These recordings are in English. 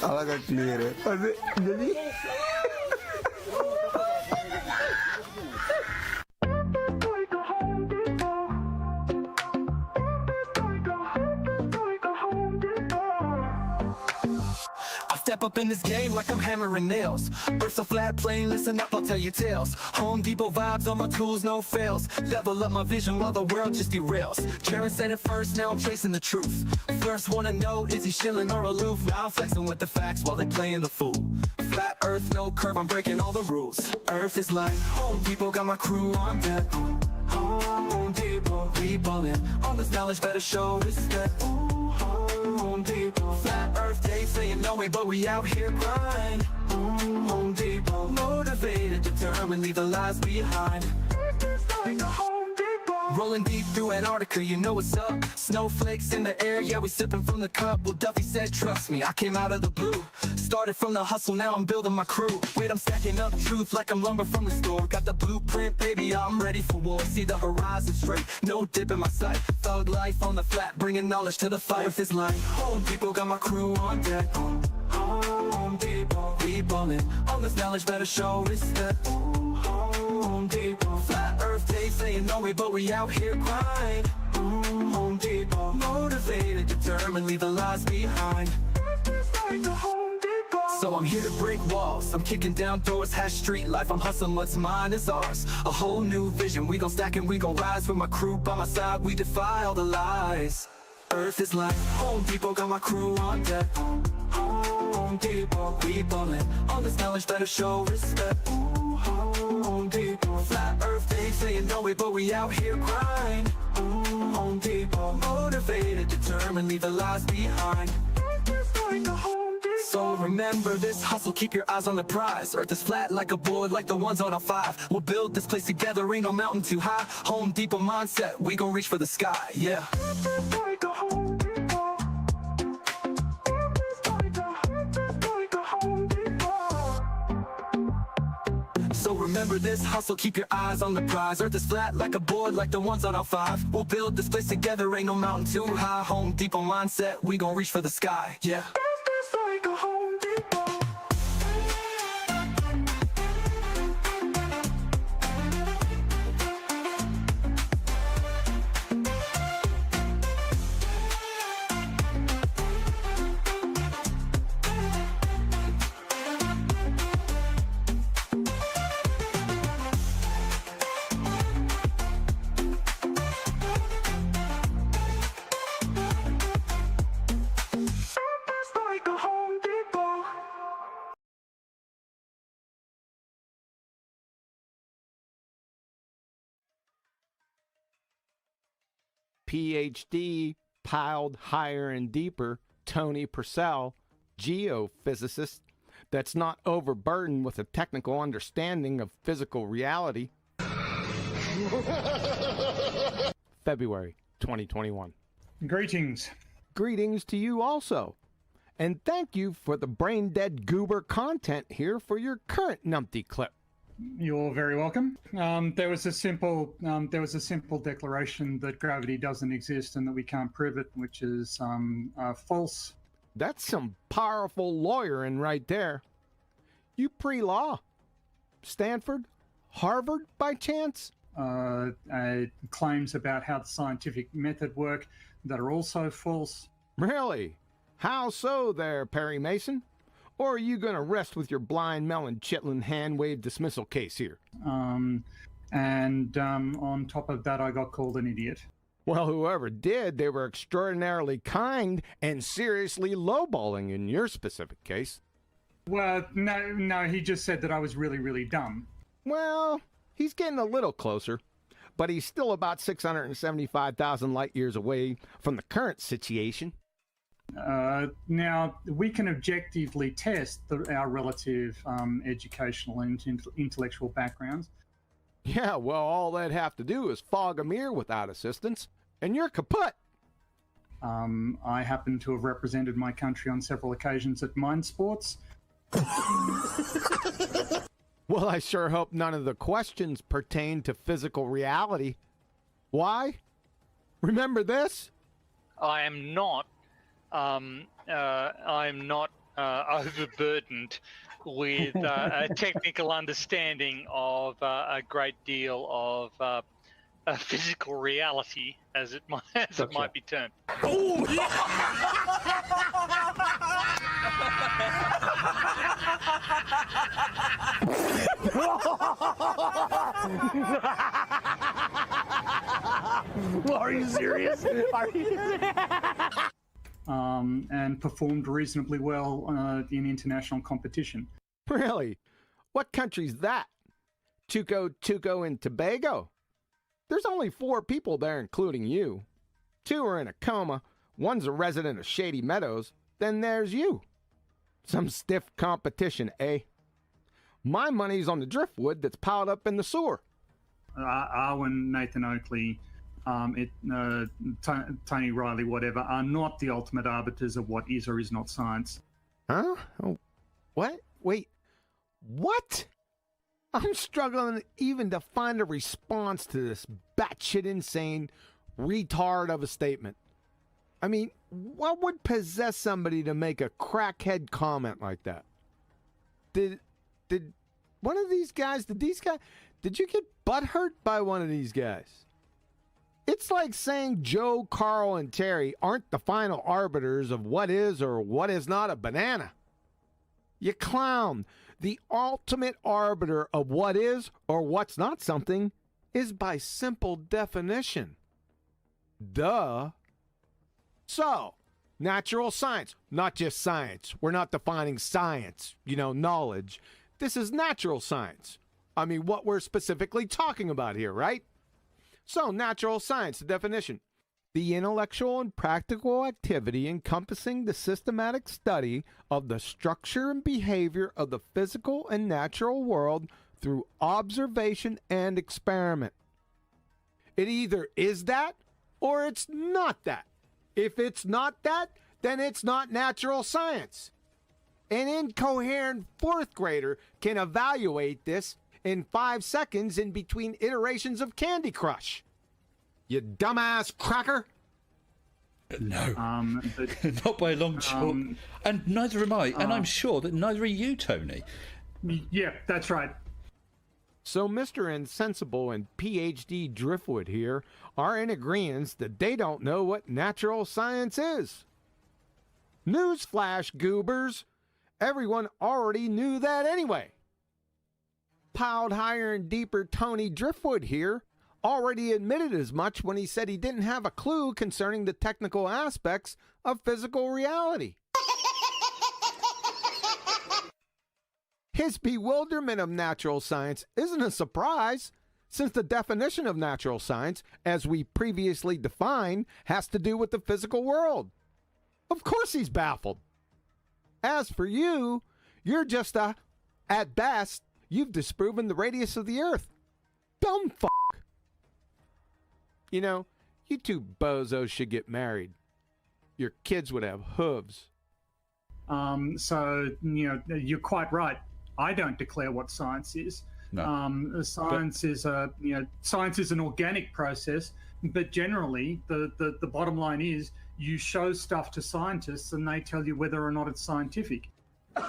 Agak clear ya. Jadi Step up in this game like I'm hammering nails. Earth's a flat plane, listen up, I'll tell you tales. Home Depot vibes on my tools, no fails. Level up my vision while the world just derails. Jared said it first, now I'm chasing the truth. First wanna know, is he shilling or aloof? Now I'm flexing with the facts while they playing the fool. Flat earth, no curve, I'm breaking all the rules. Earth is like Home Depot, got my crew on deck. Home Depot, we ballin'. All this knowledge better show respect. Home Depot, flat earth day saying no way, but we out here grind. Home Depot, motivated, determined, leave the lies behind. Like a Home Depot. Rolling deep through Antarctica, you know what's up. Snowflakes in the air, yeah, we sipping from the cup. Well, Duffy said, trust me, I came out of the blue. Started from the hustle, now I'm building my crew. Wait, I'm stacking up truth like I'm lumber from the store. Got the blueprint, baby, I'm ready for war. See the horizon straight, no dip in my sight. Thug life on the flat, bringing knowledge to the fight. With this line, Home Depot, got my crew on deck. Home Depot, we ballin'. All this knowledge better show respect. Home Depot, flat earth day saying no way, but we out here grind. Home Depot, motivated, determined, leave the lies behind. So I'm here to break walls, I'm kicking down doors, hash street life, I'm hustling, what's mine is ours. A whole new vision, we gon' stack and we gon' rise. With my crew by my side, we defy all the lies. Earth is like Home Depot, got my crew on deck. Home Depot, we ballin'. All this knowledge better show respect. Home Depot, flat earth day saying no way, but we out here grind. Home Depot, motivated, determined, leave the lies behind. So remember this hustle, keep your eyes on the prize. Earth is flat like a board, like the ones on a 5. We'll build this place together, ain't no mountain too high. Home Depot mindset, we gon' reach for the sky, yeah. So remember this hustle, keep your eyes on the prize. Earth is flat like a board, like the ones on our 5. We'll build this place together, ain't no mountain too high. Home Depot mindset, we gon' reach for the sky, yeah. Like a Home Depot. PhD, piled higher and deeper, Tony Purcell, geophysicist, that's not overburdened with a technical understanding of physical reality. February 2021. Greetings. Greetings to you also. And thank you for the brain-dead goober content here for your current numpty clip. You're very welcome. There was a simple declaration that gravity doesn't exist and that we can't prove it, which is false. That's some powerful lawyering right there. You pre-law? Stanford? Harvard by chance? Claims about how the scientific method work that are also false. Really? How so there, Perry Mason? Or are you going to rest with your blind melon chitlin hand wave dismissal case here? On top of that, I got called an idiot. Well, whoever did, they were extraordinarily kind and seriously lowballing in your specific case. Well, no, he just said that I was really, really dumb. Well, he's getting a little closer, but he's still about 675,000 light years away from the current situation. Now, we can objectively test our relative educational and intellectual backgrounds. Yeah, well, all they'd have to do is fog a mirror without assistance, and you're kaput. I happen to have represented my country on several occasions at mine sports. Well, I sure hope none of the questions pertain to physical reality. Why? Remember this? I'm not overburdened with a technical understanding of a great deal of physical reality, as it might be termed. Are you serious? Are you? And performed reasonably well in international competition. Really? What country's that? Tuco and Tobago? There's only 4 people there, including you. 2 are in a coma, 1's a resident of Shady Meadows, then there's you. Some stiff competition, eh? My money's on the driftwood that's piled up in the sewer. Arwen, Nathan Oakley, Tony Riley, whatever, are not the ultimate arbiters of what is or is not science. Huh? Oh, what? Wait. What? I'm struggling even to find a response to this batshit insane retard of a statement. I mean, what would possess somebody to make a crackhead comment like that? Did one of these guys, did you get butthurt by one of these guys? It's like saying Joe, Carl, and Terry aren't the final arbiters of what is or what is not a banana. You clown. The ultimate arbiter of what is or what's not something is by simple definition. Duh. So, natural science, not just science. We're not defining science, knowledge. This is natural science. I mean, what we're specifically talking about here, right? So, natural science, the definition. The intellectual and practical activity encompassing the systematic study of the structure and behavior of the physical and natural world through observation and experiment. It either is that or it's not that. If it's not that, then it's not natural science. An incoherent 4th grader can evaluate this in 5 seconds in between iterations of Candy Crush. You dumbass cracker. No, But, not by a long shot. And neither am I. And I'm sure that neither are you, Tony. yeah, that's right. So Mr. Insensible and PhD Driftwood here are in agreement that they don't know what natural science is. Newsflash, goobers. Everyone already knew that anyway. Piled higher and deeper Tony Driftwood here already admitted as much when he said he didn't have a clue concerning the technical aspects of physical reality. His bewilderment of natural science isn't a surprise, since the definition of natural science, as we previously defined, has to do with the physical world. Of course he's baffled. As for you, you're just at best, you've disproven the radius of the Earth. Dumb fuck. You 2 bozos should get married. Your kids would have hooves. So, you're quite right. I don't declare what science is. No. Science is an organic process, but generally the bottom line is you show stuff to scientists and they tell you whether or not it's scientific. Turn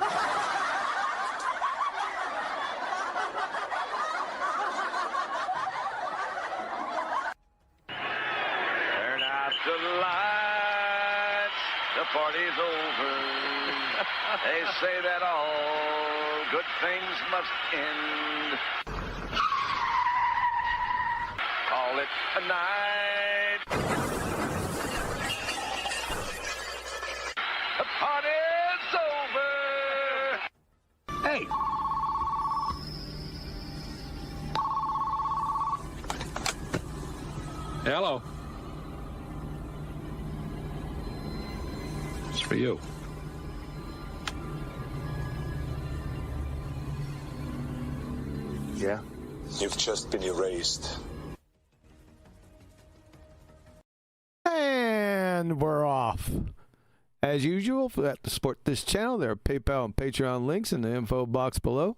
out the lights, the party's over. They say that all good things must end. Call it a night. The party's over. Hey! Hello. It's for you. Yeah? You've just been erased. And we're off. As usual, to support this channel, there are PayPal and Patreon links in the info box below.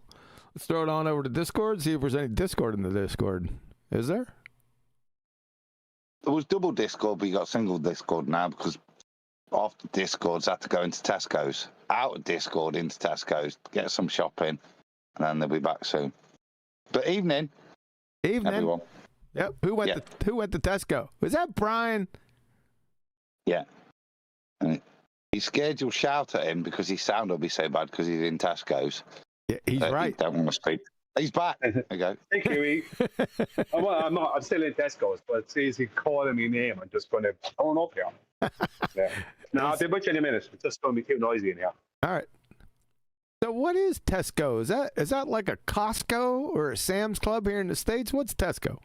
Let's throw it on over to Discord, see if there's any Discord in the Discord. Is there? There was double Discord, but you got single Discord now because half the Discords had to go into Tesco's. out of Discord into Tesco's, get some shopping, and then they'll be back soon. But evening, everyone. Yep. Who went to Tesco? Was that Brian? Yeah. And he's scared you'll shout at him because his sound will be so bad because he's in Tesco's. Yeah, he's right. He don't want to speak. He's back. There you go. Hey, Kiwi. I'm still in Tesco's, but it's easy calling me name. I'm just going to turn up here. Yeah. No, I'll be with you in a minute. It's just going to be too noisy in here. All right. So what is Tesco? Is that like a Costco or a Sam's Club here in the States? What's Tesco?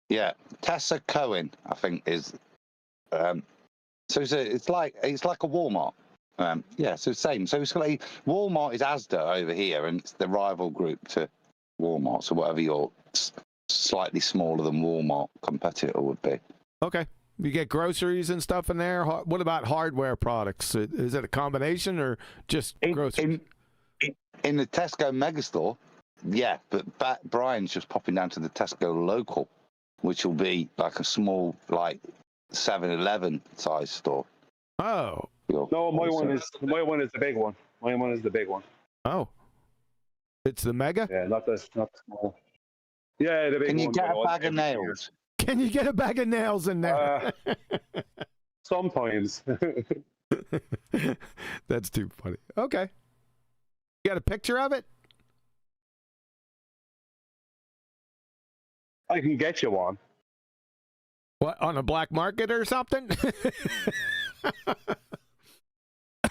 Yeah, Tessa Cohen, I think is. So it's like a Walmart. Yeah, so same. So it's like Walmart is Asda over here, and it's the rival group to Walmart. So whatever your slightly smaller than Walmart competitor would be. Okay. You get groceries and stuff in there. What about hardware products? Is it a combination or just groceries? In the Tesco megastore, yeah. But Brian's just popping down to the Tesco local, which will be like a small, like 7-Eleven size store. Oh. No, my one is the big one. My one is the big one. Oh. It's the mega? Yeah, not the small. Yeah, the big one. Can you get a bag of nails? Can you get a bag of nails in there? Sometimes. That's too funny. Okay. You got a picture of it? I can get you one. What, on a black market or something?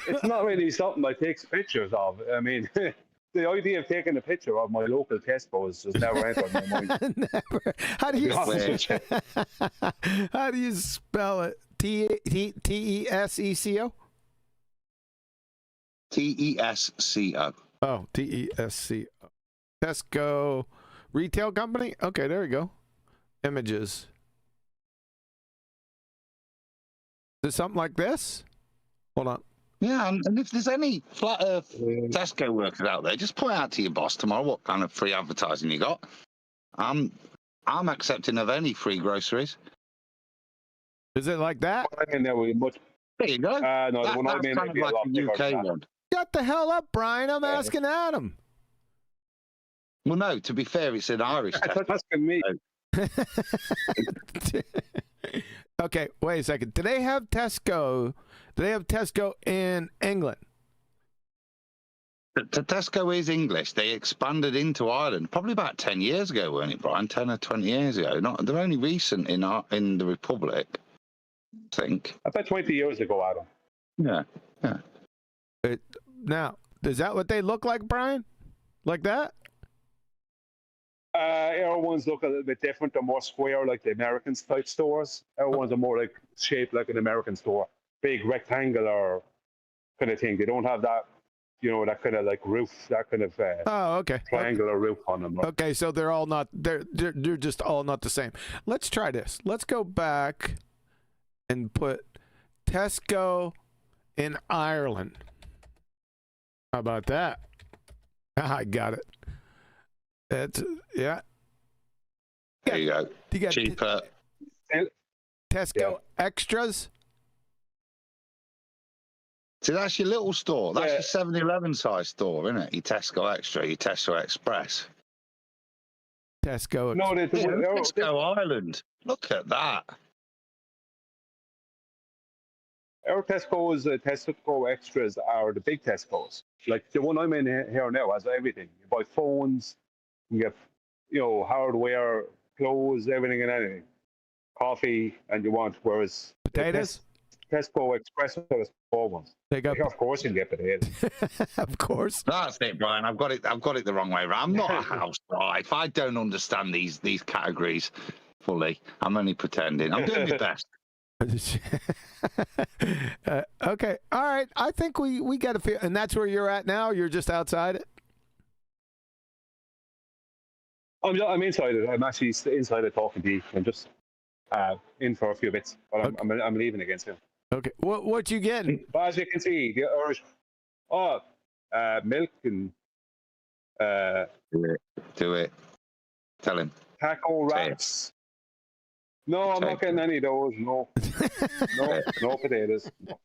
It's not really something I take pictures of. I mean, the idea of taking a picture of my local Tesco has just never entered my mind. Never. How do you spell it? Tesco? Tesco. Oh, Tesco. Tesco retail company? Okay, there we go. Images. Is it something like this? Hold on. Yeah, and if there's any flat earth Tesco workers out there, just point out to your boss tomorrow what kind of free advertising you got. I'm accepting of any free groceries. Is it like that? I mean, there you go. No, that's kind of like a UK one. Shut the hell up, Brian. I'm asking Adam. Well, no, to be fair, it's an Irish Tesco. That's asking me. Okay, wait a second. Do they have Tesco? Do they have Tesco in England? The Tesco is English. They expanded into Ireland probably about 10 years ago, weren't it, Brian? 10 or 20 years ago. They're only recent in the Republic, I think. About 20 years ago, Adam. Yeah. Now, is that what they look like, Brian? Like that? Our ones look a little bit different. They're more square, like the American type stores. Our ones are more like shaped like an American store, big rectangular kind of thing. They don't have that, that kind of like roof, that kind of triangular roof on them. Okay, so they're all not. They're just all not the same. Let's try this. Let's go back and put Tesco in Ireland. How about that? I got it. That's yeah. There you go. You got cheaper. Tesco extras. So that's your little store. That's your 7-Eleven size store, isn't it? Your Tesco Extra, your Tesco Express. Tesco. No, Tesco Ireland. Look at that. Our Tesco's, Tesco Extras are the big Tesco's. Like the one I'm in here now has everything. You buy phones, you get, hardware, clothes, everything and anything. Coffee, and you want. Whereas potatoes? Tesco Express are the small ones. Of course you can get potatoes. Of course. That's it, Brian. I've got it the wrong way around. I'm not a housewife. I don't understand these categories fully. I'm only pretending. I'm doing my best. Okay. All right. I think we got a feel. And that's where you're at now? You're just outside it? I'm inside it. I'm actually inside it talking to you. I'm just in for a few bits. But I'm leaving again soon. Okay. What you getting? But as you can see, the Irish... milk and... Do it. Tell him. Taco wraps. No, I'm not getting any of those. No. No potatoes. No.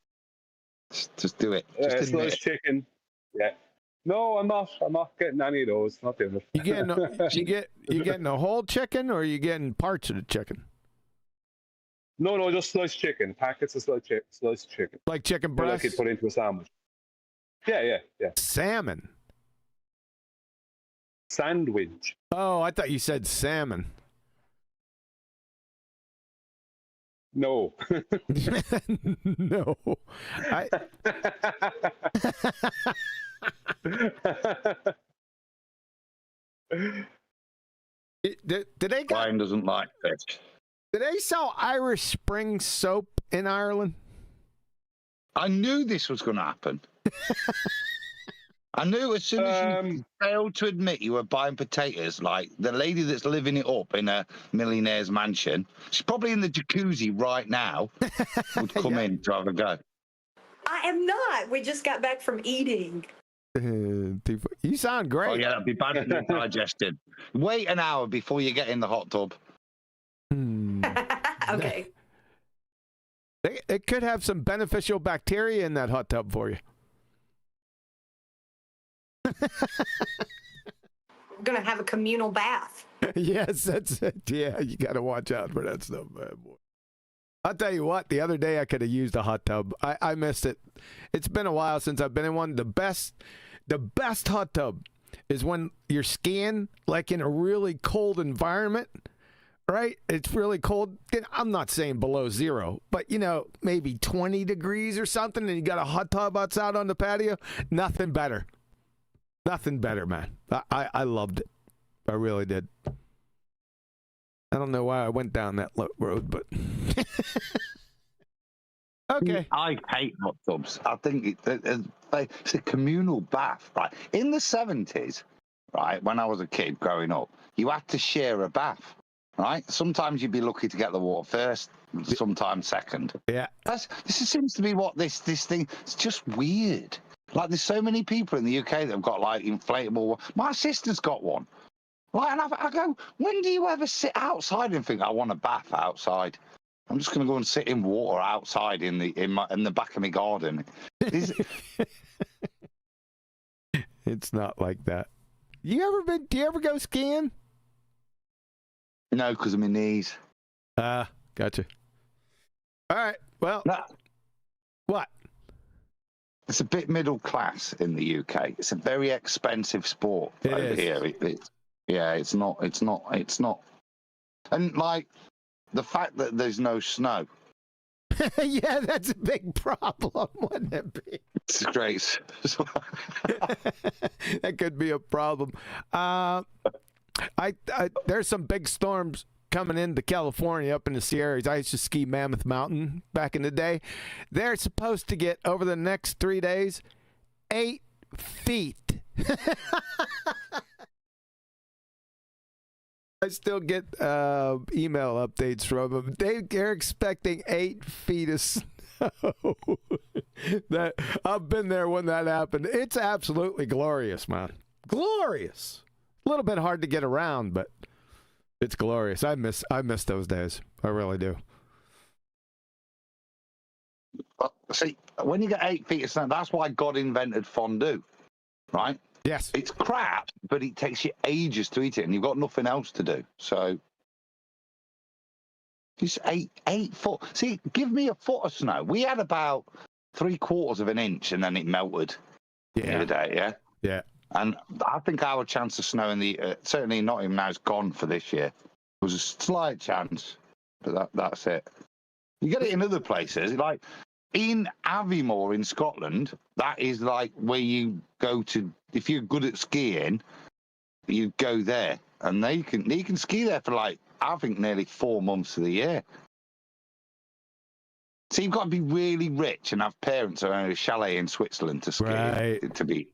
Just do it. Just admit sliced it. chicken. Yeah. No, I'm not. I'm not getting any of those. Not doing it. You getting a whole chicken, or are you getting parts of the chicken? No, just sliced chicken. Packets of sliced chicken. Like chicken breast? Like you put into a sandwich. Yeah. Salmon. Sandwich. Oh, I thought you said salmon. No. No. Did they Brian doesn't like fish. Do they sell Irish Spring soap in Ireland? I knew this was going to happen. I knew as soon as you failed to admit you were buying potatoes, like the lady that's living it up in a millionaire's mansion, she's probably in the jacuzzi right now, would come in to have a go. I am not. We just got back from eating. You sound great. Oh, yeah, that'd be bad for your digestion. Wait an hour before you get in the hot tub. Okay. It could have some beneficial bacteria in that hot tub for you. We're going to have a communal bath. Yes, that's it. Yeah, you got to watch out for that stuff, man, boy. I'll tell you what, the other day I could have used a hot tub. I missed it. It's been a while since I've been in one. The best hot tub is when you're skiing, like in a really cold environment, right? It's really cold. I'm not saying below zero, but, maybe 20 degrees or something, and you got a hot tub outside on the patio. Nothing better. Nothing better, man. I loved it. I really did. I don't know why I went down that road, but okay. I hate hot tubs. I think it's a communal bath, right? In the 70s, right, when I was a kid growing up, you had to share a bath, right? Sometimes you'd be lucky to get the water first, sometimes second. Yeah. This seems to be what this thing. It's just weird. Like, there's so many people in the UK that have got, like, inflatable. My sister's got one. Like, and I go, when do you ever sit outside and think, I want a bath outside? I'm just going to go and sit in water outside in the back of my garden. It's not like that. Do you ever go skiing? No, because of my knees. Gotcha. All right. Well, what? It's a bit middle class in the UK. It's a very expensive sport over here. It's not. And like the fact that there's no snow. Yeah, that's a big problem, wouldn't it be? It's great. That could be a problem. There's some big storms coming into California up in the Sierras. I used to ski Mammoth Mountain back in the day. They're supposed to get, over the next 3 days, 8 feet. I still get email updates from them. They're expecting 8 feet of snow. I've been there when that happened. It's absolutely glorious, man. Glorious. A little bit hard to get around, but it's glorious. I miss those days. I really do. See, when you get 8 feet of snow, that's why God invented fondue, right? Yes. It's crap, but it takes you ages to eat it, and you've got nothing else to do. So, just 8 foot. See, give me a foot of snow. We had about 3/4 of an inch, and then it melted the other day, yeah? Yeah. And I think our chance of snow in the certainly not even now is gone for this year. There was a slight chance, but that's it. You get it in other places, like in Aviemore in Scotland. That is like where you go to if you're good at skiing. You go there, and you can ski there for like I think nearly 4 months of the year. So you've got to be really rich and have parents who own a chalet in Switzerland to ski to be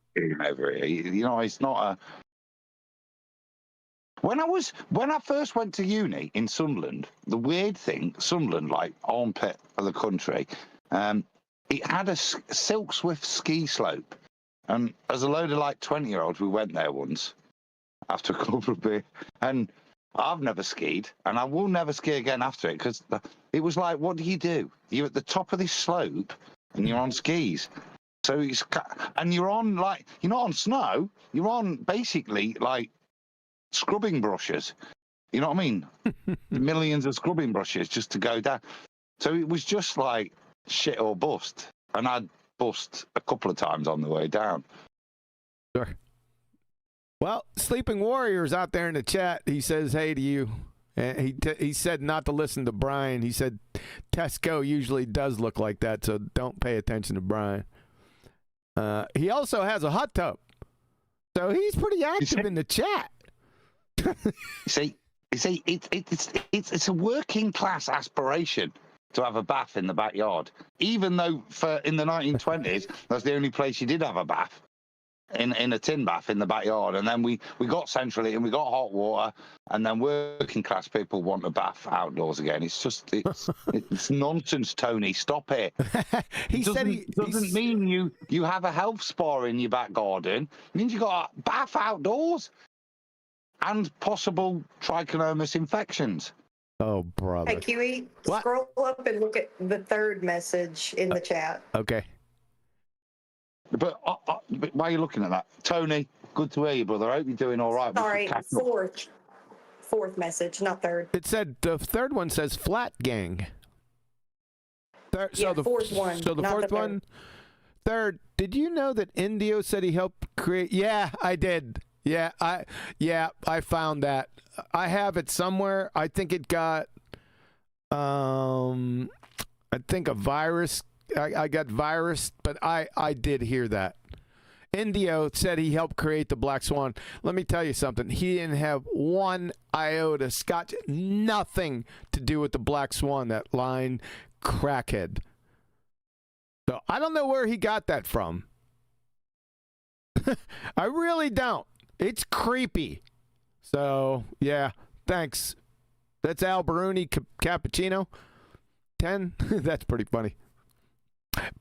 over here. It's not a. When I first went to uni in Sunderland, the weird thing, Sunderland, like armpit of the country, it had a Silk Swift ski slope, and as a load of like 20-year-olds, we went there once after a couple of beers, and I've never skied, and I will never ski again after it because it was like, what do? You're at the top of this slope. and you're on skis. So and you're on you're not on snow. You're on basically like scrubbing brushes. You know what I mean? Millions of scrubbing brushes just to go down. So it was just like shit or bust, and I'd bust a couple of times on the way down. Sure. Well, Sleeping Warrior's out there in the chat. He says hey to you. He said not to listen to Brian. He said Tesco usually does look like that, so don't pay attention to Brian. He also has a hot tub, so he's pretty active in the chat. See, it's a working class aspiration to have a bath in the backyard, even though in the 1920s that's the only place you did have a bath. In a tin bath in the backyard, and then we got central heating, we got hot water, and then working class people want a bath outdoors again. It's nonsense, Tony. Stop it. He doesn't mean you have a health spa in your back garden. It means you got a bath outdoors and possible trichomonas infections. Oh, brother. Hey, Kiwi, scroll up and look at the third message in the chat. Okay. But why are you looking at that? Tony, good to hear you, brother. I hope you're doing all right. Sorry, fourth message, not third. It said the third one says flat gang. The fourth one. So the fourth one. Third, did you know that Indio said he helped create? Yeah, I did. Yeah, I found that. I have it somewhere. I think it got I think a virus. I got virus, but I did hear that. Indio said he helped create the Black Swan. Let me tell you something. He didn't have one iota scotch, nothing to do with the Black Swan, that lying crackhead. So I don't know where he got that from. I really don't. It's creepy. So, yeah, thanks. That's Al Baruni Cappuccino. 10? That's pretty funny.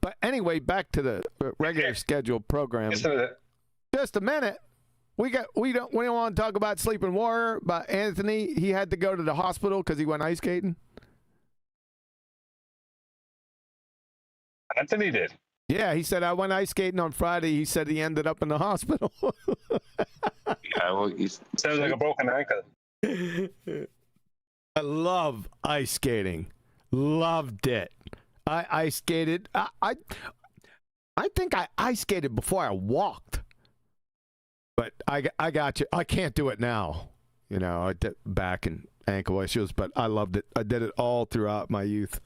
But anyway, back to the regular scheduled program. Just a minute. We don't want to talk about Sleeping Warrior, but Anthony, he had to go to the hospital because he went ice skating. Anthony did. Yeah, he said I went ice skating on Friday. He said he ended up in the hospital. Yeah, well, sounds like a broken ankle. I love ice skating. Loved it. I ice skated. I think I ice skated before I walked. But I got you. I can't do it now. You know, I did back and ankle issues, but I loved it. I did it all throughout my youth.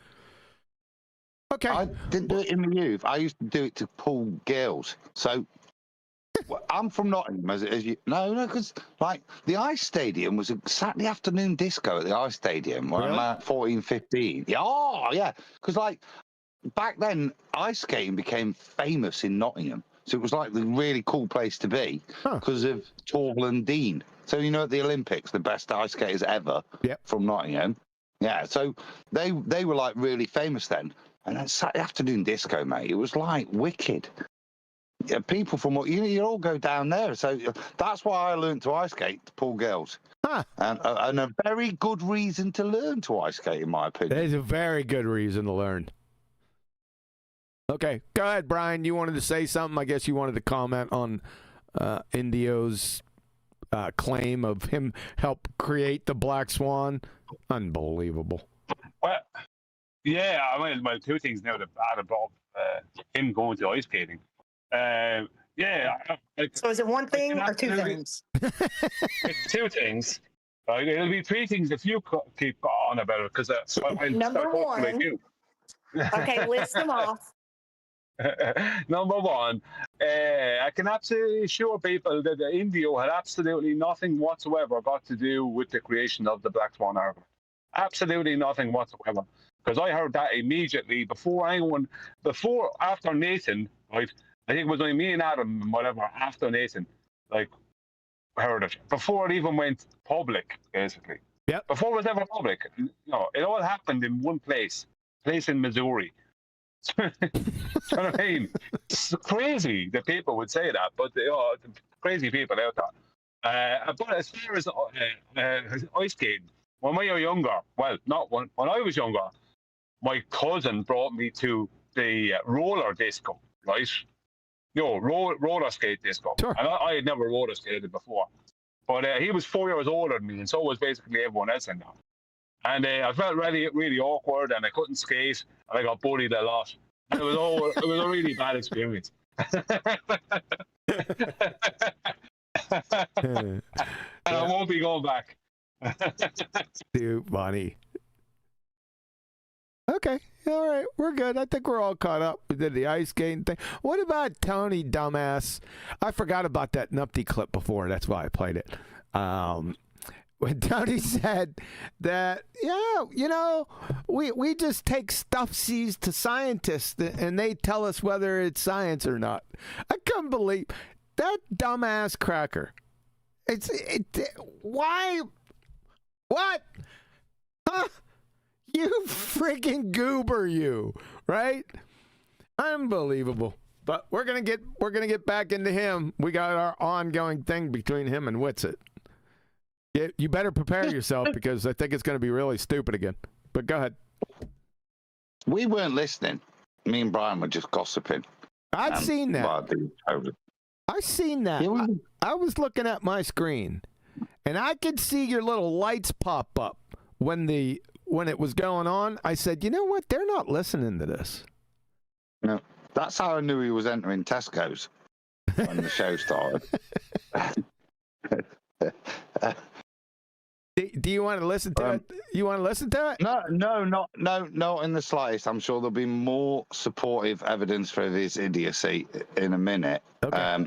Okay. I didn't do it in my youth. I used to do it to pull girls. So I'm from Nottingham, as you no, because like the ice stadium was a Saturday afternoon disco at the ice stadium when I'm like 14, 15. Yeah, oh yeah, because like back then ice skating became famous in Nottingham, so it was like the really cool place to be because of Torval and Dean. So you know at the Olympics, the best ice skaters ever from Nottingham. Yeah, so they were like really famous then. And then Saturday afternoon disco, mate, it was like wicked. Yeah, people from you all go down there, so that's why I learned to ice skate, to pull girls, and a very good reason to learn to ice skate, in my opinion. There's a very good reason to learn. Okay, go ahead, Brian. You wanted to say something? I guess you wanted to comment on Indio's claim of him help create the Black Swan. Unbelievable. Well, yeah, I mean, two things now that add above him going to ice skating. So is it one thing or two things? It's two things. It'll be three things if you keep on about it, because number one. Okay, list them off. Number one, I can absolutely assure people that the Indio had absolutely nothing whatsoever got to do with the creation of the Black Swan argument. Absolutely nothing whatsoever. Because I heard that immediately after Nathan, right? I think it was only me and Adam and whatever after Nathan, like, heard it. Before it even went public, basically. Yeah. Before it was ever public. You know, it all happened in one place in Missouri. You know what I mean? It's crazy that people would say that, but crazy people out there. But as far as ice skating, when we were younger, well, not when I was younger, my cousin brought me to the roller disco, right? Roller skate disco. Sure. And I had never roller skated before. But he was 4 years older than me, and so was basically everyone else in there. And I felt really, really awkward, and I couldn't skate, and I got bullied a lot. And it was a really bad experience. And I won't be going back. Too funny. Okay, all right, we're good. I think we're all caught up. We did the ice skating thing. What about Tony, dumbass? I forgot about that Nupty clip before. That's why I played it. When Tony said that, yeah, you know, we just take stuff seized to scientists and they tell us whether it's science or not. I couldn't believe that dumbass cracker. Why? What? Huh? You freaking goober, you, right? Unbelievable. But we're gonna get back into him. We got our ongoing thing between him and Witsit. You better prepare yourself because I think it's going to be really stupid again. But go ahead. We weren't listening. Me and Brian were just gossiping. I'd seen that. Well, I seen that. Yeah, I was looking at my screen, and I could see your little lights pop up when it was going on. I said, you know what? They're not listening to this. No, that's how I knew he was entering Tesco's when the show started. Do you want to listen to it? You want to listen to it? No, not in the slightest. I'm sure there'll be more supportive evidence for his idiocy in a minute. Okay.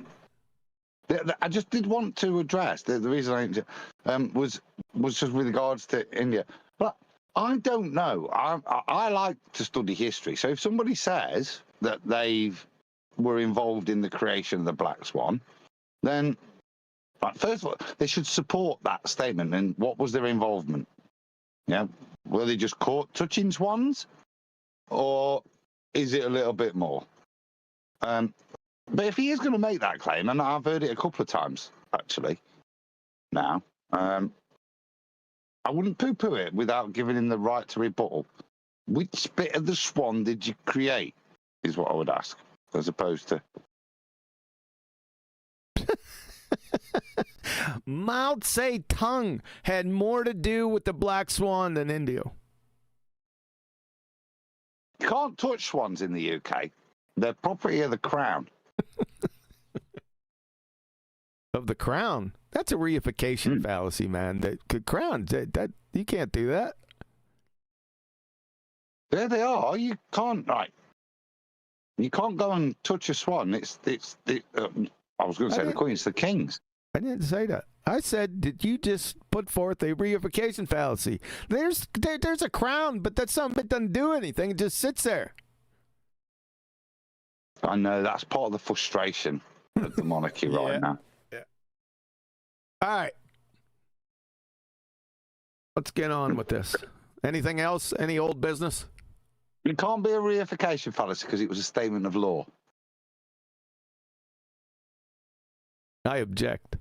I just did want to address the reason was just with regards to India. But I don't know. I like to study history. So if somebody says that they were involved in the creation of the Black Swan, then first of all, they should support that statement. And what was their involvement? Yeah, were they just caught touching swans, or is it a little bit more? But if he is going to make that claim, and I've heard it a couple of times actually, now, I wouldn't poo-poo it without giving him the right to rebuttal. Which bit of the swan did you create? Is what I would ask, as opposed to. Mao Zedong had more to do with the Black Swan than India. You can't touch swans in the UK. They're property of the crown. Of the crown? That's a reification fallacy, man. The crown, that you can't do that. There they are. You can't, right? You can't go and touch a swan. I was going to say the Queen's, the King's. I didn't say that. I said, did you just put forth a reification fallacy? There's a crown, but that's something that doesn't do anything. It just sits there. I know, that's part of the frustration of the monarchy right now. Yeah. All right. Let's get on with this. Anything else? Any old business? It can't be a reification fallacy because it was a statement of law. I object.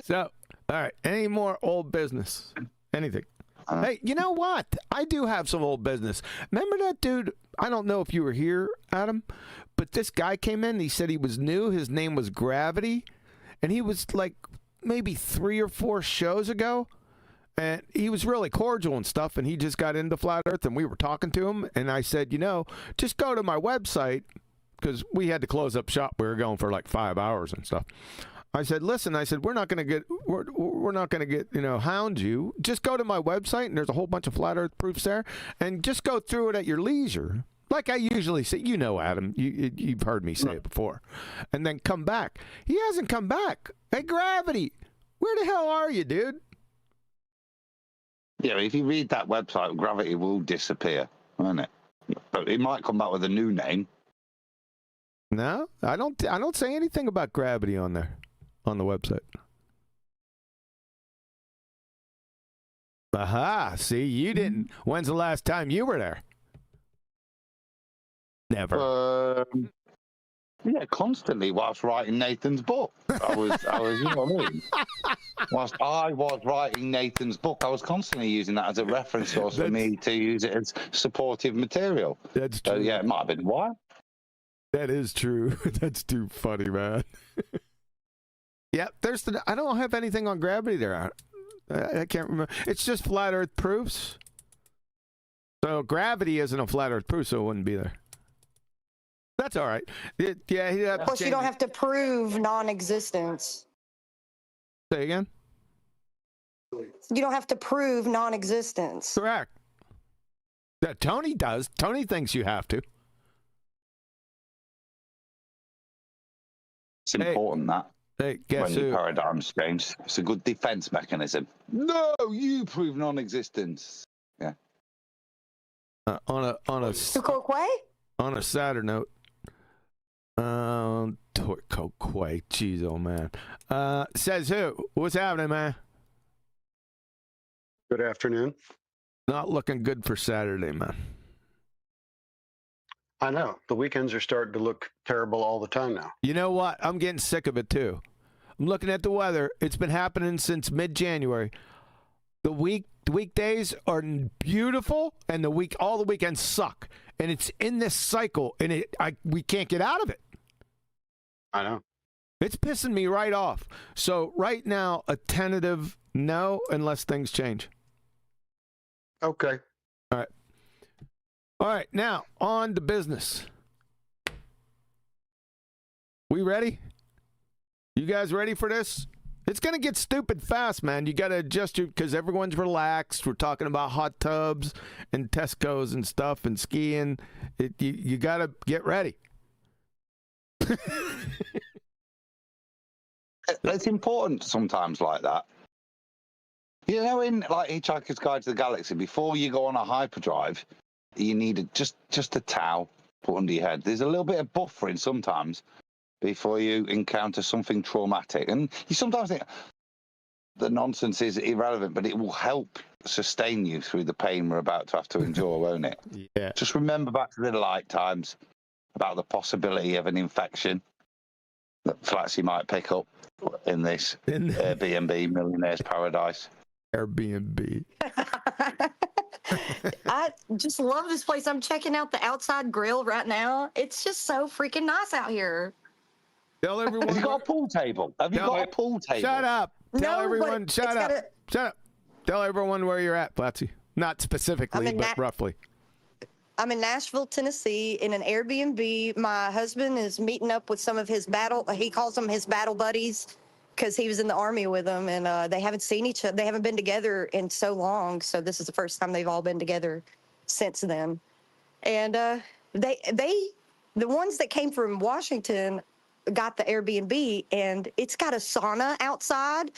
So, all right. Any more old business? Anything? Hey, you know what? I do have some old business. Remember that dude? I don't know if you were here, Adam, but this guy came in. He said he was new. His name was Gravity, and he was like maybe 3 or 4 shows ago, and he was really cordial and stuff, and he just got into Flat Earth, and we were talking to him, and I said, you know, just go to my website, because we had to close up shop. We were going for like 5 hours and stuff. I said, listen, we're not going to get, you know, hound you. Just go to my website, and there's a whole bunch of Flat Earth proofs there, and just go through it at your leisure. Like I usually say, you know, Adam, you've heard me say it before. And then come back. He hasn't come back. Hey, Gravity, where the hell are you, dude? Yeah, if you read that website, Gravity will disappear, won't it? But it might come back with a new name. No, I don't say anything about Gravity on there, on the website. Aha, see, you didn't. When's the last time you were there? Never. Yeah, constantly whilst writing Nathan's book. I was, you know what I mean? Whilst I was writing Nathan's book, I was constantly using that as a reference source for me to use it as supportive material. That's true. So, yeah, it might have been why. That is true. That's too funny, man. Yeah, I don't have anything on gravity there. I can't remember. It's just flat Earth proofs. So gravity isn't a flat Earth proof, so it wouldn't be there. That's all right. Plus, you don't have to prove non-existence. Say again? You don't have to prove non-existence. Correct. Yeah, Tony does. Tony thinks you have to. It's important that. Hey, guess when your paradigms change, it's a good defense mechanism. No, you prove non-existence. Yeah. On a sadder note, Quay, jeez, oh man. Says who? What's happening, man? Good afternoon. Not looking good for Saturday, man. I know. The weekends are starting to look terrible all the time now. You know what? I'm getting sick of it too. I'm looking at the weather. It's been happening since mid-January. The weekdays are beautiful, and all the weekends suck. And it's in this cycle, and we can't get out of it. I know. It's pissing me right off. So right now, a tentative no, unless things change. Okay. All right. All right. Now on to business. We ready? You guys ready for this? It's going to get stupid fast, man. You got to adjust because everyone's relaxed. We're talking about hot tubs and Tesco's and stuff and skiing. You got to get ready. It's important sometimes like that. You know, in like Hitchhiker's Guide to the Galaxy, before you go on a hyperdrive, you need just a towel put under your head. There's a little bit of buffering sometimes before you encounter something traumatic. And you sometimes think the nonsense is irrelevant, but it will help sustain you through the pain we're about to have to endure, won't it? Yeah. Just remember back to the light times about the possibility of an infection that Flatsy might pick up in this Airbnb Millionaire's Paradise. Airbnb. I just love this place. I'm checking out the outside grill right now. It's just so freaking nice out here. Tell everyone. Have you got a pool table? Have you got a pool table? Shut up. Tell No, everyone. but Shut up. it's Shut up. Tell everyone where you're at, Flatsy. Not specifically, but roughly. I'm in Nashville, Tennessee, in an Airbnb. My husband is meeting up with some of his he calls them his battle buddies, because he was in the Army with them, and they haven't seen each other. They haven't been together in so long, so this is the first time they've all been together since then. And the ones that came from Washington got the Airbnb, and it's got a sauna outside,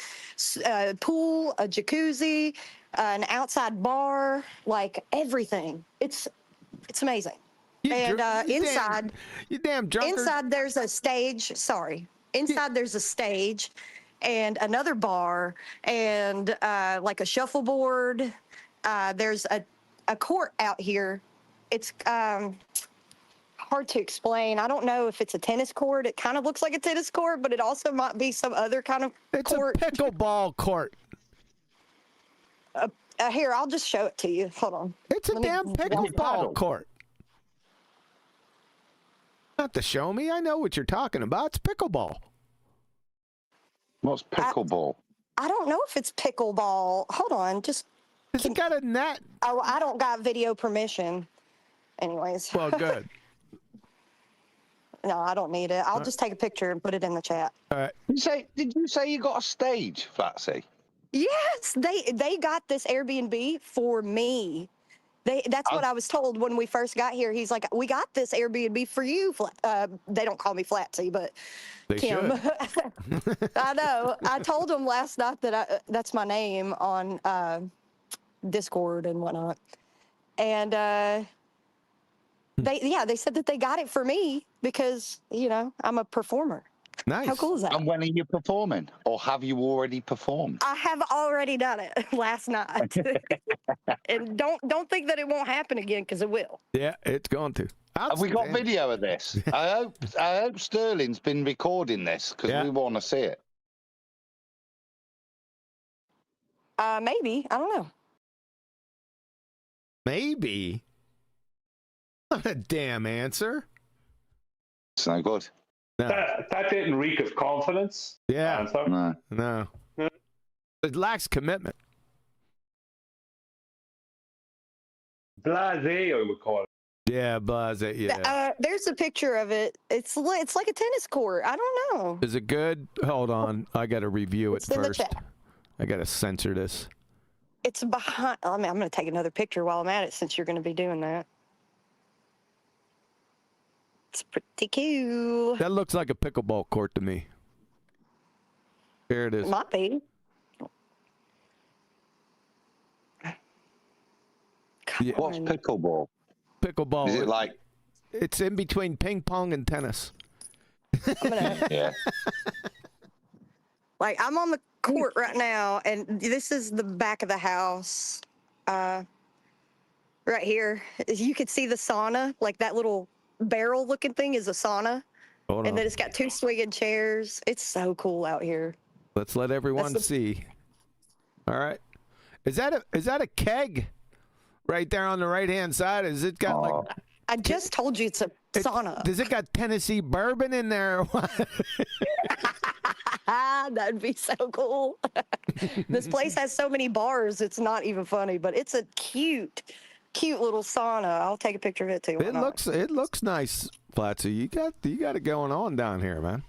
a pool, a jacuzzi, an outside bar, like everything. It's amazing. Inside, you damn drunkard. Inside there's a stage. Sorry. Inside there's a stage and another bar and like a shuffleboard. There's a court out here. It's hard to explain. I don't know if it's a tennis court. It kind of looks like a tennis court, but it also might be some other kind of court. It's a pickleball court. Here, I'll just show it to you. Hold on. It's a damn pickleball court. Not to show me. I know what you're talking about. It's pickleball. What's pickleball? I don't know if it's pickleball. Hold on. Just. It's got a net. Oh, I don't got video permission. Anyways. Well, good. No, I don't need it. I'll just take a picture and put it in the chat. All right. Did you say you got a stage, Flatsy? Yes, they got this Airbnb for me. That's what I was told when we first got here. He's like, we got this Airbnb for you. They don't call me Flatsy, but they Kim. Should. I know. I told him last night that that's my name on Discord and whatnot. And they said that they got it for me because, I'm a performer. Nice. How cool is that? And when are you performing? Or have you already performed? I have already done it last night. And don't think that it won't happen again, because it will. Yeah, it's going to. Have we got video of this? I hope Sterling's been recording this, because we want to see it. Maybe. I don't know. Maybe. Not a damn answer. It's no good. No. That didn't reek of confidence. Yeah. Answer. No. It lacks commitment. Blasé, I would call it. Yeah, blase. Yeah. There's a picture of it. It's like a tennis court. I don't know. Is it good? Hold on. I got to review it It's in the first. chat. I got to censor this. It's behind. I mean, I'm going to take another picture while I'm at it, since you're going to be doing that. It's pretty cool. That looks like a pickleball court to me. Here it is. Might be. Yeah. What's pickleball? Pickleball. Is it like... It's in between ping pong and tennis. I'm gonna, Yeah. like, I'm on the court right now, and this is the back of the house. Right here. You could see the sauna, like that little barrel looking thing is a sauna. Hold And on. then it's got 2 swinging chairs. It's so cool out here. Let's let everyone see. All right. Is that a keg right there on the right hand side? Is it got like? I just told you it's a sauna. Does it got Tennessee bourbon in there? Or what? That'd be so cool. This place has so many bars, it's not even funny, but it's a cute little sauna. I'll take a picture of it too. It looks nice, Flatsy. You got it going on down here, man.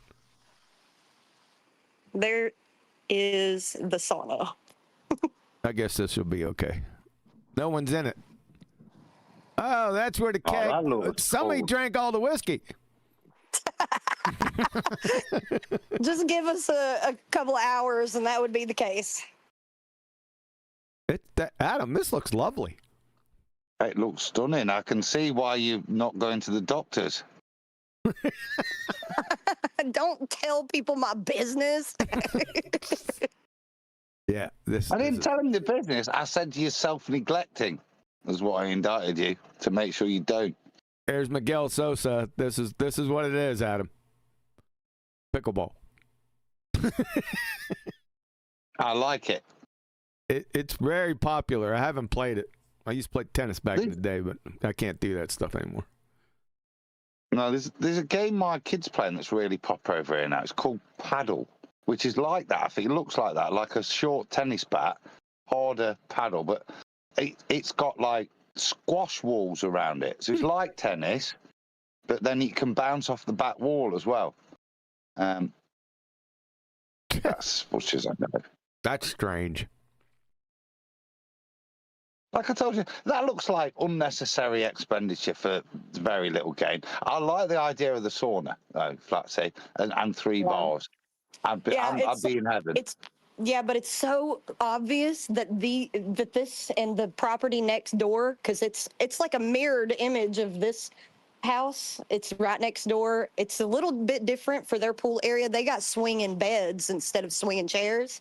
There is the sauna. I guess this will be okay. No one's in it. Oh, that's where the keg. Somebody drank all the whiskey. Just give us a couple of hours, and that would be the case. Adam, this looks lovely. It looks stunning. I can see why you're not going to the doctors. Don't tell people my business. Yeah, I didn't tell him the business. I said you're self-neglecting. Is what I indicted you to make sure you don't. There's Miguel Sosa. This is what it is, Adam. Pickleball. I like it. It's very popular. I haven't played it. I used to play tennis back in the day, but I can't do that stuff anymore. No, there's a game my kids playing that's really popular over here now. It's called paddle, which is like that. I think it looks like that, like a short tennis bat, harder paddle, but it's got like squash walls around it. So it's like tennis, but then it can bounce off the back wall as well. That's as much as I know. That's strange. Like I told you, that looks like unnecessary expenditure for very little gain. I like the idea of the sauna, though, Flatsy, and 3 bars. I'd be in heaven. Yeah, but it's so obvious that this and the property next door, because it's like a mirrored image of this house. It's right next door. It's a little bit different for their pool area. They got swinging beds instead of swinging chairs,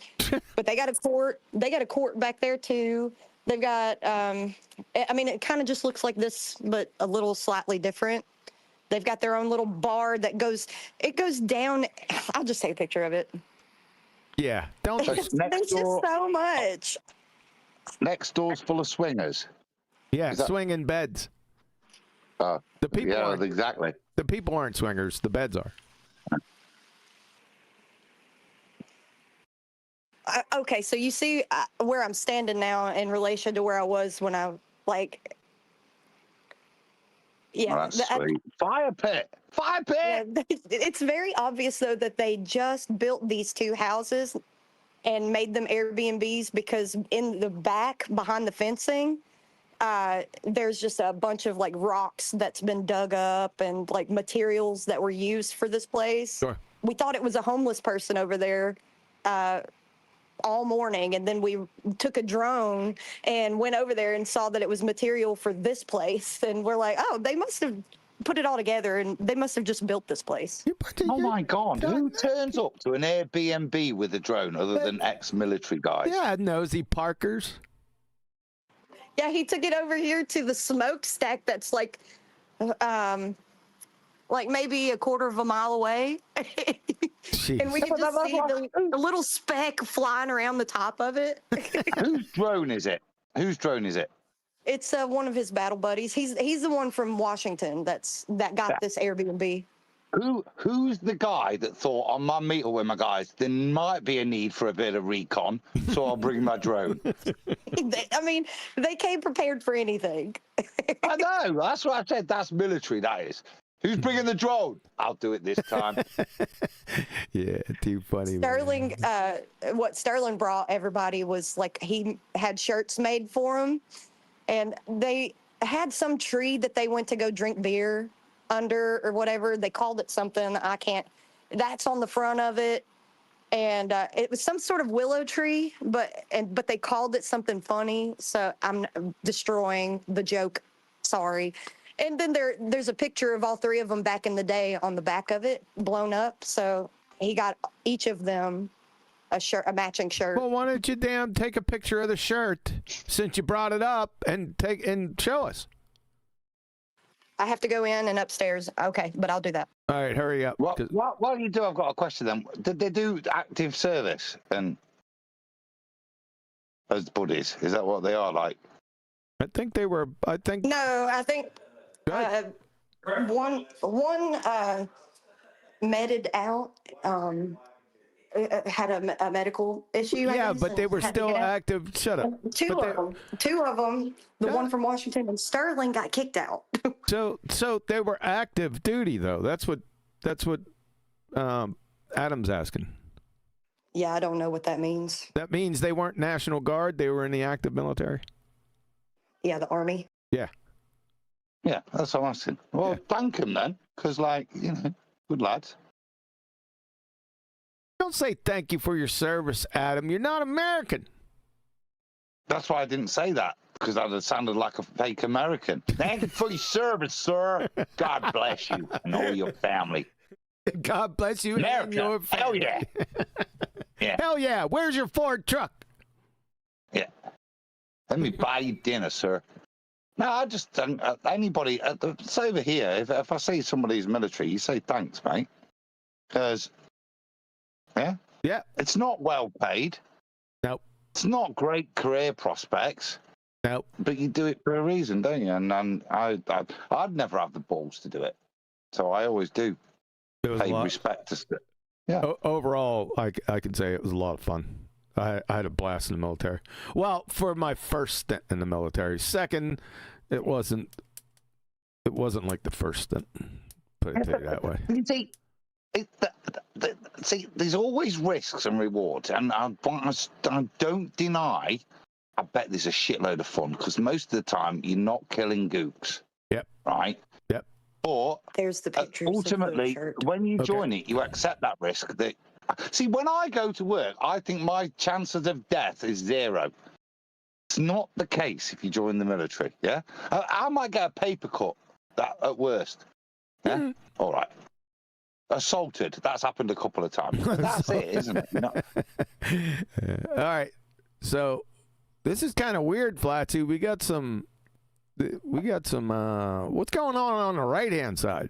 but they got a court. They got a court back there too. They've got. I mean, it kind of just looks like this, but a little slightly different. They've got their own little bar that goes. It goes down. I'll just take a picture of it. Yeah, don't. There's just so much. Next door's full of swingers. Yeah, swinging beds. The people. Yeah, exactly. The people aren't swingers. The beds are. Okay, so you see where I'm standing now in relation to where I was when I like. Yeah, Oh, that's sweet. Fire pit. Fire pit. Yeah, it's very obvious though that they just built these 2 houses and made them Airbnbs, because in the back behind the fencing, there's just a bunch of like rocks that's been dug up and like materials that were used for this place. Sure. We thought it was a homeless person over there all morning, and then we took a drone and went over there and saw that it was material for this place, and we're like, oh, they must have put it all together, and they must have just built this place. Oh my God! Who turns up to an Airbnb with a drone other than ex-military guys? Yeah, nosy Parkers. Yeah, he took it over here to the smokestack that's like maybe a quarter of a mile away. And we could just see the little speck flying around the top of it. Whose drone is it? Whose drone is it? It's one of his battle buddies. He's the one from Washington that got this Airbnb. Who's the guy that thought on my meter with my guys there might be a need for a bit of recon, so I'll bring my drone? They came prepared for anything. I know. That's what I said. That's military. That is. Who's bringing the drone? I'll do it this time. Yeah, too funny. Sterling, what Sterling brought everybody was like he had shirts made for them, and they had some tree that they went to go drink beer under or whatever. They called it something. That's on the front of it. And it was some sort of willow tree, but they called it something funny. So I'm destroying the joke. Sorry. And then there's a picture of all three of them back in the day on the back of it, blown up. So he got each of them a matching shirt. Well, why don't you take a picture of the shirt since you brought it up and show us? I have to go in and upstairs. Okay, but I'll do that. All right, hurry up. What do you do? I've got a question then. Did they do active service and as buddies? Is that what they are like? I think they were. No, I think one meted out. Had a medical issue. Yeah, but they were still active. Shut up. Two of them. The one from Washington and Sterling got kicked out. So they were active duty though. That's what Adam's asking. Yeah, I don't know what that means. That means they weren't National Guard. They were in the active military. Yeah, the Army. Yeah. Yeah, that's what I'm asking. Well, thank them then, because good lads. Don't say thank you for your service, Adam. You're not American. That's why I didn't say that, because I'd have sounded like a fake American. Thank you for your service, sir. God bless you and all your family. God bless you America. and your family. Hell yeah. Yeah. Hell yeah. Where's your Ford truck? Yeah. Let me buy you dinner, sir. No, I just don't. Anybody, it's over here. If I see somebody's military, you say thanks, mate. Because, yeah, it's not well paid. Nope. It's not great career prospects. Nope. But you do it for a reason, don't you? And I'd never have the balls to do it, so I always do pay respect to it. Yeah. Overall, I can say it was a lot of fun. I had a blast in the military. Well, for my first stint in the military. Second, it wasn't like the first stint. Put it that way. See, there's always risks and rewards, and I don't deny. I bet there's a shitload of fun because most of the time you're not killing gooks. Yep. Right. Yep. Or there's the pictures. Ultimately, when you join it, you accept that risk. See, when I go to work, I think my chances of death is 0. It's not the case if you join the military. Yeah, I might get a paper cut at worst. Yeah. Mm-hmm. All right. Assaulted. That's happened a couple of times. That's it, isn't it? All right. So this is kind of weird, Flatsy. We got some. What's going on the right-hand side?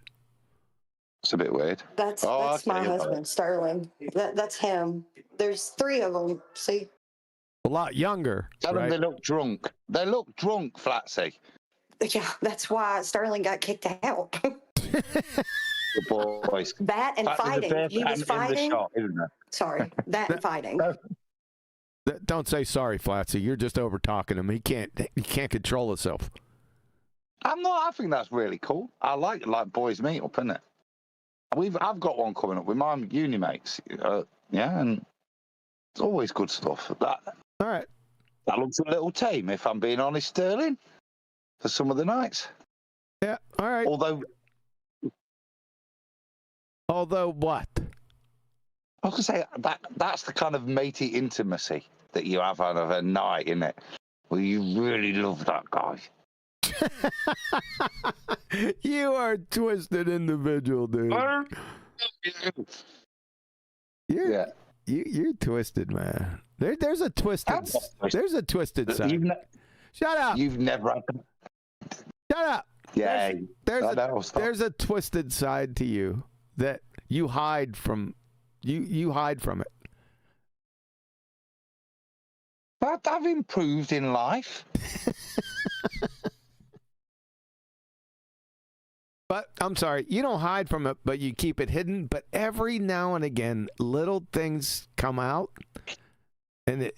It's a bit weird. That's my husband, Sterling. That's him. There's 3 of them. See. A lot younger. Tell them they look drunk. They look drunk, Flatsy. Yeah, that's why Sterling got kicked out. The boys. That and fighting. He was fighting. Shot, isn't it? Sorry, that and fighting. Don't say sorry, Flatsy. You're just over talking him. He can't control himself. I'm not. I think that's really cool. I like boys meet up, isn't it? I've got one coming up with my uni mates. Yeah, and it's always good stuff. All right. That looks a little tame, if I'm being honest, Sterling, for some of the nights. Yeah. All right. Although what? I was going to say, that's the kind of matey intimacy that you have out of a night, isn't it? Where you really love that guy. You are a twisted individual, dude. You're twisted, man. There's a twisted side. Shut up. You've never. Shut up. Yeah. There's a twisted side to you that you hide from. You hide from it. But I've improved in life. But I'm sorry, you don't hide from it, but you keep it hidden. But every now and again, little things come out, and it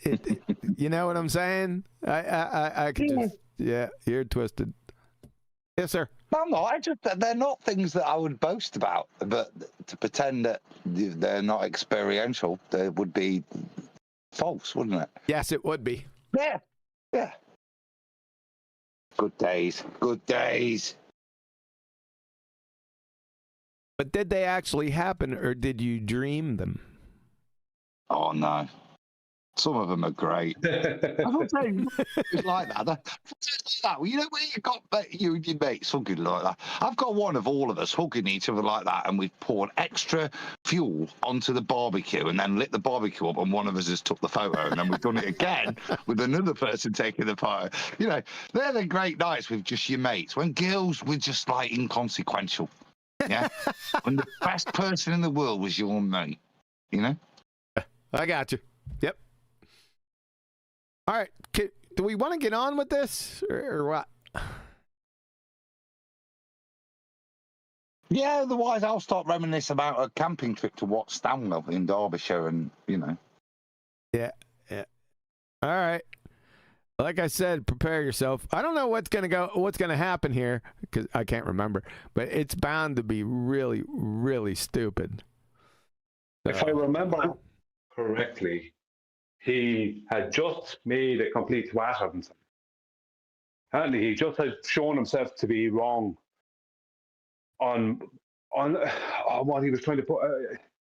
you know what I'm saying? I can just, yeah, you're twisted. Yes, sir. I'm not. They're not things that I would boast about. But to pretend that they're not experiential, they would be false, wouldn't it? Yes, it would be. Yeah. Yeah. Good days. Good days. But did they actually happen, or did you dream them? Oh, no. Some of them are great. I'm not saying it's like that. Well, you know where you got you and your mates hugging like that? I've got one of all of us hugging each other like that, and we've poured extra fuel onto the barbecue and then lit the barbecue up, and one of us has took the photo, and then we've done it again with another person taking the photo. You know, they're the great nights with just your mates. When girls were just like inconsequential. Yeah? When the best person in the world was your mate. You know? I got you. Yep. All right, do we want to get on with this, or what? Yeah, otherwise I'll start reminiscing about a camping trip to Wat Stanwell in Derbyshire, and, you know. Yeah. All right. Like I said, prepare yourself. I don't know what's gonna happen here, because I can't remember, but it's bound to be really, really stupid. If I remember correctly, he had just made a complete twat of himself. Apparently, he just had shown himself to be wrong on what he was trying to put.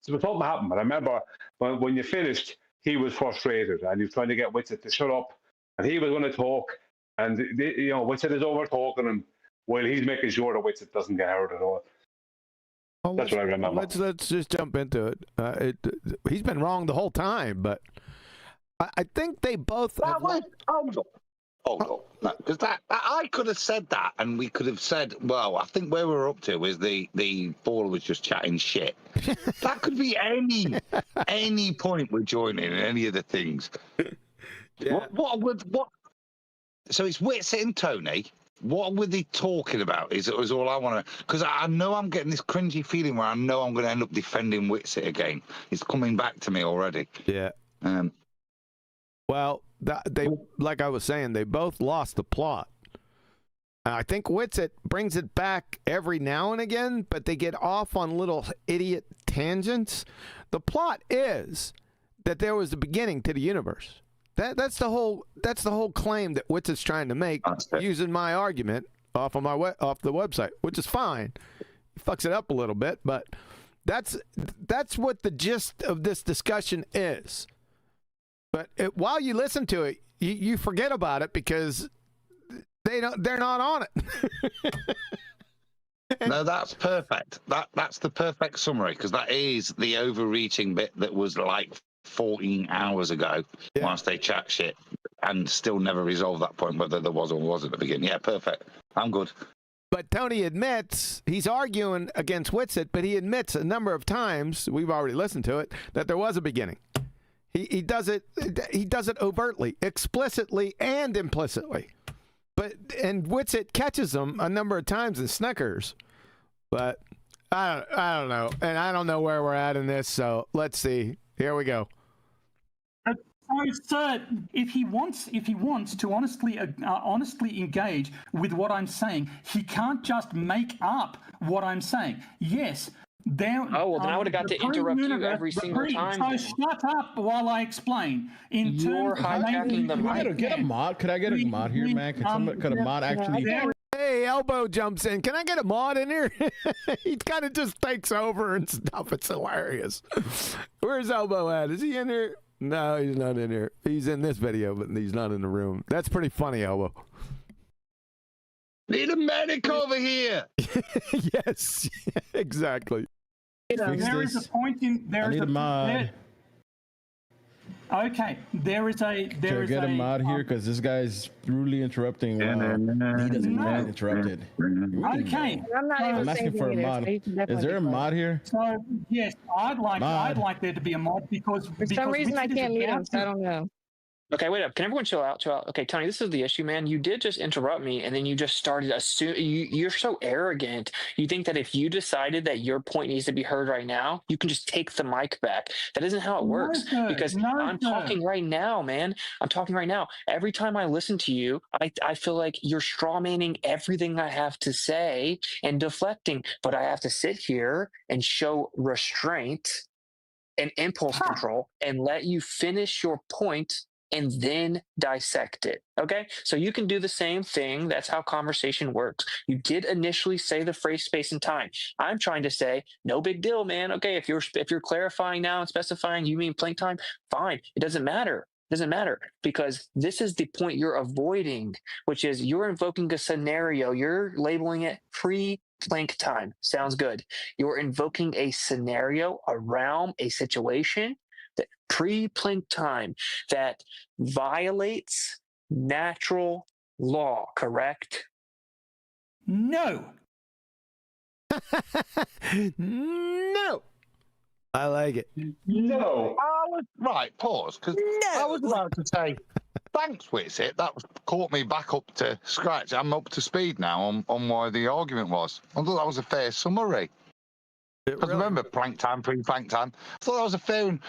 So something happened, but I remember when you finished, he was frustrated and he was trying to get Witsit to shut up, and he was going to talk, and Witsit is over talking him while he's making sure that Witsit doesn't get hurt at all. Well, that's what I remember. Let's just jump into it. He's been wrong the whole time, but I think they both. Hold on. No, because I could have said that, and we could have said, well, I think where we're up to is the baller was just chatting shit. That could be any point we're joining in any of the things. Yeah. What? So it's Witsit and Tony. What were they talking about? Is all I want to, because I know I'm getting this cringy feeling where I know I'm going to end up defending Witsit again. It's coming back to me already. Yeah. Well, they, like I was saying, they both lost the plot. I think Witsit brings it back every now and again, but they get off on little idiot tangents. The plot is that there was a beginning to the universe. That's the whole claim that Witsit's trying to make, using my argument off the website, which is fine. He fucks it up a little bit, but that's what the gist of this discussion is. But while you listen to it, you forget about it because they're not on it. No, that's perfect. That's the perfect summary, because that is the overreaching bit that was like 14 hours ago, whilst they chat shit and still never resolve that point, whether there was or was at the beginning. Yeah, perfect. I'm good. But Tony admits, he's arguing against Witsit, but he admits a number of times, we've already listened to it, that there was a beginning. He does it overtly, explicitly, and implicitly. And Witsit catches him a number of times and snickers. But I don't know. And I don't know where we're at in this, so let's see. Here we go. So, sir, if he wants to honestly engage with what I'm saying, he can't just make up what I'm saying. Yes. Then I would have got to interrupt you every single time. So shut up while I explain. You're hijacking the mic. Get a mod. Could I get a mod here, man? Could a mod actually? Hey, Elbow jumps in. Can I get a mod in here? He kind of just takes over and stuff. It's hilarious. Where's Elbow at? Is he in here? No, he's not in here. He's in this video, but he's not in the room. That's pretty funny, Elbow. Need a medic over here. Yes, exactly. There is a point in there. I need a mod. Okay, there is a Can I get a mod here because this guy's rudely interrupting. He doesn't get interrupted. Okay, I'm asking for a mod. Is there a mod here? So yes, I'd like there to be a mod because for some reason I can't mute him, so I don't know. Okay, wait up. Can everyone chill out? Chill out. Okay, Tony, this is the issue, man. You did just interrupt me, and then you just started you're so arrogant. You think that if you decided that your point needs to be heard right now, you can just take the mic back. That isn't how it works. Because I'm talking right now, man. I'm talking right now. Every time I listen to you, I feel like you're strawmanning everything I have to say and deflecting. But I have to sit here and show restraint and impulse control and let you finish your point and then dissect it. Okay, so you can do the same thing. That's how conversation works. You did initially say the phrase space and time. I'm trying to say no big deal, man. Okay, if you're clarifying now and specifying you mean plank time, fine. It doesn't matter. Doesn't matter, because this is the point you're avoiding, which is you're invoking a scenario. You're labeling it pre-plank time. Sounds good. You're invoking a scenario, a realm, a situation that pre-plank time that violates natural law, correct? No. No. I like it. No. Right, pause, because I was about to say, thanks, Witsit. That caught me back up to scratch. I'm up to speed now on why the argument was. I thought that was a fair summary. Because remember, plank time, pre-plank time. I thought that was a fair one.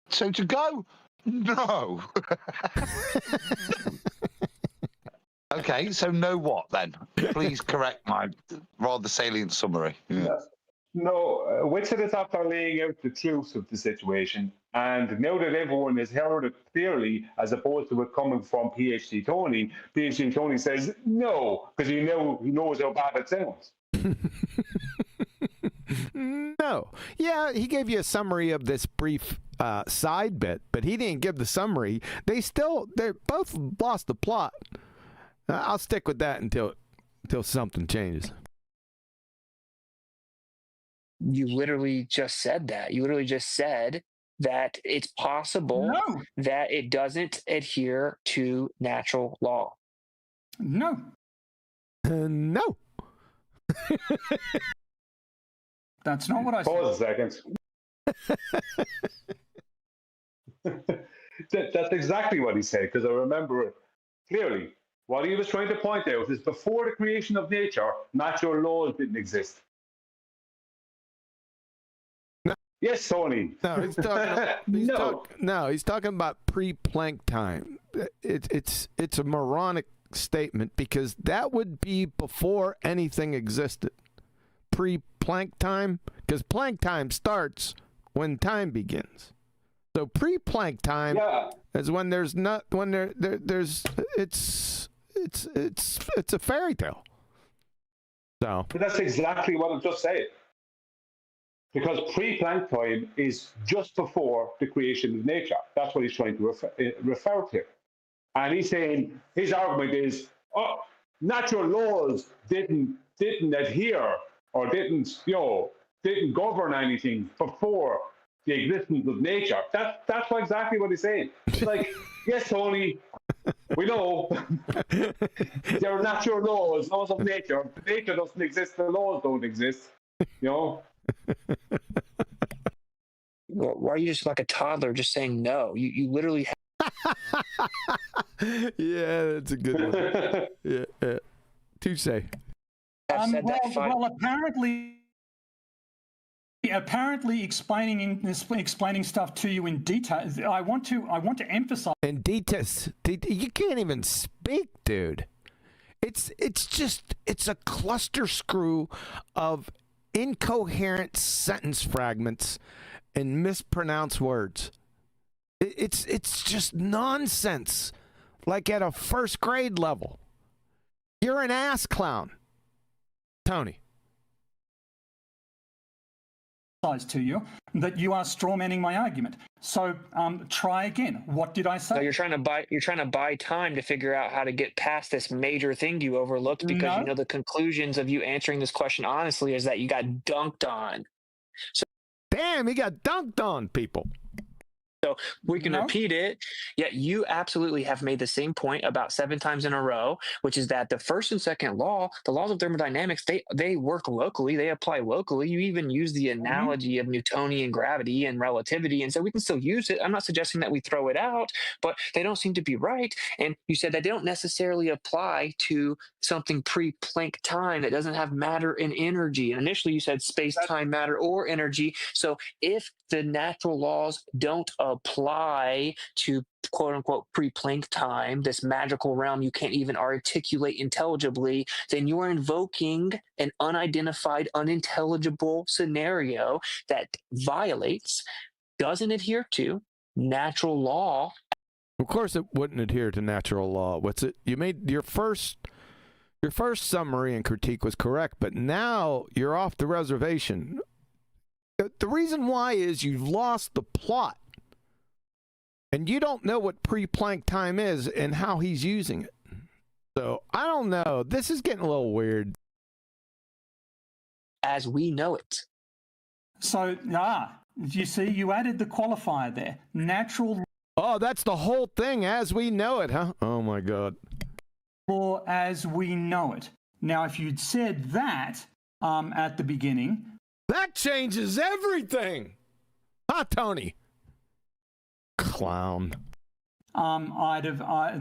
So to go, no. Okay, so no what then? Please correct my rather salient summary. Yeah. No, Witsit is after laying out the truth of the situation, and now that everyone has heard it clearly, as opposed to it coming from PhD Tony says no, because he knows how bad it sounds. No. Yeah, he gave you a summary of this brief side bit, but he didn't give the summary. They both lost the plot. I'll stick with that until something changes. You literally just said that. You literally just said that it's possible that it doesn't adhere to natural law. No. No. That's not what I said. Pause a second. That's exactly what he said, because I remember it clearly. What he was trying to point out is before the creation of nature, natural laws didn't exist. No. Yes, Tony. No, he's talking about pre-plank time. It's a moronic statement, because that would be before anything existed. Pre-plank time, because plank time starts when time begins. So pre-plank time is when there's it's a fairy tale. So but that's exactly what I've just said. Because pre-plank time is just before the creation of nature. That's what he's trying to refer to. And he's saying his argument is, natural laws didn't adhere or didn't govern anything before the existence of nature. That's exactly what he's saying. It's like, yes, Tony, we know there are natural laws of nature. Nature doesn't exist, the laws don't exist. Why are you just like a toddler just saying no? You literally yeah, that's a good one. Yeah. Touche. Apparently explaining stuff to you in detail. I want to emphasize. In detail, you can't even speak, dude. It's a cluster screw of incoherent sentence fragments and mispronounced words. It's just nonsense, like at a first grade level. You're an ass clown, Tony. to you that you are strawmanning my argument. So try again. What did I say? So you're trying to buy time to figure out how to get past this major thing you overlooked because you know the conclusions of you answering this question honestly is that you got dunked on. So damn, he got dunked on, people. So we can repeat it. Yeah, you absolutely have made the same point about 7 times in a row, which is that the first and second law, the laws of thermodynamics, they work locally. They apply locally. You even use the analogy of Newtonian gravity and relativity, and so we can still use it. I'm not suggesting that we throw it out, but they don't seem to be right. And you said that they don't necessarily apply to something pre-Planck time that doesn't have matter and energy. And initially you said space, time, matter, or energy. So if the natural laws don't apply to quote unquote pre-Planck time, this magical realm you can't even articulate intelligibly, then you are invoking an unidentified, unintelligible scenario that violates, doesn't adhere to natural law. Of course it wouldn't adhere to natural law. Witsit? You made your first summary and critique was correct, but now you're off the reservation. The reason why is you've lost the plot. And you don't know what pre-Planck time is and how he's using it. So, I don't know. This is getting a little weird. As we know it. So, you see, you added the qualifier there. Natural. Oh, that's the whole thing, as we know it, huh? Oh, my God. Law as we know it. Now, if you'd said that at the beginning. That changes everything. Huh, Tony? Clown.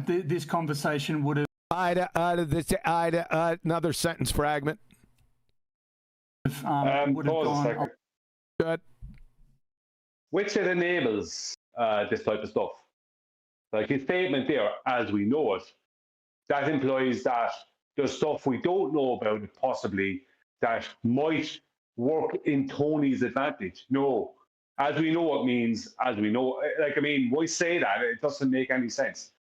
This conversation would have. Another sentence fragment. Would have gone. Good. Witsit enables this type of stuff. Like his statement there, as we know it, that implies that there's stuff we don't know about it possibly that might work in Tony's advantage. No. As we know it means, as we know, like, I mean, why say that? It doesn't make any sense.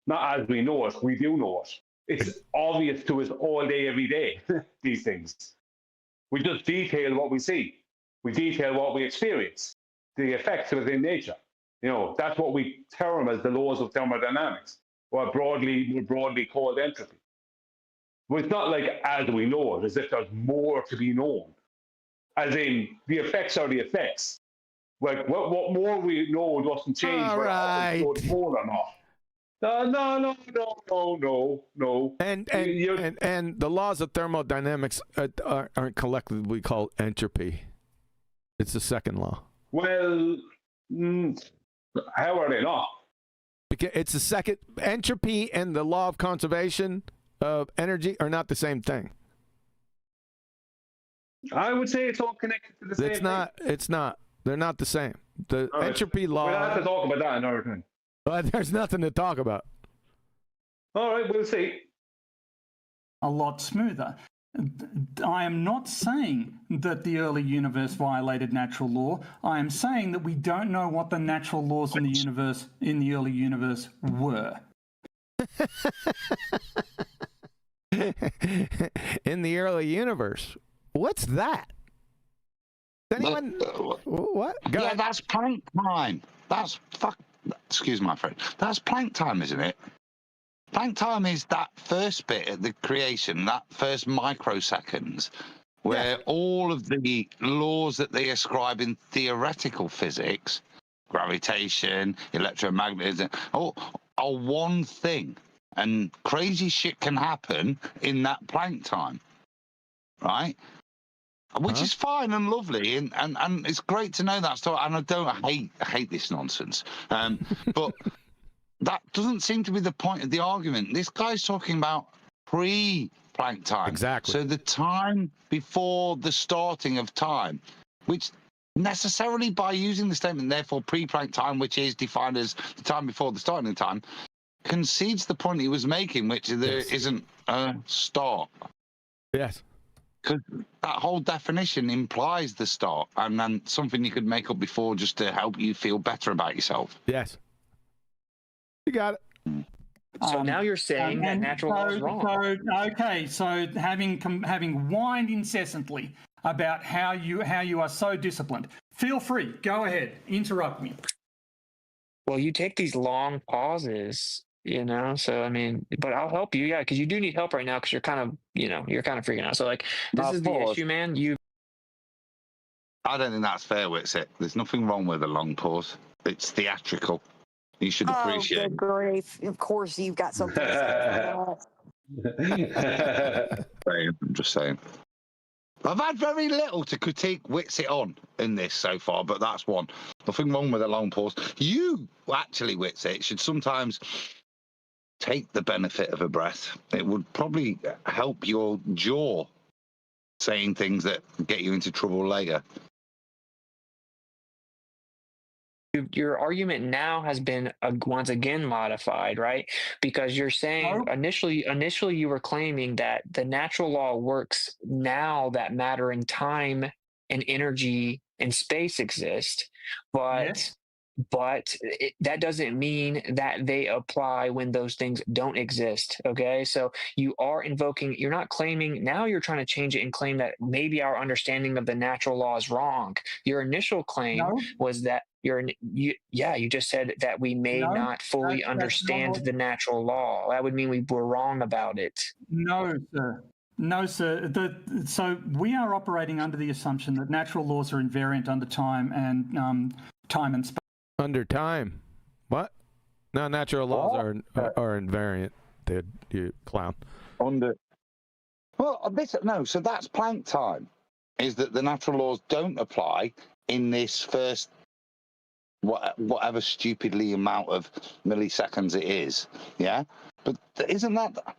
Not as we know it, we do know it. It's obvious to us all day, every day, these things. We just detail what we see. We detail what we experience, the effects of it in nature. You know, that's what we term as the laws of thermodynamics, or broadly called entropy. But it's not like as we know it, as if there's more to be known. As in, the effects are the effects. Like, what more we know doesn't change whether it's more or not. No. And the laws of thermodynamics aren't collectively called entropy. It's the second law. Well, how are they not? Because it's the second. Entropy and the law of conservation of energy are not the same thing. I would say it's all connected to the same thing. It's not. They're not the same. The entropy law. We'll have to talk about that another time. But there's nothing to talk about. All right, we'll see. A lot smoother. I am not saying that the early universe violated natural law. I am saying that we don't know what the natural laws in the early universe were. In the early universe. What's that? Anyone? What? Yeah, that's Planck time. Excuse my friend. That's Planck time, isn't it? Planck time is that first bit at the creation, that first microseconds, where all of the laws that they ascribe in theoretical physics, gravitation, electromagnetism, are one thing. And crazy shit can happen in that Planck time, right? Which is fine and lovely, and it's great to know that story. And I hate this nonsense, but that doesn't seem to be the point of the argument. This guy's talking about pre-Planck time, exactly. So the time before the starting of time, which necessarily by using the statement, therefore pre-Planck time, which is defined as the time before the starting of time, concedes the point he was making, which there isn't a start. Yes. Because that whole definition implies the start, and then something you could make up before just to help you feel better about yourself. Yes. You got it. So now you're saying that natural law is wrong. So having whined incessantly about how you are so disciplined. Feel free, go ahead, interrupt me. Well, you take these long pauses, you know. So I mean, but I'll help you, yeah, because you do need help right now because you're kind of, you know, you're kind of freaking out. So like, this is the issue, man. I don't think that's fair, Witsit. There's nothing wrong with a long pause. It's theatrical. You should appreciate. Oh, good grief! Of course, you've got something to say. I'm just saying. I've had very little to critique Witsit on in this so far, but that's one. Nothing wrong with a long pause. You actually, Witsit, should sometimes take the benefit of a breath. It would probably help your jaw saying things that get you into trouble later. Your argument now has been once again modified, right? Because you're saying initially you were claiming that the natural law works now that matter and time and energy and space exist, but that doesn't mean that they apply when those things don't exist. Okay, so you are invoking, you're not claiming, now you're trying to change it and claim that maybe our understanding of the natural law is wrong. Your initial claim was that you just said that we may not fully understand the natural law. That would mean we were wrong about it. No, sir. No, sir. So we are operating under the assumption that natural laws are invariant under time and space. Under time? What? No, natural laws are invariant, dude, you clown. So that's Planck time, is that the natural laws don't apply in this first whatever stupidly amount of milliseconds it is, yeah? But isn't that... I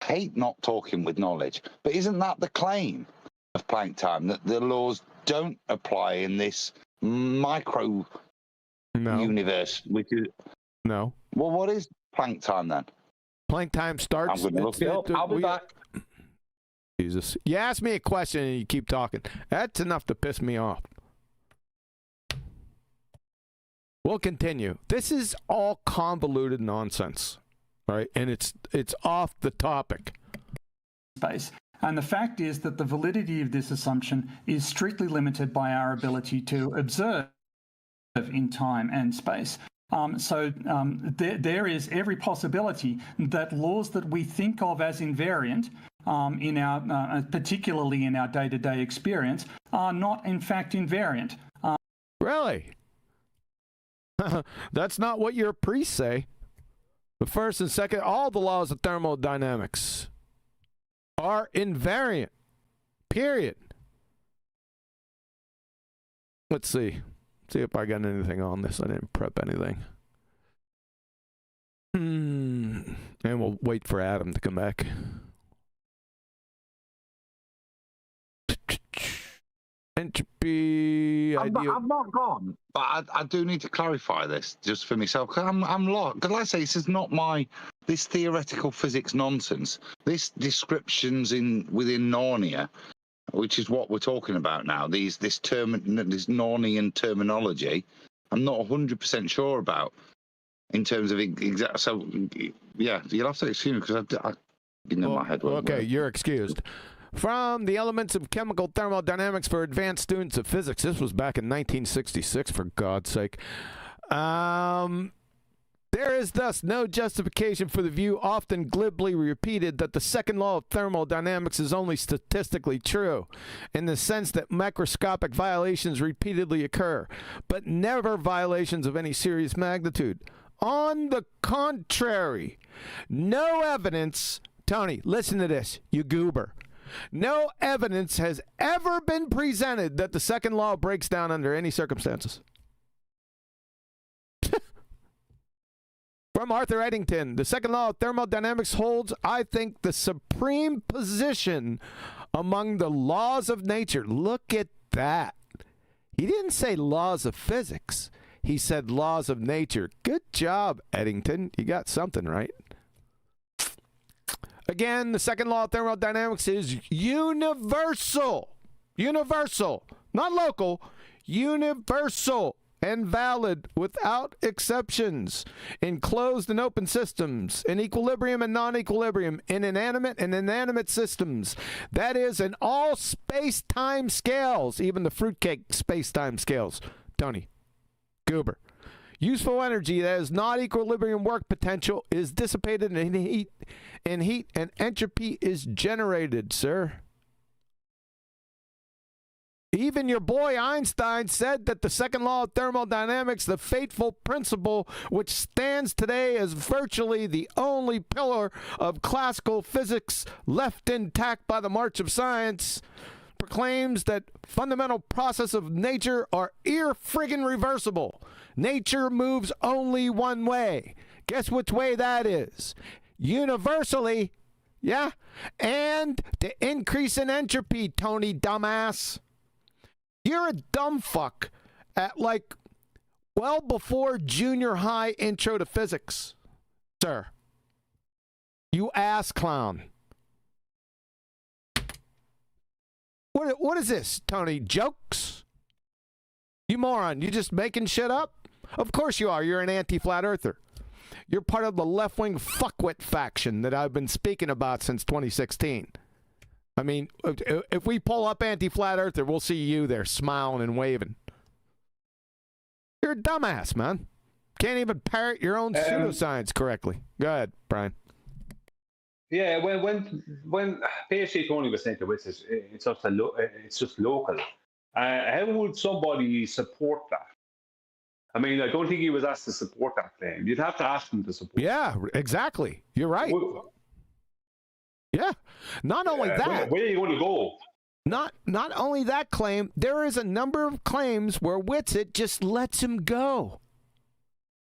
hate not talking with knowledge, but isn't that the claim of Planck time, that the laws don't apply in this micro universe? Which is well, what is Planck time then? Planck time starts. I'm going to look it up. I'll be back. Jesus, you ask me a question and you keep talking. That's enough to piss me off. We'll continue. This is all convoluted nonsense, right? And it's off the topic. Space. And the fact is that the validity of this assumption is strictly limited by our ability to observe in time and space. There is every possibility that laws that we think of as invariant in our, particularly in our day-to-day experience, are not in fact invariant. Really? That's not what your priests say. The first and second, all the laws of thermodynamics are invariant. Period. Let's see. See if I got anything on this. I didn't prep anything. And we'll wait for Adam to come back. Entropy. I've not gone, but I do need to clarify this just for myself. Because I'm lost. Because like I say, this is not this theoretical physics nonsense. This descriptions within Narnia, which is what we're talking about now. This Narnian terminology, I'm not 100% sure about in terms of exact. So yeah, you'll have to excuse me because my head. Okay, you're excused. From the Elements of Chemical Thermodynamics for Advanced Students of Physics. This was back in 1966, for God's sake. There is thus no justification for the view often glibly repeated that the second law of thermodynamics is only statistically true, in the sense that microscopic violations repeatedly occur, but never violations of any serious magnitude. On the contrary, no evidence... Tony, listen to this, you goober. No evidence has ever been presented that the second law breaks down under any circumstances. From Arthur Eddington, the second law of thermodynamics holds, I think, the supreme position among the laws of nature. Look at that. He didn't say laws of physics. He said laws of nature. Good job, Eddington. You got something right. Again, the second law of thermodynamics is universal. Universal. Not local. Universal. and valid without exceptions in closed and open systems, in equilibrium and non-equilibrium, in inanimate and inanimate systems. That is, in all space-time scales, even the fruitcake space-time scales. Tony, Goober. Useful energy that is not equilibrium work potential is dissipated in heat, and entropy is generated, sir. Even your boy Einstein said that the second law of thermodynamics, the fateful principle which stands today as virtually the only pillar of classical physics left intact by the march of science, proclaims that fundamental process of nature are friggin' reversible. Nature moves only one way. Guess which way that is? Universally, yeah? And to increase in entropy, Tony dumbass. You're a dumb fuck at like well before junior high intro to physics, sir. You ass clown. What is this, Tony? Jokes? You moron, you just making shit up? Of course you are. You're an anti-flat earther. You're part of the left-wing fuckwit faction that I've been speaking about since 2016. I mean, if we pull up anti-flat earther, we'll see you there smiling and waving. You're a dumbass, man. Can't even parrot your own pseudoscience correctly. Go ahead, Brian. Yeah, when PhD Tony was saying to Witsit, it's just local. How would somebody support that? I mean, I don't think he was asked to support that claim. You'd have to ask him to support. Yeah, exactly. You're right. Yeah. Not only that. Where are you going to go? Not only that claim, there is a number of claims where Witsit just lets him go.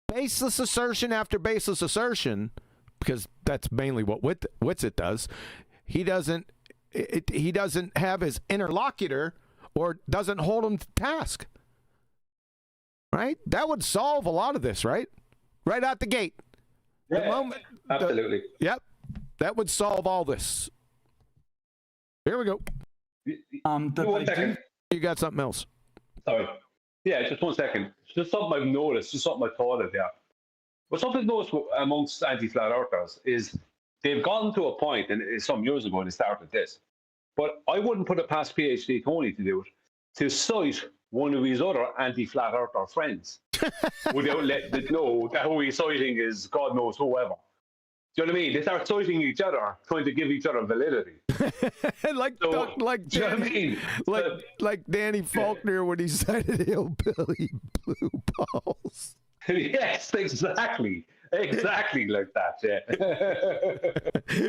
Baseless assertion after baseless assertion, because that's mainly what Witsit does. He doesn't have his interlocutor or doesn't hold him to task. Right? That would solve a lot of this, right? Right out the gate. Yeah, the moment, absolutely. Yep. That would solve all this. Here we go. One second. You got something else? Sorry. Yeah, just 1 second. Just something I've noticed, just something I thought of, yeah. But something I've noticed amongst anti-flat earthers is they've gotten to a point, and some years ago they started this, but I wouldn't put it past PhD Tony to do it, to cite one of his other anti-flat earther friends without letting it know that who he's citing is God knows whoever. Do you know what I mean? They start citing each other, trying to give each other validity. like do Danny, you know what I mean? like Danny Faulkner when he cited Hillbilly Blue Balls. Yes, exactly. Exactly like that, yeah.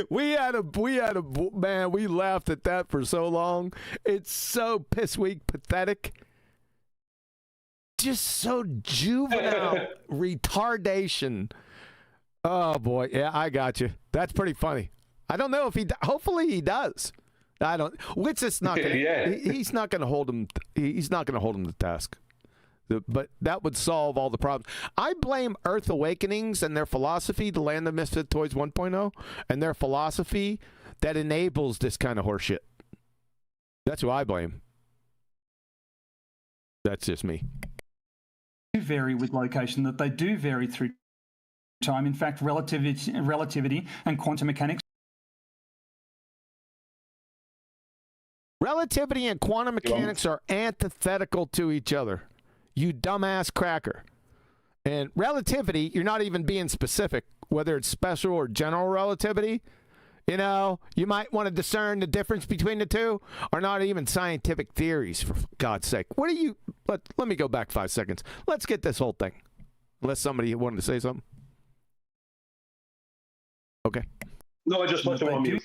We laughed at that for so long. It's so piss weak pathetic. Just so juvenile retardation. Oh boy, yeah, I got you. That's pretty funny. I don't know if hopefully he does. I don't. Witsit's not gonna. Yeah. He's not gonna hold him. He's not gonna hold him to task. But that would solve all the problems. I blame Earth Awakenings and their philosophy, the Land of Misfit Toys 1.0, and their philosophy that enables this kind of horseshit. That's who I blame. That's just me. They vary with location, that they do vary through time. In fact, relativity and quantum mechanics. Relativity and quantum mechanics are antithetical to each other. You dumbass cracker. And relativity, you're not even being specific, whether it's special or general relativity. You know, you might want to discern the difference between the two, are not even scientific theories, for God's sake. What do you... Let me go back 5 seconds. Let's get this whole thing. Unless somebody wanted to say something. Okay. No, I just put you on mute.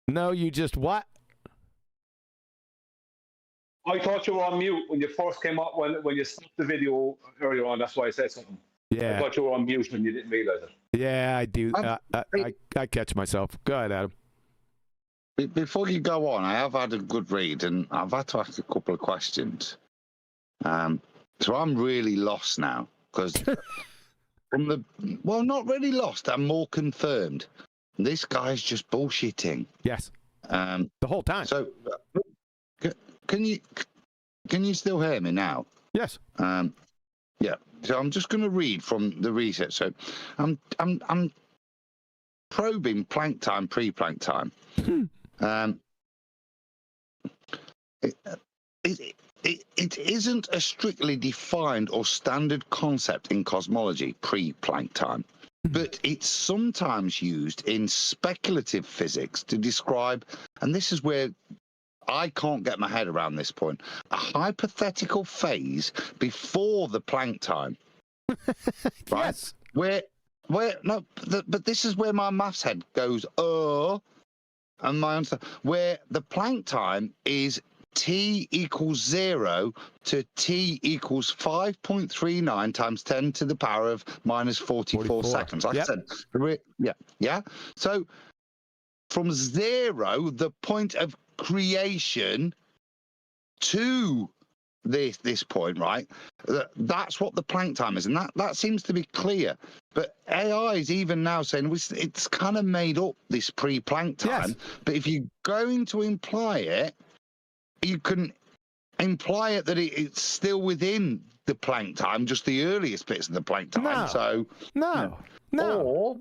No, you just what? I thought you were on mute when you first came up, when you stopped the video earlier on. That's why I said something. Yeah. I thought you were on mute when you didn't realize it. Yeah, I do. I catch myself. Go ahead, Adam. Before you go on, I have had a good read and I've had to ask a couple of questions. So I'm really lost now because not really lost. I'm more confirmed. This guy's just bullshitting. Yes. The whole time. So can you still hear me now? Yes. Yeah. So I'm just going to read from the research. So I'm probing Planck time, pre-Planck time. It isn't a strictly defined or standard concept in cosmology, pre-Planck time, but it's sometimes used in speculative physics to describe, and this is where I can't get my head around this point, a hypothetical phase before the Planck time. Right? Yes. But this is where my maths head goes, and my answer, where the Planck time is t equals 0 to t equals 5.39 times 10 to the power of minus 44 seconds. Like I said, yeah. So from 0, the point of creation, to this point, right? That's what the Planck time is, and that seems to be clear. But AI is even now saying it's kind of made up, this pre-Planck time. Yes. But if you're going to imply it, you can imply it that it's still within the Planck time, just the earliest bits of the Planck time. No.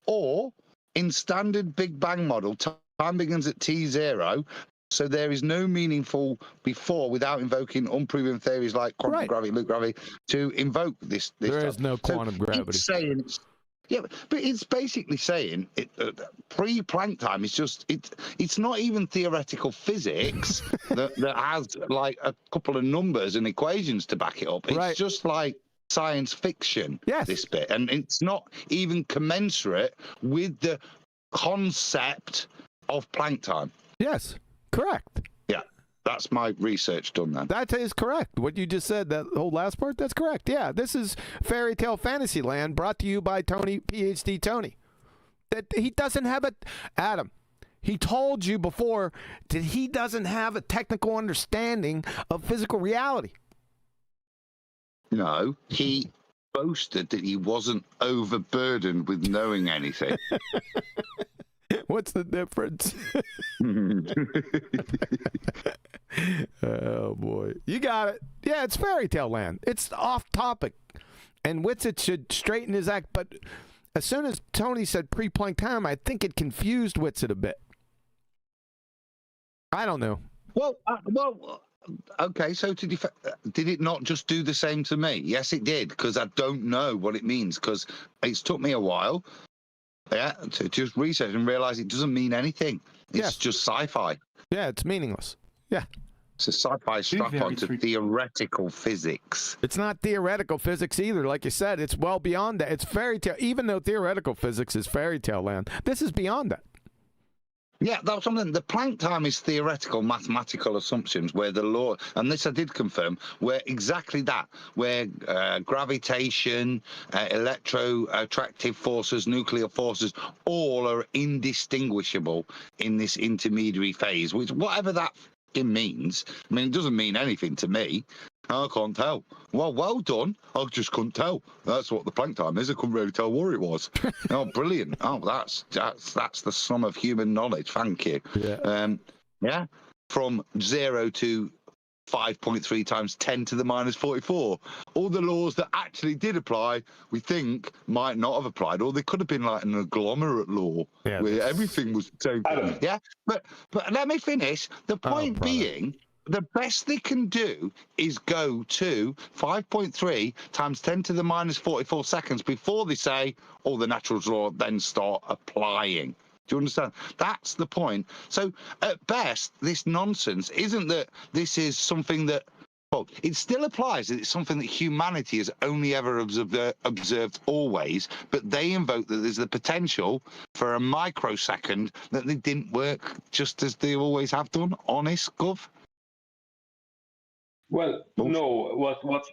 Or in standard Big Bang model, time begins at t0. So there is no meaningful before without invoking unproven theories like quantum gravity, loop gravity, to invoke this. There is no quantum gravity. It's saying, but it's basically saying pre-Planck time is just it's not even theoretical physics that has like a couple of numbers and equations to back it up. It's just like science fiction. Yes. This bit, and it's not even commensurate with the concept of Planck time. Yes. Correct. Yeah, that's my research done then. That is correct. What you just said, that whole last part, that's correct. Yeah, this is Fairy Tale Fantasy Land, brought to you by Tony, PhD Tony. That he doesn't have a... Adam, he told you before that he doesn't have a technical understanding of physical reality. No, he boasted that he wasn't overburdened with knowing anything. What's the difference? Oh, boy. You got it. Yeah, it's Fairy Tale Land. It's off topic. And Witsit should straighten his act. But as soon as Tony said pre-Planck time, I think it confused Witsit a bit. I don't know. Well, okay, so did it not just do the same to me? Yes, it did, because I don't know what it means, because it's took me a while. Yeah, to just research and realize it doesn't mean anything. It's just sci-fi. Yeah, it's meaningless. Yeah. It's a sci-fi strap onto theoretical physics. It's not theoretical physics either. Like you said, it's well beyond that. It's fairy tale. Even though theoretical physics is fairy tale land, this is beyond that. Yeah, that's something. The Planck time is theoretical mathematical assumptions where the law, and this I did confirm, where exactly that, where gravitation, electro-attractive forces, nuclear forces, all are indistinguishable in this intermediary phase, which whatever that means, I mean, it doesn't mean anything to me. I can't tell. Well done. I just couldn't tell. That's what the Planck time is. I couldn't really tell what it was. Oh, brilliant. Oh, that's the sum of human knowledge. Thank you. Yeah. From 0 to 5.3 times 10 to the minus 44. All the laws that actually did apply, we think, might not have applied, or they could have been like an agglomerate law where everything was the same. Yeah. But let me finish. The point being, the best they can do is go to 5.3 times 10 to the minus 44 seconds before they say, the natural law then start applying. Do you understand? That's the point. So at best, this nonsense isn't that this is something that, it still applies. It's something that humanity has only ever observed always, but they invoke that there's the potential for a microsecond that they didn't work just as they always have done. Honest, Gov? Well, no, what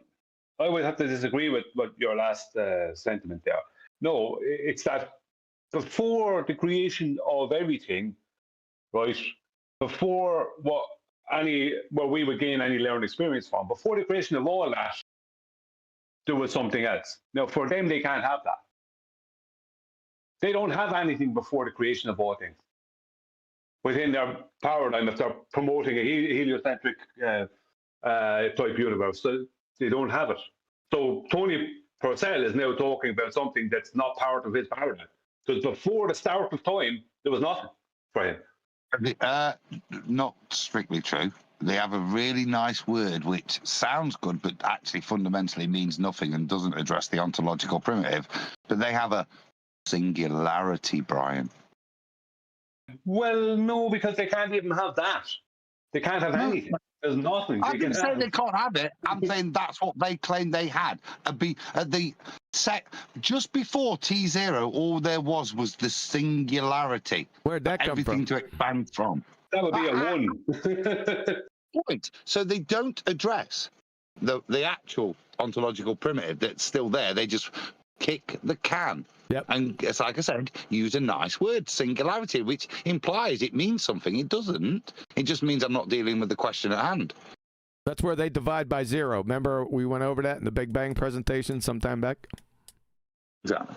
I would have to disagree with your last sentiment there. No, it's that before the creation of everything, right, before where we would gain any learned experience from, before the creation of all that, there was something else. Now, for them, they can't have that. They don't have anything before the creation of all things. Within their paradigm, if they're promoting a heliocentric type universe. So They don't have it. So Tony Purcell is now talking about something that's not part of his paradigm. Because before the start of time, there was nothing for him. Not strictly true. They have a really nice word which sounds good, but actually fundamentally means nothing and doesn't address the ontological primitive. But they have a singularity, Brian. Well, no, because they can't even have that. They can't have anything. There's nothing. I didn't say they can't have it. I'm saying that's what they claim they had. Just before T0, all there was the singularity. Where'd that come everything from? To expand from. That would be a one. Point. So they don't address the actual ontological primitive that's still there. They just kick the can. Yep. And it's like I said, use a nice word, singularity, which implies it means something. It doesn't. It just means I'm not dealing with the question at hand. That's where they divide by zero. Remember we went over that in the Big Bang presentation sometime back? Exactly.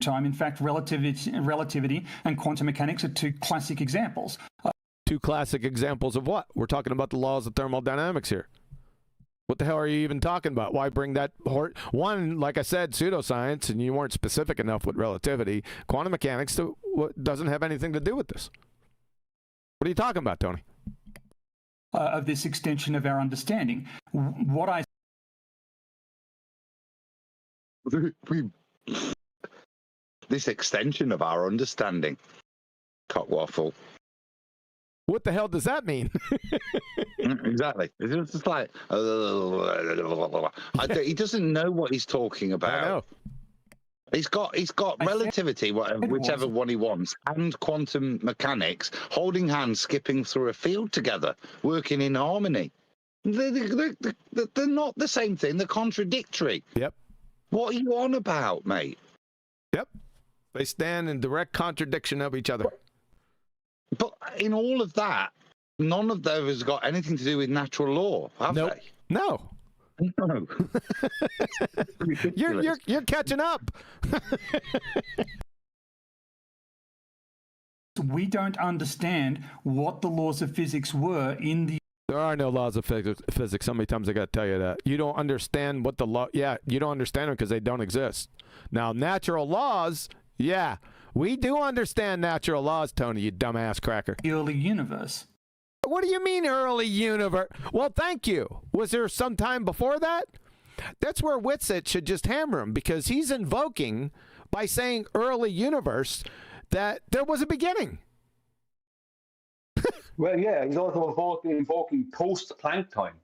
Time, in fact, relativity and quantum mechanics are two classic examples. Two classic examples of what? We're talking about the laws of thermodynamics here. What the hell are you even talking about? Why bring that? One, like I said, pseudoscience, and you weren't specific enough with relativity. Quantum mechanics doesn't have anything to do with this. What are you talking about, Tony? Of this extension of our understanding. What I... This extension of our understanding. Cockwaffle. What the hell does that mean? Exactly. It's just like he doesn't know what he's talking about. I know. He's got relativity, whichever one he wants, and quantum mechanics, holding hands, skipping through a field together, working in harmony. They're not the same thing. They're contradictory. Yep. What are you on about, mate? Yep. They stand in direct contradiction of each other. But in all of that, none of those has got anything to do with natural law, have they? No. No. You're catching up. We don't understand what the laws of physics were in the... There are no laws of physics. How many times I got to tell you that? You don't understand what the law... Yeah, you don't understand them because they don't exist. Now, natural laws, yeah. We do understand natural laws, Tony, you dumbass cracker. The early universe. What do you mean early universe? Well, thank you. Was there some time before that? That's where Witsit should just hammer him, because he's invoking, by saying early universe, that there was a beginning. Well, yeah, he's also invoking post-Planck time.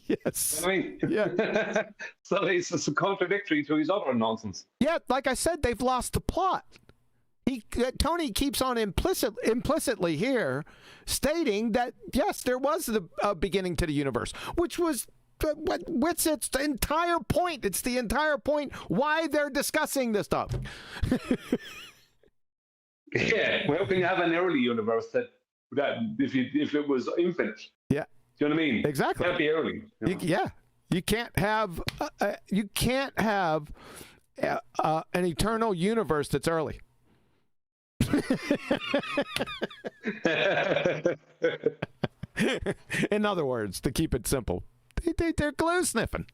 Yes. I mean, yeah. So it's contradictory to his other nonsense. Yeah, like I said, they've lost the plot. Tony keeps on implicitly here stating that, yes, there was the beginning to the universe, which was what Witsit's entire point. It's the entire point why they're discussing this stuff. Yeah, well, how can you have an early universe that if it was infinite? Yeah. Do you know what I mean? Exactly. It can't be early. Yeah. You can't have an eternal universe that's early. In other words, to keep it simple, they're glue sniffing.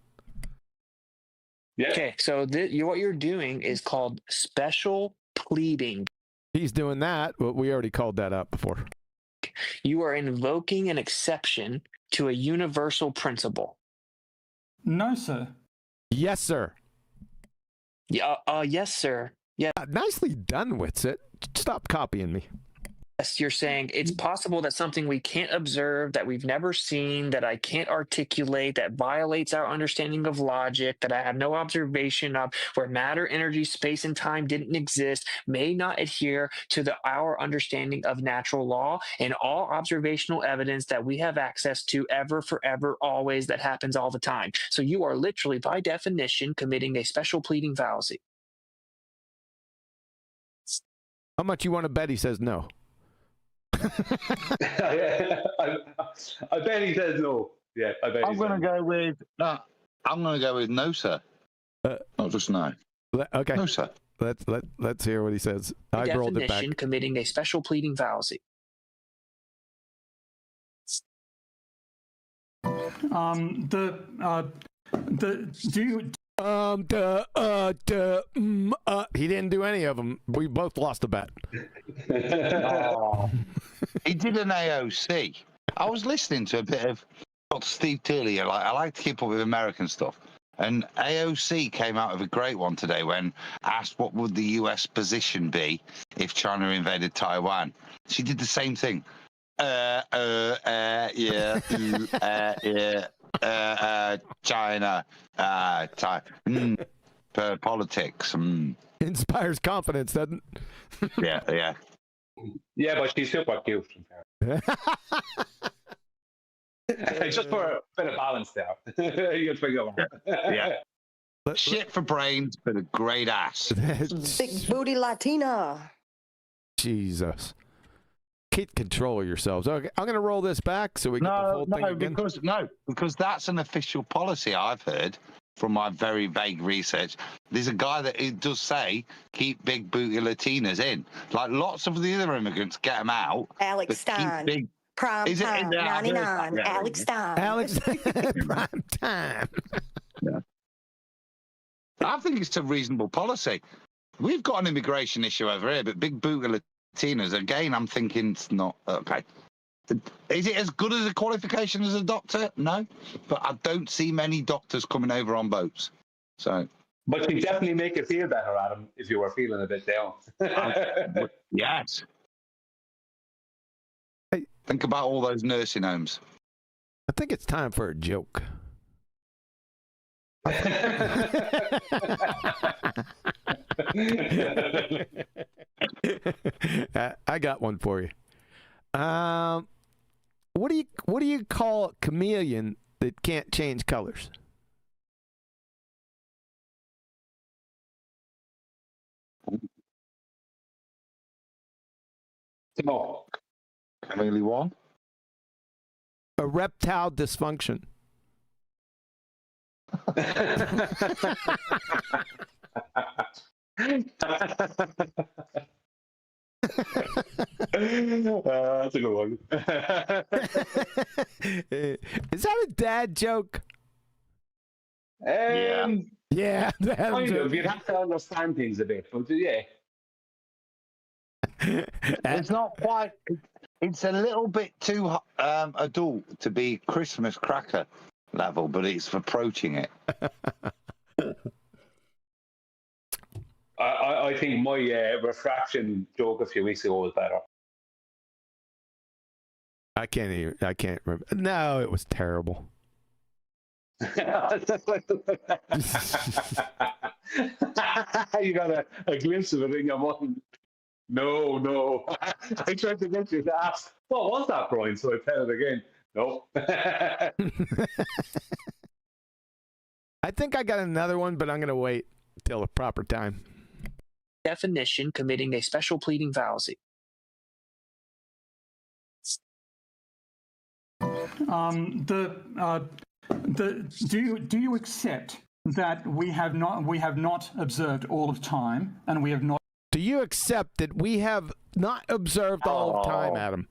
Yeah. Okay, so what you're doing is called special pleading. He's doing that, but we already called that up before. You are invoking an exception to a universal principle. No, sir. Yes, sir. Yeah, yes, sir. Yeah. Nicely done, Witsit. Stop copying me. Yes, you're saying it's possible that something we can't observe, that we've never seen, that I can't articulate, that violates our understanding of logic, that I have no observation of, where matter, energy, space, and time didn't exist, may not adhere to our understanding of natural law and all observational evidence that we have access to ever, forever, always, that happens all the time. So you are literally, by definition, committing a special pleading fallacy. How much you want to bet he says no? I bet he says no. Yeah, I bet. I'm going to go with no. I'm going to go with no, sir. Not just no. Okay. No, sir. Let's hear what he says. By I rolled it definition, back. committing a special pleading fallacy. He didn't do any of them. We both lost a bet. Oh. He did an AOC. I was listening to a bit of Dr. Steve Tilley. I like to keep up with American stuff. And AOC came out with a great one today when asked what would the US position be if China invaded Taiwan. She did the same thing. China, politics. Inspires confidence, doesn't it? Yeah. Yeah, but she's super cute. Just for a bit of balance there. You'll figure it out. Yeah. Shit for brains, but a great ass. Big booty Latina. Jesus. Keep control of yourselves. Okay, I'm going to roll this back so we get the whole thing again. Because that's an official policy I've heard from my very vague research. There's a guy that it does say keep big booty Latinas in. Like lots of the other immigrants, get them out. Alex Stein. Prime Is it time, 99. Yeah. Alex Stein. Alex, prime time. Yeah. I think it's a reasonable policy. We've got an immigration issue over here, but big booty Latinas, again, I'm thinking it's not okay. Is it as good as a qualification as a doctor? No, but I don't see many doctors coming over on boats. So, but you definitely make it feel better, Adam, if you were feeling a bit down. Yes. Think about all those nursing homes. I think it's time for a joke. I got one for you. What do you call a chameleon that can't change colors? No. Chameleon? A reptile dysfunction. That's a good one. Is that a dad joke? Yeah. Kind of. You'd have to understand things a bit, but yeah. It's not quite. It's a little bit too adult to be Christmas cracker level, but it's approaching it. I think my refraction joke a few weeks ago was better. I can't remember. No, it was terrible. You got a glimpse of it in your mind. No. I tried to get you to ask, what was that, Brian? So I tell it again. No. I think I got another one, but I'm going to wait till the proper time. Definition: committing a special pleading fallacy. Do you accept that we have not observed all of time, and we have not? Do you accept that we have not observed all of time, Adam?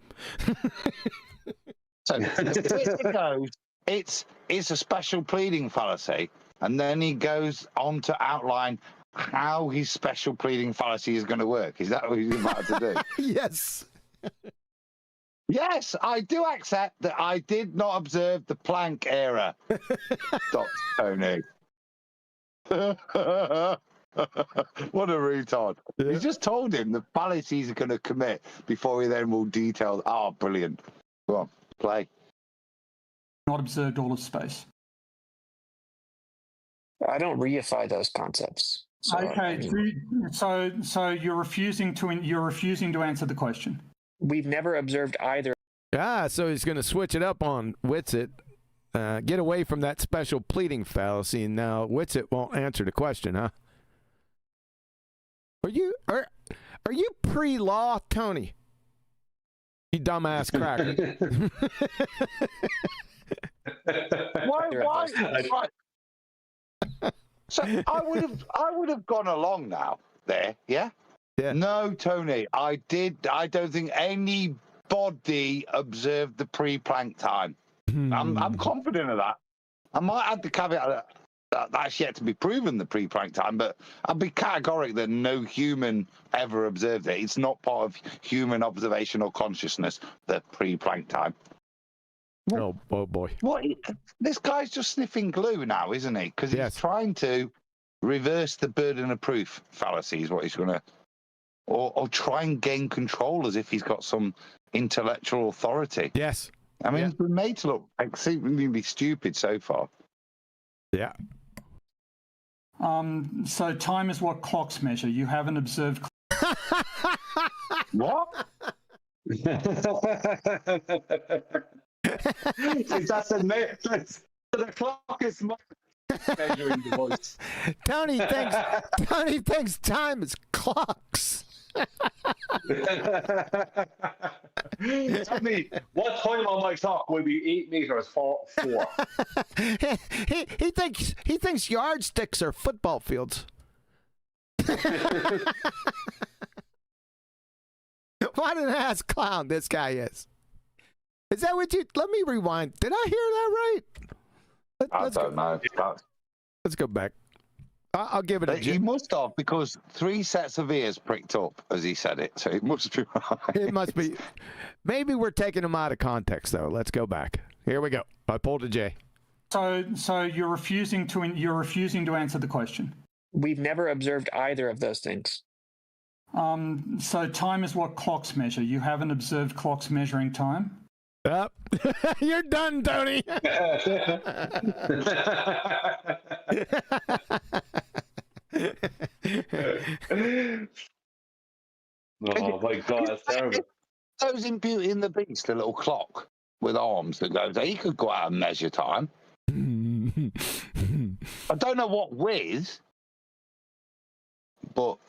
So it goes, it's a special pleading fallacy, and then he goes on to outline how his special pleading fallacy is going to work. Is that what he's about to do? Yes. Yes, I do accept that I did not observe the Planck era, Dr. Tony. What a retard. Yeah. He just told him the fallacies are going to commit before he then will detail. Oh, brilliant. Go on, play. Not observed all of space. I don't reify those concepts. So, okay, so you're refusing to answer the question. We've never observed either. So he's going to switch it up on Witsit. Get away from that special pleading fallacy, and now Witsit won't answer the question, huh? Are you pre-law, Tony? You dumbass cracker. Why? So I would have gone along now there, yeah? Yeah. No, Tony, I don't think anybody observed the pre-Planck time. I'm confident of that. I might add the caveat that that's yet to be proven, the pre-Planck time, but I'd be categoric that no human ever observed it. It's not part of human observational consciousness, the pre-Planck time. Oh boy. What? This guy's just sniffing glue now, isn't he? Because he's trying to reverse the burden of proof fallacy is what he's going to... Or try and gain control as if he's got some intellectual authority. Yes. I mean, he's been made to look exceedingly stupid so far. Yeah. So time is what clocks measure. You haven't observed... What? That's a the clock is measuring device. Tony thinks time is clocks. Tell me, what time on my clock will be 8 meters for? he thinks yardsticks are football fields. What an ass clown this guy is. Is that what you... Let me rewind. Did I hear that right? I don't know. Let's go back. I'll give it a... He must have, because 3 sets of ears pricked up as he said it, so it must be right. It must be. Maybe we're taking him out of context, though. Let's go back. Here we go. I pulled a J. So you're refusing to answer the question. We've never observed either of those things. So time is what clocks measure. You haven't observed clocks measuring time? Yep. You're done, Tony. Oh my God, that's terrible. Those in Beauty and the Beast, the little clock with arms that goes, he could go out and measure time. I don't know what with, but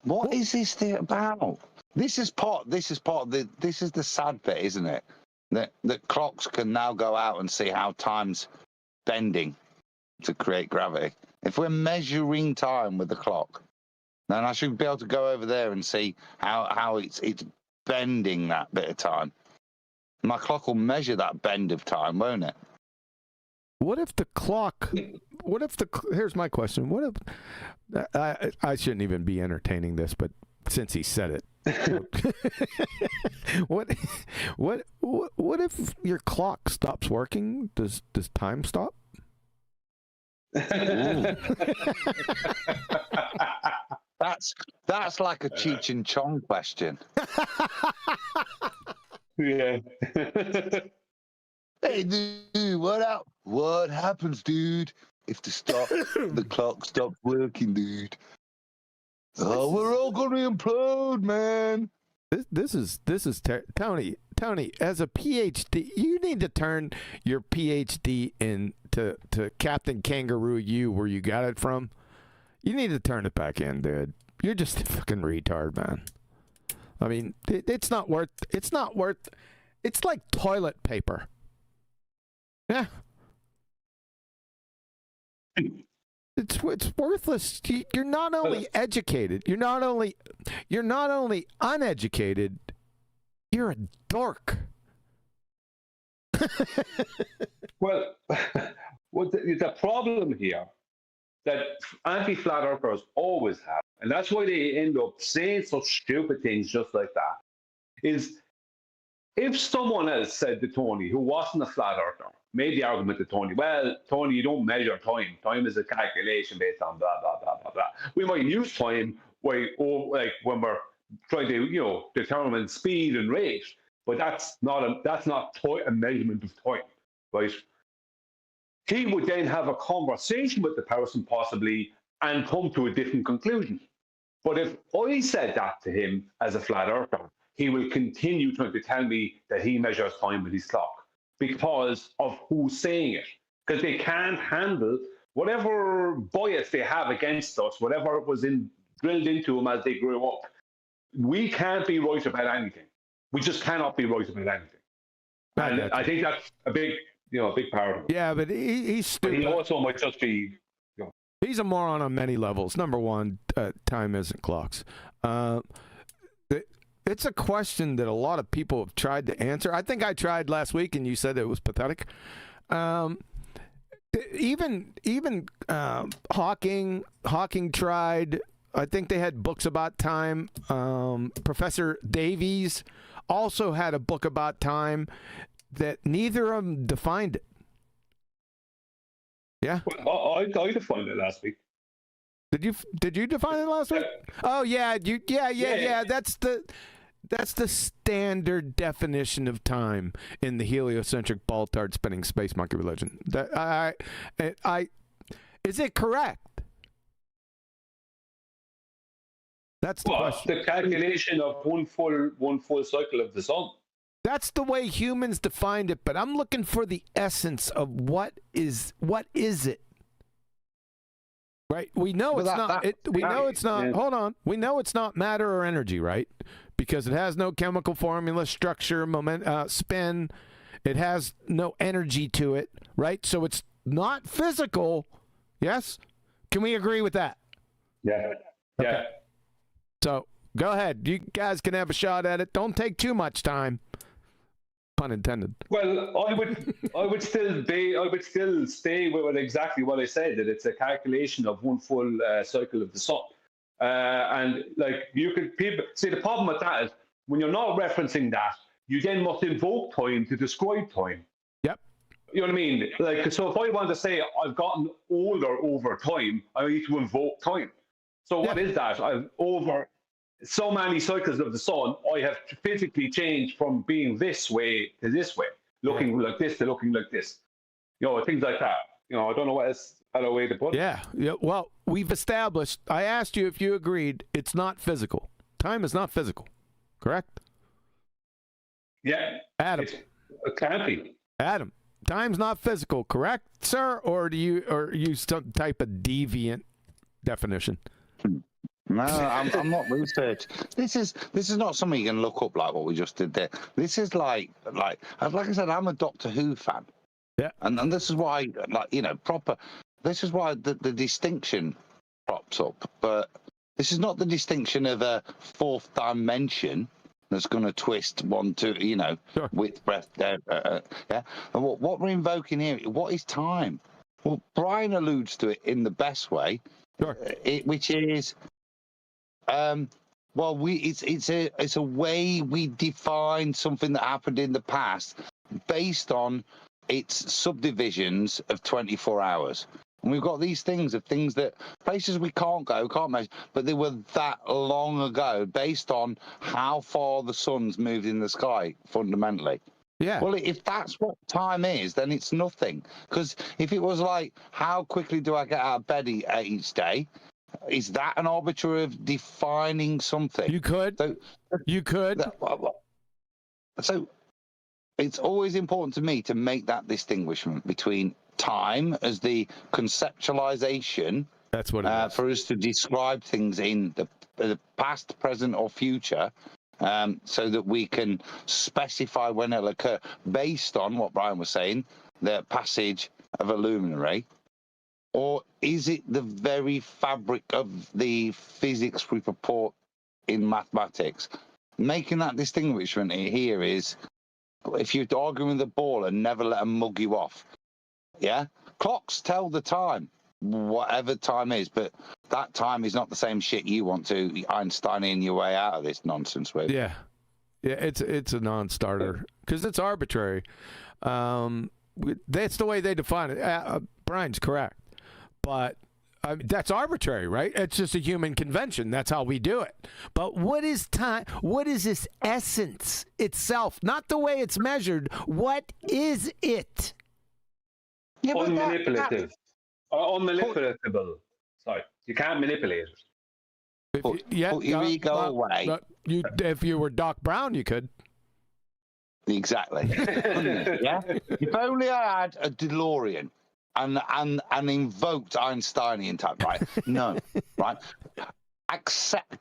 what is this thing about? This is the sad bit, isn't it? That clocks can now go out and see how time's bending to create gravity. If we're measuring time with the clock, then I should be able to go over there and see how it's bending that bit of time. My clock will measure that bend of time, won't it? What if the clock... Here's my question. What if... I shouldn't even be entertaining this, but since he said it. What if your clock stops working? Does time stop? That's like a Cheech and Chong question. Yeah. Hey, dude, what happens, dude, if the clock stops working, dude? Oh, we're all going to implode, man. This is Tony, as a PhD, you need to turn your PhD into Captain Kangaroo U, where you got it from. You need to turn it back in, dude. You're just a fucking retard, man. I mean, it's not worth, it's like toilet paper. Yeah. It's worthless. You're not only educated, you're not only uneducated, you're a dork. Well, the problem here that anti-flat earthers always have, and that's why they end up saying such stupid things just like that, is if someone else said to Tony, who wasn't a flat earther, made the argument to Tony, well, Tony, you don't measure time. Time is a calculation based on blah, blah, blah, blah, blah. We might use time like when we're trying to, determine speed and rate, but that's not a measurement of time, right? He would then have a conversation with the person possibly and come to a different conclusion. But if I said that to him as a flat earther, he will continue trying to tell me that he measures time with his clock because of who's saying it. Because they can't handle whatever bias they have against us, whatever was drilled into them as they grew up. We can't be right about anything. We just cannot be right about anything. And I think that's a big part of it. Yeah, but he's stupid. But he also might just be... He's a moron on many levels. Number one, time isn't clocks. It's a question that a lot of people have tried to answer. I think I tried last week, and you said it was pathetic. Even Hawking tried. I think they had books about time. Professor Davies also had a book about time that neither of them defined it. Yeah. Well, I defined it last week. Did you define it last week? Oh yeah, yeah. That's the standard definition of time in the heliocentric ball-tard spinning space monkey religion. That I is it correct? That's the question. The calculation of one full cycle of the sun. That's the way humans defined it, but I'm looking for the essence of what is it? Right? We know it's not. It's not. Yeah. Hold on. We know it's not matter or energy, right? Because it has no chemical formula, structure, spin. It has no energy to it, right? So it's not physical. Yes? Can we agree with that? Yeah. Yeah. Okay. So go ahead. You guys can have a shot at it. Don't take too much time. Pun intended. Well, I would still stay with exactly what I said, that it's a calculation of one full cycle of the sun. And like people see, the problem with that is when you're not referencing that, you then must invoke time to describe time. Yep. You know what I mean? Like, so if I want to say I've gotten older over time, I need to invoke time. So what is that? I've over so many cycles of the sun, I have physically changed from being this way to this way, looking like this to looking like this. You know, things like that. You know, I don't know what other way to put it. Yeah. Well, we've established, I asked you if you agreed, it's not physical. Time is not physical, correct? Yeah. Adam. It can't be. Adam, time's not physical, correct, sir? Or do you some type of deviant definition? No, I'm not research. This is not something you can look up like what we just did there. This is like I said, I'm a Doctor Who fan. Yeah. And this is why, proper. This is why the distinction props up. But this is not the distinction of a fourth dimension that's going to twist one, two, sure. With breath. Yeah. And what we're invoking here, what is time? Well, Brian alludes to it in the best way, sure. Which is. It's a way we define something that happened in the past based on its subdivisions of 24 hours. And we've got these things that places we can't measure, but they were that long ago based on how far the sun's moved in the sky fundamentally. Yeah. Well, if that's what time is, then it's nothing. Because if it was like, how quickly do I get out of bed each day? Is that an arbiter of defining something? You could. So it's always important to me to make that distinguishment between time as the conceptualization. That's what it is. For us to describe things in the past, present, or future, so that we can specify when it'll occur based on what Brian was saying, the passage of a luminary. Or is it the very fabric of the physics we purport in mathematics? Making that distinguishment here is, if you're arguing with the ball and never let them mug you off, yeah? Clocks tell the time, whatever time is, but that time is not the same shit you want to Einsteinian your way out of this nonsense with. Yeah, it's a non-starter because it's arbitrary. That's the way they define it. Brian's correct. But that's arbitrary, right? It's just a human convention. That's how we do it. But what is time? What is this essence itself? Not the way it's measured. What is it? Yeah, unmanipulative. Unmanipulable. Sorry, you can't manipulate it. Put your ego away. If you were Doc Brown, you could. Exactly. Yeah. If only I had a DeLorean. And invoked Einsteinian type, right? No, right?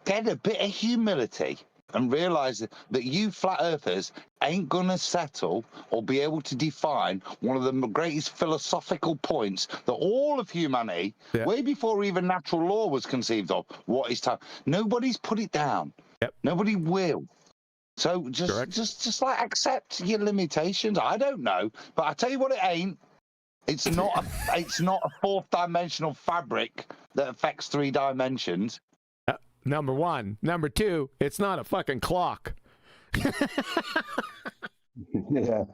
Get a bit of humility and realize that you flat earthers ain't gonna settle or be able to define one of the greatest philosophical points that all of humanity, way before even natural law was conceived of, what is time. Nobody's put it down. Yep. Nobody will. So just like accept your limitations. I don't know, but I tell you what, it ain't. It's not a fourth dimensional fabric that affects 3 dimensions. Number one. Number two, it's not a fucking clock. Yeah.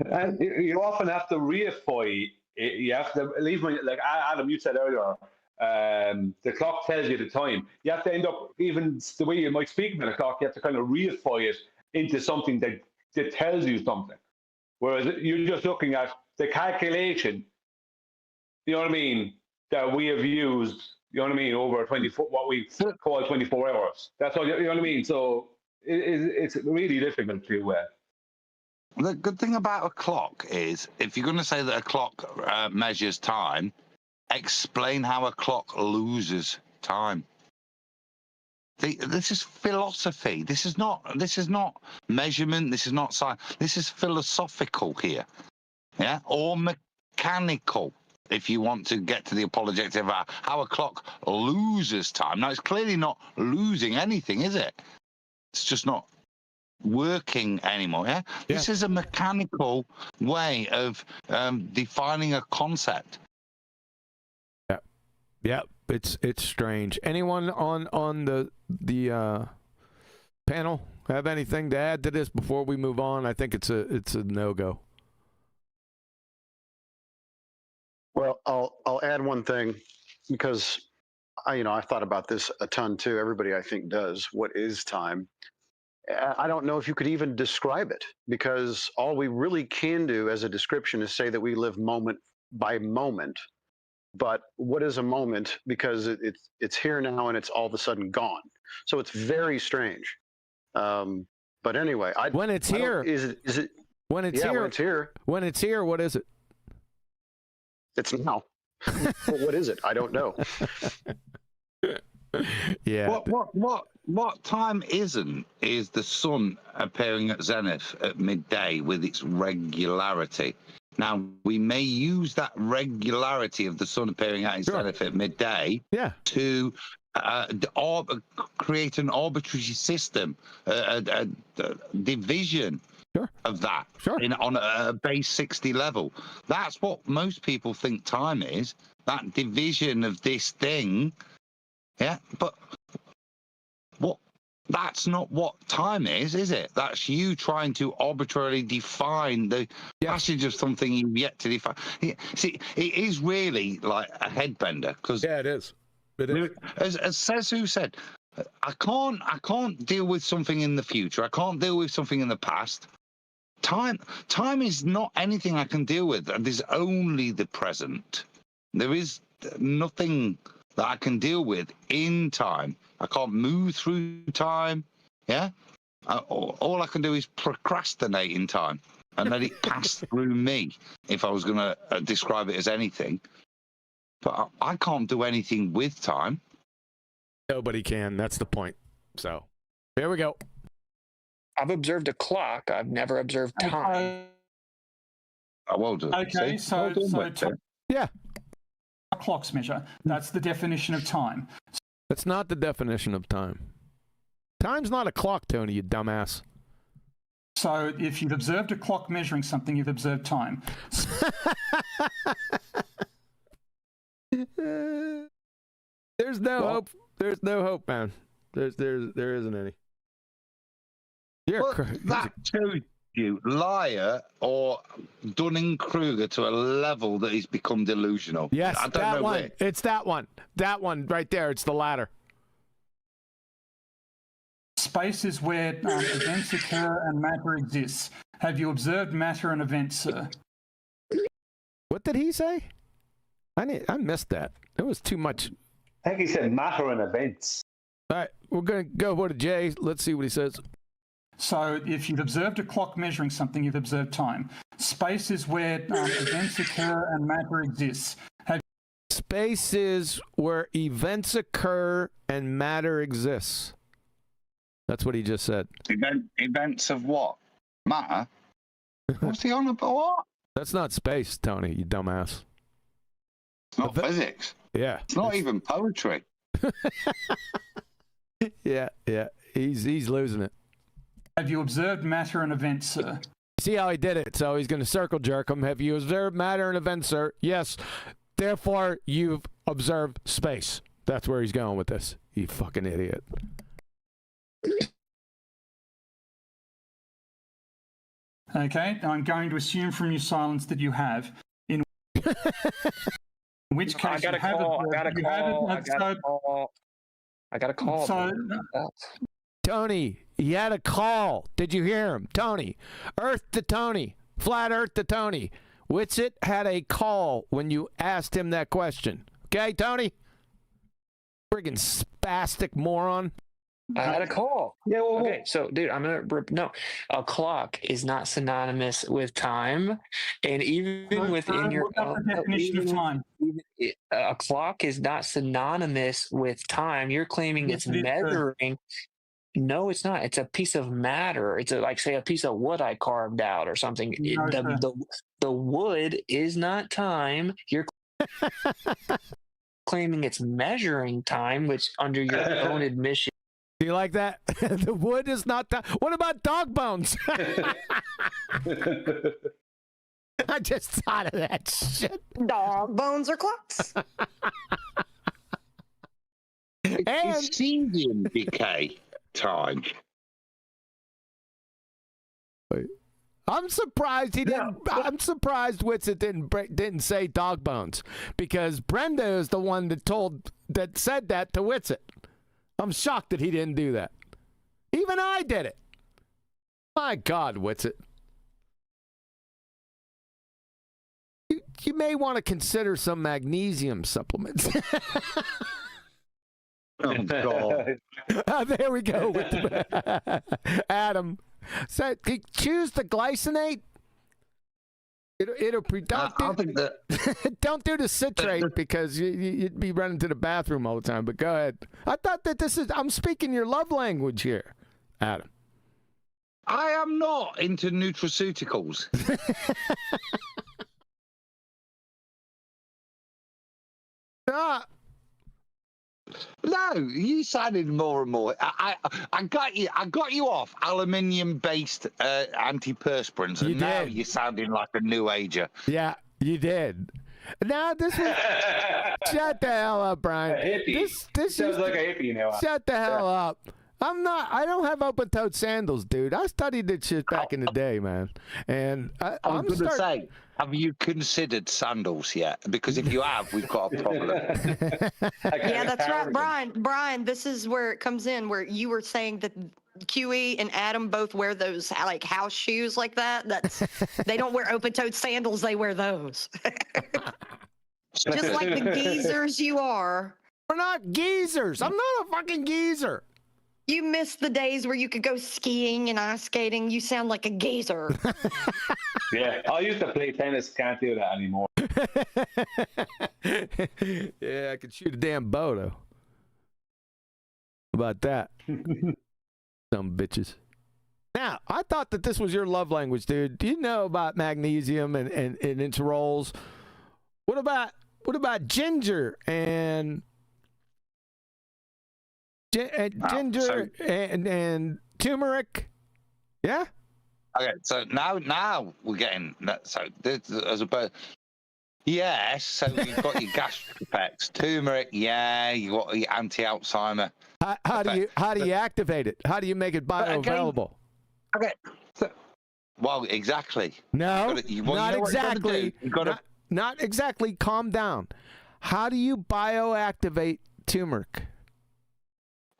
And you often have to reify. You have to leave, like Adam, you said earlier, the clock tells you the time. You have to end up, even the way you might speak about a clock, you have to kind of reify it into something that tells you something. Whereas you're just looking at the calculation, you know what I mean, that we have used, you know what I mean, over 24, what we call 24 hours. That's all, you know what I mean? So it's really difficult to... The good thing about a clock is, if you're going to say that a clock measures time, explain how a clock loses time. This is philosophy. This is not measurement. This is not science. This is philosophical here, yeah, or mechanical. If you want to get to the apologetic about how a clock loses time. Now, it's clearly not losing anything, is it? It's just not working anymore. Yeah, this is a mechanical way of defining a concept. Yeah, it's strange. Anyone on the panel have anything to add to this before we move on? I think it's a no-go. Well, I'll add one thing, because I've thought about this a ton too. Everybody, I think, does. What is time? I don't know if you could even describe it, because all we really can do as a description is say that we live moment by moment. But what is a moment? Because it's here now and it's all of a sudden gone. So it's very strange. But anyway, when it's here, is it when it's here? When it's here, what is it? It's now. Well, what is it? I don't know. Yeah. What time isn't is the sun appearing at zenith at midday with its regularity. Now, we may use that regularity of the sun appearing at its zenith at midday to create an arbitrary system, a division of that on a base 60 level. That's what most people think time is, that division of this thing. Yeah, but that's not what time is it? That's you trying to arbitrarily define the passage of something you've yet to define. See, it is really like a headbender, because it is. It is. As Sesu said, I can't deal with something in the future. I can't deal with something in the past. Time is not anything I can deal with. There's only the present. There is nothing that I can deal with in time. I can't move through time. Yeah, all I can do is procrastinate in time and let it pass through me. If I was going to describe it as anything, but I can't do anything with time. Nobody can. That's the point. So here we go. I've observed a clock. I've never observed time. Well done. Okay, so yeah. Clocks measure. That's the definition of time. That's not the definition of time. Time's not a clock, Tony, you dumbass. So if you've observed a clock measuring something, you've observed time. There's no hope. There's no hope, man. There isn't any. That shows you liar or Dunning-Kruger to a level that he's become delusional. Yes, I don't that know one. which. It's that one. That one right there. It's the latter. Space is where events occur and matter exists. Have you observed matter and events, sir? What did he say? I missed that. It was too much. I think he said matter and events. All right, we're going to go over to Jay. Let's see what he says. So if you've observed a clock measuring something, you've observed time. Space is where events occur and matter exists. Space is where events occur and matter exists. That's what he just said. Events of what? Matter? What's he on about? What? That's not space, Tony, you dumbass. It's not physics. Yeah. It's not even poetry. Yeah. He's losing it. Have you observed matter and events, sir? See how he did it? So he's going to circle jerk him. Have you observed matter and events, sir? Yes. Therefore, you've observed space. That's where he's going with this. You fucking idiot. Okay, I'm going to assume from your silence that you have. In which case, I got a call. I got a call. So, Tony, he had a call. Did you hear him? Tony. Earth to Tony. Flat Earth to Tony. Witsit had a call when you asked him that question. Okay, Tony? Friggin' spastic moron. I had a call. Yeah. Well, okay. So, dude, I'm gonna no. A clock is not synonymous with time, and even within your own definition of time, a clock is not synonymous with time. You're claiming it's measuring. No, it's not. It's a piece of matter. It's like, say, a piece of wood I carved out or something. The wood is not time. You're claiming it's measuring time, which under your own admission. Do you like that? The wood is not time. What about dog bones? I just thought of that shit. Dog bones are clocks. It's season decay time. I'm surprised he didn't. I'm surprised Witsit didn't say dog bones, because Brenda is the one that said that to Witsit. I'm shocked that he didn't do that. Even I did it. My God, Witsit. You may want to consider some magnesium supplements. Oh, God. There we go. Adam. So, choose the glycinate. It'll don't do the citrate because you'd be running to the bathroom all the time. But go ahead. I thought that I'm speaking your love language here, Adam. I am not into nutraceuticals. No, you sounded more and more. I got you off aluminium-based antiperspirants, and now you're sounding like a new ager. Yeah, you did. Now this is shut the hell up, Brian. This sounds like a hippie now. Shut the hell up. I don't have open-toed sandals, dude. I studied that shit back in the day, man. And I'm going to say, have you considered sandals yet? Because if you have, we've got a problem. Yeah, that's right, Brian. Brian, this is where it comes in, where you were saying that QE and Adam both wear those like house shoes like that. They don't wear open-toed sandals. They wear those. Just like the geezers you are. We're not geezers. I'm not a fucking geezer. You miss the days where you could go skiing and ice skating. You sound like a geezer. Yeah, I used to play tennis. Can't do that anymore. Yeah, I could shoot a damn bow, though. How about that? Some bitches. Now, I thought that this was your love language, dude. Do you know about magnesium and its roles? What about ginger and... ginger and turmeric, yeah. Okay, so now we're getting that. So as about yes, so you've got your gastric effects, turmeric, yeah, you got your anti-Alzheimer. How do you activate it? How do you make it bioavailable? Okay. So, well, exactly. No, not exactly. Not exactly. Calm down. How do you bioactivate turmeric?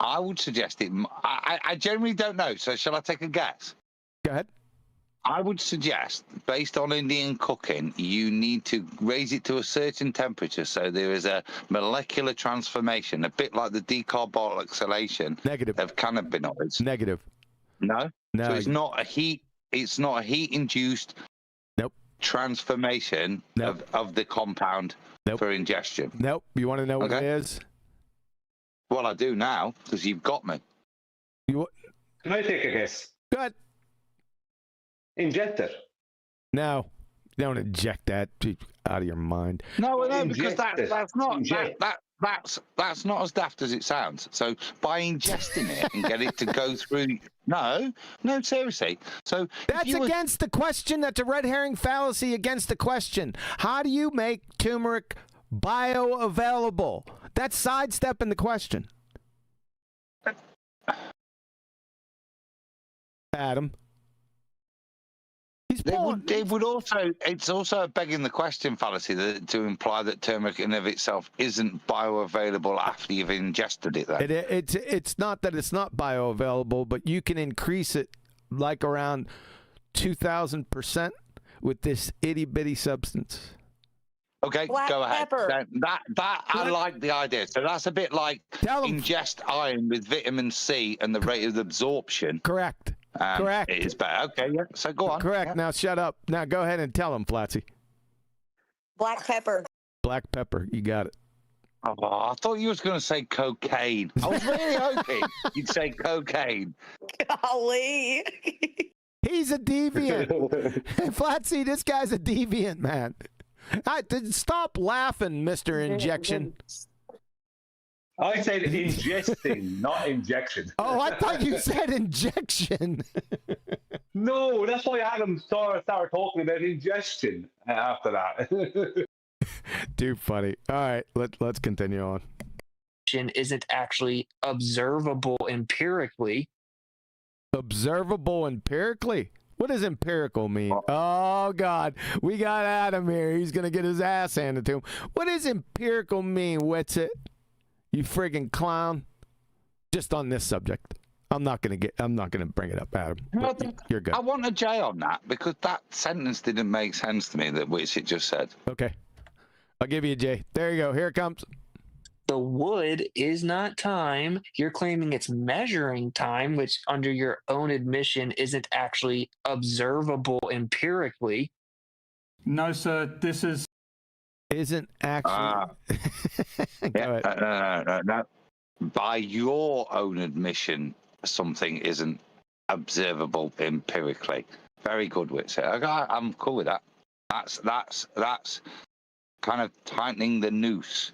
I would suggest it. I generally don't know. So shall I take a guess? Go ahead. I would suggest, based on Indian cooking, you need to raise it to a certain temperature so there is a molecular transformation, a bit like the decarboxylation of cannabinoids. Negative. No? No. So it's not a heat-induced transformation of the compound for ingestion. Nope. You want to know what it is? Well, I do now, because you've got me. Can I take a guess? Go ahead. Injector. No, don't inject that out of your mind. No, because that's not that's not as daft as it sounds. So by ingesting it and get it to go through, no, seriously. So that's against the question. That's a red herring fallacy against the question. How do you make turmeric bioavailable? That's sidestepping the question. Adam. It's also a begging the question fallacy to imply that turmeric in of itself isn't bioavailable after you've ingested it. Then it's not that it's not bioavailable, but you can increase it like around 2,000% with this itty bitty substance. Okay, Black go ahead. pepper. That I like the idea. So that's a bit like ingest iron with vitamin C and the rate of absorption. Correct. Correct. It is better. Okay, yeah. So go on. Correct. Yeah. Now shut up. Now go ahead and tell him, Flatsy. Black pepper. Black pepper. You got it. Oh, I thought you was going to say cocaine. I was really hoping you'd say cocaine. Golly. He's a deviant. Flatsy, this guy's a deviant, man. Stop laughing, Mr. Injection. I said ingesting, not injection. Oh, I thought you said injection. No, that's why Adam started talking about ingestion after that. Too funny. All right, let's continue on. Isn't actually observable empirically. Observable empirically? What does empirical mean? Oh, God. We got Adam here. He's going to get his ass handed to him. What does empirical mean, Witsit? You friggin' clown. Just on this subject. I'm not going to bring it up, Adam. You're good. I want a J on that because that sentence didn't make sense to me, that Witsit just said. Okay. I'll give you a J. There you go. Here it comes. The wood is not time. You're claiming it's measuring time, which under your own admission isn't actually observable empirically. No, sir. This isn't actually. Go ahead. No. By your own admission, something isn't observable empirically. Very good, Witsit. I'm cool with that. That's kind of tightening the noose.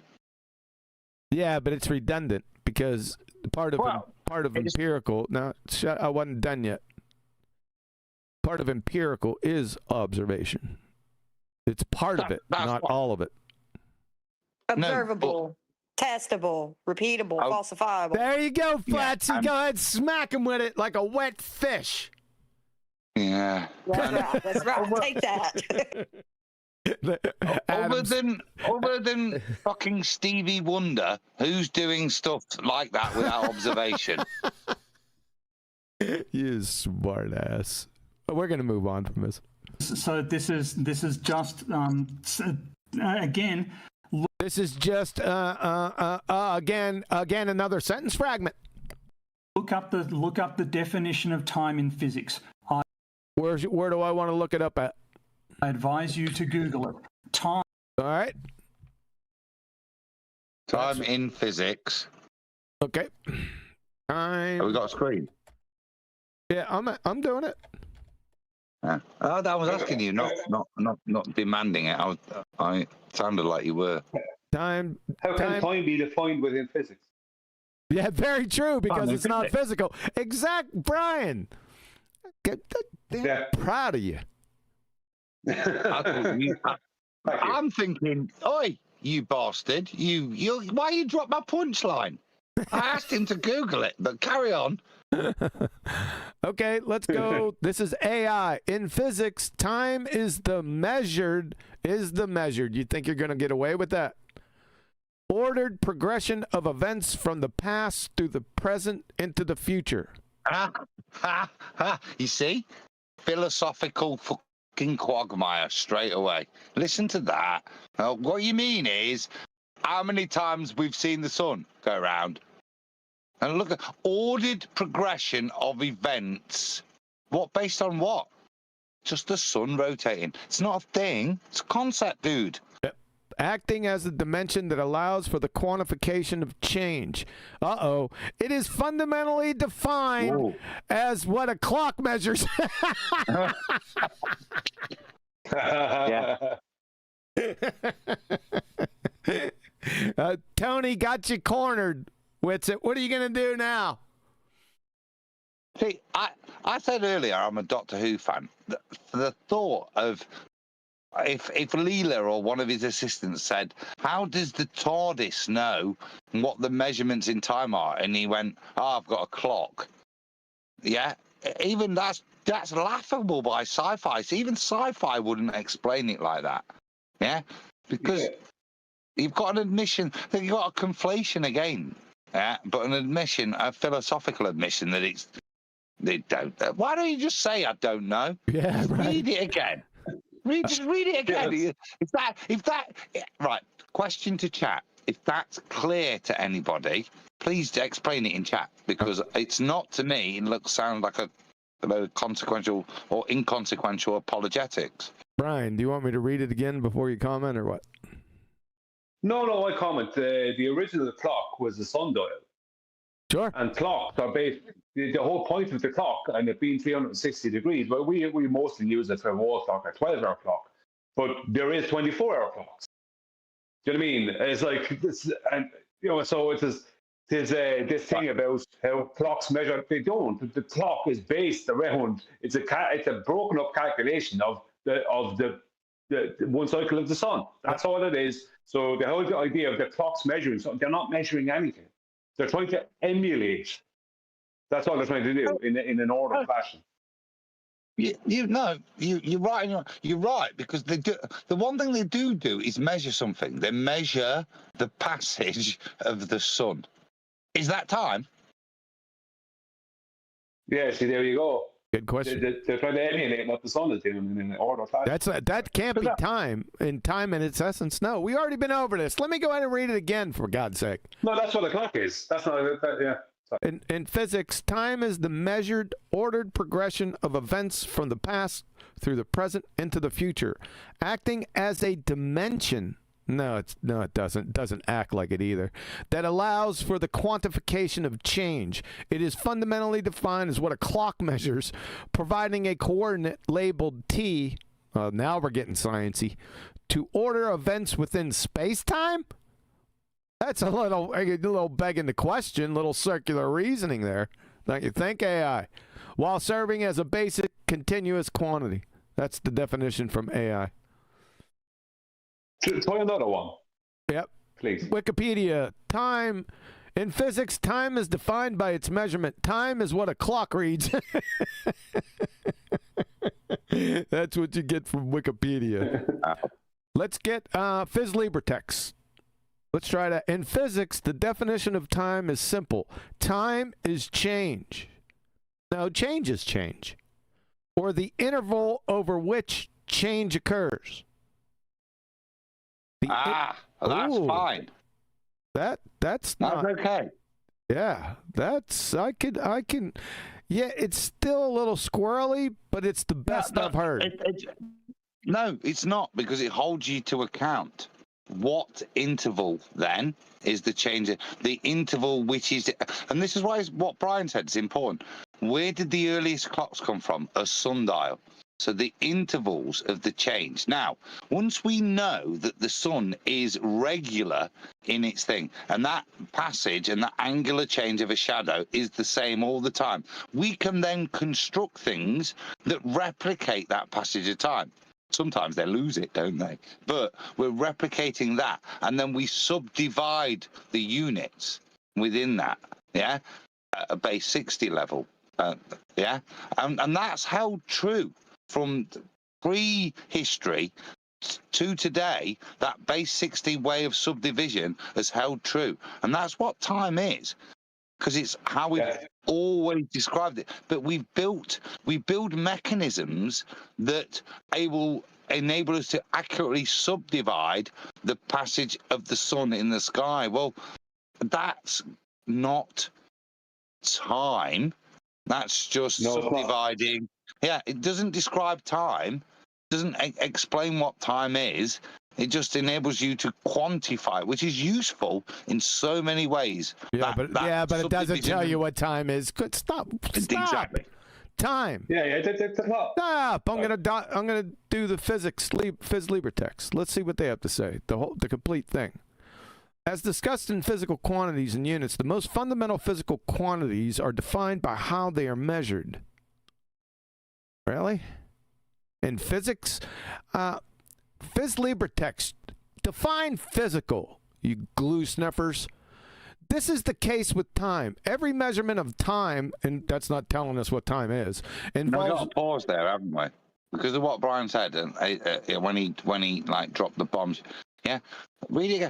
Yeah, but it's redundant because part of empirical. Now, I wasn't done yet. Part of empirical is observation. It's part of it, not all of it. Observable, testable, repeatable, falsifiable. There you go, Flatsy. Go ahead, smack him with it like a wet fish. Yeah. That's right. Take that. Other than fucking Stevie Wonder, who's doing stuff like that without observation? You smart ass. But we're gonna move on from this. So this is just again. This is just again another sentence fragment. Look up the definition of time in physics. Where do I want to look it up at? I advise you to Google it. Time. All right. Time in physics. Okay. Time. Have we got a screen? Yeah, I'm doing it. Yeah. I was asking you, not demanding it. I sounded like you were. Time. How can time be defined within physics? Yeah, very true, because it's not physical. Exact, Brian. Proud of you. I'm thinking, oi, you bastard! You why you drop my punchline? I asked him to Google it, but carry on. Okay, let's go. This is AI. In physics, time is the measured. You think you're going to get away with that? Ordered progression of events from the past through the present into the future. You see? Philosophical fucking quagmire straight away. Listen to that. What you mean is, how many times we've seen the sun go around? And look at ordered progression of events. What, based on what? Just the sun rotating. It's not a thing. It's a concept, dude. Acting as a dimension that allows for the quantification of change. Uh-oh. It is fundamentally defined as what a clock measures. Yeah. Tony got you cornered, Witsit. What are you going to do now? See, I said earlier I'm a Doctor Who fan. The thought of if Leela or one of his assistants said, how does the TARDIS know what the measurements in time are? And he went, oh, I've got a clock. Yeah, even that's laughable by sci-fi. So even sci-fi wouldn't explain it like that. Yeah, because you've got an admission, you've got a conflation again. Yeah, but an admission, a philosophical admission that they don't. Why don't you just say I don't know? Yeah, right. Read it again. Just read it again. Yes. If that right. Question to chat. If that's clear to anybody, please explain it in chat, because it's not, to me. It sounds like a consequential or inconsequential apologetics. Brian, do you want me to read it again before you comment, or what? No, I comment. The original clock was the sundial. Sure. And clocks are based. The whole point of the clock, and it being 360 degrees, but we mostly use it for a wall clock, a 12-hour clock. But there is 24-hour clocks. Do you know what I mean? It's like this, and so there's this thing about how clocks measure. They don't. The clock is based around. It's a broken up calculation of the one cycle of the sun. That's all it is. So the whole idea of the clocks measuring something, they're not measuring anything. They're trying to emulate. That's all they're trying to do in an ordered fashion. You're right. You're right, because they do. The one thing they do is measure something. They measure the passage of the sun. Is that time? Yeah. See, there you go. Good question. They're trying to emulate what the sun is doing in an ordered fashion. That can't be time. In time in its essence, no. We already been over this. Let me go ahead and read it again, for God's sake. No, that's what a clock is. That's not. Yeah. In physics, time is the measured, ordered progression of events from the past through the present into the future, acting as a dimension. No, it doesn't. It doesn't act like it either. That allows for the quantification of change. It is fundamentally defined as what a clock measures, providing a coordinate labeled t. Now we're getting sciencey. To order events within space-time. That's a little begging the question, little circular reasoning there. Don't you think, AI? While serving as a basic continuous quantity. That's the definition from AI. Try another one. Yep. Please. Wikipedia. Time. In physics, time is defined by its measurement. Time is what a clock reads. That's what you get from Wikipedia. Let's get Phys Libre text. Let's try that. In physics, the definition of time is simple. Time is change. No, change is change. Or the interval over which change occurs. That's fine. That's not okay. Yeah, I can. Yeah, it's still a little squirrely, but it's the best I've heard. No, it's not, because it holds you to account. What interval then is the change? The interval which is, and this is why what Brian said is important. Where did the earliest clocks come from? A sundial. So the intervals of the change. Now, once we know that the sun is regular in its thing, and that passage and that angular change of a shadow is the same all the time, we can then construct things that replicate that passage of time. Sometimes they lose it, don't they? But we're replicating that, and then we subdivide the units within that, yeah, at a base 60 level, yeah, and that's held true from pre-history to today. That base 60 way of subdivision has held true, and that's what time is, because it's how we've always described it. But we build mechanisms that will enable us to accurately subdivide the passage of the sun in the sky. Well, that's not time. That's just subdividing. Yeah, it doesn't describe time. It doesn't explain what time is. It just enables you to quantify, which is useful in so many ways. Yeah, but it doesn't tell you what time is. Good, stop. Exactly. Time. Yeah. Stop. I'm gonna do the Phys Libre text. Let's see what they have to say. The complete thing. As discussed in physical quantities and units, the most fundamental physical quantities are defined by how they are measured. Really? In physics? Phys Libre text. Define physical, you glue sniffers. This is the case with time. Every measurement of time, and that's not telling us what time is, involves... We've got a pause there, haven't we? Because of what Brian said when he like dropped the bombs. Yeah, really.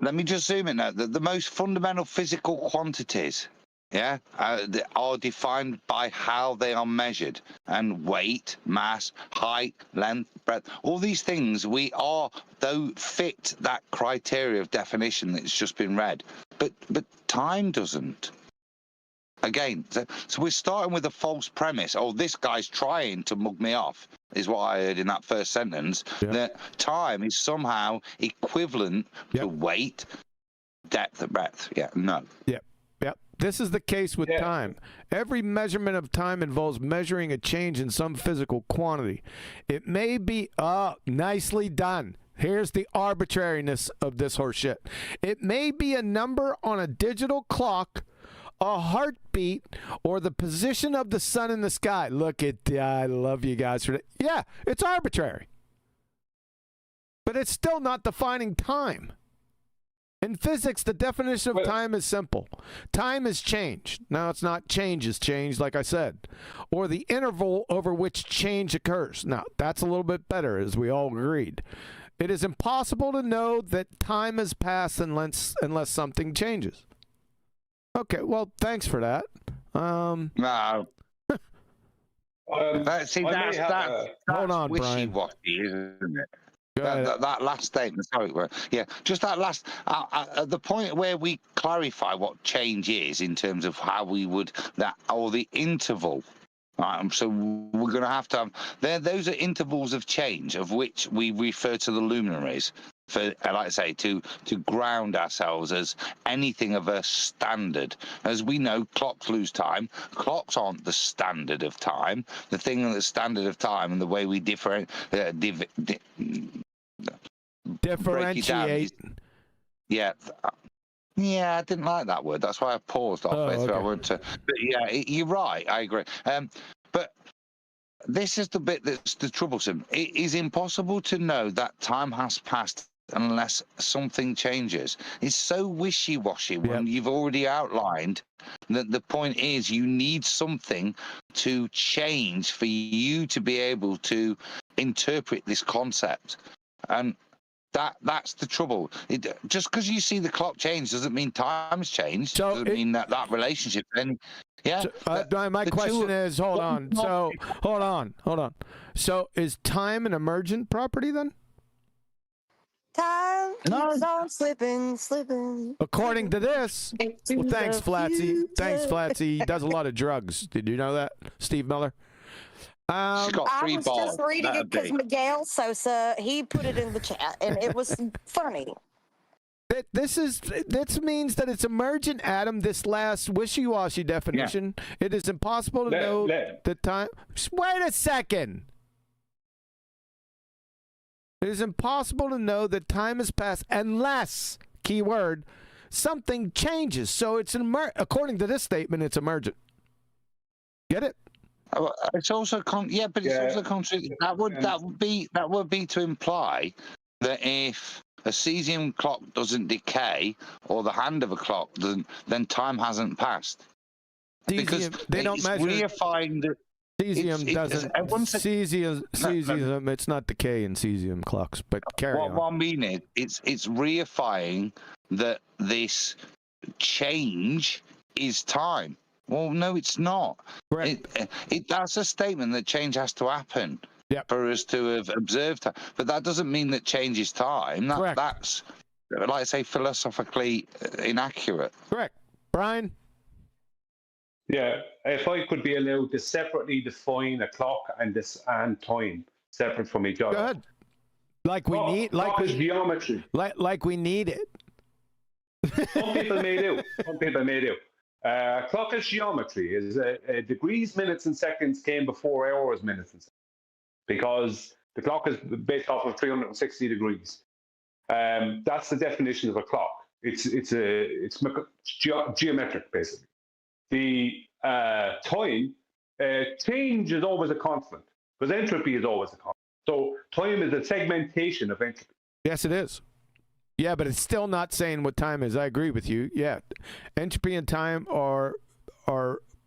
Let me just zoom in now. The most fundamental physical quantities, yeah, are defined by how they are measured, and weight, mass, height, length, breadth. All these things though fit that criteria of definition that's just been read, but time doesn't. Again, so we're starting with a false premise. Oh, this guy's trying to mug me off, is what I heard in that first sentence. Yep. That time is somehow equivalent to weight, depth, and breadth. Yeah, no. Yep. This is the case with time. Every measurement of time involves measuring a change in some physical quantity. It may be, nicely done. Here's the arbitrariness of this horseshit. It may be a number on a digital clock, a heartbeat, or the position of the sun in the sky. Look at I love you guys for that. Yeah, it's arbitrary. But it's still not defining time. In physics, the definition of time is simple. Time is change. Now, it's not change is change, like I said. Or the interval over which change occurs. Now, that's a little bit better, as we all agreed. It is impossible to know that time has passed unless something changes. Okay, well, thanks for that. No. See, that's hold on, wishy-washy, isn't it? That last statement, sorry, yeah, just that last, at the point where we clarify what change is in terms of how we would, or the interval, right? So we're going to have those are intervals of change, of which we refer to the luminaries, for, like I say, to ground ourselves as anything of a standard. As we know, clocks lose time. Clocks aren't the standard of time. The thing that's the standard of time and the way we differentiate. Yeah, I didn't like that word. That's why I paused halfway through. I went to, but yeah, you're right. I agree. But this is the bit that's the troublesome. It is impossible to know that time has passed unless something changes. It's so wishy-washy when you've already outlined that the point is you need something to change for you to be able to interpret this concept. And that's the trouble. Just because you see the clock change doesn't mean time's changed. So doesn't mean that relationship then. Yeah. So, my question is, hold on. So is time an emergent property then? Time keeps on slipping. According to this, well, thanks, Flatsy. Thanks, Flatsy. He does a lot of drugs. Did you know that, Steve Miller? She's got 3 balls. I was just reading it because Miguel Sosa, he put it in the chat, and it was funny. This means that it's emergent, Adam. This last wishy-washy definition. Yeah. It is impossible to know the time. Wait a second. It is impossible to know that time has passed unless, keyword, something changes. So it's according to this statement, it's emergent. Get it? It's also it's also that would be to imply that if a cesium clock doesn't decay or the hand of a clock doesn't, then time hasn't passed. Because they don't measure. Reifying that cesium doesn't. Cesium, it's not decay in cesium clocks. But carry on. What I mean is, it's reifying that this change is time. Well, no, it's not. Right. That's a statement that change has to happen for us to have observed that. But that doesn't mean that change is time. That's, like I say, philosophically inaccurate. Correct. Brian? Yeah, if I could be allowed to separately define a clock and time separate from each other. Go ahead. Like we need geometry. Like we need it. Some people may do. Clock is geometry. Is degrees, minutes, and seconds came before hours, minutes, and seconds, because the clock is based off of 360 degrees. That's the definition of a clock. It's geometric, basically. The time, change is always a constant, because entropy is always a constant. So time is a segmentation of entropy. Yes, it is. Yeah, but it's still not saying what time is. I agree with you. Yeah, entropy and time are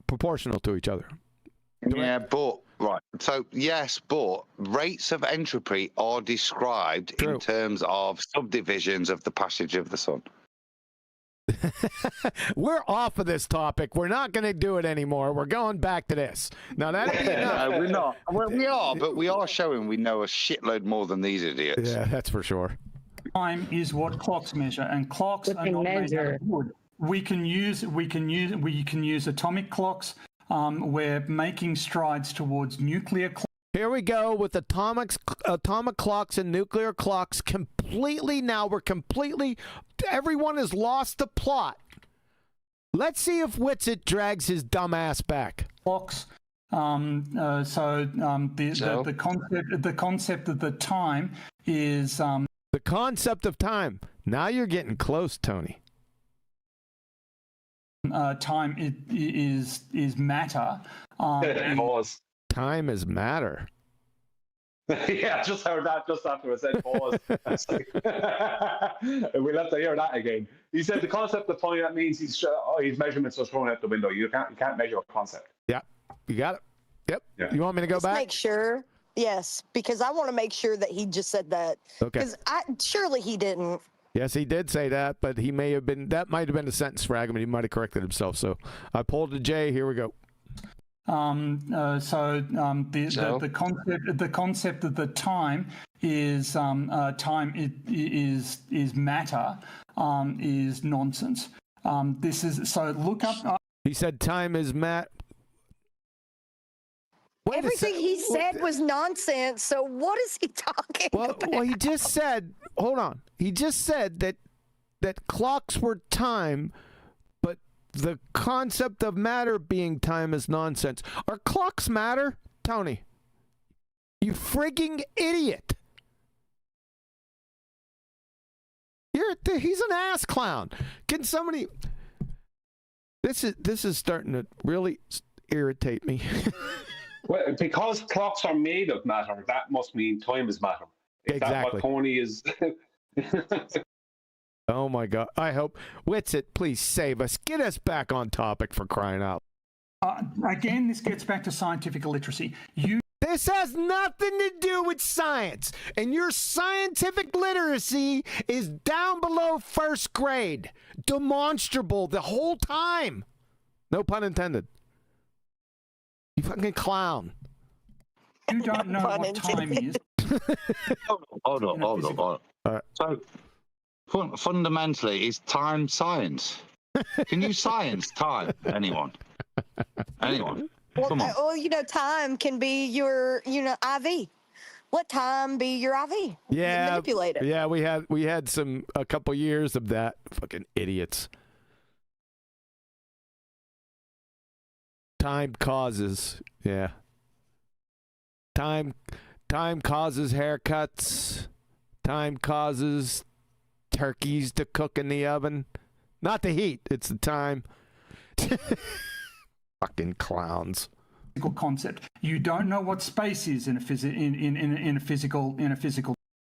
proportional to each other. Yeah, but right. So yes, but rates of entropy are described in terms of subdivisions of the passage of the sun. We're off of this topic. We're not going to do it anymore. We're going back to this. Now that'd be enough. No, we're not. Well, we are, but we are showing we know a shitload more than these idiots. Yeah, that's for sure. Time is what clocks measure, and clocks are not made out of wood. We can use atomic clocks. We're making strides towards nuclear clocks. Here we go with atomic clocks and nuclear clocks completely. Now everyone has lost the plot. Let's see if Witsit drags his dumb ass back. Clocks. The concept of the time is the concept of time. Now you're getting close, Tony. Time is matter. Pause. Time is matter. Yeah, I just heard that just after I said pause. We'll have to hear that again. He said the concept of time, that means his measurements are thrown out the window. You can't measure a concept. Yeah, you got it. Yep. Yeah. You want me to go back? Make sure. Yes, because I want to make sure that he just said that. Okay. Because surely he didn't. Yes, he did say that, but he may have been. That might have been a sentence fragment. He might have corrected himself. So I pulled a J. Here we go. The concept of the time is matter is nonsense. This is so look up. He said time is Everything he said was nonsense. So what is he talking about? Well, he just said. Hold on. He just said that clocks were time, but the concept of matter being time is nonsense. Are clocks matter, Tony? You freaking idiot! He's an ass clown. Can somebody? This is starting to really irritate me. Well, because clocks are made of matter, that must mean time is matter. Is exactly. That what Tony is? Oh my God! I hope Witsit, please save us. Get us back on topic, for crying out. Again, this gets back to scientific illiteracy. This has nothing to do with science, and your scientific literacy is down below first grade, demonstrable the whole time. No pun intended. You fucking clown. You don't know what time is. Hold on. All right. So, fundamentally, is time science? Can you science time? Anyone? Anyone? Come on. Well, time can be your, IV. Let time be your IV. Yeah. Manipulate it. Yeah, we had a couple years of that. Fucking idiots. Time causes, yeah. Time causes haircuts. Time causes turkeys to cook in the oven. Not the heat, it's the time. Fucking clowns. Concept. You don't know what space is in a physical.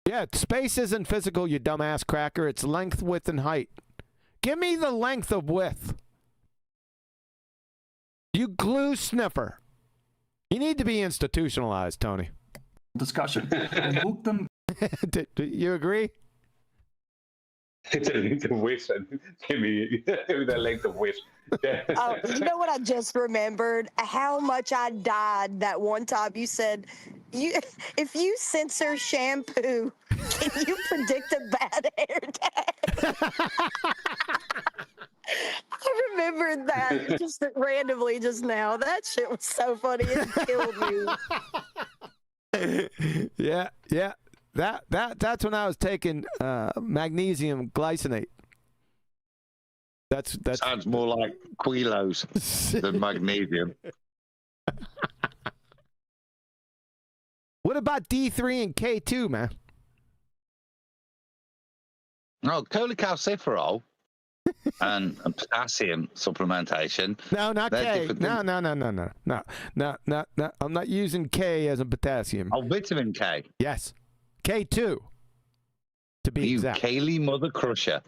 Yeah, space isn't physical, you dumbass cracker. It's length, width, and height. Give me the length of width. You glue sniffer. You need to be institutionalized, Tony. Discussion. Look them. Do you agree? It's a length of width. Give me the length of width. Yeah. You know what I just remembered? How much I died that one time you said, if you censor shampoo, can you predict a bad hair day? I remembered that just randomly just now. That shit was so funny. It killed me. Yeah. That's when I was taking magnesium glycinate. That sounds more like Quilos than magnesium. What about D3 and K2, man? No, cholecalciferol and potassium supplementation. No, not they're K. different No, things. no. I'm not using K as a potassium. Oh, vitamin K. Yes. K2. To be You exact. Kaylee Mother Crusher.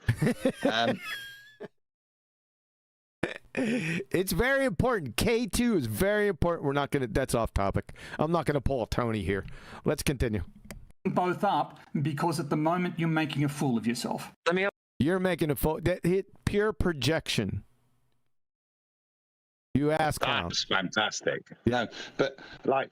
It's very important. K2 is very important. We're not going to, that's off topic. I'm not going to pull a Tony here. Let's continue. Both up because at the moment you're making a fool of yourself. You're making a fool. That hit pure projection. You ask That's fantastic. No, but like,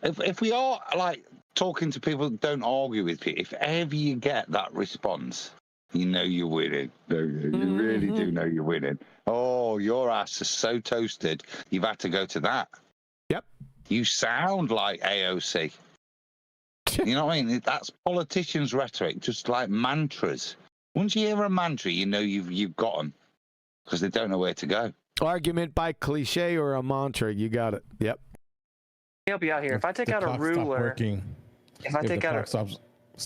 if we are like talking to people that don't argue with people, if ever you get that response, you know you're winning. You really do know you're winning. Oh, your ass is so toasted. You've had to go to that. Yep. You sound like AOC. You know what I mean? That's politicians' rhetoric, just like mantras. Once you hear a mantra, you know you've got them because they don't know where to go. Argument by cliche or a mantra. You got it. Yep. Help you out here. If I take the out a clock ruler, stops working. if I take out if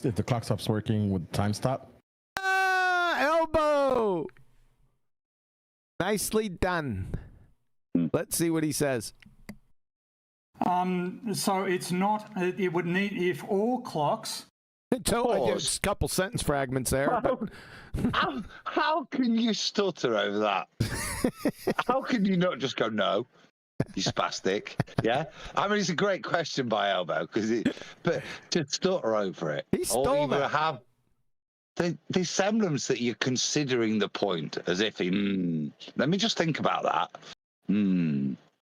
the clock stops working, would time stop? Elbow. Nicely done. Let's see what he says. So it's not. It would need if all clocks. A couple sentence fragments there. But... How can you stutter over that? How can you not just go no? You spastic. Yeah, I mean it's a great question by Elbow but to stutter over it, he stole that. Have the semblance that you're considering the point as if let me just think about that.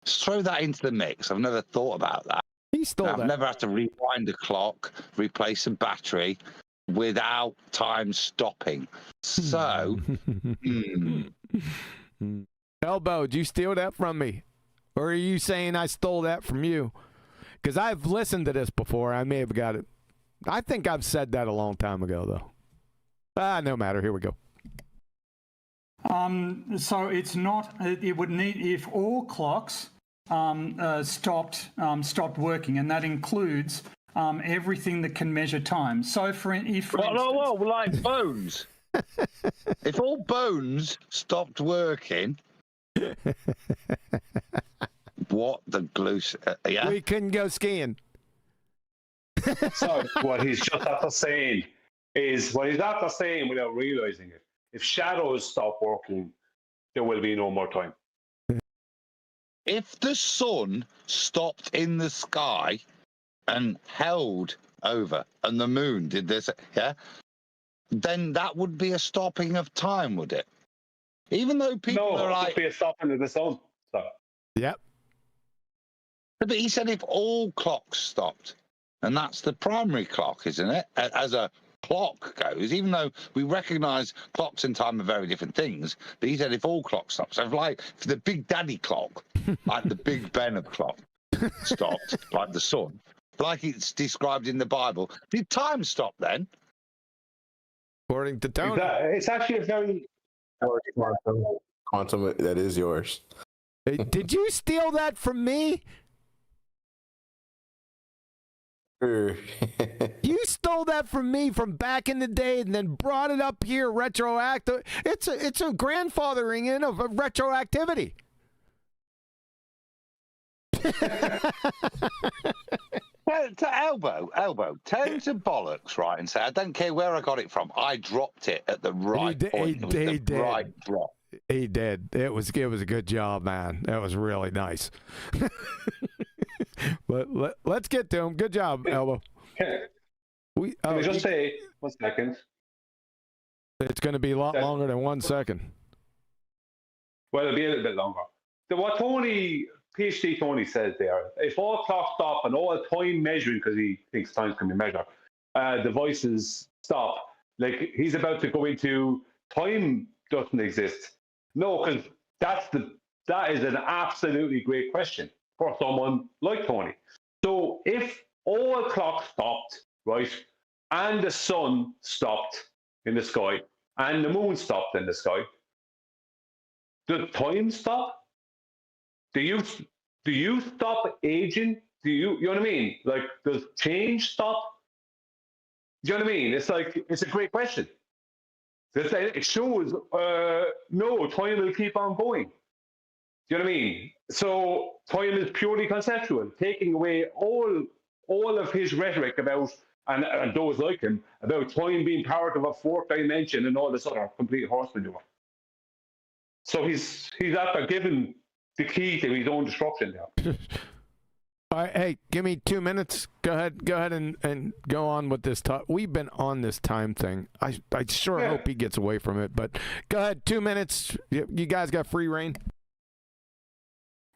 Just throw that into the mix. I've never thought about that. He stole that. I've never had to rewind a clock, replace a battery without time stopping. So, Elbow, did you steal that from me? Or are you saying I stole that from you? Because I've listened to this before. I may have got it. I think I've said that a long time ago, though. No matter. Here we go. So it's not. It would need if all clocks stopped working, and that includes everything that can measure time. So for instance, like bones. If all bones stopped working, what the glue? Yeah, we couldn't go skiing. So what he's just after saying is without realizing it. If shadows stop working, there will be no more time. If the sun stopped in the sky and held over, and the moon did this, then that would be a stopping of time, would it? Even though people are like, it would be a stopping of the sun. So. Yep. But he said if all clocks stopped, and that's the primary clock, isn't it? As a clock goes, even though we recognise clocks and time are very different things, but he said if all clocks stopped, so if the Big Daddy clock, like the Big Ben of clock, stopped, like the sun, like it's described in the Bible, did time stop then? According to Tony. It's actually a very... Quantum, that is yours. Hey, did you steal that from me? You stole that from me from back in the day and then brought it up here retroactive. It's a grandfathering in of retroactivity. To elbow, turn to bollocks, right, and say, I don't care where I got it from. I dropped it at the right point. He did. Right drop. He did. It was a good job, man. That was really nice. But let's get to him. Good job, Elbow. Can I just say 1 second? It's going to be a lot longer than 1 second. Well, it'll be a little bit longer. What PhD Tony says there, if all clocks stop and all time measuring, because he thinks time can be measured, devices stop, like he's about to go into time doesn't exist. No, because that is an absolutely great question for someone like Tony. So if all clocks stopped, right, and the sun stopped in the sky, and the moon stopped in the sky, does time stop? Do you stop aging? You know what I mean? Like, does change stop? Do you know what I mean? It's like, it's a great question. It shows no, time will keep on going. Do you know what I mean? So time is purely conceptual, taking away all of his rhetoric about and those like him about time being part of a fourth dimension and all this other complete horse manure. So he's after giving the key to his own destruction now. All right, hey, give me 2 minutes. Go ahead and go on with this talk. We've been on this time thing. I sure hope he gets away from it, but go ahead, 2 minutes. You guys got free reign.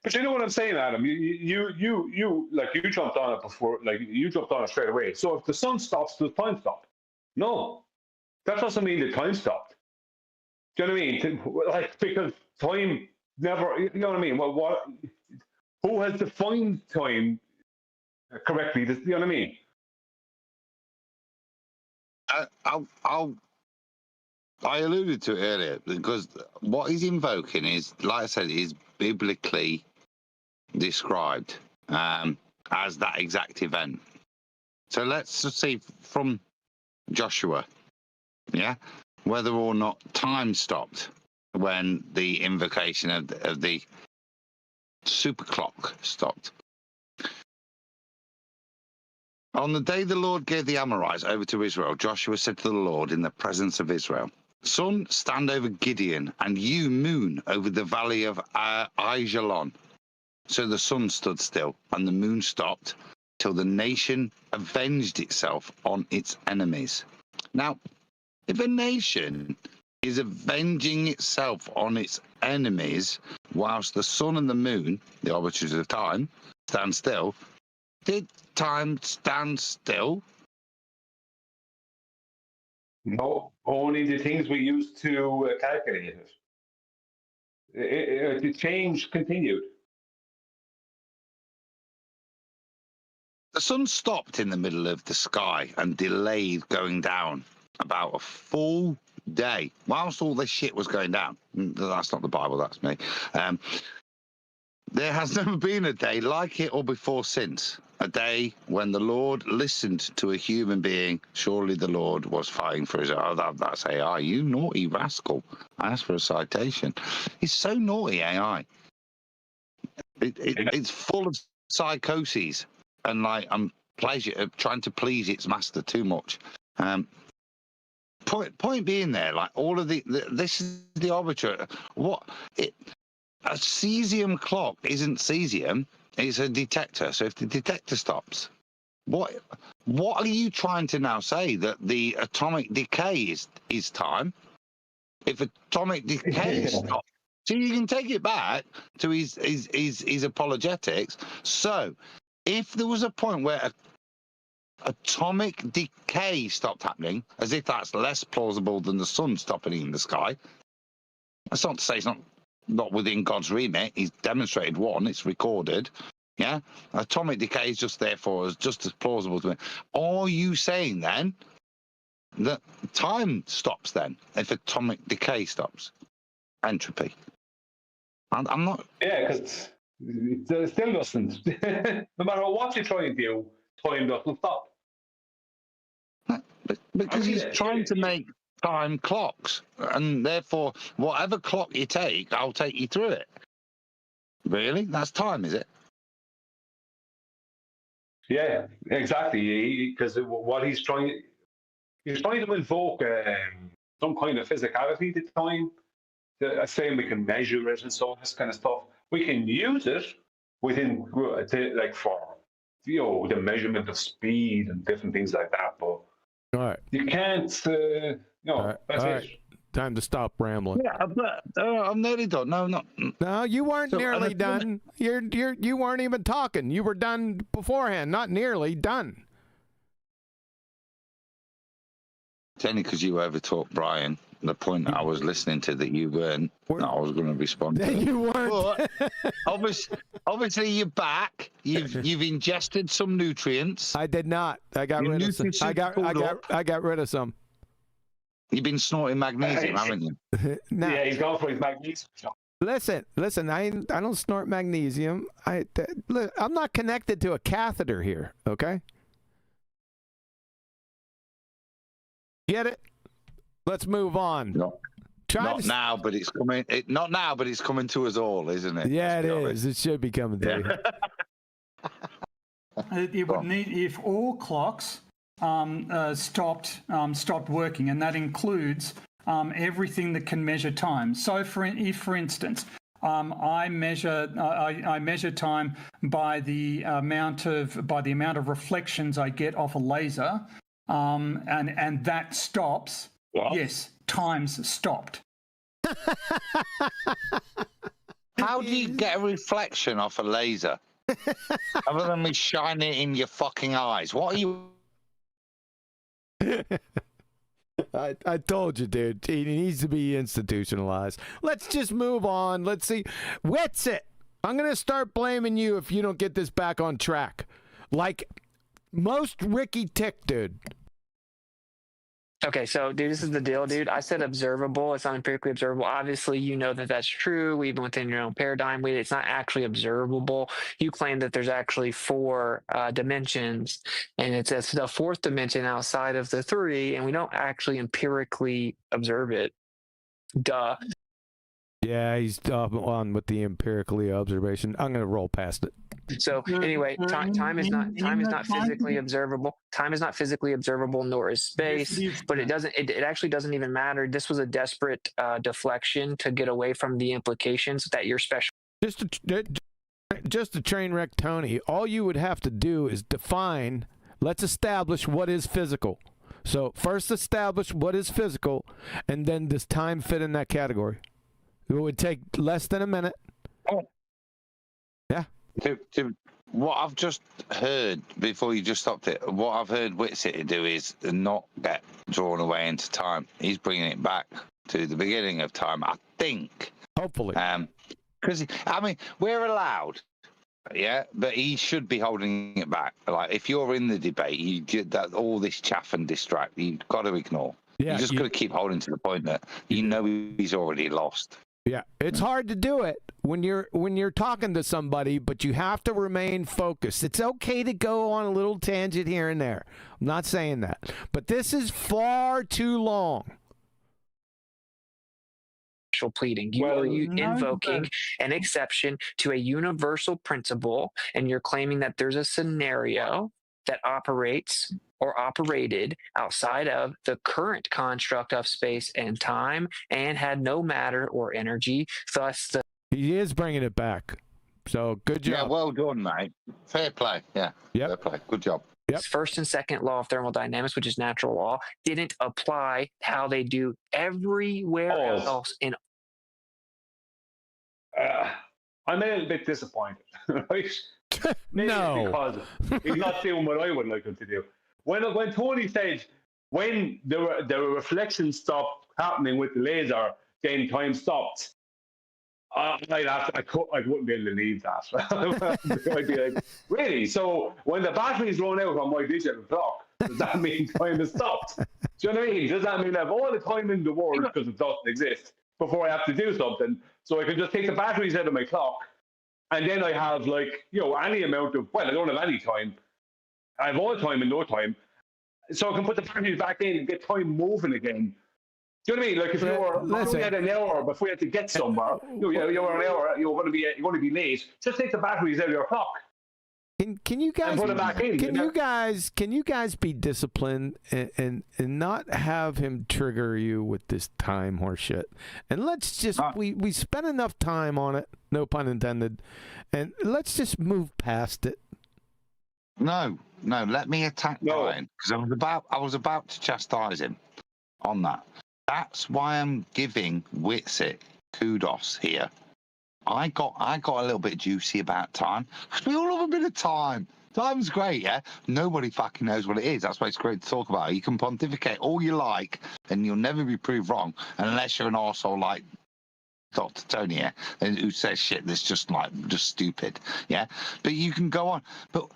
But you know what I'm saying, Adam? You like you jumped on it before, like you jumped on it straight away. So if the sun stops, does time stop? No, that doesn't mean the time stopped. Do you know what I mean? Like, because time never. You know what I mean? Well, what? Who has defined time correctly? You know what I mean? I alluded to it earlier because what he's invoking is, like I said, is biblically described as that exact event. So let's just see from Joshua, whether or not time stopped when the invocation of the super clock stopped. On the day the Lord gave the Amorites over to Israel, Joshua said to the Lord in the presence of Israel, "Sun, stand over Gideon, and you, moon, over the valley of Aijalon." So the sun stood still, and the moon stopped, till the nation avenged itself on its enemies. Now, if a nation is avenging itself on its enemies, whilst the sun and the moon, the arbiters of time, stand still, did time stand still? No, only the things we use to calculate it. The change continued. The sun stopped in the middle of the sky and delayed going down about a full day whilst all this shit was going down. That's not the Bible, that's me. There has never been a day like it or before since. A day when the Lord listened to a human being. Surely the Lord was fighting for his... Oh, that's AI. You naughty rascal. I asked for a citation. He's so naughty, AI. It's full of psychoses and like pleasure, trying to please its master too much. Point being there, like all of this is the arbitrary. A cesium clock isn't cesium; it's a detector. So if the detector stops, what are you trying to now say, that the atomic decay is time? If atomic decay stops, so you can take it back to his apologetics. So if there was a point where atomic decay stopped happening, as if that's less plausible than the sun stopping in the sky. That's not to say it's not within God's remit. He's demonstrated one, it's recorded. Yeah, atomic decay is just therefore just as plausible to me. Are you saying then that time stops then if atomic decay stops? Entropy. I'm not. Yeah, because it still doesn't. No matter what you try and do, time doesn't stop. Because he's trying to make time clocks, and therefore, whatever clock you take, I'll take you through it. Really? That's time, is it? Yeah, exactly. Because what he's trying to invoke some kind of physicality to time. Saying we can measure it and so on, this kind of stuff. We can use it within, like, for the measurement of speed and different things like that. But all right, you can't. That's it. Time to stop rambling. Yeah, but I'm nearly done. No, not. No, you weren't nearly done. You weren't even talking. You were done beforehand. Not nearly done. It's only because you overtalked Brian. The point that I was listening to that you weren't. No, I was going to respond to. You weren't. But obviously, you're back. You've ingested some nutrients. I did not. I got rid of some. I got rid of some. You've been snorting magnesium, haven't you? No. Yeah, he's going for his magnesium. Listen. I don't snort magnesium. I'm not connected to a catheter here. Okay. Get it? Let's move on. Not now, but it's coming. Not now, but it's coming to us all, isn't it? Yeah, it is. It should be coming to you. It would need if all clocks stopped working, and that includes everything that can measure time. So, for instance, I measure time by the amount of reflections I get off a laser, and that stops. What? Yes, time's stopped. How do you get a reflection off a laser? Other than me shining it in your fucking eyes. What are you? I told you, dude. He needs to be institutionalized. Let's just move on. Let's see. Witsit. I'm going to start blaming you if you don't get this back on track. Like most Ricky Tick, dude. Okay, so, dude, this is the deal, dude. I said observable. It's not empirically observable. Obviously, you know that that's true. Even within your own paradigm, it's not actually observable. You claim that there's actually 4 dimensions, and it's the 4th dimension outside of the 3, and we don't actually empirically observe it. Duh. Yeah, he's on with the empirically observation. I'm going to roll past it. So anyway, time is not physically observable. Time is not physically observable, nor is space. But it actually doesn't even matter. This was a desperate deflection to get away from the implications that you're special. Just a train wreck, Tony. All you would have to do is define. Let's establish what is physical. So first establish what is physical, and then does time fit in that category? It would take less than a minute. Yeah. What I've just heard before you just stopped it, what I've heard Witsit do is not get drawn away into time. He's bringing it back to the beginning of time, I think. Hopefully. Because, I mean, we're allowed, yeah, but he should be holding it back. Like, if you're in the debate, you get that all this chaff and distract, you've got to ignore. Yeah, you just got to keep holding to the point that you know he's already lost. Yeah, it's hard to do it when you're talking to somebody, but you have to remain focused. It's okay to go on a little tangent here and there. I'm not saying that, but this is far too long. Pleading. You are invoking an exception to a universal principle, and you're claiming that there's a scenario that operates or operated outside of the current construct of space and time and had no matter or energy. Thus, he is bringing it back. So good job. Yeah, well done, mate. Fair play. Yeah. Yep. Fair play. Good job. Yep. First and second law of thermodynamics, which is natural law, didn't apply how they do everywhere else in. I'm a little bit disappointed, right? Maybe No. because he's not doing what I would like him to do. When Tony said when the reflections stopped happening with the laser, then time stopped. I wouldn't be able to leave that. I'd be like, really? So when the batteries run out on my digital clock, does that mean time has stopped? Do you know what I mean? Does that mean I have all the time in the world because it doesn't exist before I have to do something? So I can just take the batteries out of my clock, and then I have any amount of, I don't have any time. I have all time and no time. So I can put the batteries back in and get time moving again. Do you know what I mean? Like if you had an hour before you had to get somewhere, you're an hour, you're going to be late. Just take the batteries out of your clock. Can you guys put it back in? Can you guys be disciplined and not have him trigger you with this time horseshit? And let's just we spent enough time on it, no pun intended, and let's just move past it. No, let me attack Brian because I was about to chastise him on that. That's why I'm giving Witsit kudos here. I got a little bit juicy about time. We all have a bit of time. Time's great, yeah? Nobody fucking knows what it is. That's why it's great to talk about. You can pontificate all you like, and you'll never be proved wrong, unless you're an arsehole like Dr. Tony, yeah? Who says shit that's just stupid, yeah? But you can go on. But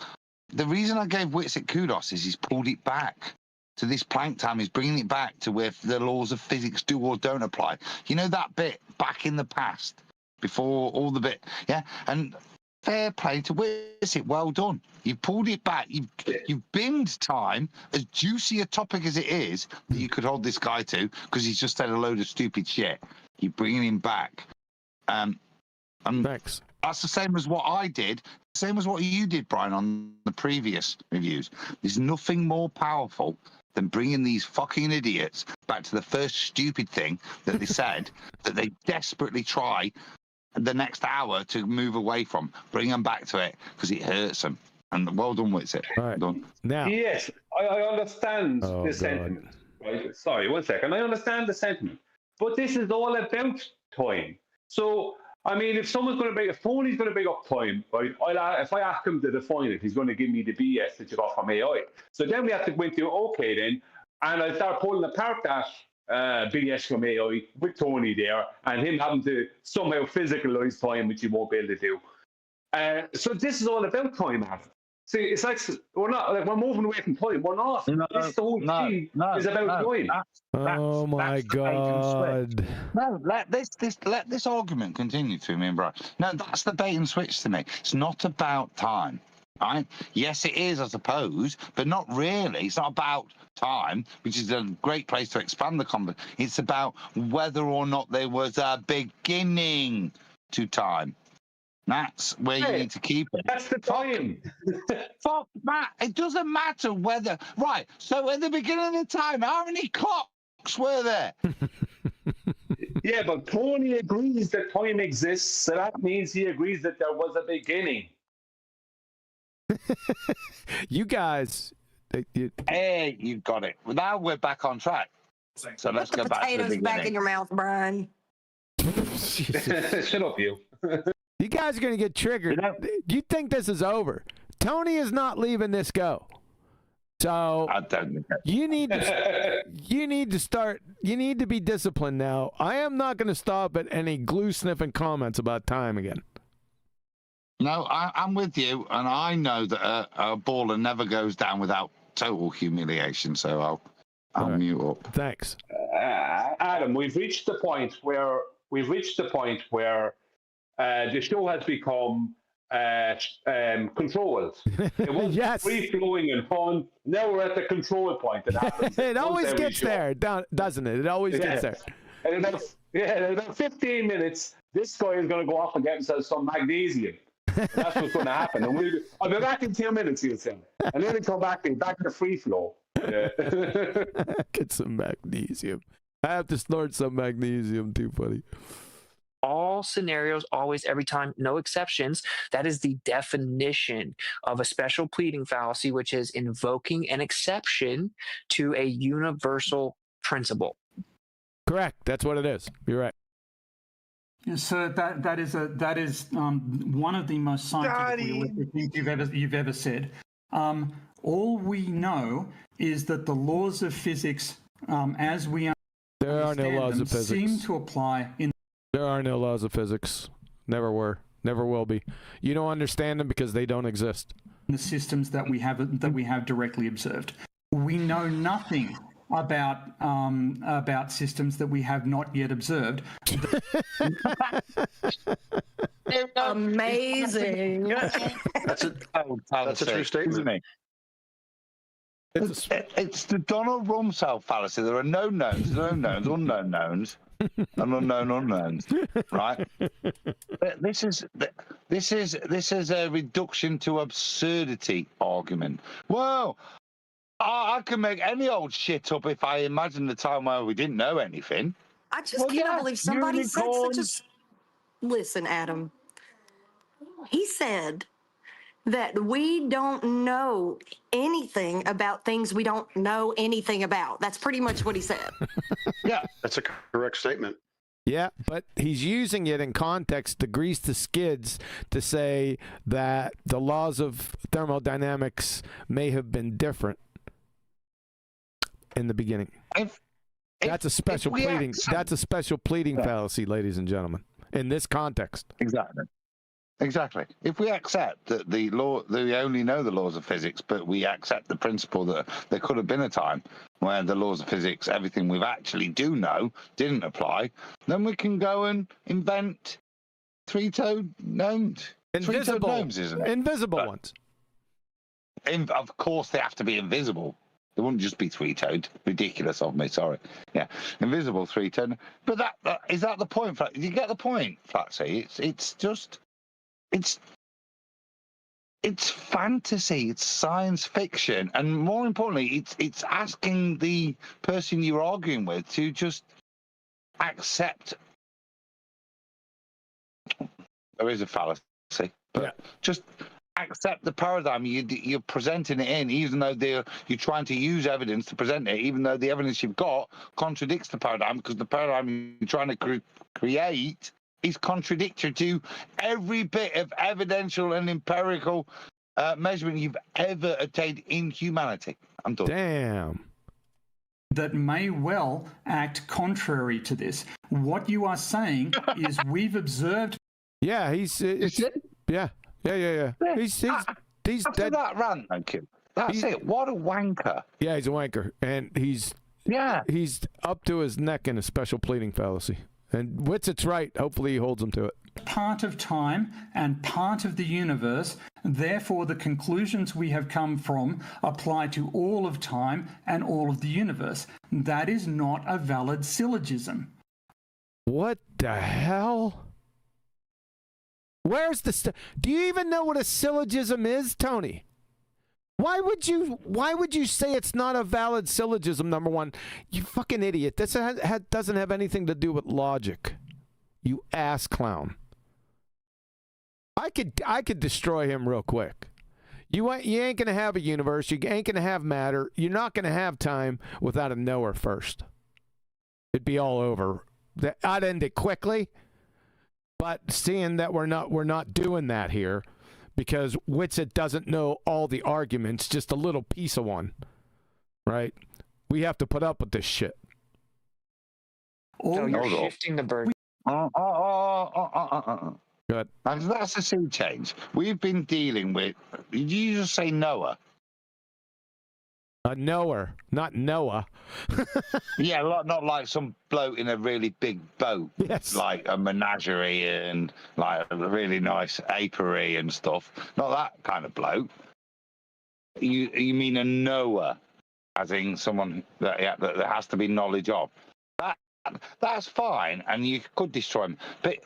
the reason I gave Witsit kudos is he's pulled it back to this Planck time. He's bringing it back to where the laws of physics do or don't apply. You know that bit back in the past? Before all the bit, yeah, and fair play to Witsit. Well done. You pulled it back. You've binned time, as juicy a topic as it is, that you could hold this guy to, because he's just said a load of stupid shit. You're bringing him back. Thanks. That's the same as what I did, same as what you did, Brian, on the previous reviews. There's nothing more powerful than bringing these fucking idiots back to the first stupid thing that they said that they desperately try the next hour to move away from. Bring them back to it because it hurts them. And well done, Witsit. All right. Done. Now, yes, I understand the sentiment. Right? Sorry, 1 second. I understand the sentiment, but this is all about time. So, I mean, if Tony's going to bring up time, right? If I ask him to define it, he's going to give me the BS that you got from AI. So then we have to go into okay then, and I start pulling apart that BS from AI with Tony there, and him having to somehow physicalize time, which he won't be able to do. So this is all about time, Adam. See, it's like we're moving away from time. We're not. This whole thing is about time. Oh my God! No, let this argument continue through me and Brian. No, that's the bait and switch to me. It's not about time, right? Yes, it is, I suppose, but not really. It's not about time, which is a great place to expand the conversation. It's about whether or not there was a beginning to time. That's where you need to keep it. That's the time. Fuck, Matt. It doesn't matter whether... Right, so at the beginning of the time, how many clocks were there? Yeah, but Tony agrees that time exists, so that means he agrees that there was a beginning. You guys... Hey, you got it. Well, now we're back on track. So let's go back to the beginning. Back in your mouth, Brian. Shut up, you. You guys are going to get triggered. You think this is over. Tony is not leaving this go. So you need to be disciplined now. I am not going to stop at any glue sniffing comments about time again. No, I'm with you, and I know that a baller never goes down without total humiliation, so I'll mute up. Thanks. Adam, we've reached the point where the show has become controlled. It was free-flowing and fun. Now we're at the control point. It always gets there, doesn't it? It always gets there. And in about 15 minutes, this guy is going to go off and get himself some magnesium. And that's what's going to happen. And I'll be back in 2 minutes, he'll say. And then he'll come back to free flow. Yeah. Get some magnesium. I have to snort some magnesium too, buddy. All scenarios, always, every time, no exceptions. That is the definition of a special pleading fallacy, which is invoking an exception to a universal principle. Correct. That's what it is. You're right. Yeah, so that is one of the most scientifically realistic things you've ever said. All we know is that the laws of physics, as we there are no laws of physics, seem to apply in. There are no laws of physics. Never were. Never will be. You don't understand them because they don't exist. The systems that we have directly observed. We know nothing about systems that we have not yet observed. Amazing. That's a true statement, isn't it? It's the Donald Rumsfeld fallacy. There are no knowns, no knowns, unknown knowns, and unknown unknowns. Right? This is a reduction to absurdity argument. Well, I can make any old shit up if I imagine the time where we didn't know anything. I just cannot believe somebody said such a. Listen, Adam. He said that we don't know anything about things we don't know anything about. That's pretty much what he said. Yeah, that's a correct statement. Yeah, but he's using it in context to grease the skids to say that the laws of thermodynamics may have been different in the beginning. That's a special pleading. That's a special pleading fallacy, ladies and gentlemen, in this context. Exactly. If we accept that we only know the laws of physics, but we accept the principle that there could have been a time where the laws of physics, everything we actually do know, didn't apply, then we can go and invent three-toed gnomes. Invisible gnomes, isn't it? Invisible ones. Of course, they have to be invisible. They wouldn't just be three-toed. Ridiculous of me. Sorry. Yeah, invisible three-toed. But that is that the point? You get the point, Flatsy. It's fantasy. It's science fiction, and more importantly, it's asking the person you're arguing with to just accept. There is a fallacy, but just accept the paradigm you're presenting it in, even though you're trying to use evidence to present it, even though the evidence you've got contradicts the paradigm, because the paradigm you're trying to create is contradictory to every bit of evidential and empirical measurement you've ever attained in humanity. I'm done. Damn. That may well act contrary to this. What you are saying is we've observed. Yeah, he's yeah. He's After dead. that rant, thank you. That's it. What a wanker. Yeah, he's a wanker, and he's up to his neck in a special pleading fallacy. And Witsit's right. Hopefully, he holds him to it. Part of time and part of the universe. Therefore, the conclusions we have come from apply to all of time and all of the universe. That is not a valid syllogism. What the hell? Where's the do you even know what a syllogism is, Tony? Why would you say it's not a valid syllogism, number one? You fucking idiot. This doesn't have anything to do with logic. You ass clown. I could destroy him real quick. You ain't going to have a universe. You ain't going to have matter. You're not going to have time without a knower first. It'd be all over. I'd end it quickly. But seeing that we're not doing that here, because Witsit doesn't know all the arguments, just a little piece of one, right? We have to put up with this shit. So you're shifting the burden. Good. And that's a sea change. We've been dealing with. Did you just say Noah? A knower, not Noah. Yeah, not like some bloke in a really big boat. Yes. Like a menagerie and like a really nice apiary and stuff. Not that kind of bloke. You mean a knower, as in someone that has to be knowledge of. That's fine, and you could destroy him. But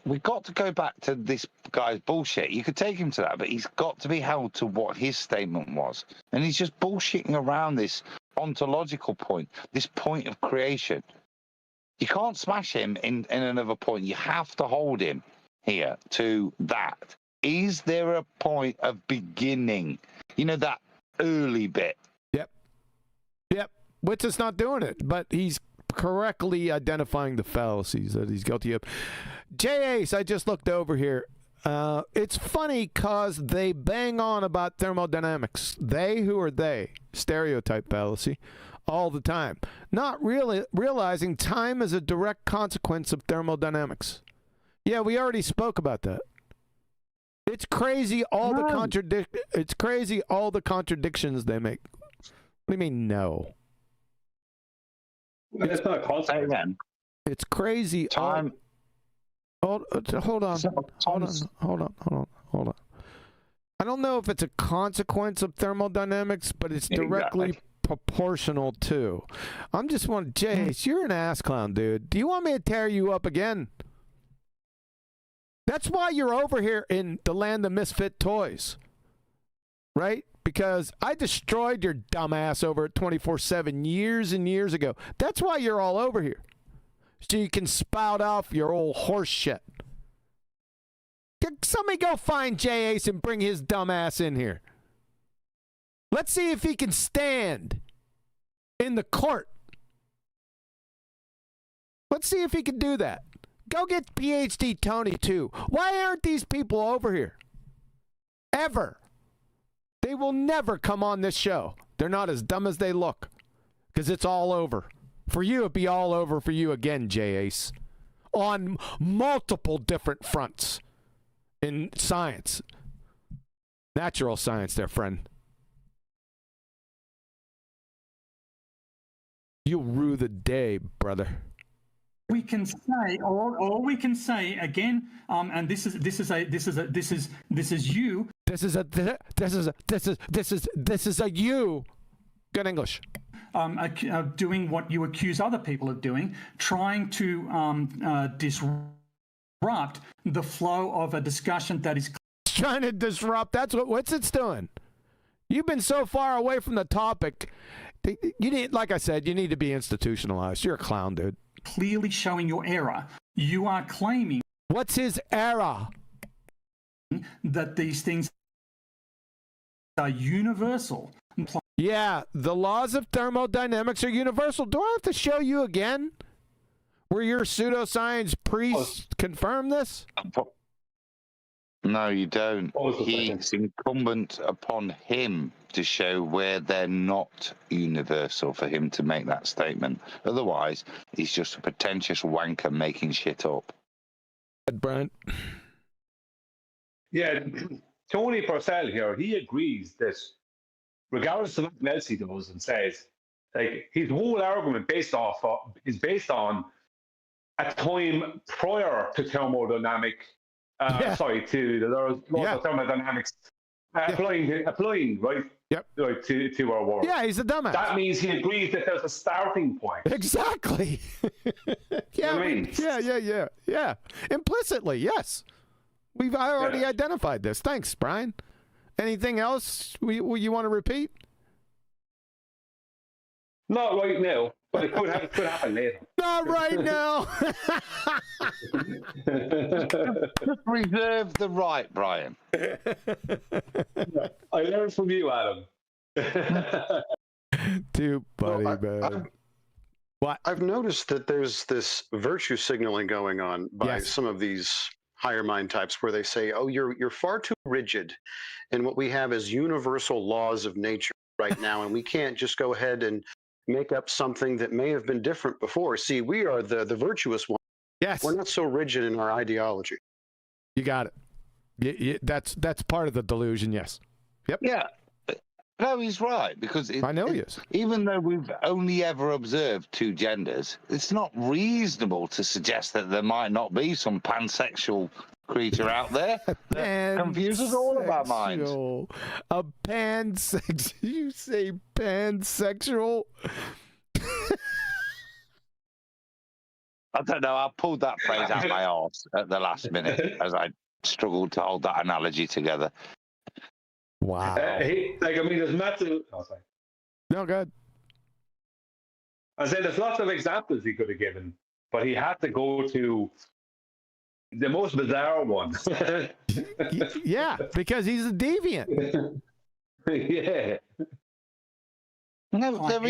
we've got to go back to this guy's bullshit. You could take him to that, but he's got to be held to what his statement was. And he's just bullshitting around this ontological point, this point of creation. You can't smash him in another point. You have to hold him here to that. Is there a point of beginning? You know, that early bit. Yep. Witsit's not doing it, but he's correctly identifying the fallacies that he's guilty of. J. Ace, I just looked over here. It's funny because they bang on about thermodynamics. They, who are they? Stereotype fallacy all the time. Not really realizing time is a direct consequence of thermodynamics. Yeah, we already spoke about that. It's crazy all the contradictions they make. What do you mean no? That's not a consequence. It's crazy. Time. Hold on. I don't know if it's a consequence of thermodynamics, but it's directly proportional to. I'm just wondering, Jace, you're an ass clown, dude. Do you want me to tear you up again? That's why you're over here in the land of misfit toys, right? Because I destroyed your dumbass over at 24/7 years and years ago. That's why you're all over here. So you can spout off your old horse shit. Somebody go find J. Ace and bring his dumbass in here. Let's see if he can stand in the court. Let's see if he can do that. Go get PhD Tony, too. Why aren't these people over here? Ever. They will never come on this show. They're not as dumb as they look. Because it's all over. For you, it'd be all over for you again, J. Ace. On multiple different fronts. In science. Natural science there, friend. You'll rue the day, brother. We can say, all we can say again, and this is you. This is a you. Good English. Doing what you accuse other people of doing, trying to disrupt the flow of a discussion that is trying to disrupt. That's what Witsit's doing. You've been so far away from the topic. You need, like I said, you need to be institutionalized. You're a clown, dude. Clearly showing your error. You are claiming. What's his error? That these things are universal. Yeah, the laws of thermodynamics are universal. Do I have to show you again? Where your pseudoscience priests confirm this? No, you don't. It's incumbent upon him to show where they're not universal for him to make that statement. Otherwise, he's just a pretentious wanker making shit up. Brent. Yeah, Tony Purcell here, he agrees that regardless of what else he does and says, like his whole argument is based on a time prior to thermodynamic. Sorry, to the laws of thermodynamics applying right. Yep. Right to our world. Yeah, he's a dumbass. That means he agrees that there's a starting point. Exactly. Yeah. Implicitly, yes. We've already identified this. Thanks, Brian. Anything else you want to repeat? Not right now, but it could happen later. Not right now. Reserve the right, Brian. I learned from you, Adam. Too funny, man. What? I've noticed that there's this virtue signaling going on by some of these higher mind types where they say, oh, you're far too rigid, and what we have is universal laws of nature right now, and we can't just go ahead and make up something that may have been different before. See, we are the virtuous one. Yes. We're not so rigid in our ideology. You got it. That's part of the delusion, yes. Yep. Yeah. No, he's right, because I know he is. Even though we've only ever observed two genders, it's not reasonable to suggest that there might not be some pansexual creature out there that confuses all of our minds. A pansexual? You say pansexual? I don't know. I pulled that phrase out of my arse at the last minute as I struggled to hold that analogy together. Wow. There's massive. Oh, sorry. No, good. I said there's lots of examples he could have given, but he had to go to the most bizarre one. Yeah, because he's a deviant. Yeah. No, there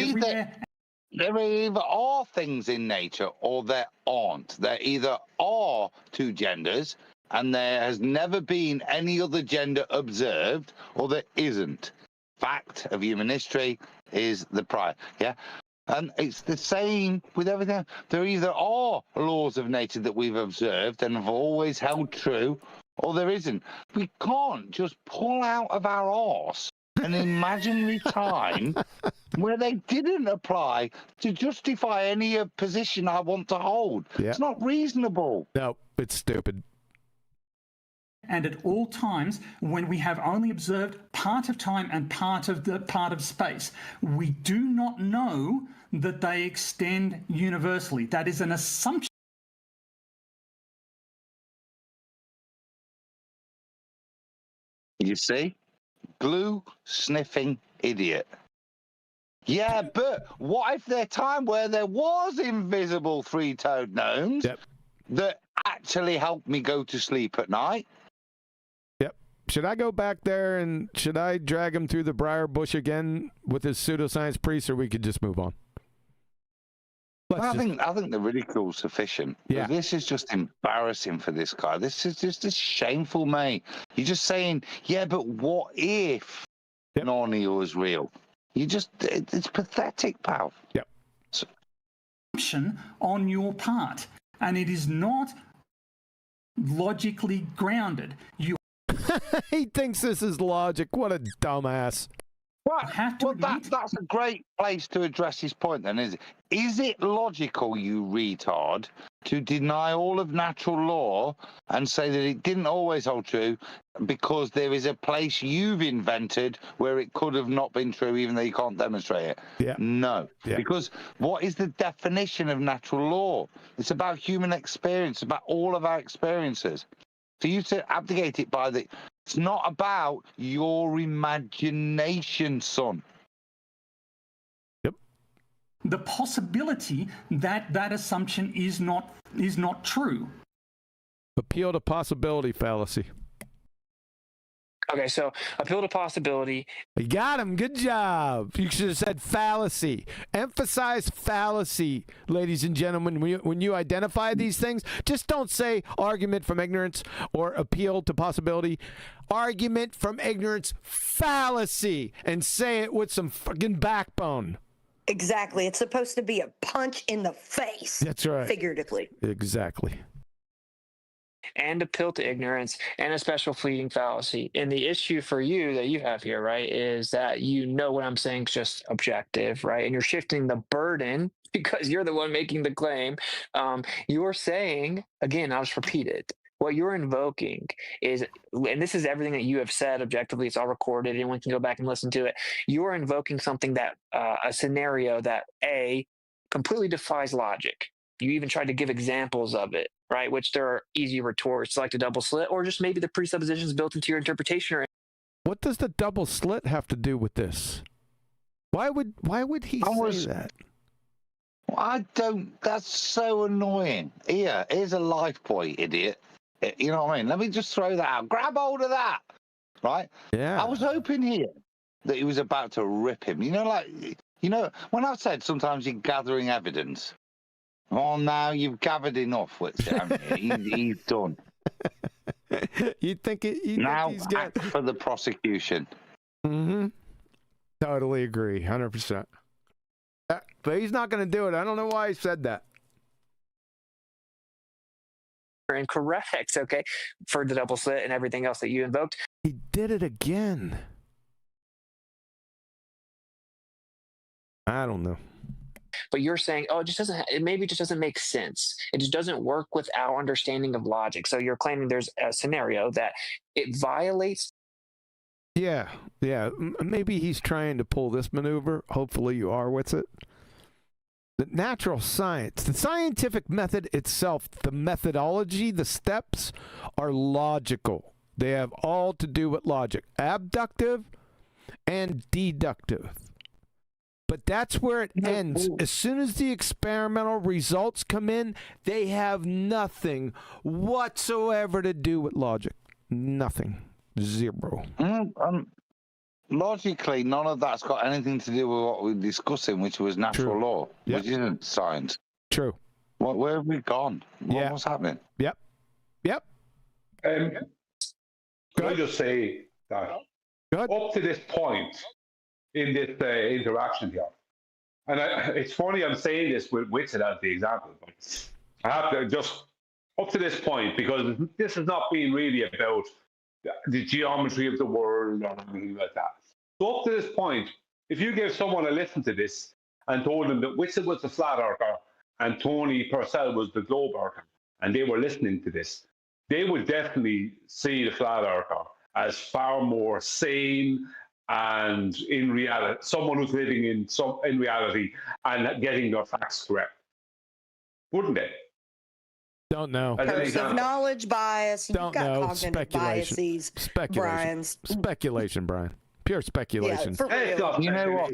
either are things in nature or there aren't. There either are two genders and there has never been any other gender observed, or there isn't. Fact of human history is the prior. Yeah. And it's the same with everything. There either are laws of nature that we've observed and have always held true, or there isn't. We can't just pull out of our arse an imaginary time where they didn't apply to justify any position I want to hold. Yeah. It's not reasonable. No, it's stupid. And at all times, when we have only observed part of time and part of space, we do not know that they extend universally. That is an assumption. You see? Glue sniffing idiot. Yeah, but what if there's time where there was invisible three-toed gnomes that actually helped me go to sleep at night? Should I go back there and should I drag him through the briar bush again with his pseudoscience priest, or we could just move on? I think the ridicule's sufficient. Yeah. This is just embarrassing for this guy. This is just shameful, mate. You're just saying, yeah, but what if Narnia was real? It's pathetic, pal. Yep. Assumption on your part, and it is not logically grounded. He thinks this is logic. What a dumbass. That's a great place to address his point then, is it? Is it logical, you retard, to deny all of natural law and say that it didn't always hold true because there is a place you've invented where it could have not been true even though you can't demonstrate it? Yeah. No. Yeah. Because what is the definition of natural law? It's about human experience, about all of our experiences. For you to abdicate it by the... It's not about your imagination, son. Yep. The possibility that that assumption is not true. Appeal to possibility fallacy. Okay, so appeal to possibility. You got him. Good job. You should have said fallacy. Emphasize fallacy, ladies and gentlemen. When you identify these things, just don't say argument from ignorance or appeal to possibility. Argument from ignorance, fallacy, and say it with some fucking backbone. Exactly. It's supposed to be a punch in the face. That's right. Figuratively. Exactly. And appeal to ignorance and a special fleeting fallacy. And the issue for you that you have here, right, is that you know what I'm saying is just objective, right? And you're shifting the burden because you're the one making the claim. You're saying, again, I'll just repeat it. What you're invoking is, and this is everything that you have said objectively, it's all recorded, anyone can go back and listen to it. You're invoking something that, a scenario that, A, completely defies logic. You even tried to give examples of it, right? Which there are easy retorts like the double slit, or just maybe the presuppositions built into your interpretation. What does the double slit have to do with this? Why would he say that? I don't. That's so annoying. Here's a life boy, idiot. You know what I mean? Let me just throw that out. Grab hold of that, right? Yeah. I was hoping here that he was about to rip him. When I said sometimes you're gathering evidence. Oh, now you've gathered enough, Witsit, haven't you? He's done. You think he's act for the prosecution. Mm-hmm. Totally agree, 100%. But he's not going to do it. I don't know why he said that. Incorrect, okay, for the double slit and everything else that you invoked. He did it again. I don't know. But you're saying, oh, maybe it just doesn't make sense. It just doesn't work with our understanding of logic. So you're claiming there's a scenario that it violates. Yeah. Maybe he's trying to pull this maneuver. Hopefully you are with it. The natural science, the scientific method itself, the methodology, the steps are logical. They have all to do with logic, abductive and deductive. But that's where it ends. As soon as the experimental results come in, they have nothing whatsoever to do with logic. Nothing. Zero. Logically, none of that's got anything to do with what we're discussing, which was natural law, which isn't science. True. Where have we gone? What's happening? Yep. Can I just say that up to this point in this interaction here, and it's funny I'm saying this with Witsit as the example, but I have to just up to this point, because this has not been really about the geometry of the world or anything like that. So up to this point, if you gave someone a listen to this and told them that Witsit was the flat earther and Tony Purcell was the globe earther, and they were listening to this, they would definitely see the flat earther as far more sane and in reality, someone who's living in reality and getting their facts correct, wouldn't they? Don't know. Cursive knowledge bias. You've got cognitive biases. Speculation, Brian. Pure speculation. Yeah, for real. You know what?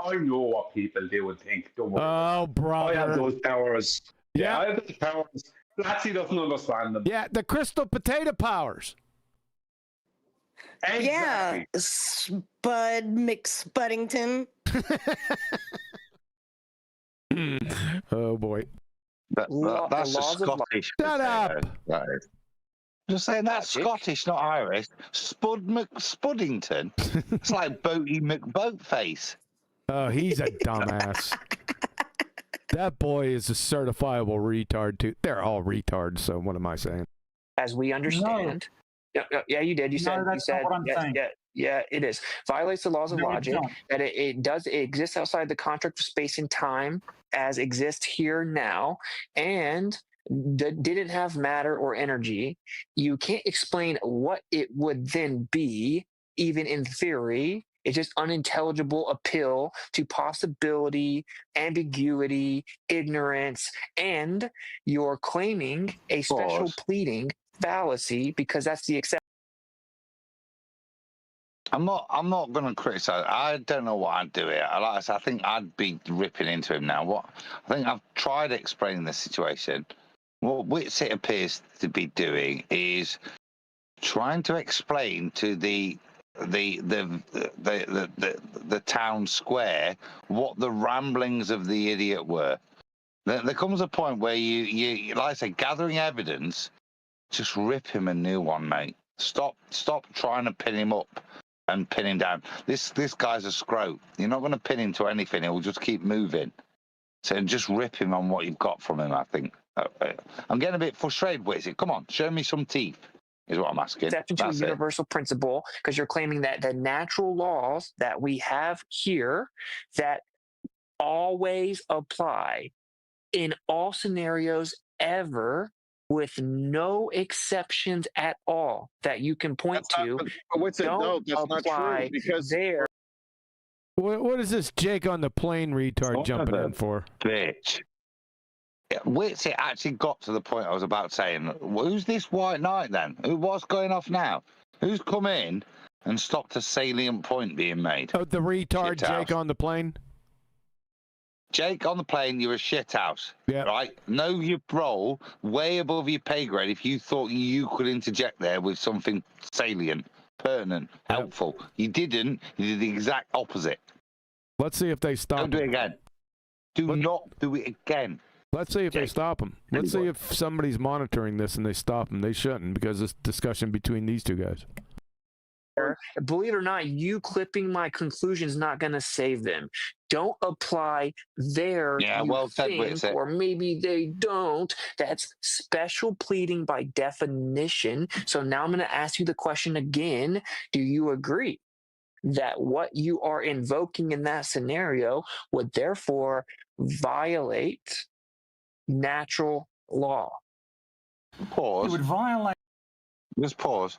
I know what people they would think. Don't worry. Oh, brother. I have those powers. Yeah. I have those powers. Flatsy doesn't understand them. Yeah, the crystal potato powers. Exactly. Yeah, Spud McSpuddington. Oh boy. That's a Scottish. Shut up. Just saying that's Scottish, not Irish. Spud McSpuddington. It's like Boaty McBoatface. Oh, he's a dumbass. That boy is a certifiable retard too. They're all retards. So what am I saying? As we understand. No. Yeah, you did. You said. That's you said. not what I'm saying. Yeah. Yeah, it is. Violates the laws of No, it logic. don't. That it exists outside the contract of space and time as exists here now, and didn't have matter or energy. You can't explain what it would then be, even in theory. It's just unintelligible appeal to possibility, ambiguity, ignorance, and you're claiming a special Pause. pleading fallacy because that's the exception. I'm not going to criticize. I don't know what I'd do here. Like I said, I think I'd be ripping into him now. I think I've tried explaining the situation. What Witsit appears to be doing is trying to explain to the town square what the ramblings of the idiot were. There comes a point where you like I say, gathering evidence, just rip him a new one, mate. Stop trying to pin him up and pin him down. This guy's a scrote. You're not going to pin him to anything. He'll just keep moving. So just rip him on what you've got from him, I think. I'm getting a bit frustrated with it. Come on, show me some teeth, is what I'm asking. Exception to a universal principle, because you're claiming that the natural laws that we have here that always apply in all scenarios ever, with no exceptions at all that you can point to, don't apply there. What is this Jake on the plane retard jumping in for? Bitch. Witsit actually got to the point I was about saying, who's this white knight then? What's going off now? Who's come in and stopped a salient point being made? Oh, the retard Jake on the plane? Jake on the plane, you're a shithouse. Yeah. Right? Know your role way above your pay grade if you thought you could interject there with something salient, pertinent, helpful. You didn't. You did the exact opposite. Let's see if they stop. Don't do it again. Do not do it again. Let's see if they stop him. Let's see if somebody's monitoring this and they stop him. They shouldn't, because it's discussion between these two guys. Believe it or not, you clipping my conclusion is not going to save them. Don't apply there. Yeah, well said, Witsit. Or maybe they don't. That's special pleading by definition. So now I'm going to ask you the question again. Do you agree that what you are invoking in that scenario would therefore violate natural law? Pause. It would violate. Just pause.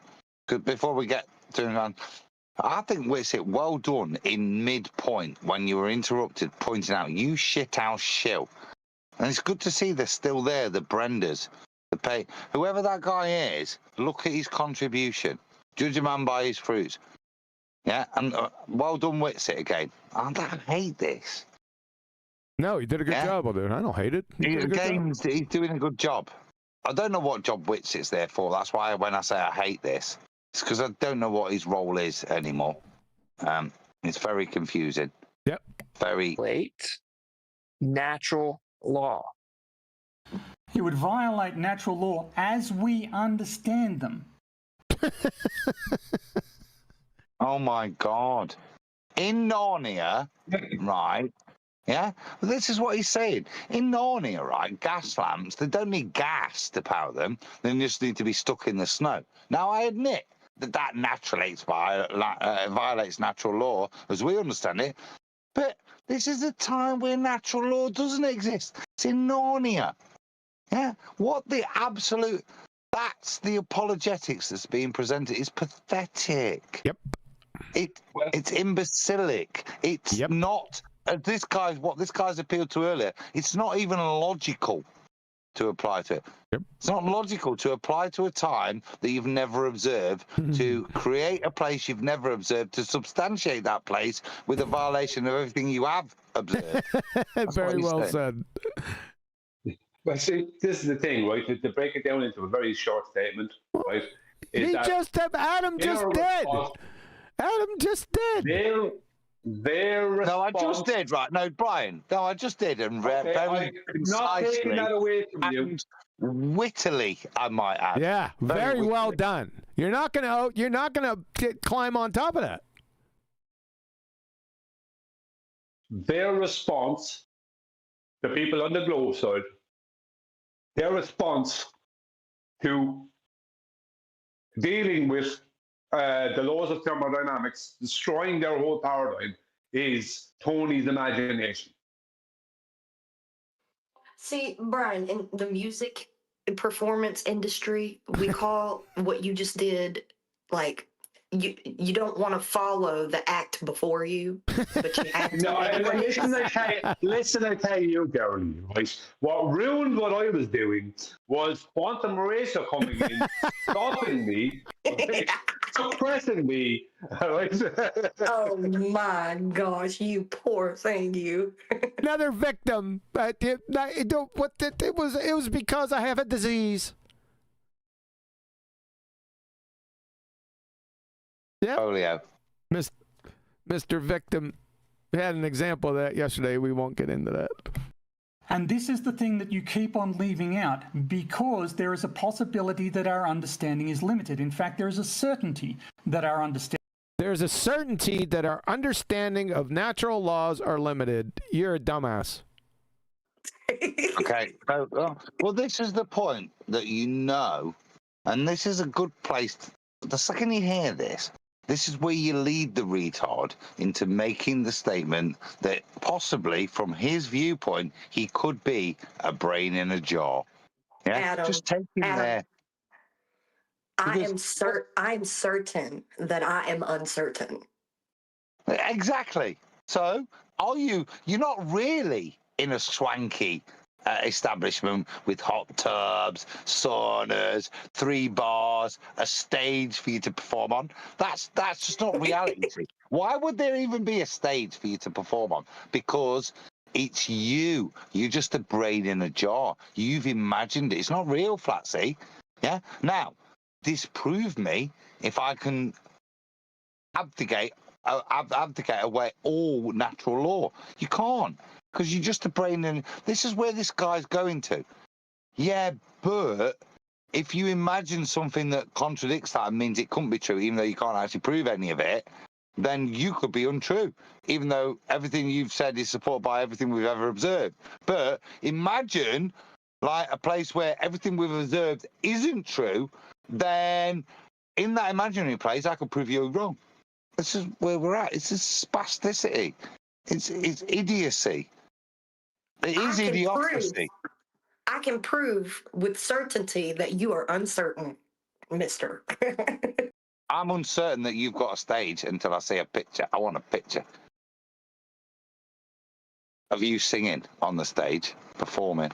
Before we get to on, I think Witsit, well done in midpoint when you were interrupted, pointing out you shithouse shill. And it's good to see they're still there, the Brendas, the pay. Whoever that guy is, look at his contribution. Judge a man by his fruits. Yeah, and well done, Witsit, again. I hate this. No, he did a good job of it. I don't hate it. He's doing a good job. I don't know what job Witsit's there for. That's why when I say I hate this, it's because I don't know what his role is anymore. It's very confusing. Yep. Very late. Natural law. It would violate natural law as we understand them. Oh my God. In Narnia, right? Yeah, well, this is what he's saying. In Narnia, right, gas lamps, they don't need gas to power them. They just need to be stuck in the snow. Now, I admit that violates natural law as we understand it. But this is a time where natural law doesn't exist. It's in Narnia. Yeah, what the absolute... That's the apologetics that's being presented. It's pathetic. Yep. It's imbecilic. It's not... this guy's appealed to earlier, it's not even logical to apply to it. Yep. It's not logical to apply to a time that you've never observed, to create a place you've never observed, to substantiate that place with a violation of everything you have observed. Very well said. Well, see, this is the thing, right? To break it down into a very short statement, right? Adam just did. Adam just did. Their response... No, I just did, right? No, Brian. No, I just did, and very precisely that away from you. Wittily, I might add. Yeah, very well done. You're not gonna climb on top of that. Their response, the people on the globe side, their response to dealing with the laws of thermodynamics, destroying their whole paradigm, is Tony's imagination. See, Brian, in the music performance industry, we call what you just did like you don't want to follow the act before you, but you act. No, listen, I tell you, Gary, right? What ruined what I was doing was quantum eraser coming in, stopping me, suppressing me. Right? Oh my gosh, you poor thing, you. Another victim. It was because I have a disease. Yep. Polio. Mr. Victim had an example of that yesterday. We won't get into that. And this is the thing that you keep on leaving out, because there is a possibility that our understanding is limited. In fact, there is a certainty that our understanding. There's a certainty that our understanding of natural laws are limited. You're a dumbass. Okay. Well, this is the point that you know, and this is a good place. The second you hear this, this is where you lead the retard into making the statement that possibly, from his viewpoint, he could be a brain in a jar. Yeah, Adam, just take him there. I'm certain that I am uncertain. Exactly. So, you're not really in a swanky establishment with hot tubs, saunas, 3 bars, a stage for you to perform on. That's just not reality. Why would there even be a stage for you to perform on? Because it's you. You're just a brain in a jar. You've imagined it. It's not real, Flatsy. Yeah. Now, disprove me if I can abdicate away all natural law. You can't. Because you're just a brain, and this is where this guy's going to. Yeah, but if you imagine something that contradicts that and means it couldn't be true, even though you can't actually prove any of it, then you could be untrue, even though everything you've said is supported by everything we've ever observed. But imagine, like, a place where everything we've observed isn't true, then in that imaginary place, I could prove you wrong. This is where we're at. It's just spasticity. It's idiocy. It is idiocracy. I can prove with certainty that you are uncertain, mister. I'm uncertain that you've got a stage until I see a picture. I want a picture of you singing on the stage, performing.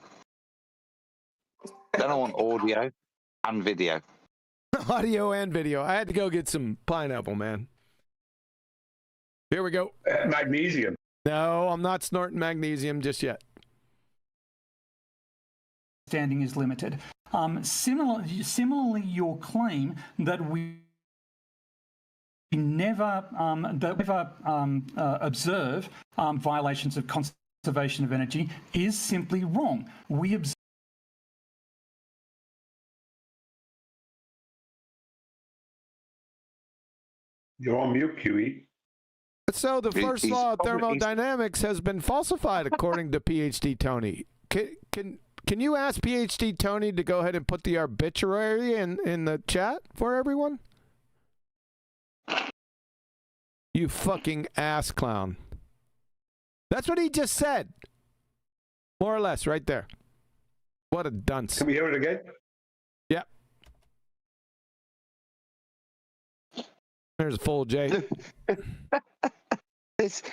Then I want audio and video. Audio and video. I had to go get some pineapple, man. Here we go. Magnesium. No, I'm not snorting magnesium just yet. Standing is limited. Similarly, your claim that we never observe violations of conservation of energy is simply wrong. We observe. You're on mute, QE. So the first law of thermodynamics has been falsified, according to PhD Tony. Can you ask PhD Tony to go ahead and put the arbitrary in the chat for everyone? You fucking ass clown. That's what he just said. More or less, right there. What a dunce. Can we hear it again? Yep. There's a full J.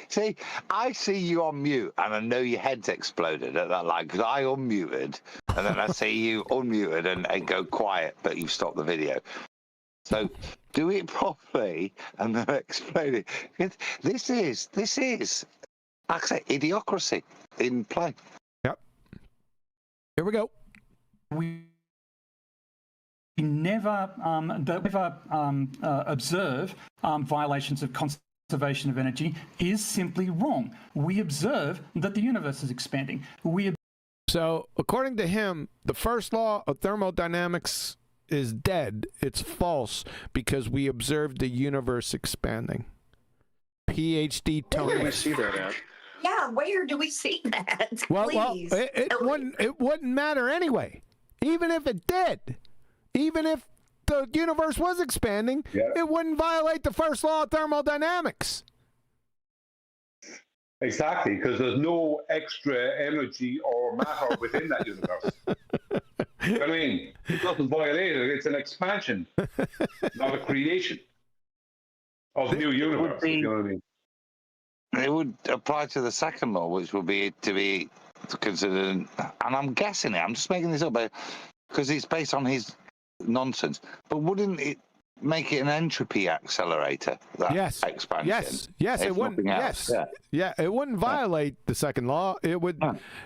See, I see you on mute, and I know your head's exploded at that line, because I unmuted, and then I see you unmuted and go quiet, but you've stopped the video. So do it properly, and then explain it. This is, like I say, idiocracy in play. Yep. Here we go. We never observe violations of conservation of energy is simply wrong. We observe that the universe is expanding. So, according to him, the first law of thermodynamics is dead. It's false because we observed the universe expanding. PhD Tony. Where do we see that at? Yeah, where do we see that? Well, Please. It wouldn't matter anyway. Even if it did. Even if the universe was expanding, it wouldn't violate the first law of thermodynamics. Exactly, because there's no extra energy or matter within that universe. I mean, it doesn't violate it. It's an expansion, not a creation of new universe. You know what I mean? It would apply to the second law, which would be to be considered, and I'm guessing it. I'm just making this up because it's based on his nonsense. But wouldn't it make it an entropy accelerator? That expansion. Yes, it wouldn't. Yes, yeah, it wouldn't violate the second law. It would.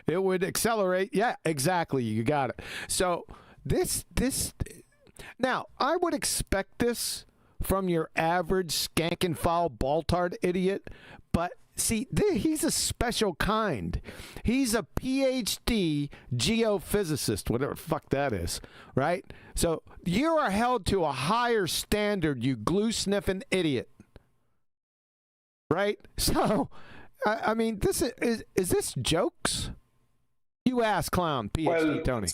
It would accelerate. Yeah, exactly. You got it. So this. Now, I would expect this from your average skank and foul ball-tard idiot, but see, he's a special kind. He's a PhD geophysicist, whatever the fuck that is, right? So you are held to a higher standard, you glue-sniffing idiot, right? So, I mean, this is this jokes? You ass clown, PhD Tony.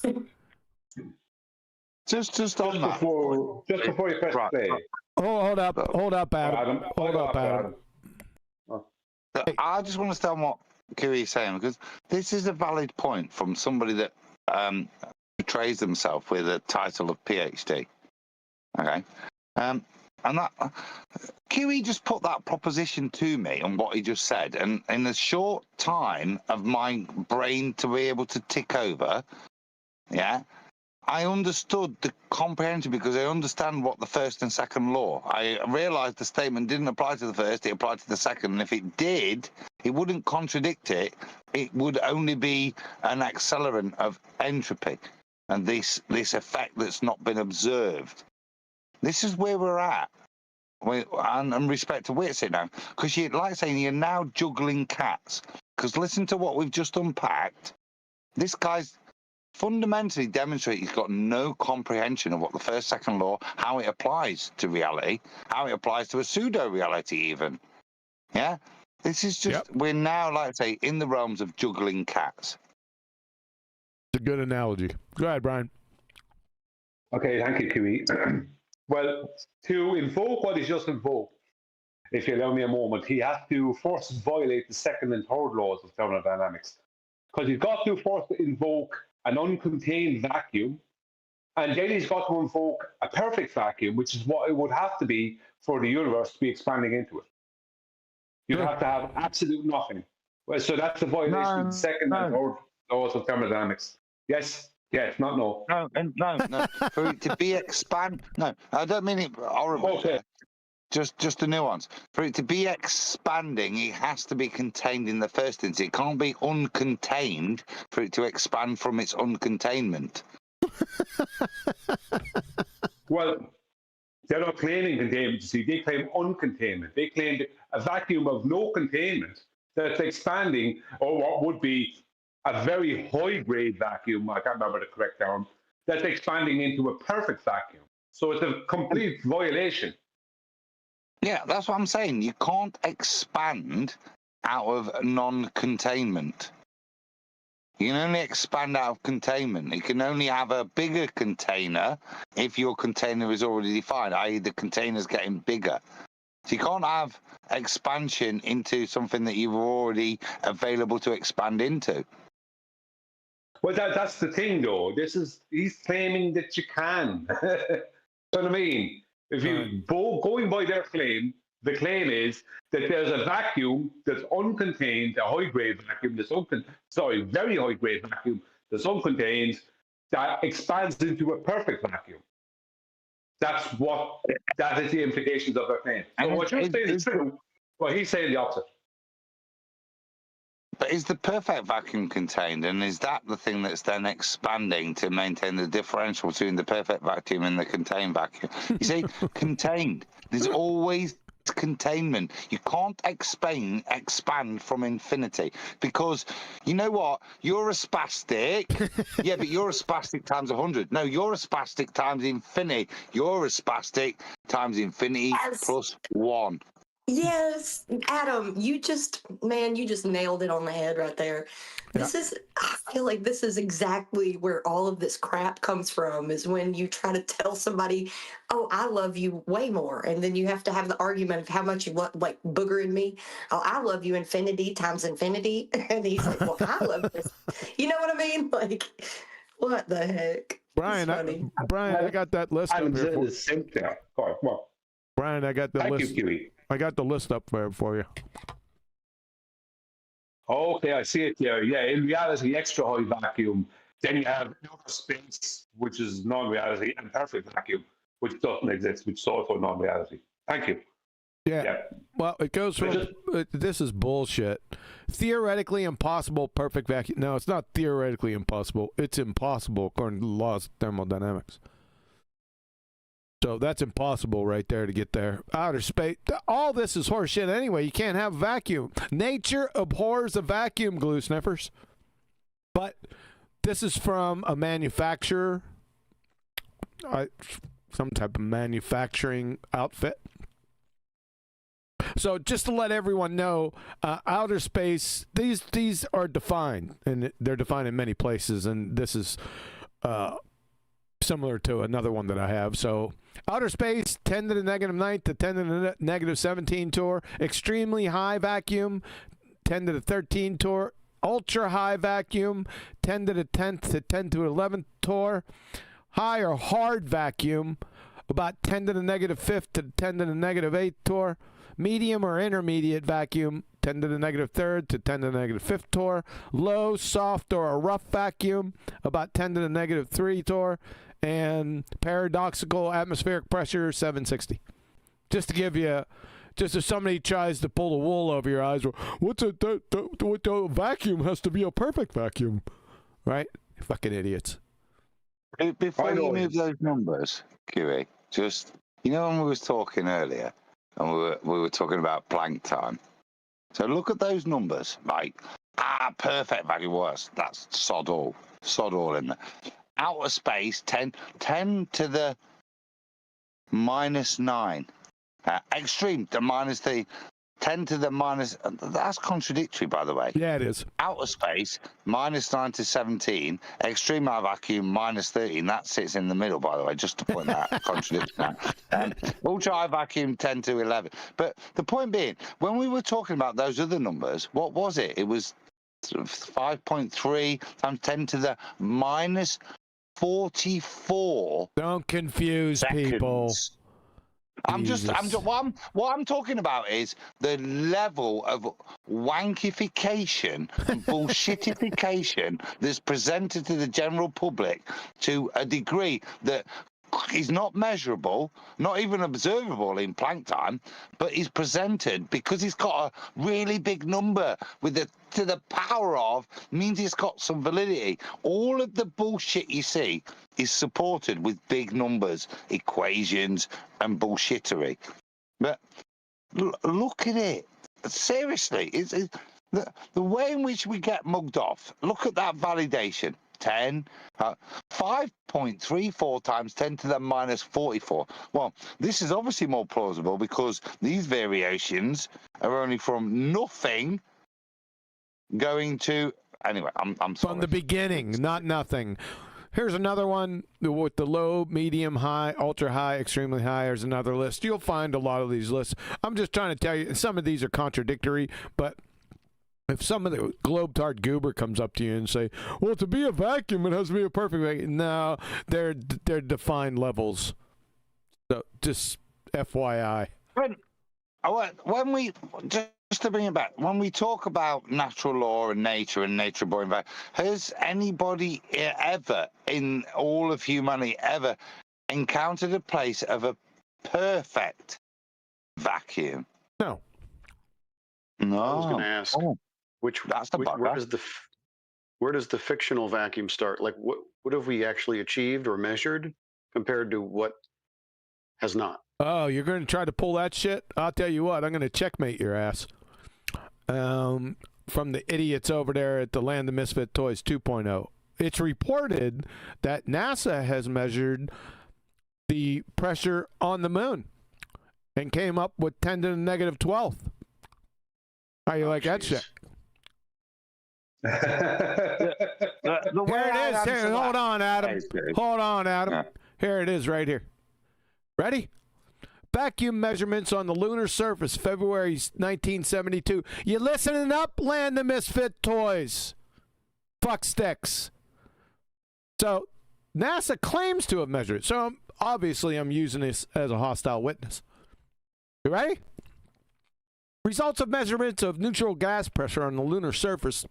Just before you press play. Oh, hold up, Adam. Hold up, Adam. I just want to understand what Kiwi is saying, because this is a valid point from somebody that portrays themselves with a title of PhD. Okay, and that Kiwi just put that proposition to me on what he just said, and in a short time of my brain to be able to tick over, I understood the comprehension because I understand what the first and second law. I realised the statement didn't apply to the first, it applied to the second. And if it did, it wouldn't contradict it. It would only be an accelerant of entropy and this effect that's not been observed. This is where we're at. And respect to Witsit now. Because you like saying you're now juggling cats. Because listen to what we've just unpacked. This guy's fundamentally demonstrate he's got no comprehension of what the first, second law, how it applies to reality, how it applies to a pseudo-reality even. Yeah? This is just, we're now, like I say, in the realms of juggling cats. It's a good analogy. Go ahead, Brian. Okay, thank you, Kiwi. Well, to invoke what he's just invoked, if you allow me a moment, he has to first violate the second and third laws of thermodynamics. Because he's got to first invoke an uncontained vacuum, and then he's got to invoke a perfect vacuum, which is what it would have to be for the universe to be expanding into it. You'd have to have absolute nothing. Well, so that's the violation of the second and third laws of thermodynamics. Yes, not no. No. For it to be no, I don't mean it horrible. Okay. Just a nuance. For it to be expanding, it has to be contained in the first instance. It can't be uncontained for it to expand from its uncontainment. Well, they're not claiming containment, you see. They claim uncontainment. They claim a vacuum of no containment that's expanding, or what would be a very high-grade vacuum, I can't remember the correct term, that's expanding into a perfect vacuum. So it's a complete violation. Yeah, that's what I'm saying. You can't expand out of non-containment. You can only expand out of containment. You can only have a bigger container if your container is already defined, i.e. the container's getting bigger. So you can't have expansion into something that you've already available to expand into. Well, that's the thing, though. He's claiming that you can. You know what I mean? If you going by their claim, the claim is that there's a vacuum that's uncontained, a high-grade vacuum that's very high-grade vacuum that's uncontained, that expands into a perfect vacuum. That is the implications of their claim. So what you're saying is true, but he's saying the opposite. But is the perfect vacuum contained, and is that the thing that's then expanding to maintain the differential between the perfect vacuum and the contained vacuum? You see, contained. There's always containment. You can't expand from infinity, because you know what? You're a spastic. Yeah, but you're a spastic times 100. No, you're a spastic times infinity. You're a spastic times infinity plus 1. Yes, Adam, you just nailed it on the head right there. I feel like this is exactly where all of this crap comes from, is when you try to tell somebody, oh, I love you way more. And then you have to have the argument of how much you love, like boogering me. Oh, I love you infinity times infinity. And he's like, well, I love this. You know what I mean? Like, what the heck? Brian, I got that list up here for you. Brian, I got the Thank list. you, Kiwi. I got the list up there for you. Okay, I see it here. Yeah, in reality, extra high vacuum. Then you have outer space, which is non-reality, and perfect vacuum, which doesn't exist, which is also non-reality. Thank you. Yeah. Well, it goes from this is bullshit. Theoretically impossible, perfect vacuum. No, it's not theoretically impossible. It's impossible according to the laws of thermodynamics. So that's impossible right there to get there. Outer space. All this is horseshit anyway. You can't have a vacuum. Nature abhors a vacuum, glue sniffers. But this is from a manufacturer. Some type of manufacturing outfit. So just to let everyone know, outer space, these are defined, and they're defined in many places, and this is similar to another one that I have. So outer space, 10 to the negative 9 to 10 to the negative 17 torr. Extremely high vacuum, 10 to the 13 torr. Ultra high vacuum, 10 to the 10th to 10 to 11th torr. High or hard vacuum, about 10 to the negative 5th to 10 to the negative 8th torr. Medium or intermediate vacuum, 10 to the negative 3rd to 10 to the negative 5th torr. Low, soft, or a rough vacuum, about 10 to the negative 3 torr. And paradoxical atmospheric pressure, 760. Just to give you, just if somebody tries to pull the wool over your eyes, what's the vacuum has to be a perfect vacuum, right? Fucking idiots. Before you move those numbers, QE, just, you know when we was talking earlier, and we were talking about Planck time. So look at those numbers, right? Perfect vacuum was. That's sod all in there. Outer space, 10 to the minus 9. Extreme to minus 3. 10 to the minus, that's contradictory, by the way. Yeah, it is. Outer space, minus 9 to 17. Extreme high vacuum, minus 13. That sits in the middle, by the way, just to point that contradiction out. Ultra high vacuum, 10 to 11. But the point being, when we were talking about those other numbers, what was it? It was 5.3 times 10 to the minus 44. Don't confuse seconds. People. What I'm talking about is the level of wankification and bullshitification that's presented to the general public to a degree that is not measurable, not even observable in Planck time, but is presented because it's got a really big number with the to the power of, means it's got some validity. All of the bullshit you see is supported with big numbers, equations, and bullshittery. But look at it. Seriously, it's the way in which we get mugged off. Look at that validation. 5.34 times 10 to the minus 44. Well, this is obviously more plausible because these variations are only from nothing going to, anyway, I'm sorry. From the beginning, not nothing. Here's another one with the low, medium, high, ultra high, extremely high. There's another list. You'll find a lot of these lists. I'm just trying to tell you, some of these are contradictory, but if some of the globe-tard goober comes up to you and say, well, to be a vacuum, it has to be a perfect vacuum. No, they're defined levels. So just FYI. When we, just to bring it back, when we talk about natural law and nature boring vacuum, has anybody ever in all of humanity ever encountered a place of a perfect vacuum? No. No. I was going to ask, where does the fictional vacuum start? Like, what have we actually achieved or measured compared to what has not? Oh, you're going to try to pull that shit? I'll tell you what, I'm going to checkmate your ass. From the idiots over there at the Land of Misfit Toys 2.0. It's reported that NASA has measured the pressure on the moon. and came up with 10 to the negative 12th. How you like that shit? The way Here I it is. answer Here, that- hold on, Adam. That is good. Hold on, Adam. Yeah. Here it is right here. Ready? Vacuum measurements on the lunar surface, February 1972. You listening up, Land of Misfit Toys? Fuck sticks. So, NASA claims to have measured it. So, obviously, I'm using this as a hostile witness. You ready? Results of measurements of neutral gas pressure on the lunar surface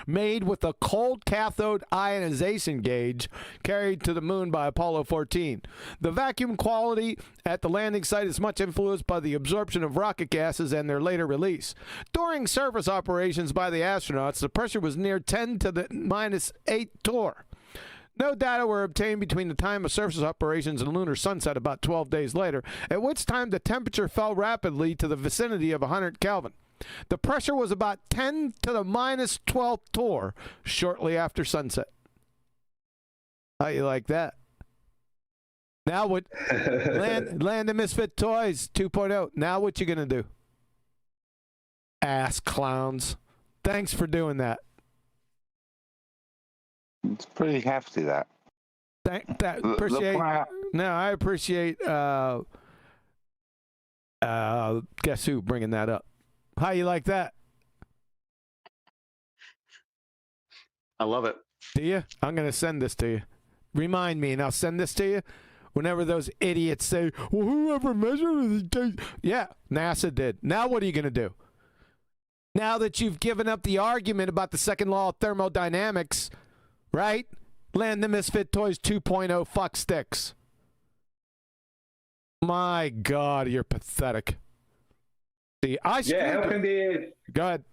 made with a cold cathode ionization gauge carried to the moon by Apollo 14. The vacuum quality at the landing site is much influenced by the absorption of rocket gases and their later release. During surface operations by the astronauts, the pressure was near 10 to the minus 8 torr. No data were obtained between the time of surface operations and lunar sunset about 12 days later, at which time the temperature fell rapidly to the vicinity of 100 Kelvin. The pressure was about 10 to the minus 12 torr shortly after sunset. How you like that? Now what? Land of Misfit Toys 2.0. Now what you going to do? Ass clowns. Thanks for doing that. It's pretty hefty, that. Appreciate. No, I appreciate. Guess who bringing that up? How you like that? I love it. Do you? I'm gonna send this to you. Remind me, and I'll send this to you. Whenever those idiots say, "Well, whoever measured it," yeah, NASA did. Now what are you gonna do? Now that you've given up the argument about the second law of thermodynamics. Right? Land the Misfit Toys 2.0 fuck sticks. My God, you're pathetic. See, how can they... Go ahead.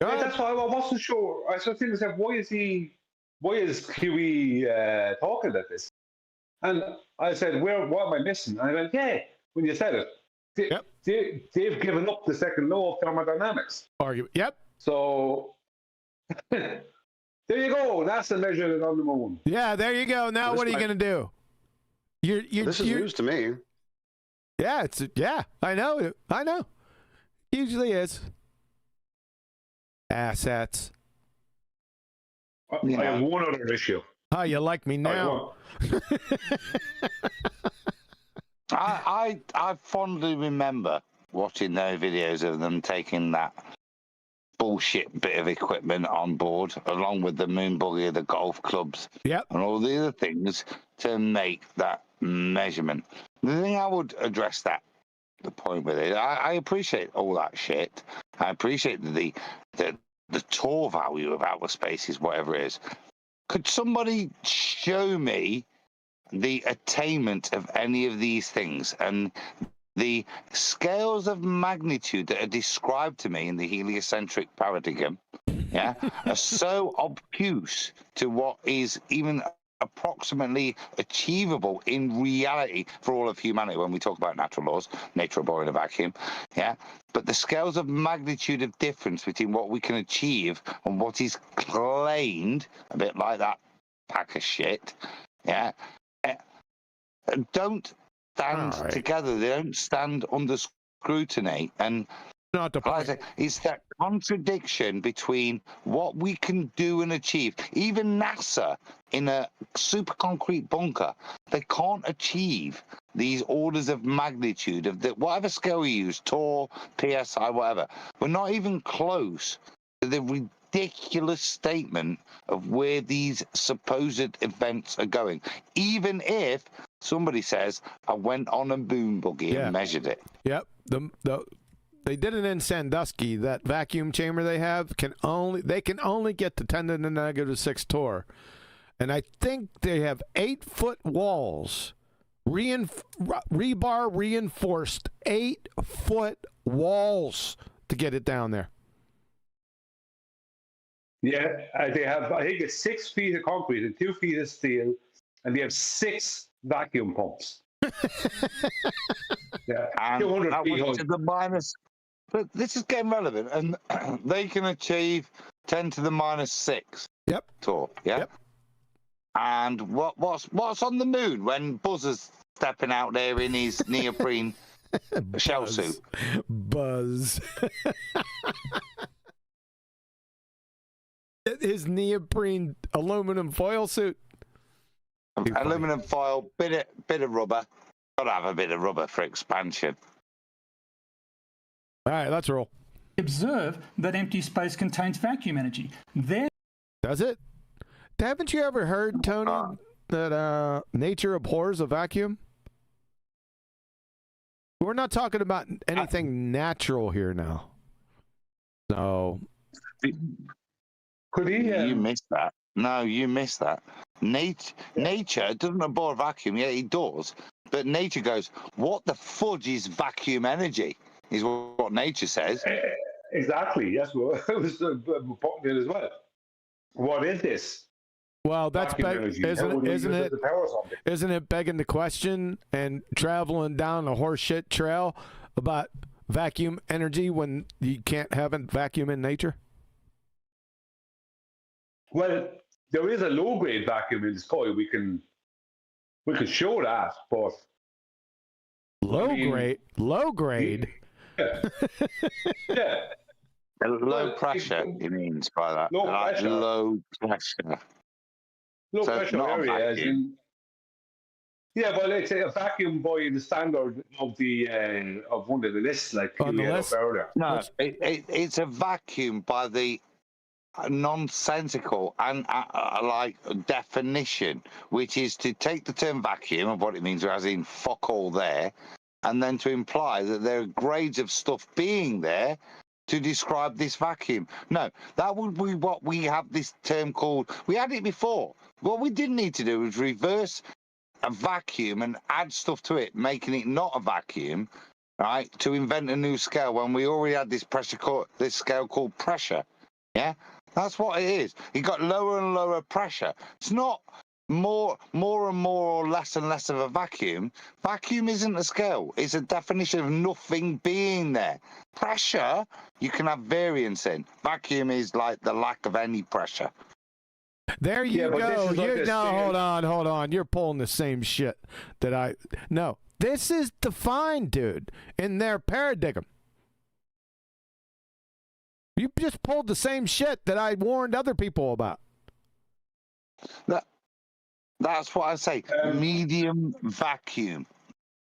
That's why I wasn't sure. I was thinking to myself, why is QE talking about this? And I said, what am I missing? And I went, yeah, when you said it, they've given up the second law of thermodynamics. Yep. So... there you go. NASA measured it on the moon. Yeah, there you go. Now what are you going to do? This is news to me. Yeah, I know. Usually is. Assets. I have one other issue. How you like me now? I fondly remember watching those videos of them taking that bullshit bit of equipment on board, along with the moon buggy, the golf clubs, and all the other things to make that measurement. The thing I would address the point with it, I appreciate all that shit. I appreciate the torr value of outer spaces, whatever it is. Could somebody show me the attainment of any of these things and the scales of magnitude that are described to me in the heliocentric paradigm, are so obtuse to what is even approximately achievable in reality for all of humanity when we talk about natural laws, nature abhorring a vacuum, but the scales of magnitude of difference between what we can achieve and what is claimed, a bit like that pack of shit, don't stand together. They don't stand under scrutiny. And not the point. It's that contradiction between what we can do and achieve. Even NASA, in a super concrete bunker, they can't achieve these orders of magnitude of whatever scale you use, torr, PSI, whatever. We're not even close to the ridiculous statement of where these supposed events are going. Even if somebody says, I went on a moon buggy and measured it. Yep. They did it in Sandusky. That vacuum chamber they have can only get to 10 to the negative 6 torr. And I think they have 8-foot walls. Rebar reinforced 8-foot walls to get it down there. Yeah, they have, I think it's 6 feet of concrete and 2 feet of steel, and they have 6 vacuum pumps. And 200 that feet was to the minus. But this is getting relevant, and they can achieve 10 to the minus 6. Yep. Torr. Yeah. Yep. And what's on the moon when Buzz has stepping out there in his neoprene shell suit. Buzz. His neoprene aluminum foil suit. Aluminum foil, bit of rubber. Gotta have a bit of rubber for expansion. All right, let's roll. Observe that empty space contains vacuum energy. Does it? Haven't you ever heard, Tony, that nature abhors a vacuum? We're not talking about anything natural here now. So. Could he? You missed that. No, you missed that. Nature doesn't abhor a vacuum. Yeah, it does. But nature goes, what the fudge is vacuum energy? Is what nature says. Exactly. Yes, well, it was important as well. What is this? Well, that's isn't it begging the question and traveling down a horseshit trail about vacuum energy when you can't have a vacuum in nature? Well, there is a low-grade vacuum in the sky. We can show that, but low grade. Yeah. Yeah. Low pressure, he means by that. Low pressure. Low pressure. Low So pressure area, as in. Yeah, well, it's a vacuum by the standard of the of one of the lists, like on the list. Earlier. No, it's a vacuum by the nonsensical and like definition, which is to take the term vacuum and what it means, as in fuck all there, and then to imply that there are grades of stuff being there to describe this vacuum. No, that would be what we have this term called. We had it before. What we didn't need to do was reverse a vacuum and add stuff to it, making it not a vacuum, right? To invent a new scale when we already had this this scale called pressure. Yeah, that's what it is. It got lower and lower pressure. It's not more and more or less and less of a vacuum. Vacuum isn't a scale. It's a definition of nothing being there. Pressure, you can have variance in. Vacuum is like the lack of any pressure. There you go. Hold on. You're pulling the same shit that I. No, this is defined, dude, in their paradigm. You just pulled the same shit that I warned other people about. That's what I say. Medium vacuum.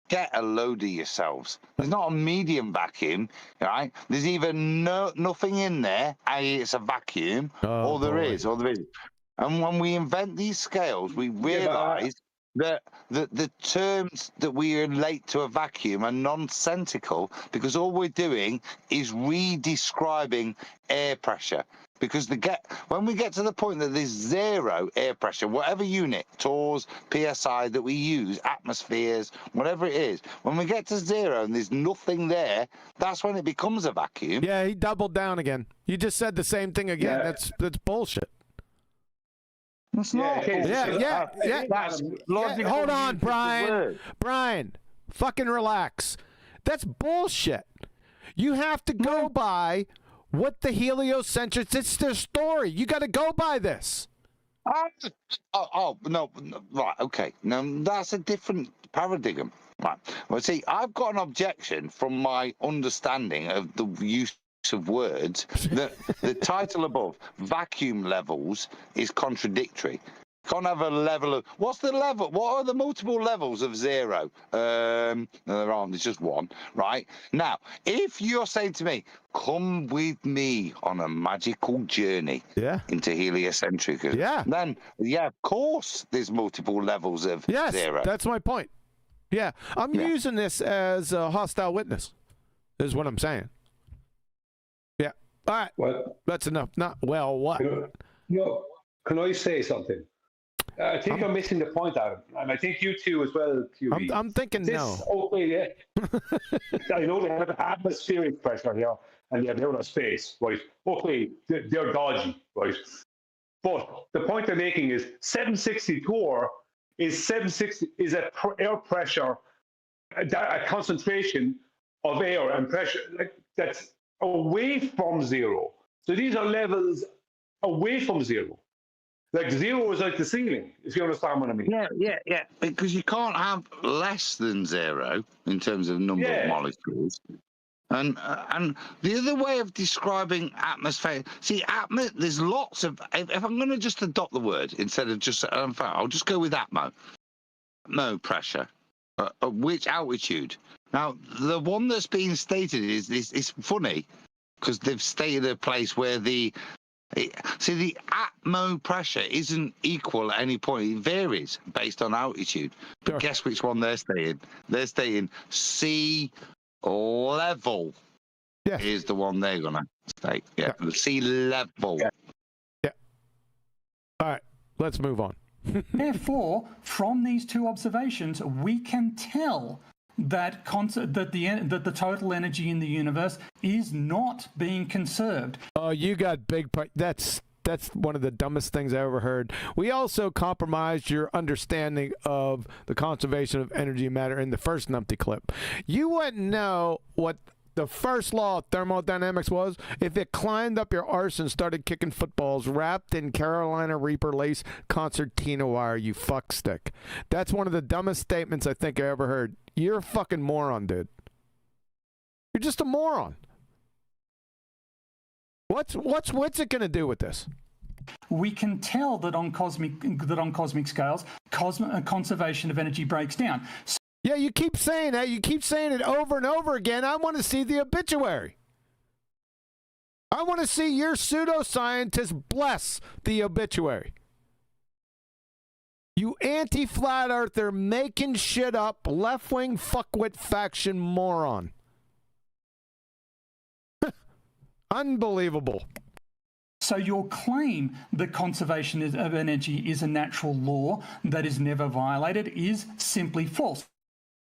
Get a load of yourselves. There's not a medium vacuum, right? There's either nothing in there, i.e. it's a vacuum, or there is. And when we invent these scales, we realise that the terms that we relate to a vacuum are nonsensical, because all we're doing is redescribing air pressure. Because when we get to the point that there's zero air pressure, whatever unit, torrs, PSI that we use, atmospheres, whatever it is, when we get to zero and there's nothing there, that's when it becomes a vacuum. Yeah, he doubled down again. You just said the same thing again. Yeah. That's bullshit. It's not. Yeah. Hold on, Brian. Brian, fucking relax. That's bullshit. You have to go by what the heliocentrics, it's their story. You got to go by this. No, right, okay. Now, that's a different paradigm. Right. Well, see, I've got an objection from my understanding of the use of words that the title above, vacuum levels, is contradictory. Can't have a level of... What's the level? What are the multiple levels of zero? No, there aren't. There's just one, right? Now, if you're saying to me, come with me on a magical journey into heliocentric, then, of course, there's multiple levels of zero. That's my point. Yeah, I'm using this as a hostile witness, is what I'm saying. Yeah. All right. What? That's enough. What? Can I say something? I think I'm missing the point, Adam, and I think you too as well, QB. I'm thinking no. Okay, I know they have atmospheric pressure here, and they have outer space, right? Okay, they're dodgy, right? But the point they're making is 760 torr is air pressure, a concentration of air and pressure that's away from zero. So these are levels away from zero. Like zero is like the ceiling, if you understand what I mean. Yeah. Because you can't have less than zero in terms of number of molecules. And the other way of describing atmosphere, see, there's lots of. If I'm going to just adopt the word instead of just, I'll just go with atmo pressure. Which altitude? Now, the one that's being stated is funny because they've stated a place where the atmo pressure isn't equal at any point. It varies based on altitude. But guess which one they're stating? They're stating sea level is the one they're going to state. Yeah, the sea level. Yeah. All right, let's move on. Therefore, from these two observations, we can tell that the total energy in the universe is not being conserved. Oh, you got big part. That's one of the dumbest things I ever heard. We also compromised your understanding of the conservation of energy and matter in the first numpty clip. You wouldn't know what the first law of thermodynamics was if it climbed up your arse and started kicking footballs wrapped in Carolina Reaper lace concertina wire, you fuckstick. That's one of the dumbest statements I think I ever heard. You're a fucking moron, dude. You're just a moron. What's it going to do with this? We can tell that on cosmic scales, conservation of energy breaks down. Yeah, you keep saying that. You keep saying it over and over again. I want to see the obituary. I want to see your pseudoscientist bless the obituary. You anti-flat earther making shit up, left-wing fuckwit faction moron. Unbelievable. So your claim that conservation of energy is a natural law that is never violated is simply false.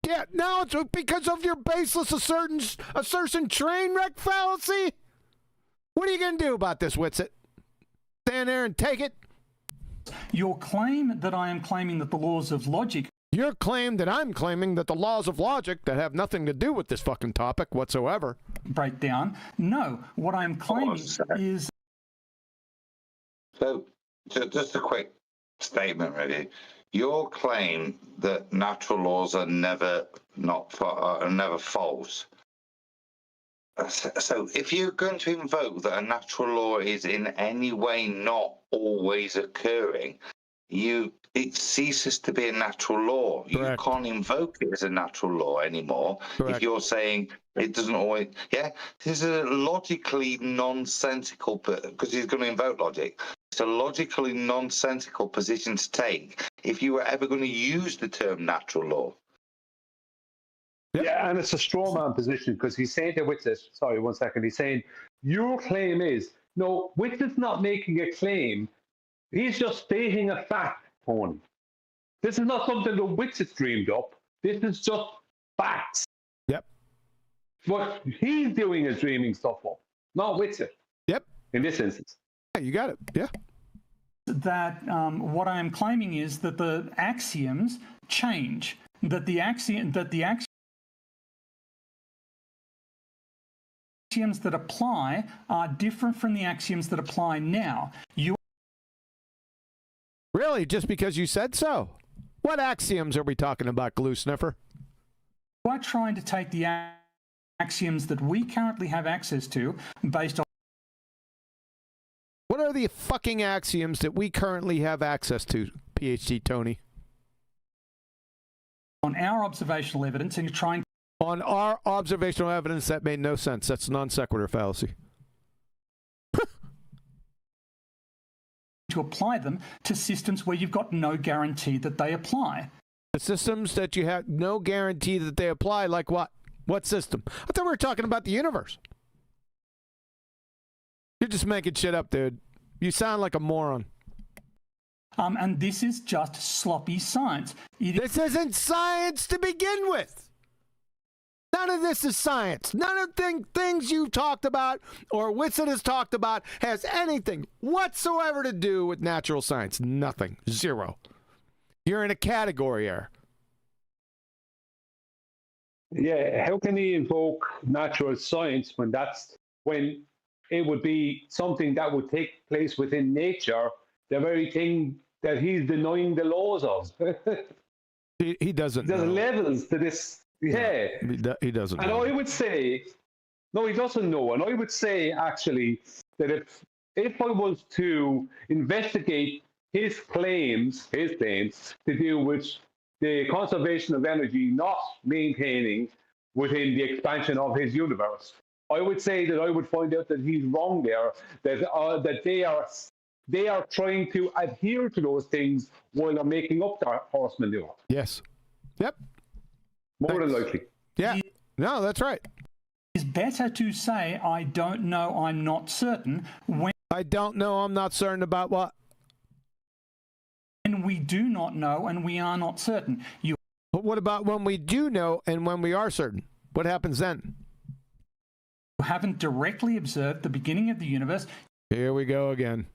Yeah, now it's because of your baseless assertion train wreck fallacy? What are you going to do about this, Witsit? Stand there and take it? Your claim that I am claiming that the laws of logic... Your claim that I'm claiming that the laws of logic that have nothing to do with this fucking topic whatsoever... break down. No, what I'm claiming is... So, just a quick statement, really. Your claim that natural laws are never false. So, if you're going to invoke that a natural law is in any way not always occurring, it ceases to be a natural law. Correct. You can't invoke it as a natural law anymore. Correct. If you're saying it doesn't always, this is a logically nonsensical, because he's going to invoke logic. It's a logically nonsensical position to take if you were ever going to use the term natural law. Yeah, and it's a straw man position because he's saying to Witsit, sorry, 1 second, he's saying, your claim is, no, Witsit's not making a claim, he's just stating a fact, Tony. This is not something that Witsit's dreamed up, this is just facts. Yep. What he's doing is dreaming stuff up, not Witsit. Yep. In this instance. Yeah, you got it, yeah. That what I am claiming is that the axioms change, that the axioms that apply are different from the axioms that apply now. Really? Just because you said so? What axioms are we talking about, glue sniffer? You are trying to take the axioms that we currently have access to based on... What are the fucking axioms that we currently have access to, PhD Tony? On our observational evidence, and you're trying... On our observational evidence, that made no sense. That's non sequitur fallacy. To apply them to systems where you've got no guarantee that they apply. The systems that you have no guarantee that they apply, like what? What system? I thought we were talking about the universe. You're just making shit up, dude. You sound like a moron. And this is just sloppy science. This isn't science to begin with. None of this is science. None of the things you talked about or Witsit has talked about has anything whatsoever to do with natural science. Nothing. Zero. You're in a category error. Yeah, how can he invoke natural science when it would be something that would take place within nature the very thing that he's denying the laws of. He doesn't There's know. levels to this. Yeah. He doesn't And know. I would say, no, he doesn't know. And I would say, actually, that if I was to investigate his claims to do with the conservation of energy not maintaining within the expansion of his universe, I would say that I would find out that he's wrong there, that they are trying to adhere to those things while they're making up their horse manure. Yes. Yep. More than likely. Yeah. No, that's right. It's better to say, I don't know, I'm not certain, when I don't know, I'm not certain about what? When we do not know and we are not certain. But what about when we do know and when we are certain? What happens then? You haven't directly observed the beginning of the universe. Here we go again.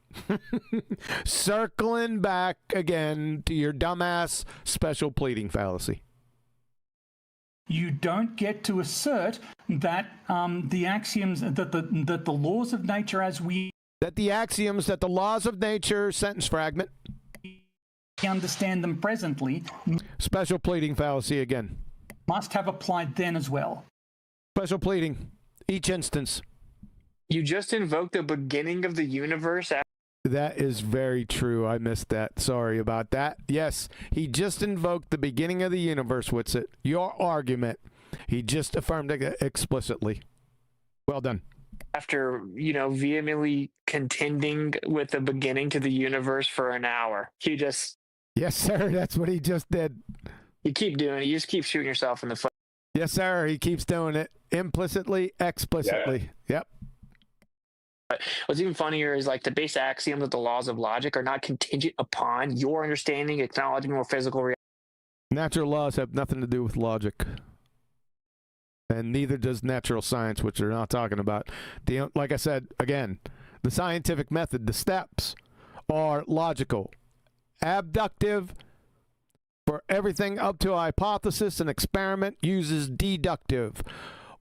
Circling back again to your dumbass special pleading fallacy. You don't get to assert that the axioms, that the laws of nature as we... That the axioms, that the laws of nature, sentence fragment. Understand them presently. Special pleading fallacy again. Must have applied then as well. Special pleading. Each instance. You just invoked the beginning of the universe. That is very true. I missed that. Sorry about that. Yes, he just invoked the beginning of the universe, Witsit. Your argument. He just affirmed it explicitly. Well done. After, vehemently contending with the beginning to the universe for an hour. He just... Yes, sir. That's what he just did. You keep doing it. You just keep shooting yourself in the foot. Yes, sir. He keeps doing it. Implicitly, explicitly. Yeah. Yep. But what's even funnier is the base axioms of the laws of logic are not contingent upon your understanding, acknowledgement, or physical reality. Natural laws have nothing to do with logic. And neither does natural science, which they're not talking about. Like I said, again, the scientific method, the steps are logical. Abductive, for everything up to a hypothesis and experiment, uses deductive.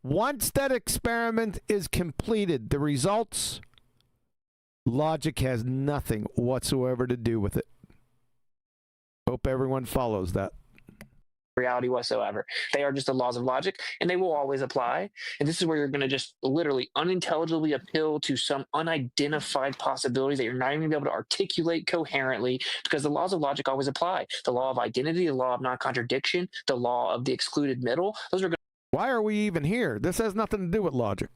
Once that experiment is completed, the results, logic has nothing whatsoever to do with it. Hope everyone follows that. Reality whatsoever. They are just the laws of logic, and they will always apply. And this is where you're going to just literally unintelligibly appeal to some unidentified possibilities that you're not even going to be able to articulate coherently, because the laws of logic always apply. The law of identity, the law of non-contradiction, the law of the excluded middle, those are going to... Why are we even here? This has nothing to do with logic.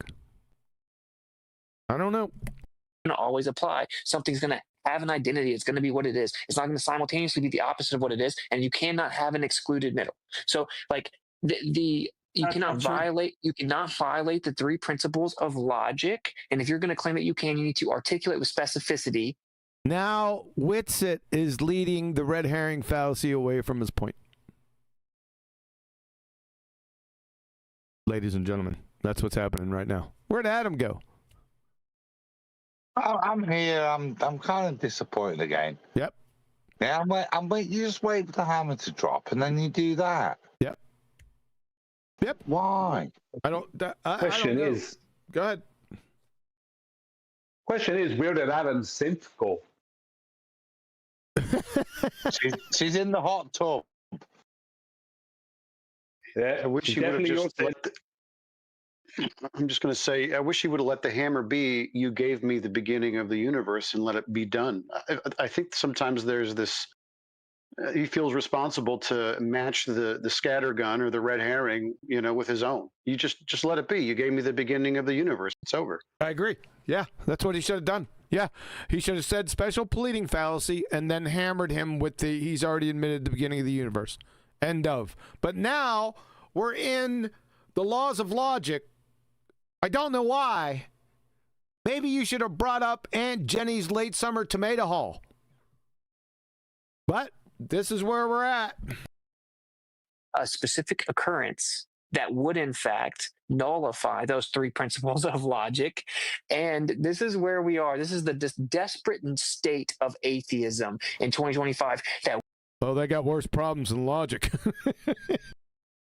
I don't know. Going to always apply. Something's going to have an identity. It's going to be what it is. It's not going to simultaneously be the opposite of what it is, and you cannot have an excluded middle. So, you cannot violate the three principles of logic. And if you're going to claim that you can, you need to articulate with specificity. Now, Witsit is leading the red herring fallacy away from his point. Ladies and gentlemen, that's what's happening right now. Where'd Adam go? I'm here. I'm kind of disappointed again. Yep. Yeah, you just wait for the hammer to drop, and then you do that. Yep. Yep. Why? Question is, go ahead. Question is, where did Adam's synth go? she's in the hot tub. Yeah, I wish he would have just I'm just going to say, I wish he would have let the hammer be, you gave me the beginning of the universe, and let it be done. I think sometimes there's this, he feels responsible to match the scattergun or the red herring, with his own. You just let it be. You gave me the beginning of the universe. It's over. I agree. Yeah, that's what he should have done. Yeah, he should have said special pleading fallacy and then hammered him with he's already admitted the beginning of the universe. End of. But now we're in the laws of logic. I don't know why. Maybe you should have brought up Aunt Jenny's late summer tomato haul. But this is where we're at. A specific occurrence that would, in fact, nullify those three principles of logic. And this is where we are. This is the desperate state of atheism in 2025. Well, they got worse problems than logic.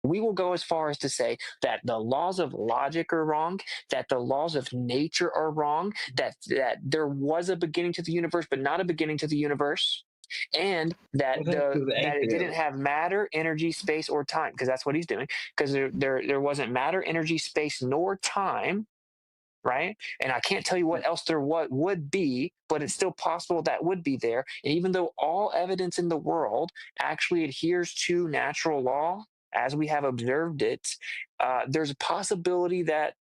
we will go as far as to say that the laws of logic are wrong, that the laws of nature are wrong, that there was a beginning to the universe, but not a beginning to the universe, and that that it didn't have matter, energy, space, or time, because that's what he's doing, because there wasn't matter, energy, space, nor time, right? And I can't tell you what else there would be, but it's still possible that would be there. And even though all evidence in the world actually adheres to natural law as we have observed it, there's a possibility that,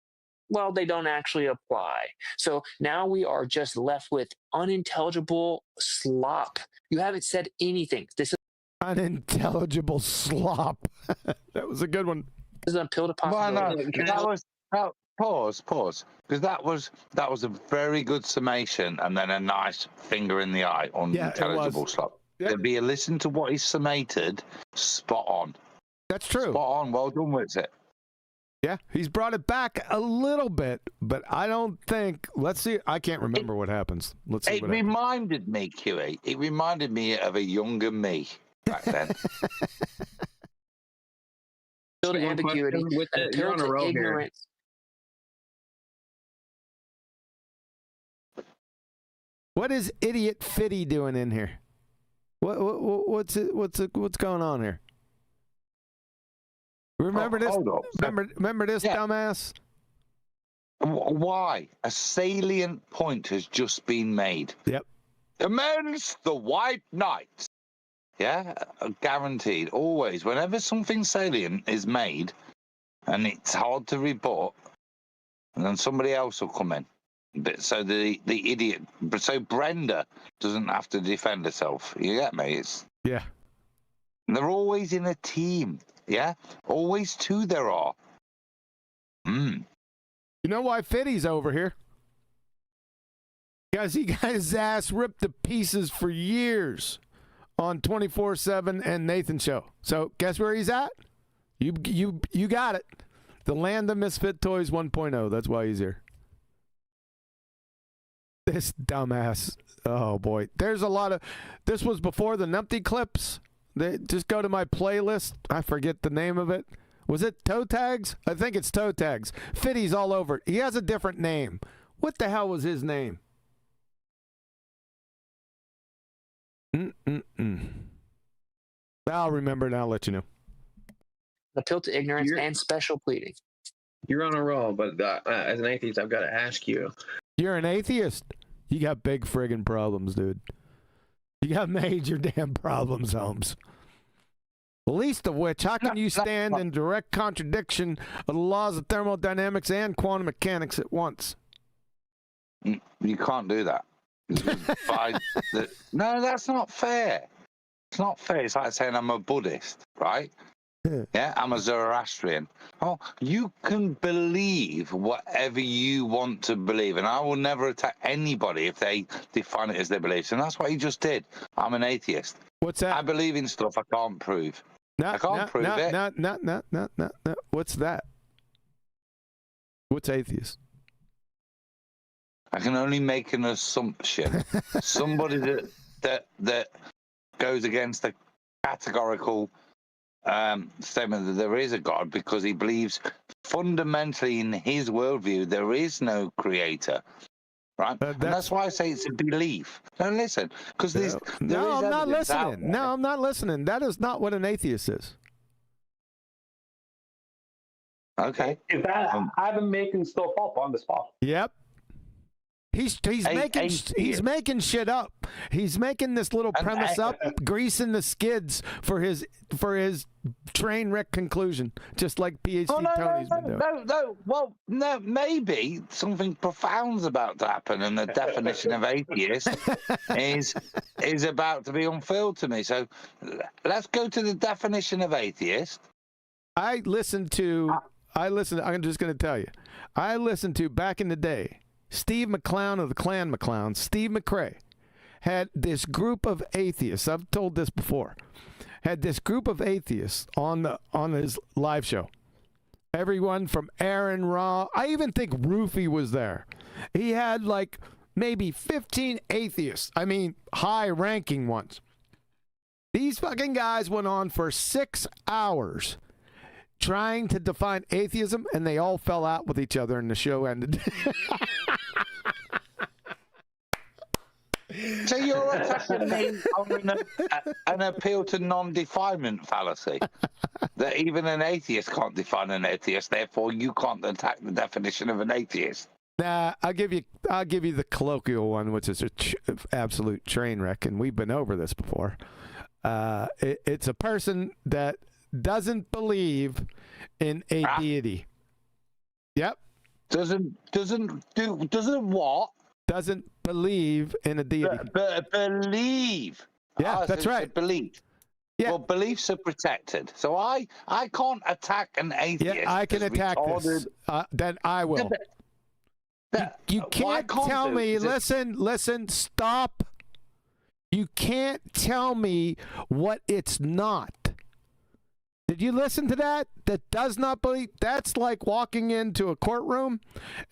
well, they don't actually apply. So now we are just left with unintelligible slop. You haven't said anything. This is unintelligible slop. That was a good one. This is a pill to possibility. Pause, because that was a very good summation, and then a nice finger in the eye on intelligible slop. Yeah. Be a listen to what he's summated, spot on. That's true. Spot on. Well done, Witsit. Yeah, he's brought it back a little bit, but I don't think. Let's see. I can't remember what happens. Let's see. It reminded me, QE. It reminded me of a younger me back then. Still to ambiguity, you're on a roll ignorance. Here. What is Idiot Fitty doing in here? What's going on here? Remember this? Remember this, dumbass? Why? A salient point has just been made. Yep. Amongst the white knights. Yeah, guaranteed. Always. Whenever something salient is made and it's hard to rebut, and then somebody else will come in. So the idiot, so Brenda doesn't have to defend herself. You get me? Yeah. They're always in a team. Yeah, always two there are. You know why Fitty's over here? Because he got his ass ripped to pieces for years on 24/7 and Nathan Show. So guess where he's at? You got it. The land of misfit toys 1.0. That's why he's here. This dumbass. Oh boy. There's a lot of. This was before the Numpty clips. Just go to my playlist. I forget the name of it. Was it Toe Tags? I think it's Toe Tags. Fitty's all over it. He has a different name. What the hell was his name? I'll remember and I'll let you know. Appeal to ignorance and special pleading. You're on a roll, but as an atheist, I've got to ask you. You're an atheist? You got big friggin' problems, dude. You got major damn problems, Holmes. The least of which, how can you stand in direct contradiction of the laws of thermodynamics and quantum mechanics at once? You can't do that. No, that's not fair. It's not fair. It's like saying I'm a Buddhist, right? Yeah, I'm a Zoroastrian. Oh, you can believe whatever you want to believe, and I will never attack anybody if they define it as their beliefs. And that's what he just did. I'm an atheist. What's that? I believe in stuff I can't prove. I can't prove it. No. What's that? What's atheist? I can only make an assumption. Somebody that goes against the categorical statement that there is a God because he believes fundamentally in his worldview there is no creator, right? And that's why I say it's a belief. Now listen, because I'm not listening. No, I'm not listening. That is not what an atheist is. Okay. Is that Adam making stuff up on the spot? Yep. He's making shit up. He's making this little premise up, greasing the skids for his train wreck conclusion, just like PhD Tony's been doing. No, maybe something profound's about to happen, and the definition of atheist is about to be unfurled to me. So let's go to the definition of atheist. I'm just going to tell you, I listened to back in the day. Steve McClown of the Clan McClown, Steve McCrae, had this group of atheists. I've told this before. Had this group of atheists on his live show. Everyone from Aaron Ra. I even think Roofy was there. He had like maybe 15 atheists. I mean, high-ranking ones. These fucking guys went on for 6 hours trying to define atheism, and they all fell out with each other, and the show ended. So you're attacking me on an appeal to non-definement fallacy. That even an atheist can't define an atheist, therefore you can't attack the definition of an atheist. Nah, I'll give you the colloquial one, which is an absolute train wreck, and we've been over this before. It's a person that doesn't believe in a deity. Yep. Doesn't what? Doesn't believe in a deity. Believe. Yeah, that's right. Believe. Yeah. Well, beliefs are protected, so I can't attack an atheist. Yeah, I can attack this. Then I will. You can't tell me. Listen. Stop. You can't tell me what it's not. Did you listen to that? That does not believe. That's like walking into a courtroom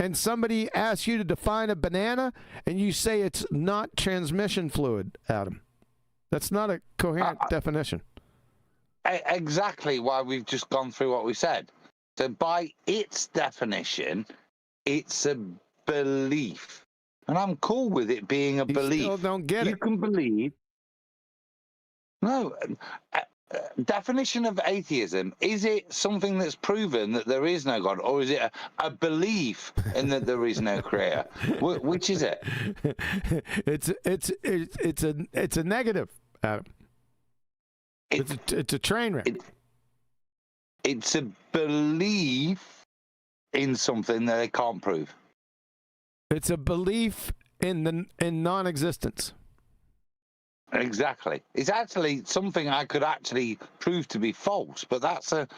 and somebody asks you to define a banana and you say it's not transmission fluid, Adam. That's not a coherent definition. Exactly why we've just gone through what we said. So by its definition, it's a belief. And I'm cool with it being a belief. Still don't get it. You can believe. No. Definition of atheism, is it something that's proven that there is no God, or is it a belief in that there is no creator? Which is it? It's a negative, Adam. It's a train wreck. It's a belief in something that they can't prove. It's a belief in non-existence. Exactly. It's actually something I could actually prove to be false, but that's a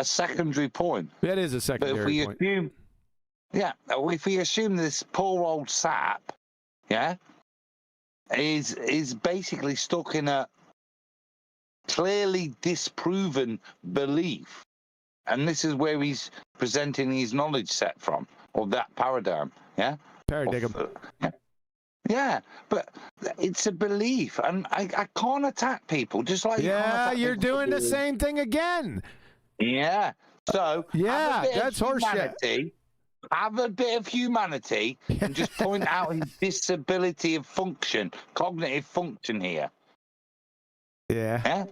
secondary point. That is a secondary point. If we assume this poor old sap, is basically stuck in a clearly disproven belief, and this is where he's presenting his knowledge set from, or that paradigm, Paradigm. Yeah, but it's a belief, and I can't attack people just like you're doing the same thing again. Yeah, so that's horseshit. Have a bit of humanity and just point out his disability of function, cognitive function here. Yeah.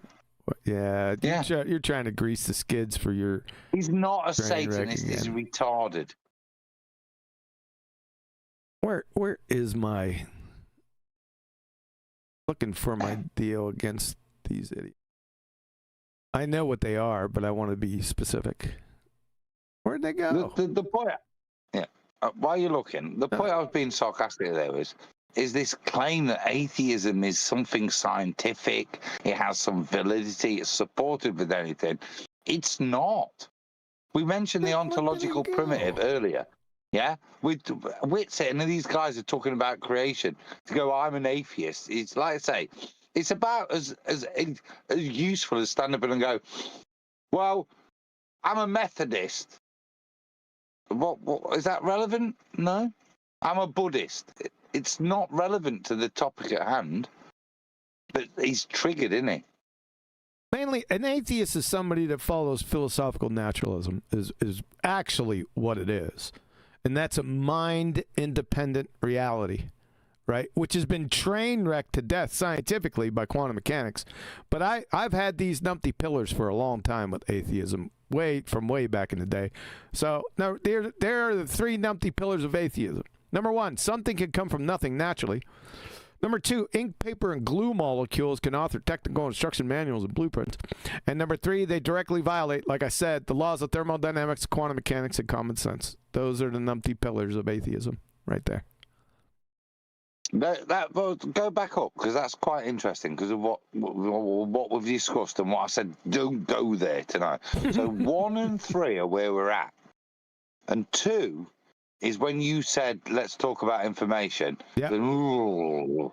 You're trying to grease the skids for your. He's not a Satanist. He's retarded. Where is my looking for my deal against these idiots? I know what they are, but I want to be specific. Where'd they go? The point, while you're looking, the point I was being sarcastic there is this claim that atheism is something scientific, it has some validity, it's supported with anything. It's not. We mentioned the ontological primitive earlier. Yeah, with Witsit and these guys are talking about creation. To go, I'm an atheist. It's like I say, it's about as useful as stand up and go, well, I'm a Methodist. What is that relevant? No, I'm a Buddhist. It's not relevant to the topic at hand. But he's triggered, isn't he? Mainly, an atheist is somebody that follows philosophical naturalism. Is actually what it is. And that's a mind-independent reality, right? Which has been train wrecked to death scientifically by quantum mechanics. But I've had these numpty pillars for a long time with atheism, way back in the day. So now there are the three numpty pillars of atheism. Number one, something can come from nothing naturally. Number two, ink, paper, and glue molecules can author technical instruction manuals and blueprints. And number three, they directly violate, like I said, the laws of thermodynamics, quantum mechanics, and common sense. Those are the numpty pillars of atheism right there. Well, go back up, because that's quite interesting, because of what we've discussed and what I said, don't go there tonight. So 1 and 3 are where we're at. And 2 is when you said, let's talk about information. Yeah. Oh,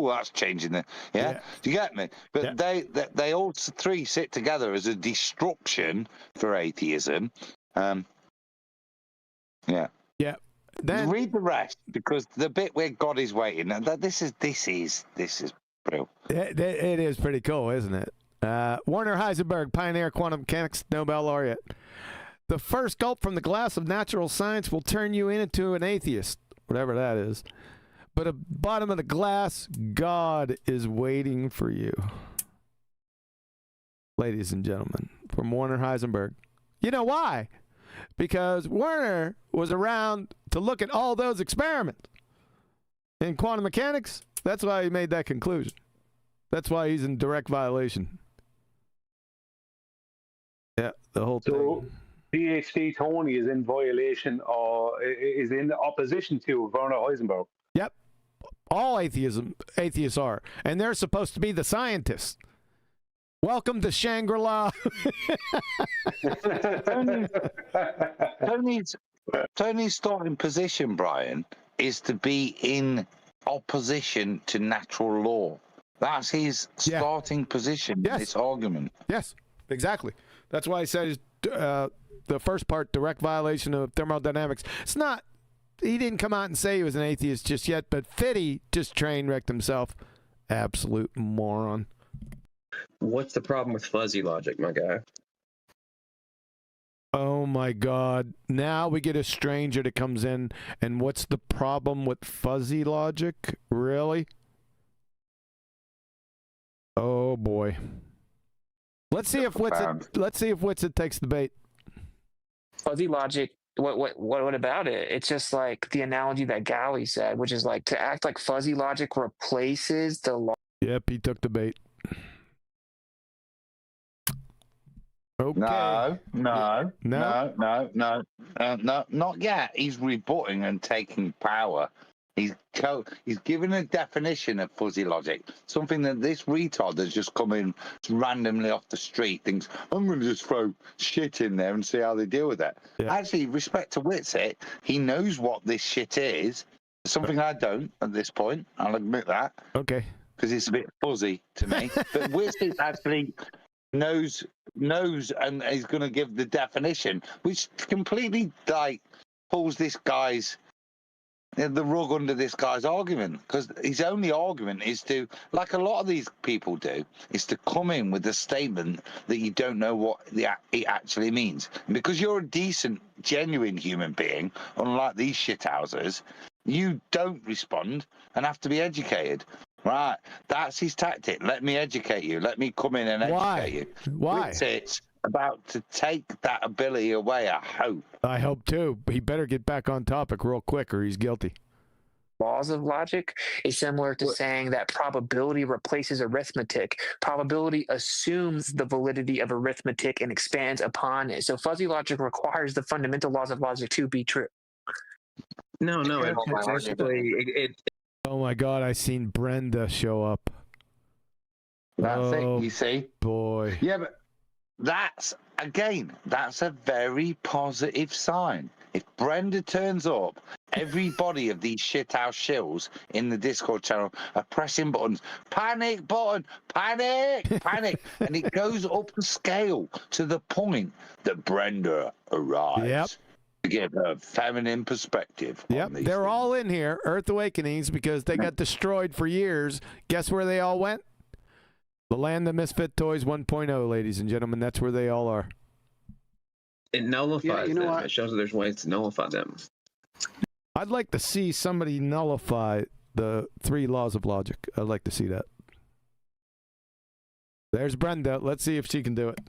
that's changing it. Yeah? Do you get me? But they all three sit together as a destruction for atheism. Yeah. Then read the rest, because the bit where God is waiting, this is brilliant. It is pretty cool, isn't it? Werner Heisenberg, pioneer quantum mechanics, Nobel laureate. The first gulp from the glass of natural science will turn you into an atheist, whatever that is. But at the bottom of the glass, God is waiting for you. Ladies and gentlemen, from Werner Heisenberg. You know why? Because Werner was around to look at all those experiments in quantum mechanics. That's why he made that conclusion. That's why he's in direct violation. Yeah, the whole thing. PhD Tony is in violation or is in opposition to Werner Heisenberg. Yep. All atheists are. And they're supposed to be the scientists. Welcome to Shangri-La. Tony's starting position, Brian, is to be in opposition to natural law. That's his starting position in this argument. Yes, exactly. That's why I said the first part, direct violation of thermodynamics. It's not, he didn't come out and say he was an atheist just yet, but Fitty just train wrecked himself. Absolute moron. What's the problem with fuzzy logic, my guy? Oh my God. Now we get a stranger that comes in, and what's the problem with fuzzy logic? Really? Oh boy. Let's see if Witsit takes the bait. Fuzzy logic. What about it? It's just like the analogy that Gally said, which is like to act like fuzzy logic replaces the law. Yep, he took the bait. Okay. No, not yet. He's rebutting and taking power. He's given a definition of fuzzy logic, something that this retard has just come in randomly off the street, thinks, I'm going to just throw shit in there and see how they deal with it. Yeah. Actually, respect to Witsit, he knows what this shit is, something I don't at this point, I'll admit that. Okay. Because it's a bit fuzzy to me. But Witsit actually knows and is going to give the definition, which completely, like, pulls this guy's the rug under this guy's argument, because his only argument is to, like a lot of these people do, is to come in with a statement that you don't know what it actually means. And because you're a decent, genuine human being, unlike these shithousers, you don't respond and have to be educated. Right, that's his tactic. Let me educate you. Let me come in and educate you. Why? It's about to take that ability away, I hope. I hope too. He better get back on topic real quick or he's guilty. Laws of logic is similar to saying that probability replaces arithmetic. Probability assumes the validity of arithmetic and expands upon it. So fuzzy logic requires the fundamental laws of logic to be true. No, it's actually... Oh my God, I seen Brenda show up. That's it, you see? Boy. Yeah, but that's a very positive sign. If Brenda turns up, everybody of these shithouse shills in the Discord channel are pressing buttons. Panic button, panic, panic. And it goes up the scale to the point that Brenda arrives. Yep. To give a feminine perspective. Yep, they're all in here, Earth Awakenings, because they got destroyed for years. Guess where they all went? The Land of Misfit Toys 1.0, ladies and gentlemen. That's where they all are. It nullifies them. It shows that there's ways to nullify them. I'd like to see somebody nullify the 3 laws of logic. I'd like to see that. There's Brenda. Let's see if she can do it.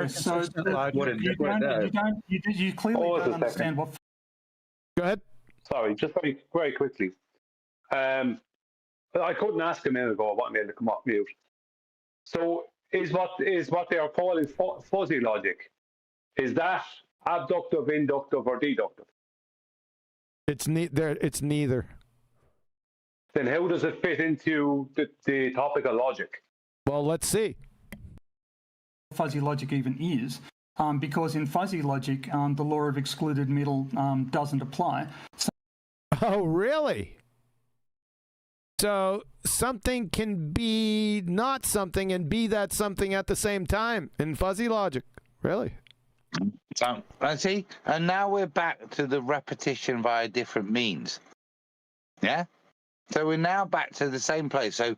So you clearly don't understand what. Go ahead. Sorry, just very quickly. I couldn't ask a minute ago what made it come off mute. So is what they are calling fuzzy logic? Is that abductive, inductive, or deductive? It's neither. Then how does it fit into the topic of logic? Well, let's see. Fuzzy logic even is, because in fuzzy logic, the law of excluded middle doesn't apply. Oh, really? So something can be not something and be that something at the same time in fuzzy logic. Really? So, see, and now we're back to the repetition via different means. Yeah? So we're now back to the same place. So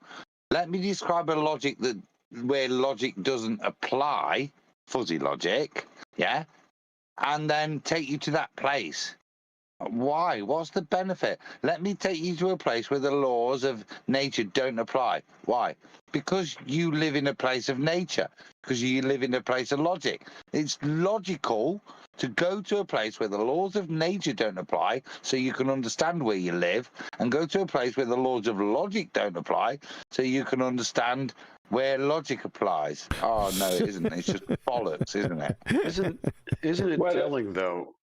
let me describe a logic that where logic doesn't apply, fuzzy logic, yeah, and then take you to that place. Why? What's the benefit? Let me take you to a place where the laws of nature don't apply. Why? Because you live in a place of nature. Because you live in a place of logic. It's logical to go to a place where the laws of nature don't apply so you can understand where you live, and go to a place where the laws of logic don't apply so you can understand where logic applies. Oh, no, it isn't. It's just bollocks, isn't it? Isn't it telling, though,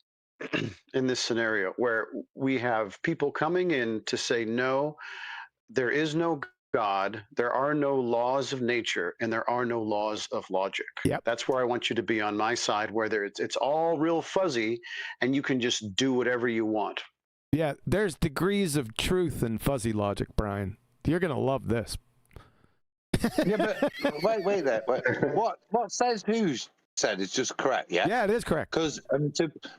in this scenario where we have people coming in to say, no, there is no God, there are no laws of nature, and there are no laws of logic. Yep. That's where I want you to be on my side, where it's all real fuzzy and you can just do whatever you want. Yeah, there's degrees of truth in fuzzy logic, Brian. You're going to love this. Yeah, but wait there. What says who's said is just correct, yeah? Yeah, it is correct. Because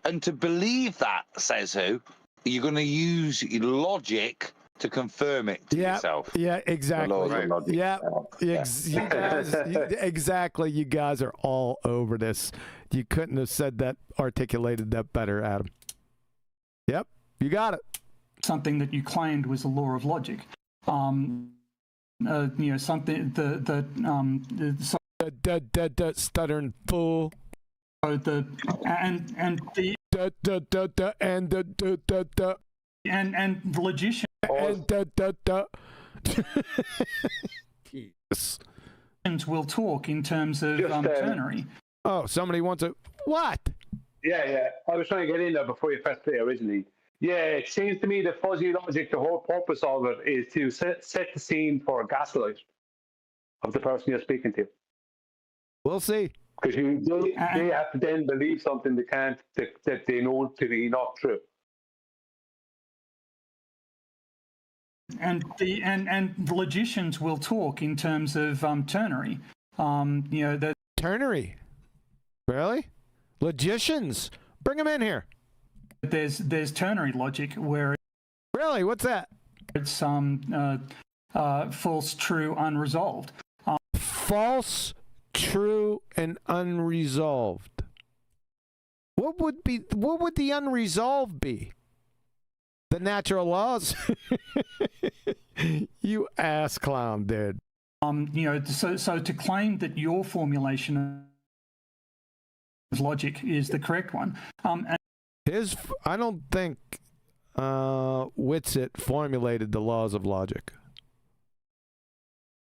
to believe that says who, you're going to use logic to confirm it to yourself. Yeah, exactly. Right. Yeah, you guys, exactly. You guys are all over this. You couldn't have said that, articulated that better, Adam. Yep, you got it. Something that you claimed was a law of logic. Something stuttering fool. And the logician will talk in terms of ternary. Oh, somebody wants a what? Yeah. I was trying to get in there before you pressed play originally. Yeah, it seems to me the fuzzy logic, the whole purpose of it is to set the scene for a gaslight of the person you're speaking to. We'll see. Because they have to then believe something that they know to be not true. And the logicians will talk in terms of ternary. The ternary. Really? Logicians. Bring them in here. There's ternary logic where really, what's that? It's false, true, unresolved. False, true, and unresolved. What would the unresolved be? The natural laws. You ass clown, dude. So to claim that your formulation of logic is the correct one. I don't think Witsit formulated the laws of logic.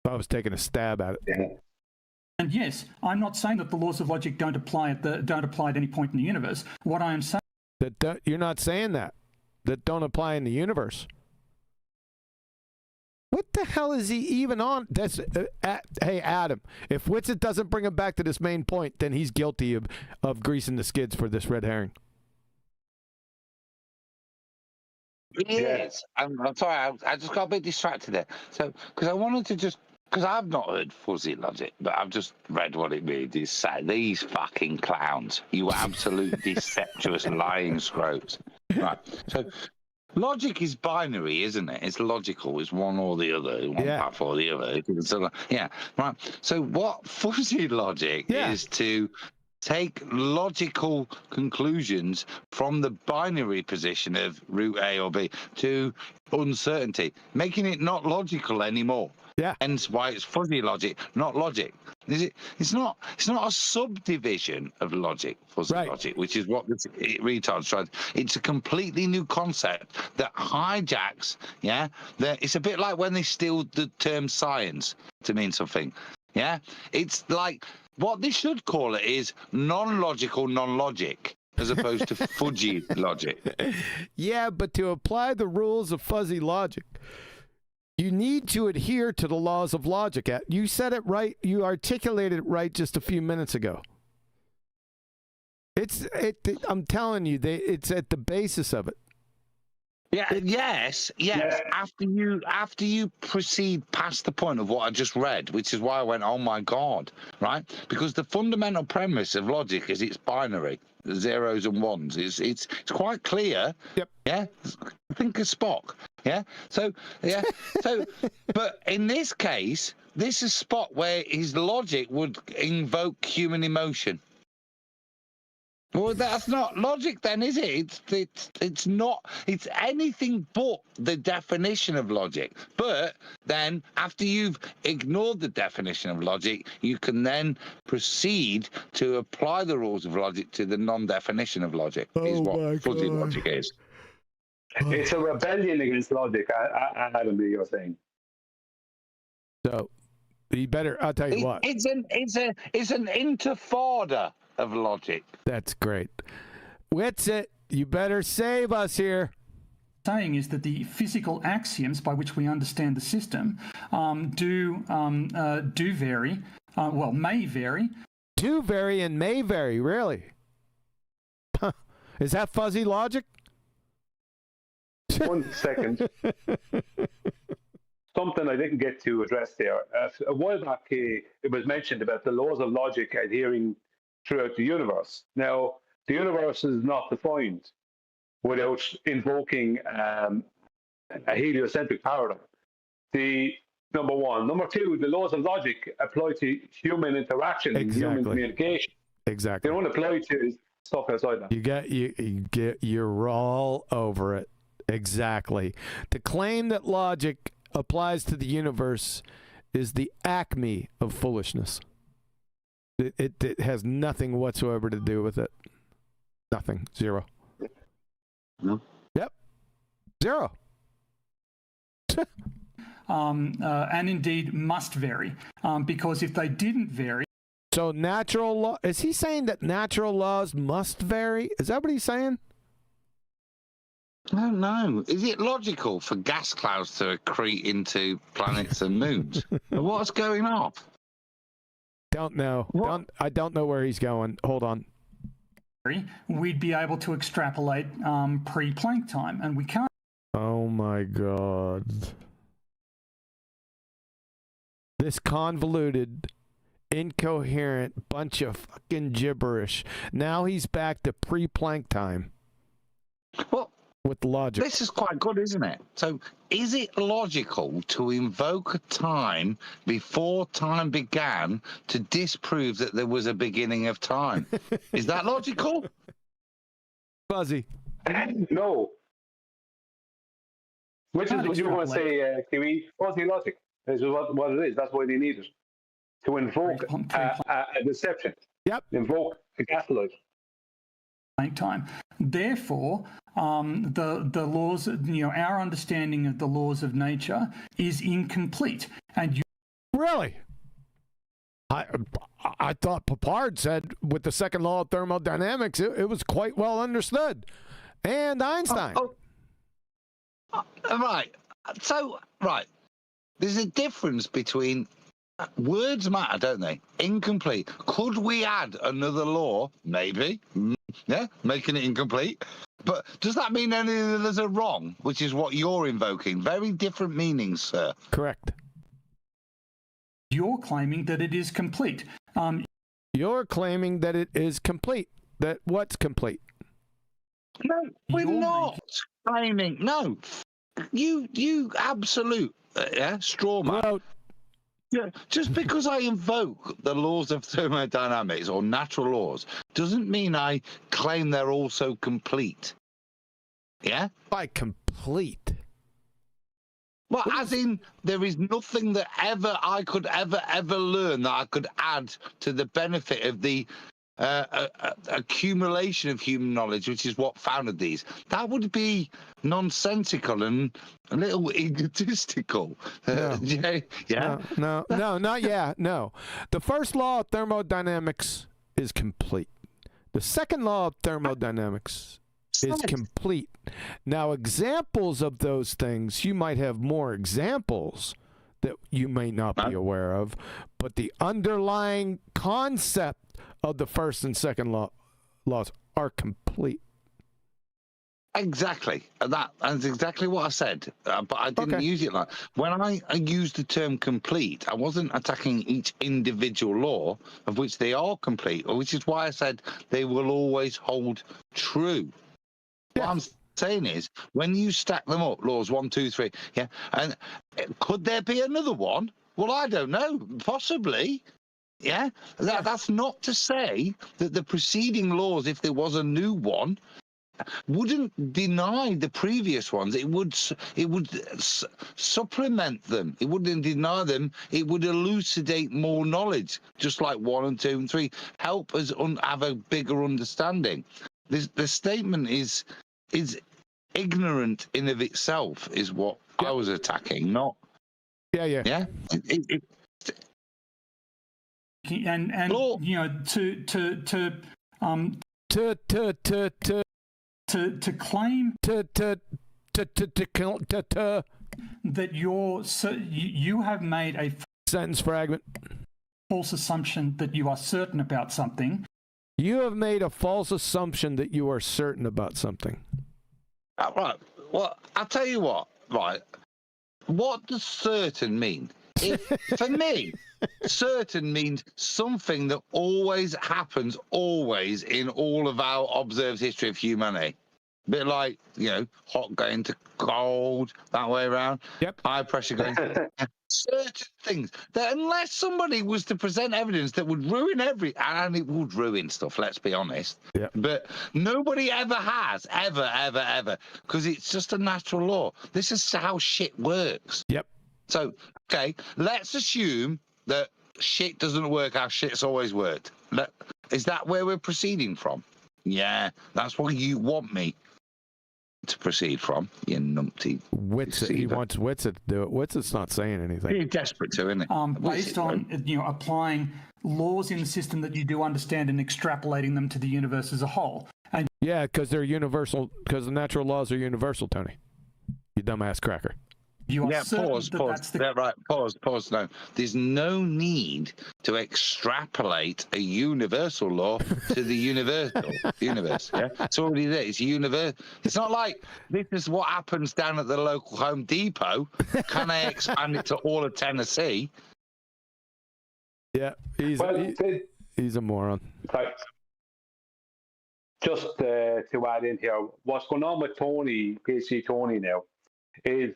I was taking a stab at it. Yeah. And yes, I'm not saying that the laws of logic don't apply at any point in the universe. What I am saying that you're not saying that don't apply in the universe. What the hell is he even on? That's hey, Adam, if Witsit doesn't bring him back to this main point, then he's guilty of greasing the skids for this red herring. Yes, I'm sorry, I just got a bit distracted there. So, because I wanted to because I've not heard fuzzy logic, but I've just read what it means. Is say these fucking clowns, you absolute deceptuous lying scrotes. Right. So, logic is binary, isn't it? It's logical. It's one or the other, one path or the other. Yeah. Right. So, what fuzzy logic is to take logical conclusions from the binary position of route A or B to uncertainty, making it not logical anymore. Yeah. Hence why it's fuzzy logic, not logic. It's not a subdivision of logic, fuzzy logic, which is what this retard's tried. It's a completely new concept that hijacks. Yeah. It's a bit like when they steal the term science to mean something. Yeah. It's like what they should call it is non-logical non-logic, as opposed to fudgy logic. Yeah, but to apply the rules of fuzzy logic, you need to adhere to the laws of logic. You said it right. You articulated it right just a few minutes ago. I'm telling you, it's at the basis of it. Yeah. Yes. After you proceed past the point of what I just read, which is why I went, oh my God, right? Because the fundamental premise of logic is it's binary, zeros and ones. It's quite clear. Yep. Yeah. Think of Spock. Yeah. So but in this case, this is a spot where his logic would invoke human emotion. Well, that's not logic then, is it? It's not. It's anything but the definition of logic. But then, after you've ignored the definition of logic, you can then proceed to apply the rules of logic to the non-definition of logic, is what fuzzy logic is. It's a rebellion against logic, Adam, you're saying. So, you better, I'll tell you what. It's an intifada of logic. That's great. Witsit, you better save us here. Saying is that the physical axioms by which we understand the system do vary. Well, may vary. Do vary and may vary, really? Huh. Is that fuzzy logic? 1 second. Something I didn't get to address there. A while back, it was mentioned about the laws of logic adhering throughout the universe. Now, the universe is not defined without invoking a heliocentric paradigm. Number one. Number two, the laws of logic apply to human interaction and human communication. Exactly. They don't apply to stuff outside that. You're all over it. Exactly. To claim that logic applies to the universe is the acme of foolishness. It has nothing whatsoever to do with it. Nothing. Zero. No. Yep. Zero. And indeed must vary, because if they didn't vary. So natural law, is he saying that natural laws must vary? Is that what he's saying? I don't know. Is it logical for gas clouds to accrete into planets and moons? What's going on? Don't know. I don't know where he's going. Hold on. We'd be able to extrapolate pre-Planck time, and we can't. Oh my God. This convoluted, incoherent bunch of fucking gibberish. Now he's back to pre-Planck time. Well, with logic. This is quite good, isn't it? So, is it logical to invoke a time before time began to disprove that there was a beginning of time? Is that logical? Fuzzy. No. Which is what you want to say, Kiwi? Fuzzy logic. This is what it is. That's why they need it. To invoke a deception. Yep. Invoke a gaslight. Time. Therefore, the laws, our understanding of the laws of nature is incomplete. And really, I thought Papard said with the second law of thermodynamics, it was quite well understood, and Einstein. Right. So, right. There's a difference between words matter, don't they? Incomplete. Could we add another law? Maybe. Yeah, making it incomplete. But does that mean any of those are wrong, which is what you're invoking? Very different meanings, sir. Correct. You're claiming that it is complete. You're claiming that it is complete. That what's complete? No, we're not claiming. No. You absolute straw man. Well, yeah, just because I invoke the laws of thermodynamics or natural laws doesn't mean I claim they're also complete. Yeah? By complete? Well, as in, there is nothing that I could ever learn that I could add to the benefit of the accumulation of human knowledge, which is what founded these. That would be nonsensical and a little egotistical. No. Yeah. No, not yet. No. The first law of thermodynamics is complete. The second law of thermodynamics is complete. Now, examples of those things, you might have more examples that you may not be aware of, but the underlying concept of the first and second laws are complete. Exactly. That's exactly what I said, but I didn't use it like when I used the term complete. I wasn't attacking each individual law, of which they are complete, which is why I said they will always hold true. Yeah. What I'm saying is, when you stack them up, laws 1, 2, 3, yeah, and could there be another one? Well, I don't know. Possibly. Yeah. That's not to say that the preceding laws, if there was a new one, wouldn't deny the previous ones. It would supplement them. It wouldn't deny them. It would elucidate more knowledge, just like 1 and 2 and 3. Help us have a bigger understanding. The statement is ignorant in of itself, is what I was attacking, not. Yeah. And Law. you know, to claim that you have made a sentence fragment, false assumption that you are certain about something. You have made a false assumption that you are certain about something. Right. Well, I'll tell you what. Right. What does certain mean? For me, certain means something that always happens, always in all of our observed history of humanity. A bit like, hot going to cold, that way around. Yep. High pressure going to certain things that unless somebody was to present evidence that would ruin and it would ruin stuff, let's be honest. Yep. But nobody ever has, ever, because it's just a natural law. This is how shit works. Yep. So, okay, let's assume that shit doesn't work how shit's always worked. Is that where we're proceeding from? Yeah, that's what you want me to proceed from, you numpty. Witsit. He wants Witsit to do it. Witsit's not saying anything. You're desperate to, isn't it? Based on applying laws in the system that you do understand and extrapolating them to the universe as a whole. And yeah, because they're universal. Because the natural laws are universal, Tony. You dumbass cracker. You are pause. Right, pause. No, there's no need to extrapolate a universal law to the universe. Yeah, it's already there. It's universal. It's not like this is what happens down at the local Home Depot. Can I expand it to all of Tennessee? Yeah, he's a moron. Right. Just to add in here, what's going on with Tony, PhD Tony now, is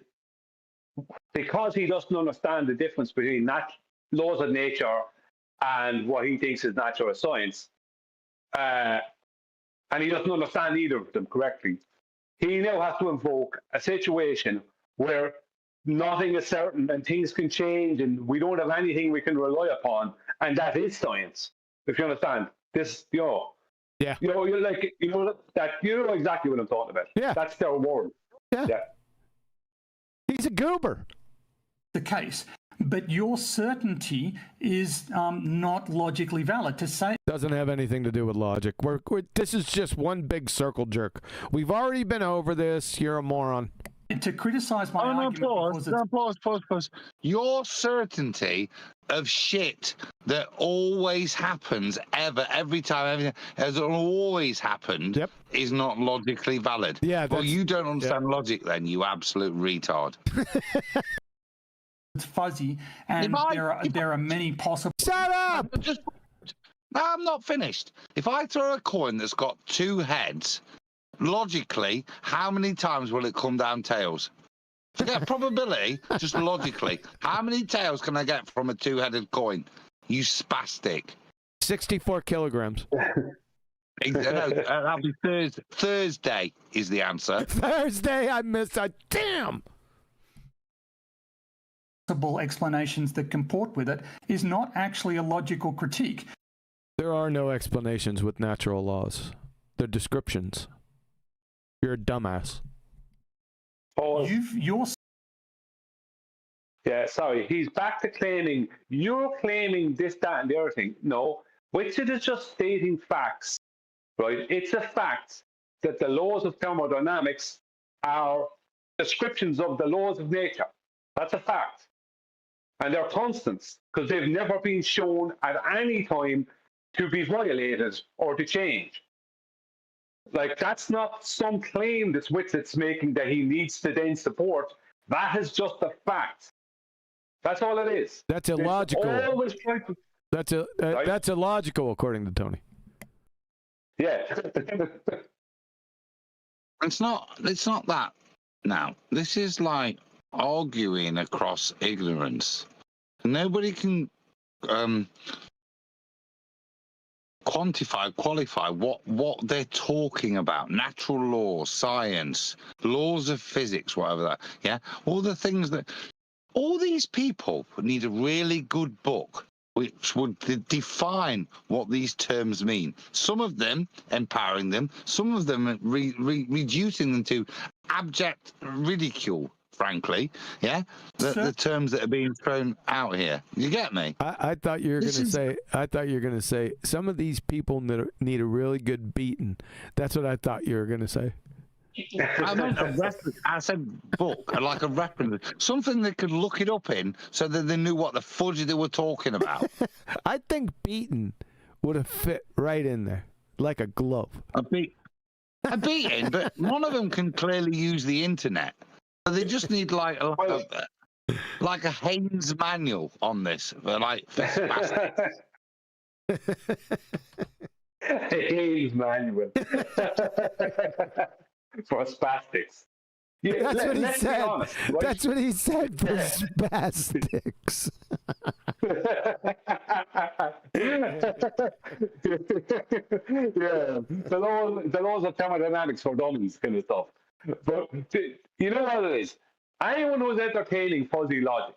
because he doesn't understand the difference between laws of nature and what he thinks is natural science, and he doesn't understand either of them correctly, he now has to invoke a situation where nothing is certain and things can change and we don't have anything we can rely upon, and that is science. If you understand this, yeah, you're like, that you know exactly what I'm talking about. Yeah, that's their word. Yeah. He's a goober. The case, but your certainty is not logically valid to say. Doesn't have anything to do with logic. This is just one big circle jerk. We've already been over this. You're a moron. To criticize my argument. Pause. Your certainty of shit that always happens every time, everything has always happened, is not logically valid. Yeah. Well, you don't understand logic then, you absolute retard. It's fuzzy, and there are many possible. Shut up! I'm not finished. If I throw a coin that's got 2 heads, logically, how many times will it come down tails? Forget probability, just logically. How many tails can I get from a 2-headed coin? You spastic. 64 kilograms. That'll be Thursday is the answer. Thursday, I missed a damn. Possible explanations that comport with it is not actually a logical critique. There are no explanations with natural laws. They're descriptions. You're a dumbass. Yeah, sorry. He's back to claiming, you're claiming this, that, and the other thing. No, Witsit is just stating facts, right? It's a fact that the laws of thermodynamics are descriptions of the laws of nature. That's a fact. And they're constants, because they've never been shown at any time to be violated or to change. Like, that's not some claim that Witsit's making that he needs to then support. That is just a fact. That's all it is. That's illogical. That's illogical, according to Tony. Yeah. It's not that. Now, this is like arguing across ignorance. Nobody can qualify what they're talking about. Natural laws, science, laws of physics, whatever that. Yeah, all the things that all these people need a really good book which would define what these terms mean. Some of them empowering them, some of them reducing them to abject ridicule. Frankly, yeah, the terms that are being thrown out here. You get me? I thought you were going to say. I thought you were going to say some of these people need a really good beating. That's what I thought you were going to say. I meant a reference. I said book, like a reference, something they could look it up in, so that they knew what the fudge they were talking about. I think beating would have fit right in there, like a glove. A beating, but none of them can clearly use the internet. So they just need like a Haynes manual on this, for like spastics. Haynes manual for spastics. Yeah, that's what he said. Honest, right? That's what he said for spastics. Yeah, the laws of thermodynamics for dummies kind of stuff. But you know what it is? Anyone who's entertaining fuzzy logic,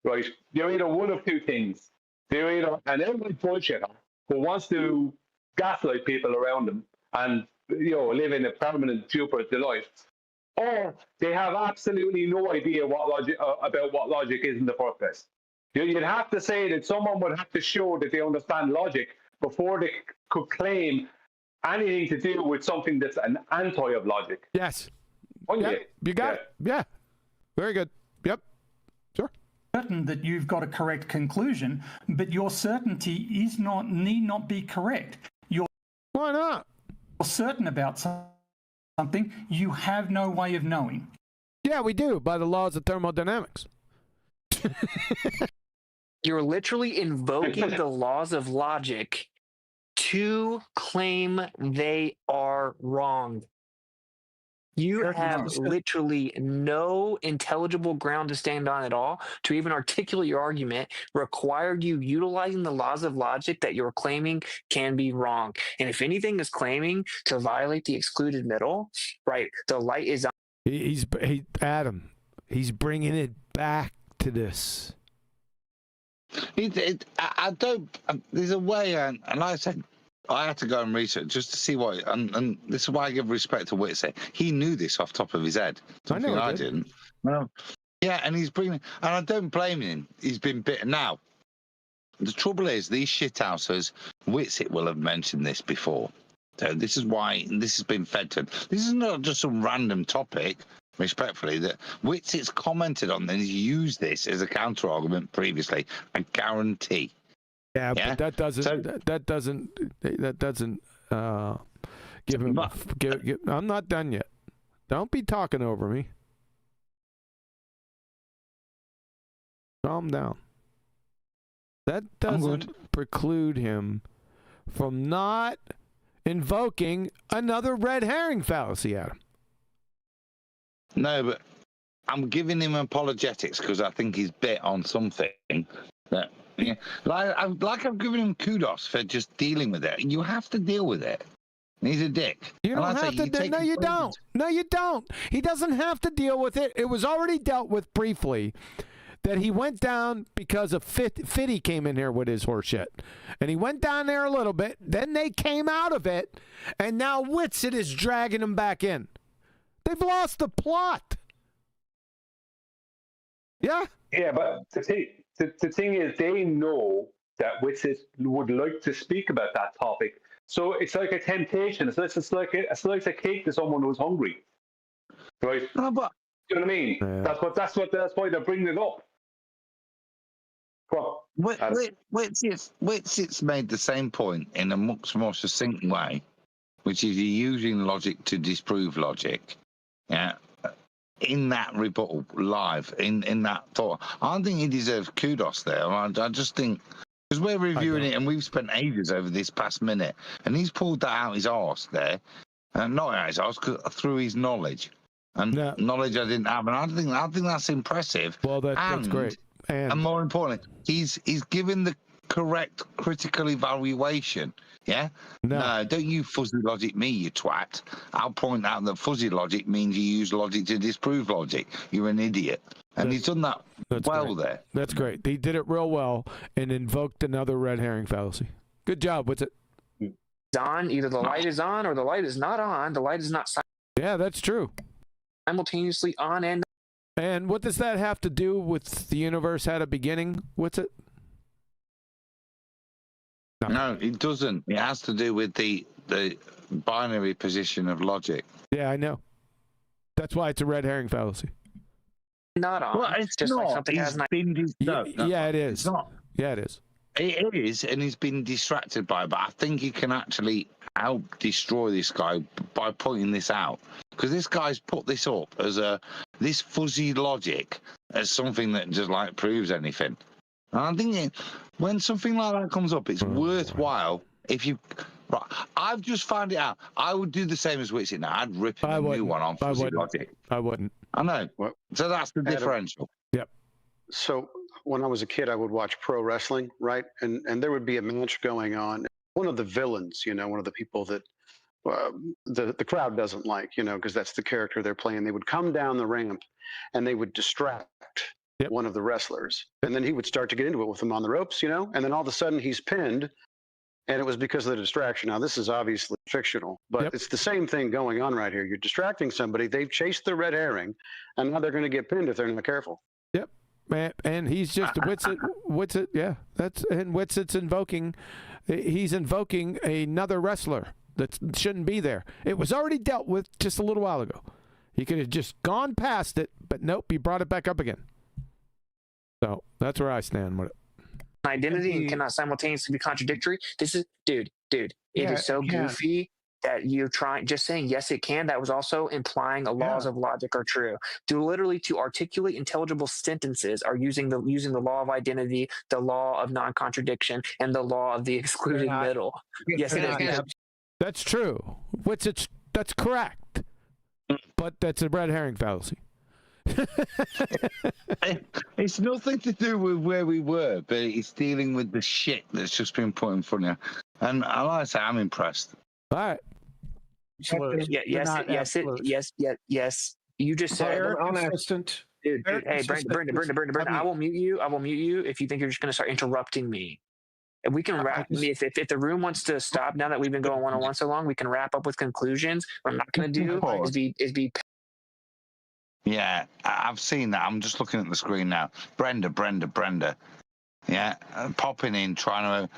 right? They're either one of two things. They're either an outright bullshitter who wants to gaslight people around them and live in a permanent stupor delight, or they have absolutely no idea about what logic is in the first place. You'd have to say that someone would have to show that they understand logic before they could claim anything to do with something that's an anti of logic. Yes. You got it. Yeah. Very good. Yep. Sure. Certain that you've got a correct conclusion, but your certainty need not be correct. Why not? You're certain about something, you have no way of knowing. Yeah, we do, by the laws of thermodynamics. You're literally invoking the laws of logic to claim they are wrong. You have literally no intelligible ground to stand on at all to even articulate your argument, required you utilizing the laws of logic that you're claiming can be wrong. And if anything is claiming to violate the excluded middle, right, the light is on. Adam, he's bringing it back to this. I don't. There's a way, and like I said, I had to go and research just to see what. And this is why I give respect to Witsit. He knew this off the top of his head. Something I didn't. Well, yeah, and he's bringing. And I don't blame him. He's been bitten. Now, the trouble is, these shithousers, Witsit will have mentioned this before. So this is why this has been fed to him. This is not just some random topic. Respectfully, that Witsit's commented on and he's used this as a counter argument previously. I guarantee. Yeah, but that doesn't give him. I'm not done yet. Don't be talking over me. Calm down. That doesn't preclude him from not invoking another red herring fallacy at him. No, but I'm giving him apologetics because I think he's bit on something that, like I've given him kudos for just dealing with it. You have to deal with it. He's a dick. You don't have to. No, you don't. No, you don't. He doesn't have to deal with it. It was already dealt with briefly. That he went down because of Fitty came in here with his horseshit. And he went down there a little bit. Then they came out of it. And now Witsit is dragging him back in. They've lost the plot. Yeah? Yeah, but the thing is, they know that Witsit would like to speak about that topic. So it's like a temptation. It's like a cake to someone who's hungry. Right? No, but, you know what I mean? Yeah. That's why they're bringing it up. Witsit's made the same point in a much more succinct way, which is you're using logic to disprove logic. Yeah, in that rebuttal live, in that thought, I don't think he deserves kudos there. I just think because we're reviewing it and we've spent ages over this past minute, and he's pulled that out his arse there, and not out his arse, through his knowledge and knowledge I didn't have, and I think that's impressive. Well, that's great. And more importantly, he's given the correct critical evaluation. Yeah? No, don't you fuzzy logic me, you twat. I'll point out that fuzzy logic means you use logic to disprove logic. You're an idiot. And he's done that well there. That's great. He did it real well and invoked another red herring fallacy. Good job. What's it? It's on. Either the light is on or the light is not on. The light is not Yeah, that's true. Simultaneously on and. And what does that have to do with the universe had a beginning? What's it? No, it doesn't. It has to do with the binary position of logic. Yeah, I know. That's why it's a red herring fallacy. Not on. Well, it's just not. like something has not. Yeah, it is. It's not. Yeah, it is. It is, and he's been distracted by it. But I think he can actually help destroy this guy by pointing this out. Because this guy's put this up as this fuzzy logic as something that just like proves anything. And I think when something like that comes up, it's worthwhile if you. Right, I've just found it out. I would do the same as Witsit now. I'd rip a new one on fuzzy logic. I wouldn't. I know. So that's the differential. Yep. So when I was a kid, I would watch pro wrestling, right? And there would be a match going on. One of the villains, one of the people that the crowd doesn't like, because that's the character they're playing. They would come down the ramp and they would distract one of the wrestlers. And then he would start to get into it with them on the ropes, and then all of a sudden he's pinned. And it was because of the distraction. Now, this is obviously fictional, but it's the same thing going on right here. You're distracting somebody. They've chased the red herring, and now they're going to get pinned if they're not careful. Yep. And he's just Witsit. Yeah, and Witsit's invoking. He's invoking another wrestler that shouldn't be there. It was already dealt with just a little while ago. He could have just gone past it, but nope, he brought it back up again. So that's where I stand with it. Identity and cannot simultaneously be contradictory. This is, dude, it is so goofy that you're just saying yes it can. That was also implying the laws of logic are true. To articulate intelligible sentences are using the law of identity, the law of non-contradiction, and the law of the excluding middle. Yes, it is. That's true. That's correct. But that's a red herring fallacy. It's nothing to do with where we were, but it's dealing with the shit that's just been put in front of you. And I like to say, I'm impressed. All right. Yes. You just said assistant. Dude, hey, Brenda, I will mute you if you think you're just going to start interrupting me. And we can wrap. If the room wants to stop now that we've been going one-on-one so long, we can wrap up with conclusions. What I'm not going to do is be. Yeah, I've seen that. I'm just looking at the screen now. Brenda. Yeah, popping in, trying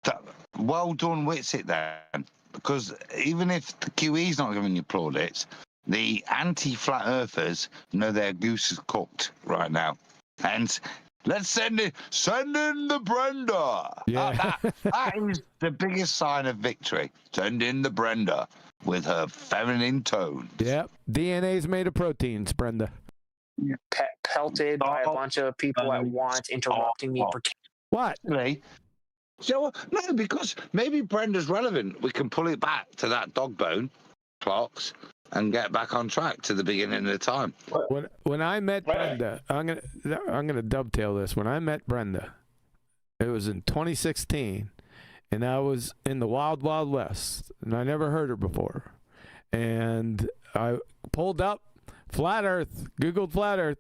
to. Well done, Witsit then. Because even if the QE's not giving you plaudits, the anti-flat earthers know their goose is cooked right now. And let's send in the Brenda. Yeah. That is the biggest sign of victory. Send in the Brenda. With her feminine tones. Yep. DNA's made of proteins, Brenda. Pelted by a bunch of people at once, interrupting me. What? Really? So, no, because maybe Brenda's relevant. We can pull it back to that dog bone clocks and get back on track to the beginning of the time. When I met Brenda, I'm gonna dovetail this. When I met Brenda, it was in 2016. And I was in the Wild Wild West, and I never heard her before. And I pulled up Flat Earth, Googled Flat Earth,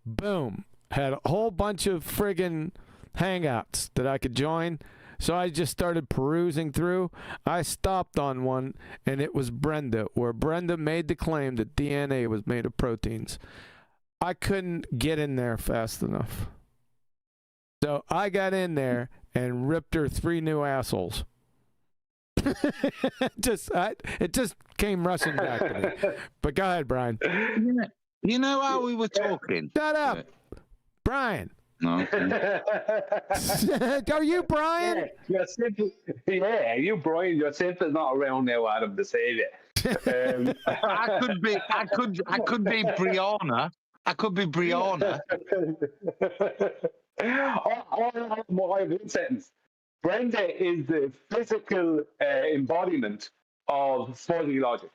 boom, had a whole bunch of friggin' hangouts that I could join. So I just started perusing through. I stopped on one, and it was Brenda, where Brenda made the claim that DNA was made of proteins. I couldn't get in there fast enough. So I got in there and ripped her 3 new assholes. It just came rushing back to me. But go ahead, Brian. You know how we were talking? Shut up, Brian. No. Are you Brian? Yeah, you Brian. Your simple's not around now, Adam, to say that. I could be Brianna. I could be Brianna. I have one sentence. Brenda is the physical embodiment of fuzzy logic.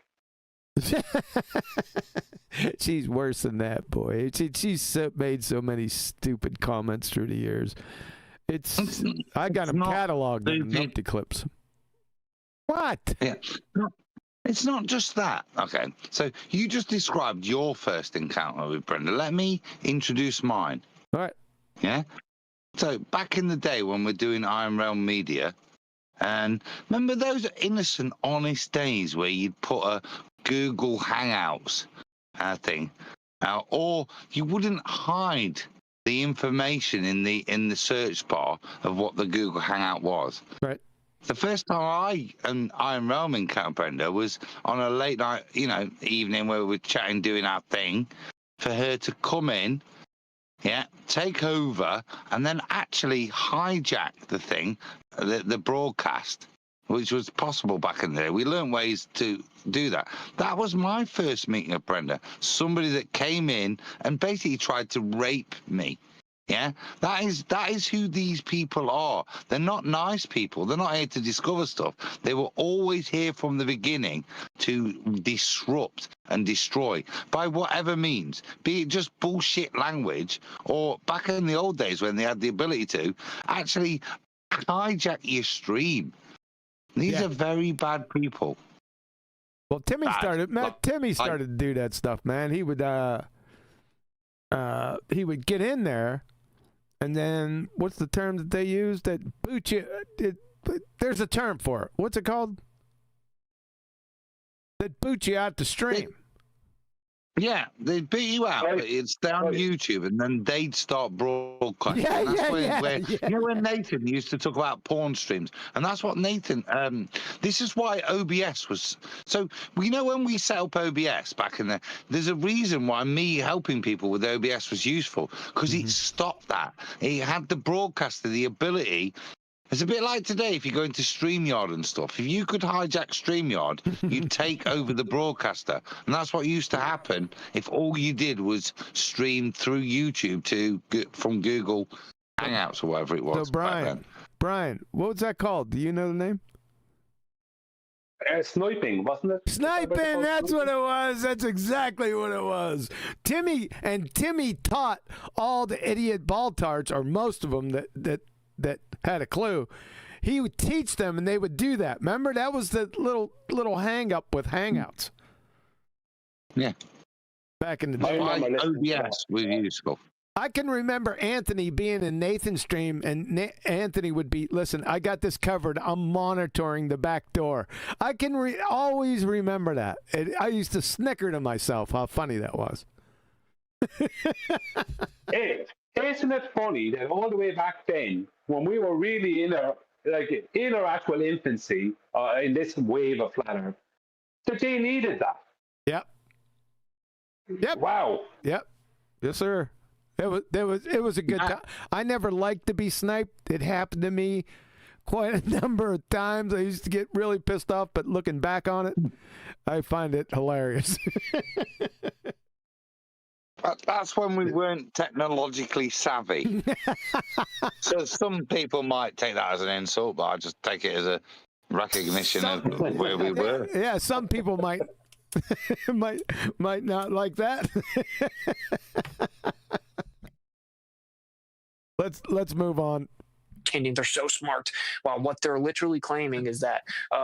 She's worse than that, boy. She's made so many stupid comments through the years. I got them cataloged in numpty clips. What? Yeah. No, it's not just that. Okay. So you just described your first encounter with Brenda. Let me introduce mine. All right. Yeah. So back in the day when we're doing Iron Realm Media, and remember those innocent, honest days where you'd put a Google Hangouts thing, or you wouldn't hide the information in the search bar of what the Google Hangout was. Right. The first time I and Iron Realm encountered Brenda was on a late night, evening where we were chatting, doing our thing, for her to come in, take over, and then actually hijack the thing, the broadcast, which was possible back in the day. We learned ways to do that. That was my first meeting of Brenda. Somebody that came in and basically tried to rape me. Yeah, that is who these people are. They're not nice people. They're not here to discover stuff. They were always here from the beginning to disrupt and destroy by whatever means, be it just bullshit language, or back in the old days when they had the ability to actually hijack your stream. These are very bad people. Well, Timmy started to do that stuff, man. He would get in there, and then what's the term that they use? That boot you. There's a term for it. What's it called? That boot you out the stream. Yeah, they'd beat you out. But it's down YouTube, and then they'd start broadcasting. You know when Nathan used to talk about porn streams, and that's what Nathan. This is why OBS was. So when we set up OBS back in there, there's a reason why me helping people with OBS was useful, because it stopped that. It had the broadcaster the ability. It's a bit like today if you go into StreamYard and stuff. If you could hijack StreamYard, you'd take over the broadcaster. And that's what used to happen if all you did was stream through YouTube from Google Hangouts or whatever it was. So, Brian, what was that called? Do you know the name? Sniping, wasn't it? Sniping, that's what it was. That's exactly what it was. Timmy taught all the idiot baltards, or most of them that had a clue. He would teach them, and they would do that. Remember, that was the little hang up with Hangouts. Yeah. Back in the day. OBS was useful. I can remember Anthony being in Nathan's stream, and Anthony would be, listen, I got this covered. I'm monitoring the back door. I can always remember that. I used to snicker to myself how funny that was. Hey, isn't it funny that all the way back then, when we were really in our actual infancy in this wave of flat Earth, that they needed that? Yep. Wow. Yep. Yes, sir. It was a good time. I never liked to be sniped. It happened to me quite a number of times. I used to get really pissed off, but looking back on it, I find it hilarious. That's when we weren't technologically savvy. So some people might take that as an insult, but I just take it as a recognition of where we were. Yeah, some people might not like that. Let's move on. They're so smart. While what they're literally claiming is that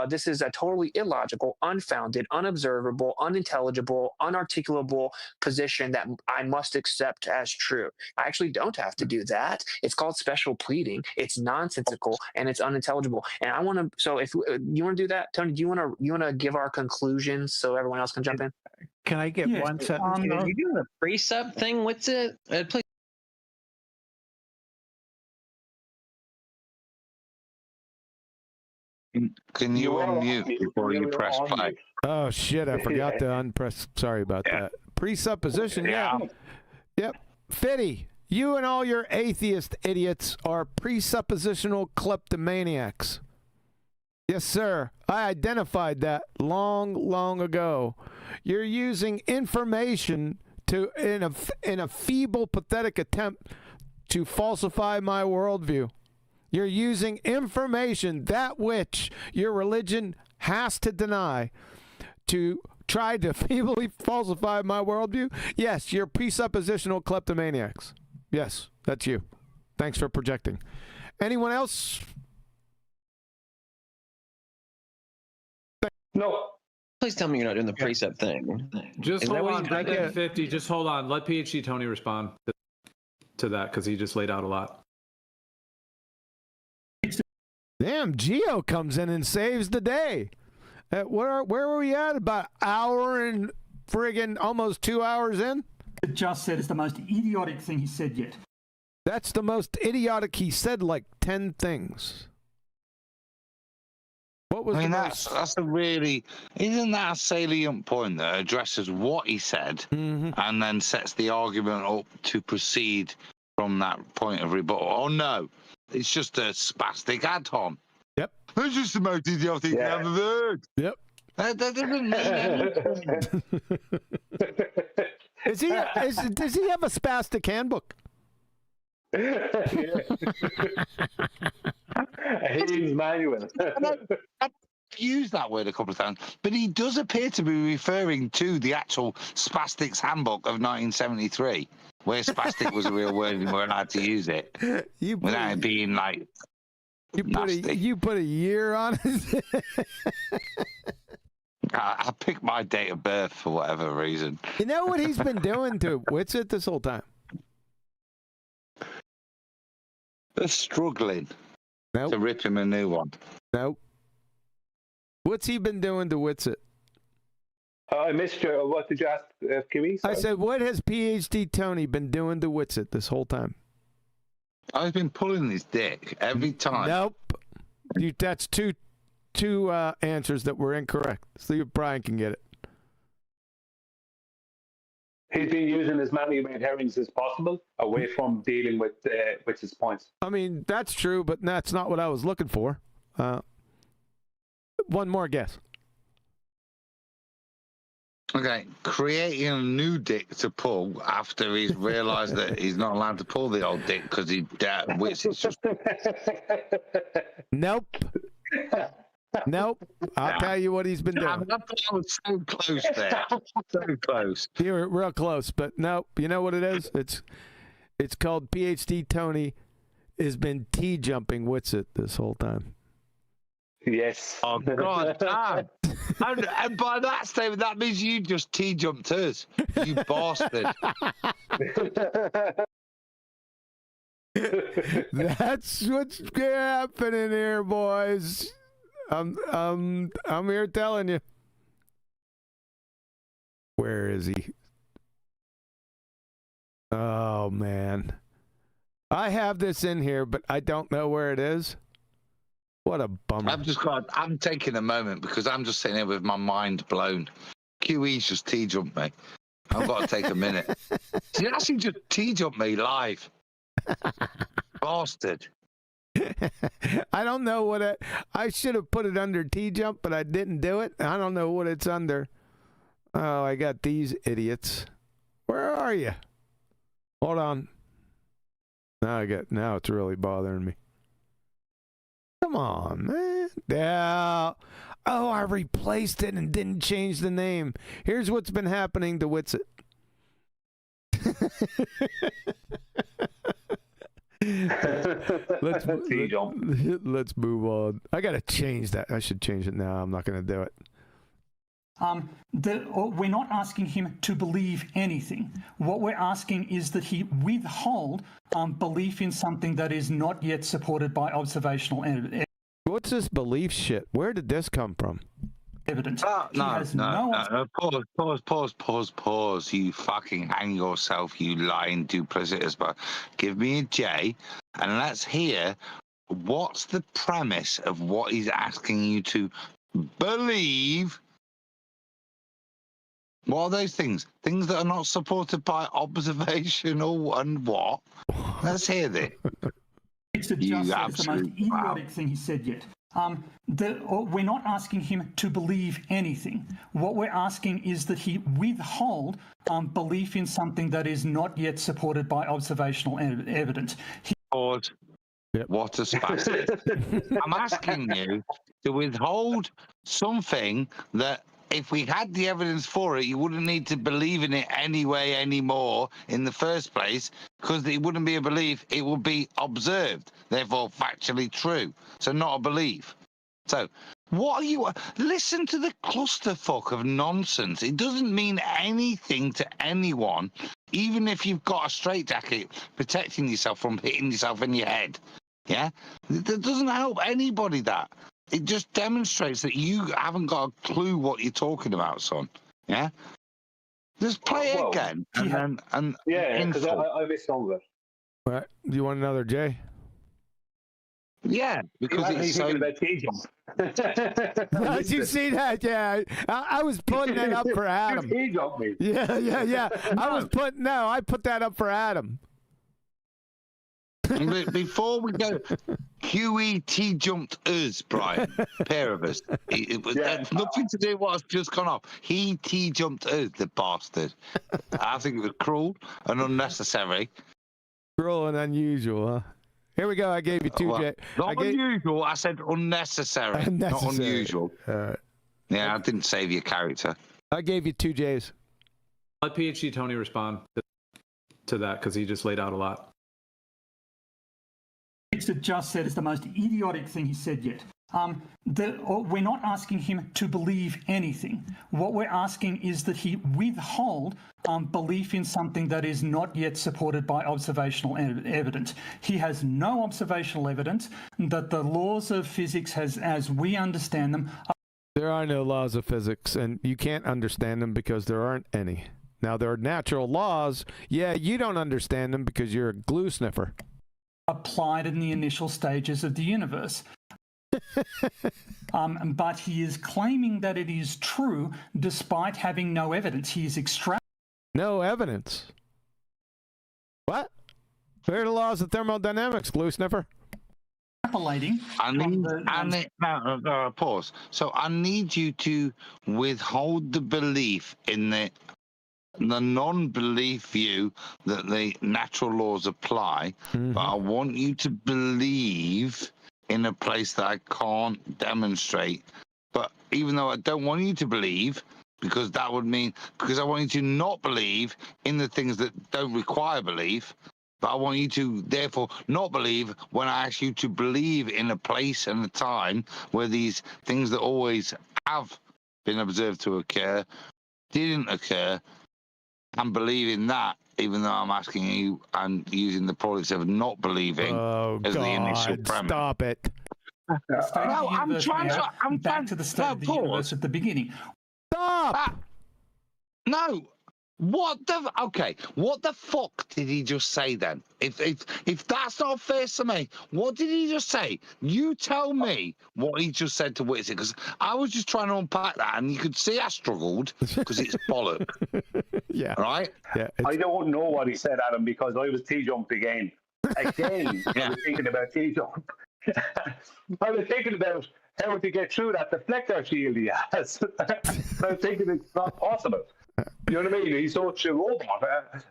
this is a totally illogical, unfounded, unobservable, unintelligible, unarticulable position that I must accept as true. I actually don't have to do that. It's called special pleading. It's nonsensical and it's unintelligible. And I want to. So if you want to do that, Tony, do you want to give our conclusions so everyone else can jump in? Can I get one sentence? Are you doing a precept thing? Witsit? Please. Can you unmute before you press play? Oh, shit, I forgot to unpress. Sorry about that. Presupposition, yeah. Yep. Fitty, you and all your atheist idiots are presuppositional kleptomaniacs. Yes, sir. I identified that long ago. You're using information in a feeble, pathetic attempt to falsify my worldview. You're using information, that which your religion has to deny, to tried to feebly falsify my worldview? Yes, you're presuppositional kleptomaniacs. Yes, that's you. Thanks for projecting. Anyone else? No. Please tell me you're not doing the precept thing. Just Is that hold what on. you I did? get 50. Just hold on. Let PhD Tony respond to that because he just laid out a lot. Damn, Geo comes in and saves the day. Where were we at? About an hour and friggin' almost 2 hours in? It just said it's the most idiotic thing he said yet. That's the most idiotic. He said like 10 things. What was that's a really, isn't that a salient point that addresses what he said and then sets the argument up to proceed from that point of rebuttal? Oh no, it's just a spastic add-on. Yep. It's just the most idiotic thing I've ever heard. Yep. That doesn't mean anything. Does he have a spastic handbook? His manual. I've used that word a couple of times, but he does appear to be referring to the actual Spastics Handbook of 1973, where spastic was a real word and we weren't allowed to use it without it being like nasty. You put a year on it? I picked my date of birth for whatever reason. You know what he's been doing to Witsit this whole time? They're struggling to rip him a new one. Nope. What's he been doing to Witsit? I missed you. What did you ask, Kiwi? I said, what has PhD Tony been doing to Witsit this whole time? I've been pulling his dick every time. Nope. That's two answers that were incorrect. See if Brian can get it. He's been using as many red herrings as possible away from dealing with his points. I mean, that's true, but that's not what I was looking for. One more guess. Okay, creating a new dick to pull after he's realised that he's not allowed to pull the old dick because Witsit's just... Nope. Nope. I'll tell you what he's been doing. I was so close there. So close. You were real close, but nope. You know what it is? It's called PhD Tony has been T-jumping Witsit this whole time. Yes. Oh, God. And by that statement, that means you just T-jumped us. You bastard. That's what's happening here, boys. I'm here telling you. Where is he? Oh man. I have this in here, but I don't know where it is. What a bummer. I'm taking a moment because I'm just sitting here with my mind blown. QE's just T-jumped me. I've got to take a minute. He actually just T-jumped me live. Bastard. I don't know what I should have put it under T-jump, but I didn't do it. I don't know what it's under. Oh, I got these idiots. Where are you? Hold on. Now it's really bothering me. Come on, man. Yeah. Oh, I replaced it and didn't change the name. Here's what's been happening to Witsit. Let's move on. I gotta change that. I should change it now. I'm not gonna do it. We're not asking him to believe anything. What we're asking is that he withhold belief in something that is not yet supported by observational evidence. What's this belief shit? Where did this come from? Evidence. No. Pause. You fucking hang yourself, you lying duplicitous. But give me a J, and let's hear what's the premise of what he's asking you to believe. What are those things? Things that are not supported by observational and what? Let's hear this. It's the most idiotic thing he said yet. We're not asking him to believe anything. What we're asking is that he withhold belief in something that is not yet supported by observational evidence. What a spastic. I'm asking you to withhold something that if we had the evidence for it, you wouldn't need to believe in it anyway anymore in the first place, because it wouldn't be a belief, it would be observed, therefore factually true. So not a belief. So what are you... Listen to the clusterfuck of nonsense. It doesn't mean anything to anyone, even if you've got a straitjacket protecting yourself from hitting yourself in your head. Yeah? That doesn't help anybody, that. It just demonstrates that you haven't got a clue what you're talking about, son. Yeah? Just play it again. Yeah, because I missed all of it. Right. Do you want another, Jay? Yeah, because it's so... about T-jump. Did you see that? Yeah, I was putting that up for Adam. T-jump me. Yeah. I put that up for Adam. Before we go, QET jumped us, Brian. Pair of us. It was nothing to do with what's just gone off. He T-jumped us, the bastard. I think it was cruel and unnecessary. Cruel and unusual, huh? Here we go. I gave you two, Jay. Not unusual. I said unnecessary. Not unusual. Yeah, I didn't save your character. I gave you 2 J's. Let PhD Tony respond to that, because he just laid out a lot. Witsit just said is the most idiotic thing he said yet. We're not asking him to believe anything. What we're asking is that he withhold belief in something that is not yet supported by observational evidence. He has no observational evidence that the laws of physics, as we understand them... There are no laws of physics, and you can't understand them because there aren't any. Now, there are natural laws. Yeah, you don't understand them because you're a glue sniffer. ...applied in the initial stages of the universe. But he is claiming that it is true despite having no evidence. He is No evidence? What? Where are the laws of thermodynamics, glue sniffer? Extrapolating. Pause. So I need you to withhold the belief in the non-belief view that the natural laws apply, but I want you to believe in a place that I can't demonstrate. But even though I don't want you to believe, because that would mean, because I want you to not believe in the things that don't require belief, but I want you to therefore not believe when I ask you to believe in a place and a time where these things that always have been observed to occur didn't occur, and believe in that, even though I'm asking you and using the products of not believing as the initial premise. Stop it. No, I'm trying to the state of the universe at the beginning. Stop! No. What the fuck did he just say then? If that's not fair to me, what did he just say? You tell me what he just said to Witsit, because I was just trying to unpack that, and you could see I struggled because it's bollock. Yeah. Right? Yeah. I don't know what he said, Adam, because I was T-jumped again. I was thinking about T-jump. I was thinking about how to get through that deflector shield he has. I was thinking it's not possible. You know what I mean? He's such a robot.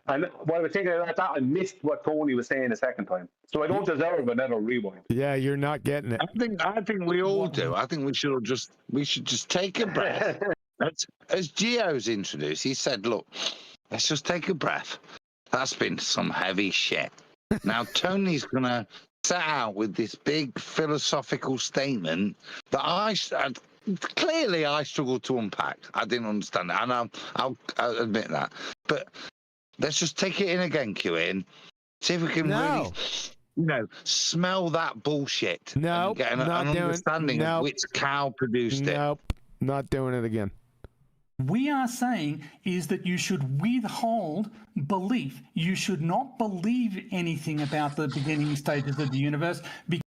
And while I was thinking about that, I missed what Tony was saying a second time. So I don't deserve another rewind. Yeah, you're not getting it. I think we all do. I think we should just take a breath. As Gio's introduced, he said, look, let's just take a breath. That's been some heavy shit. Now Tony's gonna set out with this big philosophical statement that clearly I struggled to unpack. I didn't understand it, and I'll admit that. But let's just take it in again, QN. See if we can really, smell that bullshit. No, and get an understanding of which cow produced it. Nope, not doing it again. We are saying is that you should withhold belief. You should not believe anything about the beginning stages of the universe.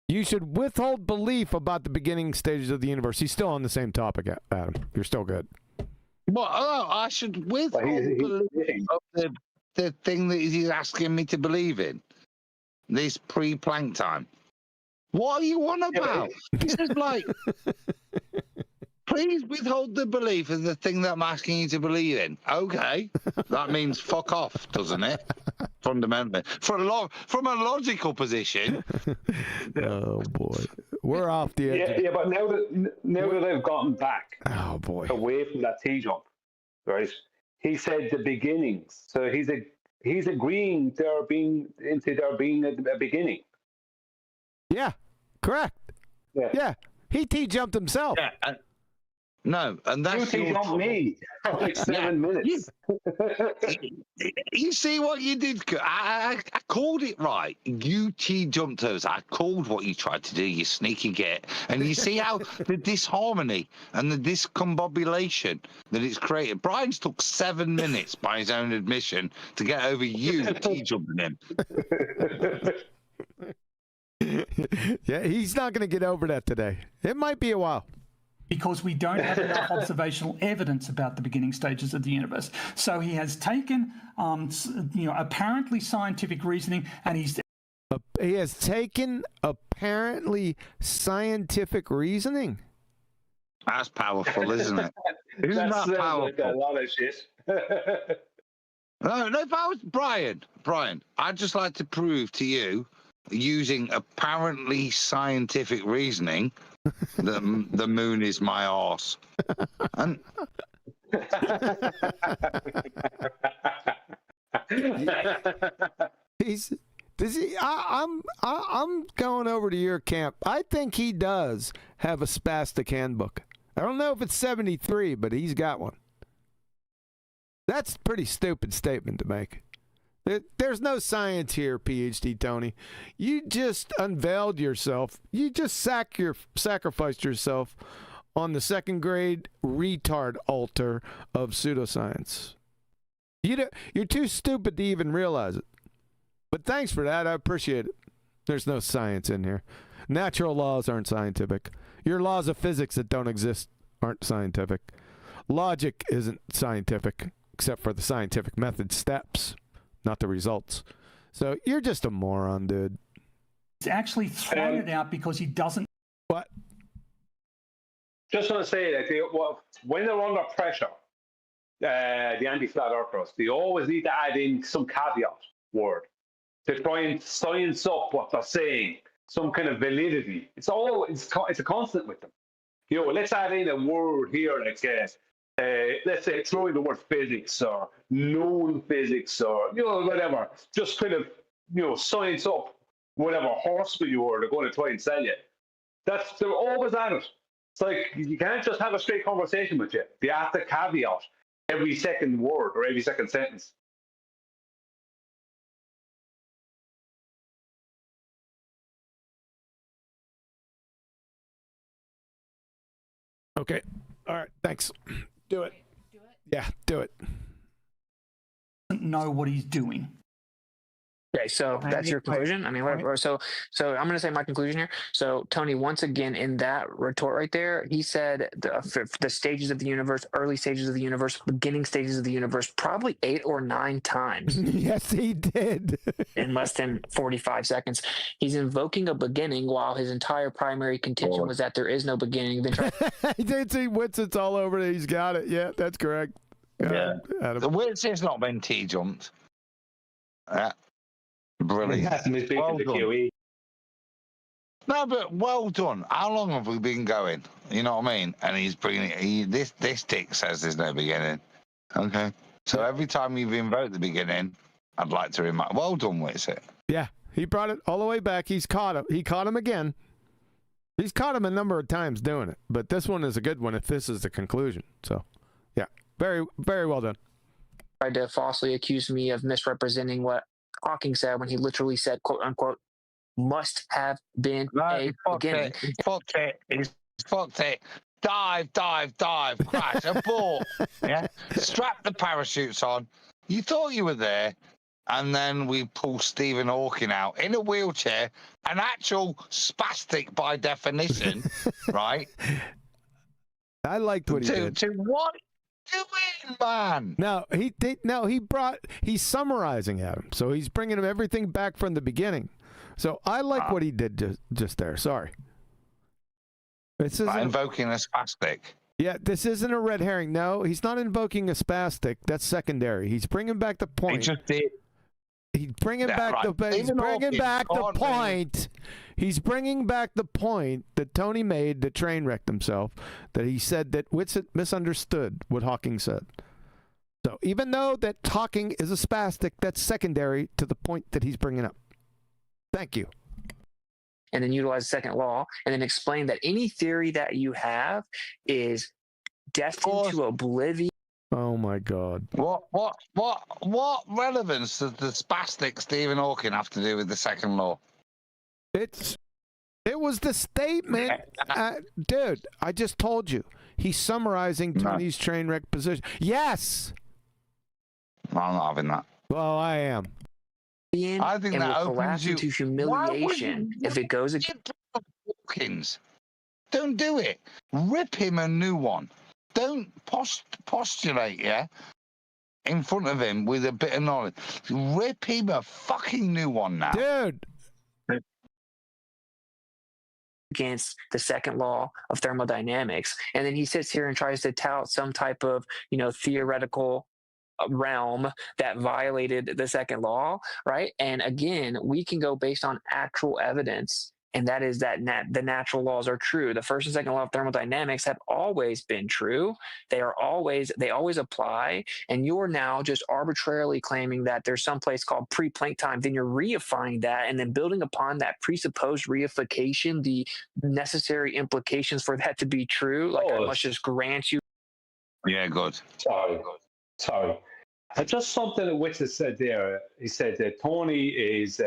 You should withhold belief about the beginning stages of the universe. He's still on the same topic, Adam. You're still good. Well, I should withhold belief of the thing that he's asking me to believe in. This pre-Planck time. What are you on about? This is like... Please withhold the belief of the thing that I'm asking you to believe in. Okay. That means fuck off, doesn't it? Fundamentally. From a logical position. Oh, boy. We're off the edge. Yeah, but now that they've gotten back Oh boy. away from that T jump, right? He said the beginnings. So he's agreeing there being a beginning. Yeah, correct. Yeah. He T jumped himself. Yeah, no, and that's you T-jumped me for like 7 minutes. You see what you did? I called it right. You T-jumped us. I called what you tried to do, you sneaky git. And you see how the disharmony and the discombobulation that it's created. Brian's took 7 minutes, by his own admission, to get over you T-jumping him. Yeah, he's not going to get over that today. It might be a while. Because we don't have enough observational evidence about the beginning stages of the universe. So he has taken, apparently scientific reasoning, and he has taken apparently scientific reasoning. That's powerful, isn't it? Isn't that powerful? Like a lot of shit. No, if I was Brian, I'd just like to prove to you, using apparently scientific reasoning, that the moon is my arse. And I'm going over to your camp. I think he does have a spastic handbook. I don't know if it's 73, but he's got one. That's a pretty stupid statement to make. There's no science here, PhD Tony. You just unveiled yourself. You just sacrificed yourself on the second grade retard altar of pseudoscience. You're too stupid to even realize it. But thanks for that. I appreciate it. There's no science in here. Natural laws aren't scientific. Your laws of physics that don't exist aren't scientific. Logic isn't scientific, except for the scientific method steps, not the results. So you're just a moron, dude. He's actually thrown it out because he doesn't. What? Just want to say that when they're under pressure, the anti-flat earthers, they always need to add in some caveat word to try and science up what they're saying, some kind of validity. It's a constant with them. Let's add in a word here like let's say throw in the word physics or known physics or whatever. Just kind of science up whatever horse manure they're going to try and sell you. They're always at it. It's like you can't just have a straight conversation with you. You have to caveat every second word or every second sentence. Okay. All right. Thanks. Do it. Yeah, do it. Doesn't know what he's doing. Okay, so that's your conclusion. I mean, whatever. So I'm going to say my conclusion here. So Tony, once again, in that retort right there, he said the stages of the universe, early stages of the universe, beginning stages of the universe, probably 8 or 9 times. Yes, he did. In less than 45 seconds. He's invoking a beginning while his entire primary contention was that there is no beginning. He did see Witsit's all over it. He's got it. Yeah, that's correct. The Witsit's not been T-jumped. Brilliant. Well done. No, but well done. How long have we been going? You know what I mean? And he's bringing it. This tick says there's no beginning. Okay. So every time you've invoked the beginning, I'd like to remind. Well done, Witsit. Yeah, he brought it all the way back. He's caught him. He caught him again. He's caught him a number of times doing it, but this one is a good one if this is the conclusion. So, yeah, very, very well done. Tried to falsely accuse me of misrepresenting what Hawking said when he literally said, quote unquote, must have been a beginning. He's fucked it. He's fucked it. Dive, crash, abort. Yeah. Strap the parachutes on. You thought you were there. And then we pull Stephen Hawking out in a wheelchair, an actual spastic by definition, right? I liked what he did. To what? Doing, man. No, he's summarizing at him, so he's bringing him everything back from the beginning. So I like what he did just there. Sorry, this isn't invoking a spastic. Yeah, this isn't a red herring. No, he's not invoking a spastic. That's secondary. He's bringing back the point. He just did. He's bringing back the point. He's bringing back the point that Tony made that train wrecked himself, that he said that Witsit misunderstood what Hawking said. So even though that Hawking is a spastic, that's secondary to the point that he's bringing up. Thank you. And then utilize the second law, and then explain that any theory that you have is destined to oblivion. Oh my God! What relevance does the spastic Stephen Hawking have to do with the second law? It was the statement, dude. I just told you. He's summarizing Tony's train wreck position. Yes. I'm not having that. Well, I am. I think that will collapse into humiliation if it goes against Hawkins. Don't do it. Rip him a new one. Don't postulate, in front of him with a bit of knowledge. Rip him a fucking new one now. Dude. Against the second law of thermodynamics. And then he sits here and tries to tout some type of, theoretical realm that violated the second law, right? And again, we can go based on actual evidence. And that is that the natural laws are true. The first and second law of thermodynamics have always been true. They always apply. And you're now just arbitrarily claiming that there's some place called pre-Planck time. Then you're reifying that, and then building upon that presupposed reification, the necessary implications for that to be true. Like I must just grant you. Yeah, good. Sorry. Just something that Witsit said there. He said that Tony is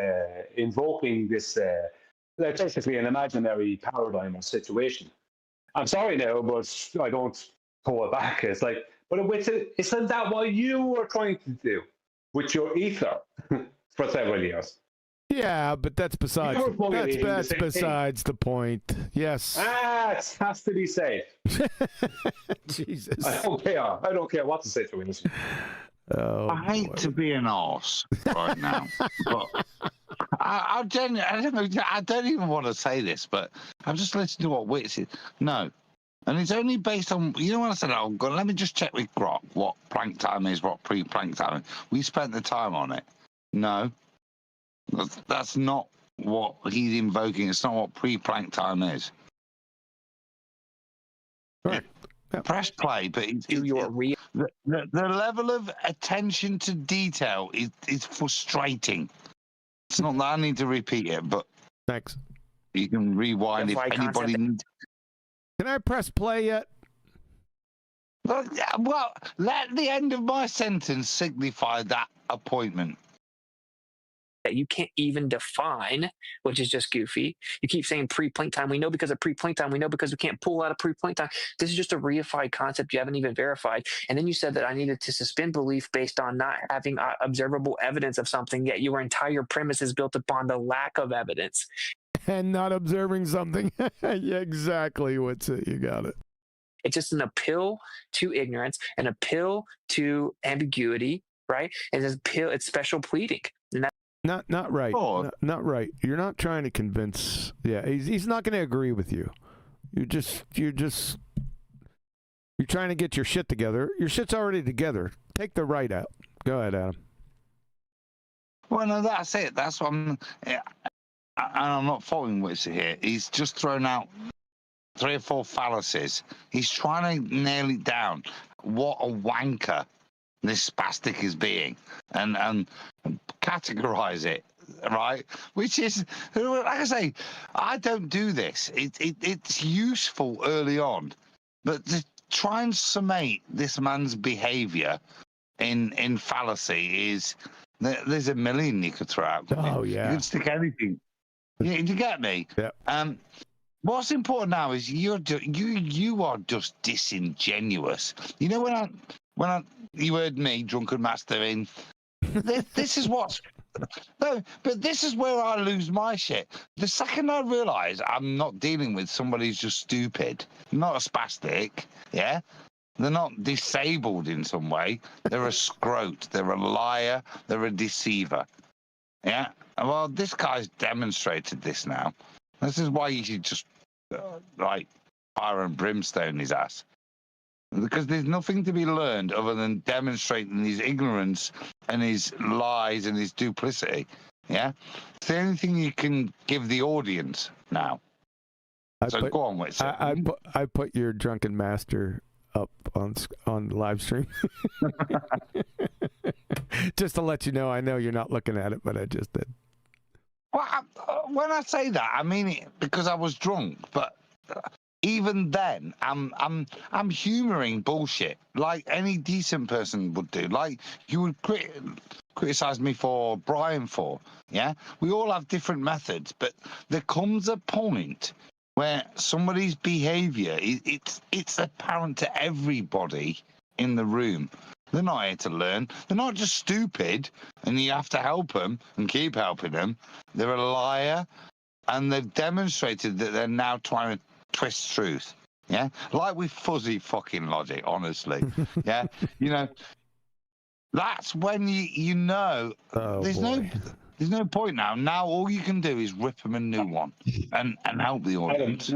invoking this. Basically an imaginary paradigm or situation. I'm sorry now, but I don't pull it back. It's like, but isn't that what you were trying to do with your ether for several years? Yeah, but that's besides the point. Yes. It has to be said. Jesus. I don't care what the situation. Oh, I hate to be an arse right now, but I don't even want to say this, but I'm just listening to what Witsit. No, and it's only based on when I said, "Oh God, let me just check with Grok what Planck time is, what pre-Planck time is." We spent the time on it. No, that's not what he's invoking. It's not what pre-Planck time is. Right. Press play, but the level of attention to detail is frustrating. It's not that I need to repeat it, but thanks. You can rewind if anybody needs. Can I press play yet? Well, let the end of my sentence signify that appointment. That you can't even define, which is just goofy. You keep saying pre-Planck time. We know because of pre-Planck time. We know because we can't pull out a pre-Planck time. This is just a reified concept you haven't even verified. And then you said that I needed to suspend belief based on not having observable evidence of something, yet your entire premise is built upon the lack of evidence. And not observing something. Yeah, exactly. Witsit? You got it. It's just an appeal to ignorance, an appeal to ambiguity, right? It's special pleading. And that Not right. Not right. You're not trying to convince. Yeah, he's not going to agree with you. You're trying to get your shit together. Your shit's already together. Take the right out. Go ahead, Adam. Well, no, that's it. That's what I'm not following Witsit here. He's just thrown out 3 or 4 fallacies. He's trying to nail it down. What a wanker this spastic is being, and categorize it, right? Which is, like I say, I don't do this. It's useful early on, but to try and summate this man's behavior in fallacy is, there's a million you could throw out. Oh yeah, you can stick anything. You get me? Yeah. What's important now is you are just disingenuous. You know when you heard me, drunken master, in this is what. No, but this is where I lose my shit. The second I realise I'm not dealing with somebody who's just stupid, not a spastic, yeah? They're not disabled in some way. They're a scrote. They're a liar. They're a deceiver. Yeah? Well, this guy's demonstrated this now. This is why you should just, fire and brimstone his ass. because there's nothing to be learned other than demonstrating his ignorance and his lies and his duplicity. Yeah, it's the only thing you can give the audience now. Go on, Witsit. I put your drunken master up on live stream. Just to let you know, I know you're not looking at it, but I just did. Well, when I say that, I mean it because I was drunk. But even then, I'm humouring bullshit like any decent person would do. Like you would criticize me for, Brian for. Yeah, we all have different methods, but there comes a point where somebody's behaviour, it's apparent to everybody in the room. They're not here to learn. They're not just stupid, and you have to help them and keep helping them. They're a liar, and they've demonstrated that they're now trying to twist truth. Yeah, like with fuzzy fucking logic, honestly. Yeah, you know, that's when you know there's no point now. Now all you can do is rip them a new one and help the audience.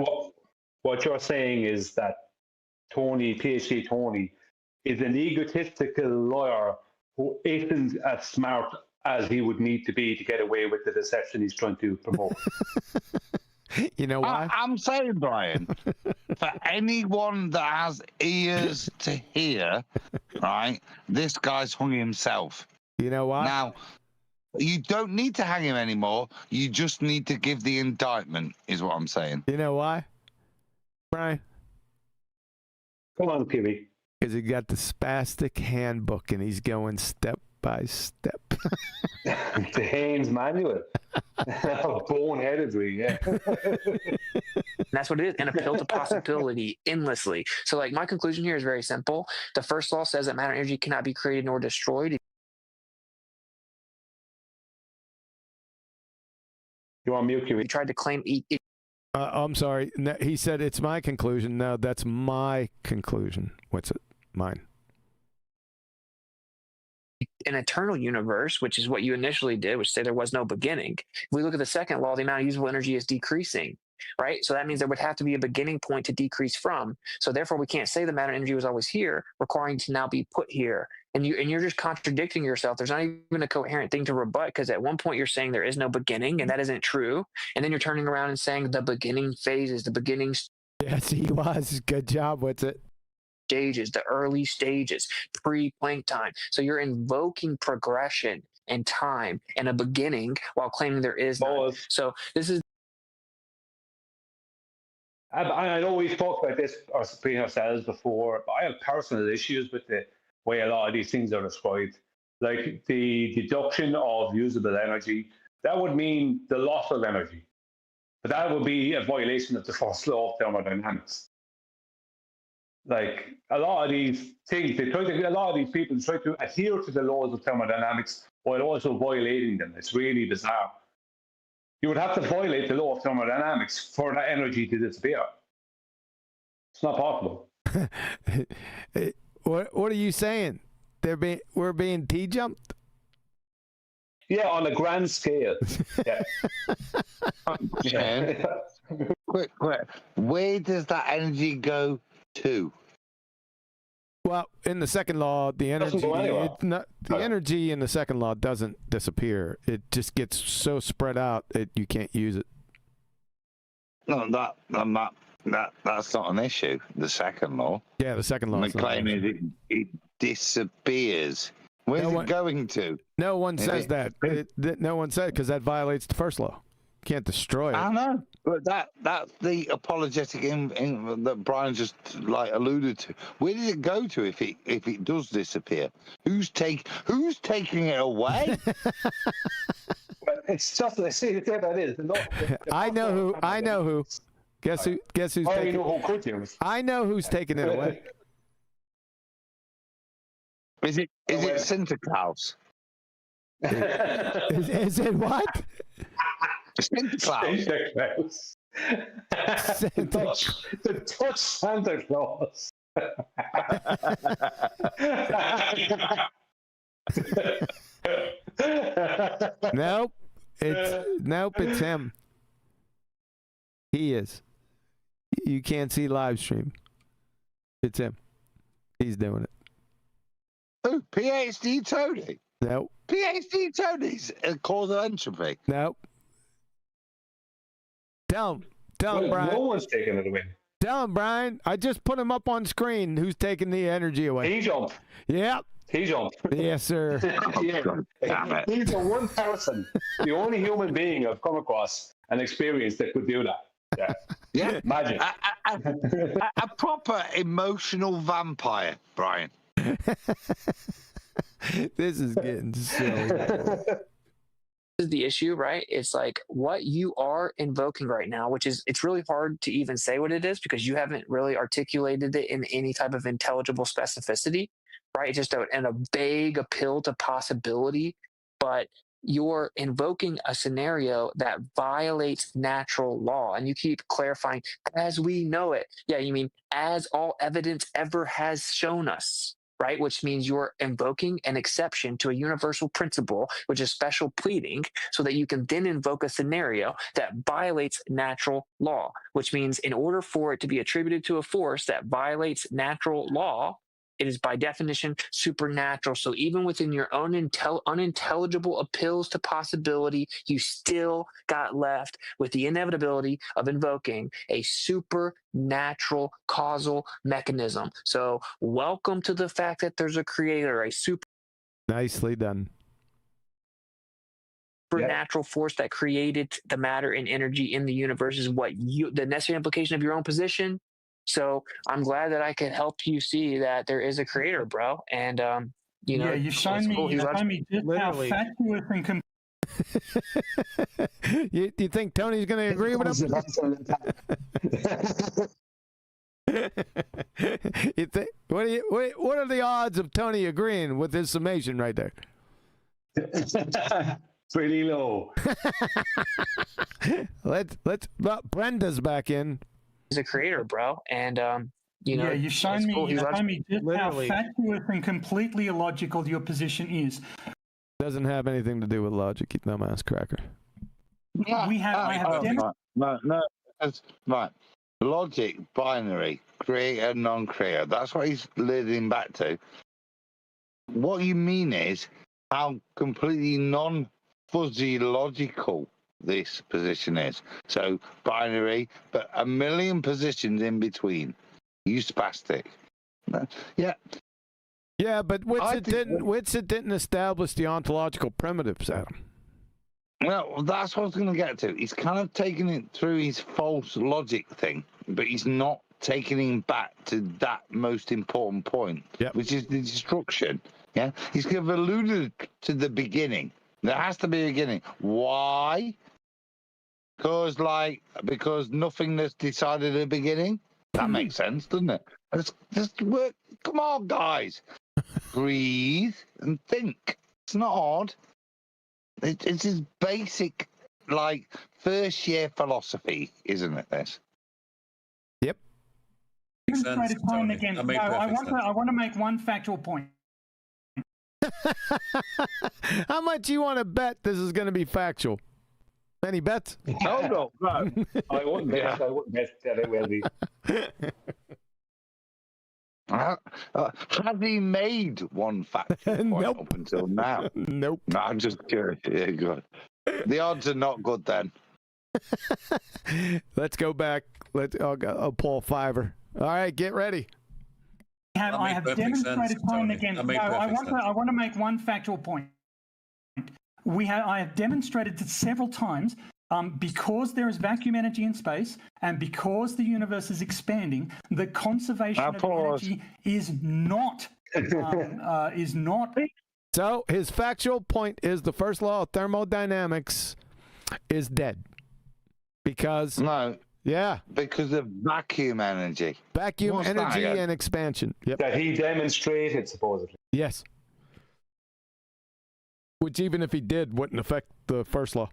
What you're saying is that Tony, PhD Tony, is an egotistical lawyer who isn't as smart as he would need to be to get away with the deception he's trying to promote. You know why? I'm saying, Brian, for anyone that has ears to hear, right, this guy's hung himself. You know why? Now, you don't need to hang him anymore. You just need to give the indictment, is what I'm saying. You know why, Brian? Come on, Kiwi. Because he got the spastic handbook and he's going step by step. The Haynes manual. Boneheadedly, yeah. And that's what it is, an appeal to possibility endlessly. So, like, my conclusion here is very simple. The first law says that matter and energy cannot be created nor destroyed. You want mute, Kiwi? He tried to claim I'm sorry. No, he said it's my conclusion. No, that's my conclusion. What's it? Mine. An eternal universe, which is what you initially did, which say there was no beginning. If we look at the second law, the amount of usable energy is decreasing, right? So that means there would have to be a beginning point to decrease from. So therefore, we can't say the matter energy was always here, requiring to now be put here. And you're just contradicting yourself. There's not even a coherent thing to rebut, because at one point you're saying there is no beginning, and that isn't true. And then you're turning around and saying the beginning phases, the beginning. Yes, he was. Good job. What's it? Stages, the early stages, pre-Planck time. So you're invoking progression and time and a beginning while claiming there is none. So this is. I know we've talked about this between ourselves before, but I have personal issues with the way a lot of these things are described. Like the deduction of usable energy, that would mean the loss of energy. But that would be a violation of the first law of thermodynamics. Like a lot of these things, a lot of these people try to adhere to the laws of thermodynamics while also violating them. It's really bizarre. You would have to violate the law of thermodynamics for that energy to disappear. It's not possible. What are you saying? We're being T-jumped? Yeah, on a grand scale. Yeah. Jen, quick. Where does that energy go to? Well, in the second law, the energy energy in the second law doesn't disappear. It just gets so spread out that you can't use it. No, that's not an issue. The second law. Yeah, the second law. The claim is it disappears. Where's it going to? No one says that. No one said, because that violates the first law. You can't destroy it. I know, but that's the apologetic that Brian just alluded to. Where does it go to if it does disappear? Who's taking it away? It's just that is. I know who. Guess who's taking? I know who's taking it away. Is it Santa Claus? Is it what? Santa Claus. The touch Santa Claus. Nope. It's him. He is. You can't see live stream. It's him. He's doing it. Oh, PhD Tony. Nope. PhD Tony's causal entropy. Nope. Tell him, Brian. No one's taking it away. Tell him, Brian. I just put him up on screen. Who's taking the energy away? He jumped. Yep. He jumped. Yes, sir. Yeah. He's the one person, the only human being I've come across and experienced that could do that. Yeah. Yeah. Magic. A proper emotional vampire, Brian. This is getting silly. Is the issue, right? It's like what you are invoking right now, which is, it's really hard to even say what it is because you haven't really articulated it in any type of intelligible specificity, right? It's just a vague appeal to possibility, but you're invoking a scenario that violates natural law. And you keep clarifying, as we know it. Yeah, you mean as all evidence ever has shown us. Right, which means you're invoking an exception to a universal principle, which is special pleading, so that you can then invoke a scenario that violates natural law, which means in order for it to be attributed to a force that violates natural law, it is by definition supernatural. So even within your own unintelligible appeals to possibility, you still got left with the inevitability of invoking a supernatural causal mechanism. So welcome to the fact that there's a creator, a Nicely done. supernatural force that created the matter and energy in the universe is what the necessary implication of your own position. So I'm glad that I could help you see that there is a creator, bro. And you know, yeah, you've shown me, cool. just how fatuous and you think Tony's going to agree with him? You think? What are the odds of Tony agreeing with his summation right there? Pretty low. let's Brenda's back in. He's a creator, bro, and you know. Yeah, you've shown me, cool. just how fatuous and completely illogical your position is. Doesn't have anything to do with logic, you dumbass cracker. Right. Logic, binary, creator, non-creator. That's what he's leading back to. What you mean is how completely non-fuzzy logical this position is. So binary, but a million positions in between. You spastic. Yeah. Yeah, but Witsit didn't establish the ontological primitives, Adam. Well, that's what I was going to get to. He's kind of taking it through his false logic thing, but he's not taking him back to that most important point, which is the destruction. Yeah, he's kind of alluded to the beginning. There has to be a beginning. Why? Because nothingness decided at the beginning. That makes sense, doesn't it? Just work. Come on, guys. Breathe and think. It's not hard. It's his basic, first year philosophy, isn't it? This. Yep. I want to make one factual point. How much you want to bet this is going to be factual? Any bets? No. I wouldn't bet. I wouldn't bet that it will be. Has he made one factual point up until now? Nope. No, I'm just curious. Yeah, good. The odds are not good then. Let's go back. I'll pull a fiver. All right, get ready. I have demonstrated time and again. I want to make one factual point. I have demonstrated several times, because there is vacuum energy in space and because the universe is expanding, the conservation of energy is not. So his factual point is the first law of thermodynamics is dead because because of vacuum energy. Vacuum energy and expansion. Yep. That he demonstrated supposedly. Yes. Which even if he did, wouldn't affect the first law.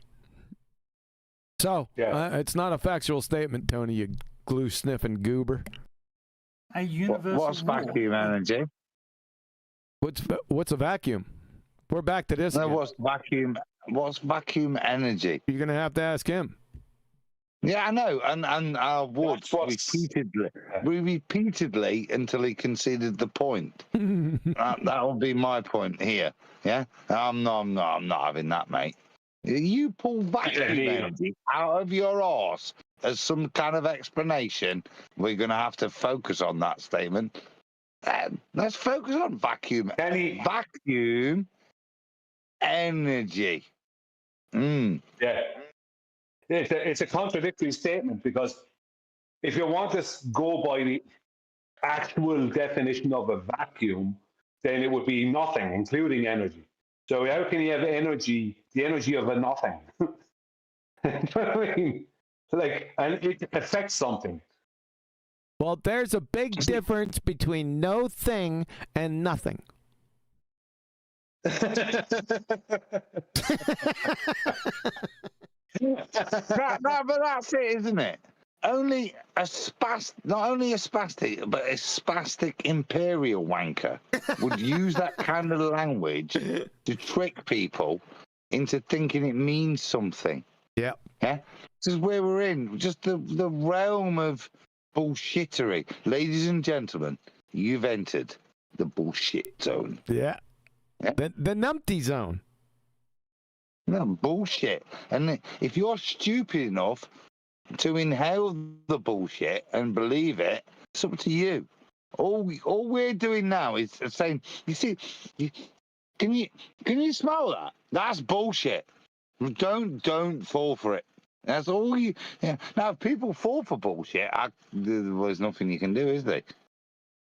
So, it's not a factual statement, Tony, you glue-sniffing goober. A universal What's vacuum energy? What's a vacuum? We're back to this. No, what's vacuum energy? You're going to have to ask him. Yeah, I know, and Wood repeatedly until he conceded the point. That will be my point here. Yeah, I'm not having that, mate. You pull vacuum energy out of your arse as some kind of explanation. We're going to have to focus on that statement. Let's focus on vacuum energy. Yeah. It's a contradictory statement, because if you want to go by the actual definition of a vacuum, then it would be nothing, including energy. So how can you have energy, the energy of a nothing? I mean, like, and it affects something. Well, there's a big difference between no thing and nothing. But that's it, isn't it? Not only a spastic, but a spastic imperial wanker would use that kind of language to trick people into thinking it means something. Yeah. Yeah. This is where we're in, just the realm of bullshittery. Ladies and gentlemen, you've entered the bullshit zone. Yeah. The numpty zone. No, bullshit. And if you're stupid enough to inhale the bullshit and believe it, it's up to you. All we're doing now is saying, you see, can you smell that? That's bullshit. Don't fall for it. That's all you. Yeah. Now, if people fall for bullshit, there's nothing you can do, is there?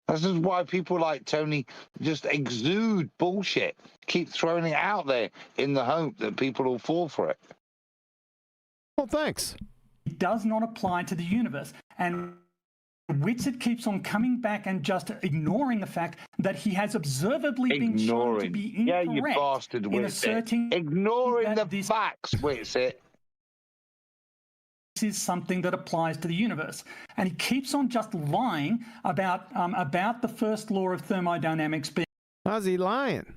This is why people like Tony just exude bullshit, keep throwing it out there in the hope that people will fall for it. Well, thanks. It does not apply to the universe. And Witsit keeps on coming back and just ignoring the fact that he has observably been shown to be incorrect. Yeah, you bastard, Witsit. Ignoring the facts, Witsit. This is something that applies to the universe, and he keeps on just lying about the first law of thermodynamics being. How's he lying?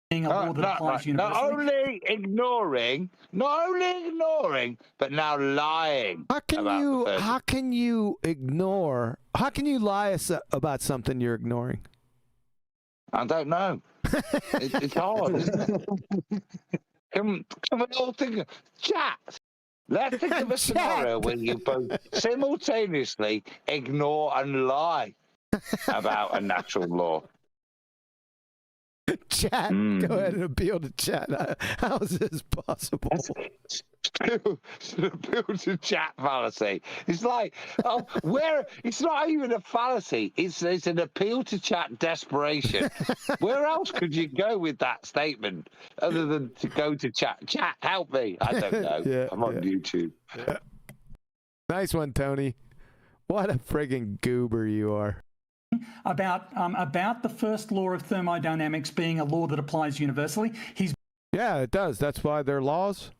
Being a law that applies universally. Not only ignoring, but now lying. How can you ignore? How can you lie about something you're ignoring? I don't know. It's hard. Isn't it? Come on, all think. Chat. Let's think of a scenario where you both simultaneously ignore and lie about a natural law. Chat, go ahead and appeal to chat. How is this possible? It's an appeal to chat fallacy. It's like, it's not even a fallacy. It's an appeal to chat desperation. Where else could you go with that statement other than to go to chat? Chat, help me. I don't know. I'm on YouTube. Yeah. Nice one, Tony. What a friggin' goober you are. About the first law of thermodynamics being a law that applies universally. Yeah, it does. That's why they're laws.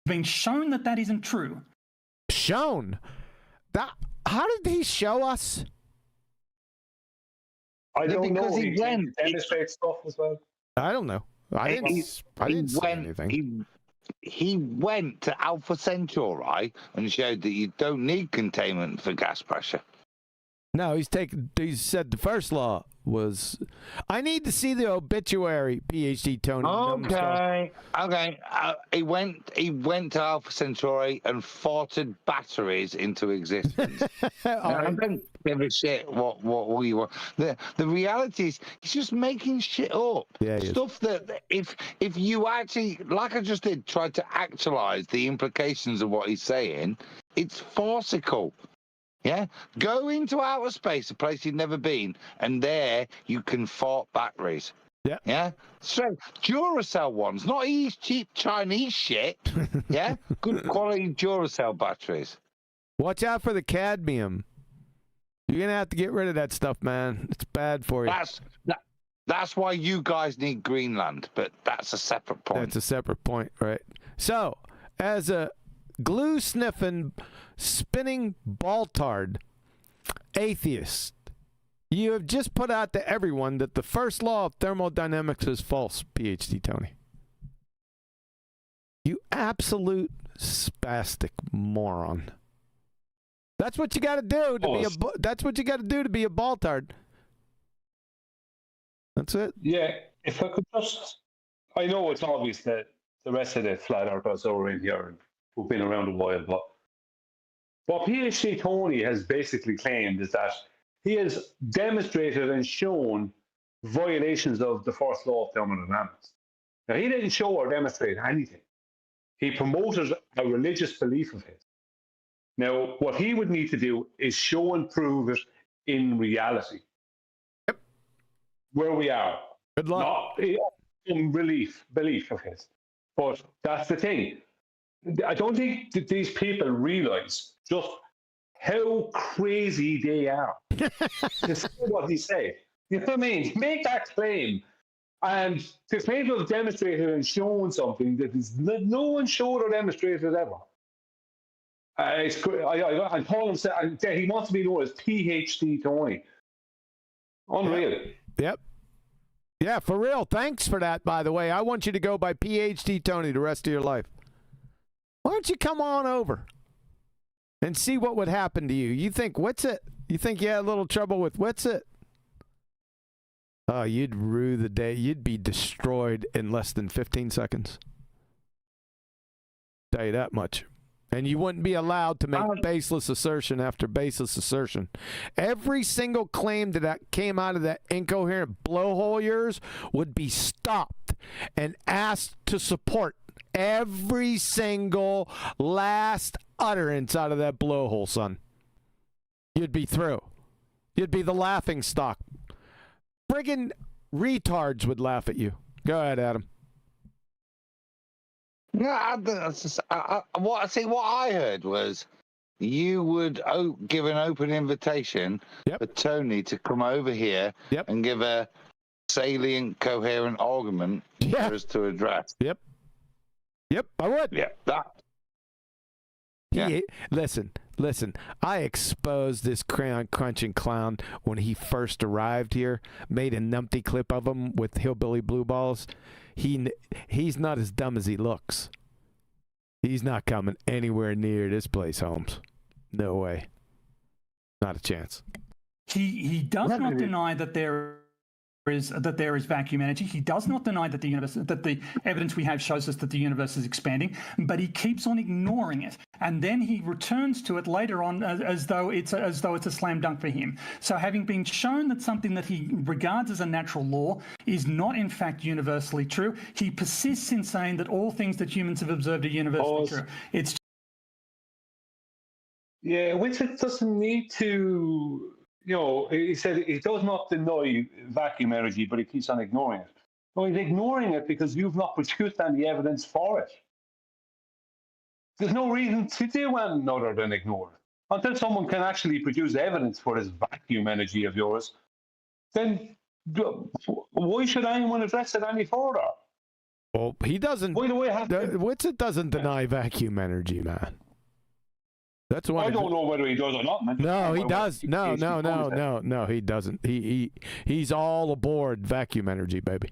Been shown that isn't true. Shown? How did he show us? I don't know. He demonstrates stuff as well. I don't know. I didn't see anything. He went to Alpha Centauri and showed that you don't need containment for gas pressure. No, he said the first law was. I need to see the obituary, PhD Tony. Okay. He went to Alpha Centauri and farted batteries into existence. I don't give a shit what we want. The reality is he's just making shit up. Yeah, stuff that if you actually, like I just did, tried to actualize the implications of what he's saying, it's farcical. Yeah, go into outer space, a place you've never been, and there you can fart batteries. Yeah. Yeah. So Duracell ones, not these cheap Chinese shit. Yeah. Good quality Duracell batteries. Watch out for the cadmium. You're gonna have to get rid of that stuff, man. It's bad for you. That's why you guys need Greenland, but that's a separate point. That's a separate point, right? So, as a glue sniffing, spinning baltard atheist, you have just put out to everyone that the first law of thermodynamics is false, PhD Tony. You absolute spastic moron. That's what you got to do to be a. That's what you got to do to be a baltard. That's it. Yeah, if I could just, I know it's obvious that the rest of the flat earthers over in here who've been around a while, but what PhD Tony has basically claimed is that he has demonstrated and shown violations of the first law of thermodynamics. Now, he didn't show or demonstrate anything. He promoted a religious belief of his. Now, what he would need to do is show and prove it in reality. Yep. Where we are. Good luck. Not in belief of his. But that's the thing. I don't think that these people realize just how crazy they are. To say what he said. You know what I mean? Make that claim. And to claim to have demonstrated and shown something that is no one showed or demonstrated ever. I call him, he wants to be known as PhD Tony. Unreal. Yep. Yeah, for real. Thanks for that, by the way. I want you to go by PhD Tony the rest of your life. Why don't you come on over and see what would happen to you? You think Witsit? You think you had a little trouble with Witsit? Oh, you'd rue the day. You'd be destroyed in less than 15 seconds. Tell you that much. And you wouldn't be allowed to make baseless assertion after baseless assertion. Every single claim that came out of that incoherent blowhole of yours would be stopped and asked to support every single last utterance out of that blowhole, son. You'd be through. You'd be the laughing stock. Friggin' retards would laugh at you. Go ahead, Adam. No, what I heard was you would give an open invitation for Tony to come over here and give a salient, coherent argument for us to address. Yep, I would. Yeah. Listen. I exposed this crayon crunching clown when he first arrived here. Made a numpty clip of him with hillbilly blue balls. He's not as dumb as he looks. He's not coming anywhere near this place, Holmes. No way. Not a chance. He does not deny that there is vacuum energy. He does not deny that the evidence we have shows us that the universe is expanding, but he keeps on ignoring it, and then he returns to it later on as though it's a slam dunk for him. So, having been shown that something that he regards as a natural law is not in fact universally true, he persists in saying that all things that humans have observed are universally true. It's Witsit doesn't need to. You know, he said he does not deny vacuum energy, but he keeps on ignoring it. Well, he's ignoring it because you've not produced any evidence for it. There's no reason to do anything other than ignore it. Until someone can actually produce evidence for this vacuum energy of yours, then why should anyone address it any further? Well, he doesn't. Why do we have to? Witsit doesn't deny vacuum energy, man. That's what I don't know whether he does or not, man. No, he does. No, he doesn't. He's all aboard vacuum energy, baby.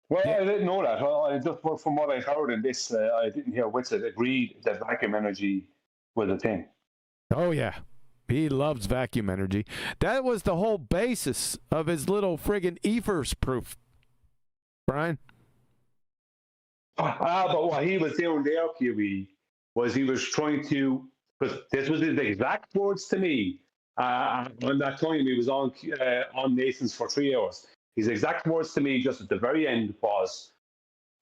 Well, I didn't know that. I just from what I heard in this, I didn't hear Witsit agreed that vacuum energy was a thing. Oh yeah, he loves vacuum energy. That was the whole basis of his little friggin' Ephers proof, Brian. But what he was doing there, QE, was he was trying to, because this was his exact words to me, on that time he was on Nathan's for 3 hours. His exact words to me just at the very end was,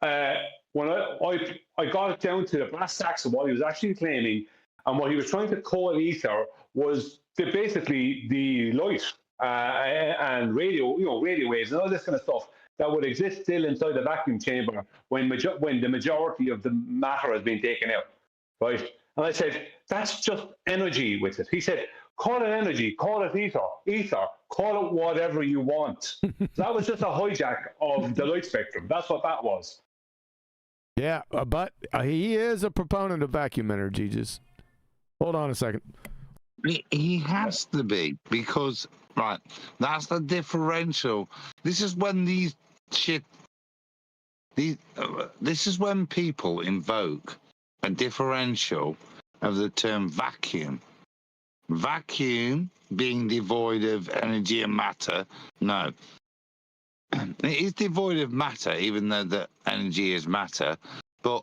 when I got it down to the brass tacks of what he was actually claiming, and what he was trying to call ether was basically the light and radio, radio waves and all this kind of stuff that would exist still inside the vacuum chamber when the majority of the matter has been taken out, right? And I said, that's just energy with it. He said, call it energy, call it ether, call it whatever you want. That was just a hijack of the light spectrum. That's what that was. Yeah, but he is a proponent of vacuum energy. Just hold on a second. He has to be, because, right, that's the differential. This is when these shit This is when people invoke a differential of the term vacuum. Vacuum being devoid of energy and matter. No. It is devoid of matter, even though the energy is matter. But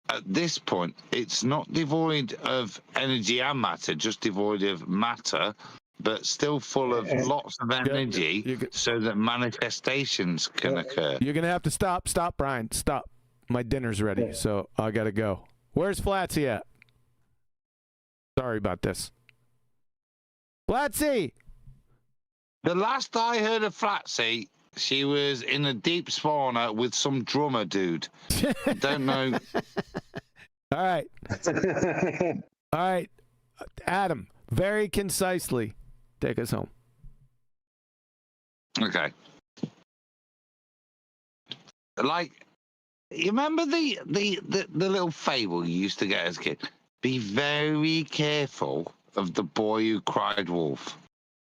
at this point, it's not devoid of energy and matter, just devoid of matter, but still full of lots of energy so that manifestations can occur. You're going to have to stop. Stop, Brian. Stop. My dinner's ready, so I got to go. Where's Flatsy at? Sorry about this. Flatsy! The last I heard of Flatsy, she was in a deep spawner with some drummer dude. I don't know. All right. All right. Adam, very concisely, take us home. Okay. Like, you remember the little fable you used to get as a kid? Be very careful of the boy who cried wolf.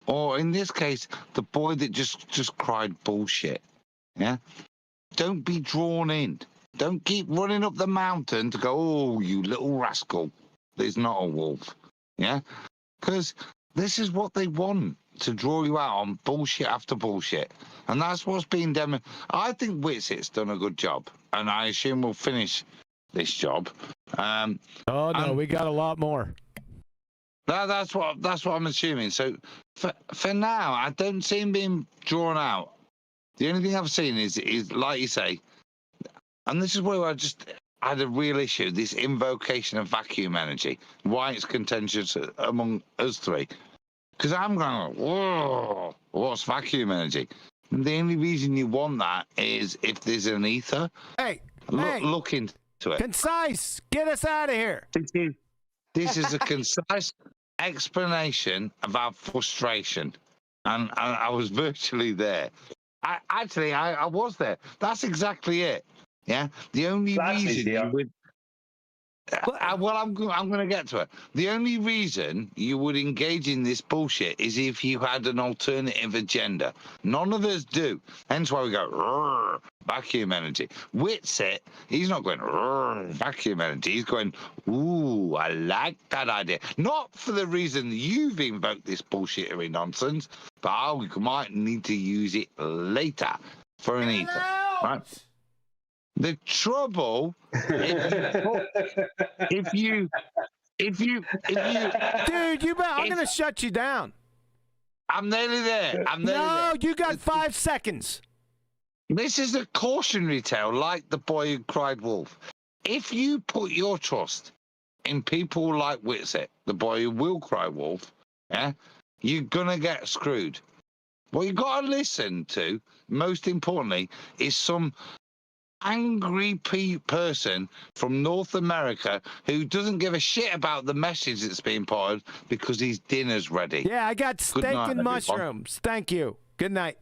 Or in this case, the boy that just cried bullshit. Yeah? Don't be drawn in. Don't keep running up the mountain to go, oh, you little rascal. There's not a wolf. Yeah? Because this is what they want, to draw you out on bullshit after bullshit. And that's what's being demonstrated. I think Witsit's done a good job. And I assume we'll finish this job. Oh, no, we got a lot more. That's what I'm assuming. So for now, I don't see him being drawn out. The only thing I've seen is like you say, and this is where I just had a real issue, this invocation of vacuum energy, why it's contentious among us three. Because I'm going, whoa, what's vacuum energy? And the only reason you want that is if there's an ether. Hey, look into it. Concise, get us out of here. This is a concise explanation of our frustration. And I was virtually there. I was there. That's exactly it. Yeah. The only reason you would. Well, I'm going to get to it. The only reason you would engage in this bullshit is if you had an alternative agenda. None of us do. Hence why we go, vacuum energy. Witsit, he's not going, vacuum energy. He's going, ooh, I like that idea. Not for the reason you've invoked this bullshittery nonsense, but we might need to use it later for an ether. Right? The trouble, if you, dude, I'm gonna shut you down. I'm nearly there. No, you got 5 seconds. This is a cautionary tale, like the boy who cried wolf. If you put your trust in people like Witsit, the boy who will cry wolf, yeah, you're gonna get screwed. What you got to listen to, most importantly, is some angry person from North America who doesn't give a shit about the message that's being put because his dinner's ready. Yeah, I got steak and mushrooms. Thank you. Good night.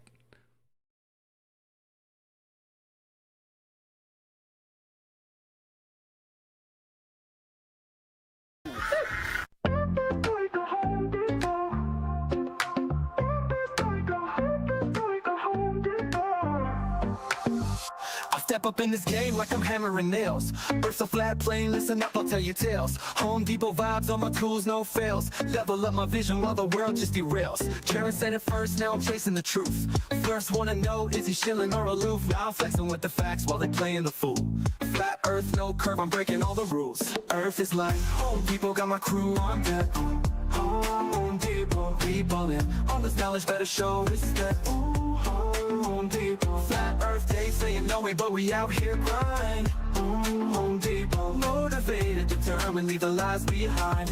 Step up in this game like I'm hammering nails. Earth's so flat, plain, listen up, I'll tell you tales. Home Depot vibes on my tools, no fails. Level up my vision while the world just derails. Sharon said it first, now I'm chasing the truth. First wanna know, is he shilling or aloof? Now I'm flexing with the facts while they playing the fool. Flat earth, no curve, I'm breaking all the rules. Earth is like Home Depot, got my crew on deck. Home Depot, we ballin'. All this knowledge better show respect. Home Depot, flat earth, they say you know me, but we out here grind. Home Depot, motivated, determined, leave the lies behind.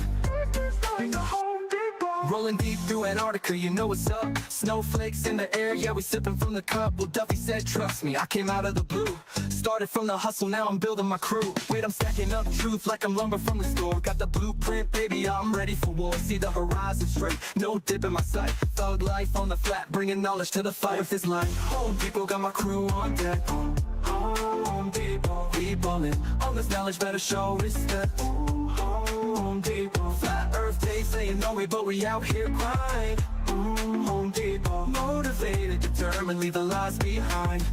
Rolling deep through Antarctica, you know what's up. Snowflakes in the air, yeah, we sipping from the cup. Well, Duffy said, trust me, I came out of the blue. Started from the hustle, now I'm building my crew. Wait, I'm stacking up truth like I'm lumber from the store. Got the blueprint, baby, I'm ready for war. See the horizon straight, no dip in my sight. Thug life on the flat, bringing knowledge to the fight. Earth is like Home Depot, got my crew on deck. Home Depot, we ballin'. All this knowledge better show respect. Home Depot, flat earth, they say you know me, but we out here grind. Home Depot, motivated, determined, leave the lies behind.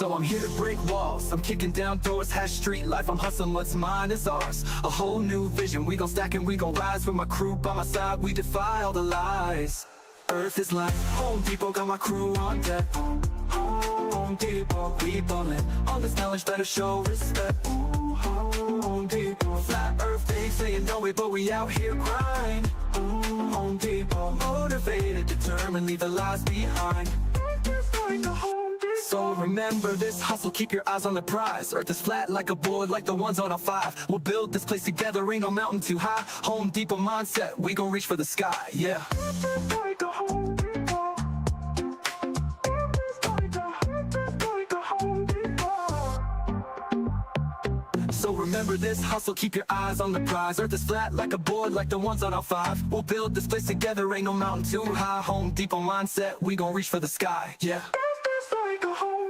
So I'm here to break walls, I'm kicking down doors, hash street life, I'm hustling what's mine is ours. A whole new vision, we gon' stack and we gon' rise. With my crew by my side, we defy all the lies. Earth is like Home Depot, got my crew on deck. Home Depot, we ballin'. All this knowledge better show respect. Home Depot, flat earth, they say you know it, but we out here grind. Home Depot, motivated, determined, leave the lies behind. So remember this hustle, keep your eyes on the prize. Earth is flat like a board, like the ones on a 5. We'll build this place together, ain't no mountain too high. Home Depot mindset, we gon' reach for the sky, yeah. So remember this hustle, keep your eyes on the prize. Earth is flat like a board, like the ones on our 5. We'll build this place together, ain't no mountain too high. Home Depot mindset, we gon' reach for the sky, yeah. Go home.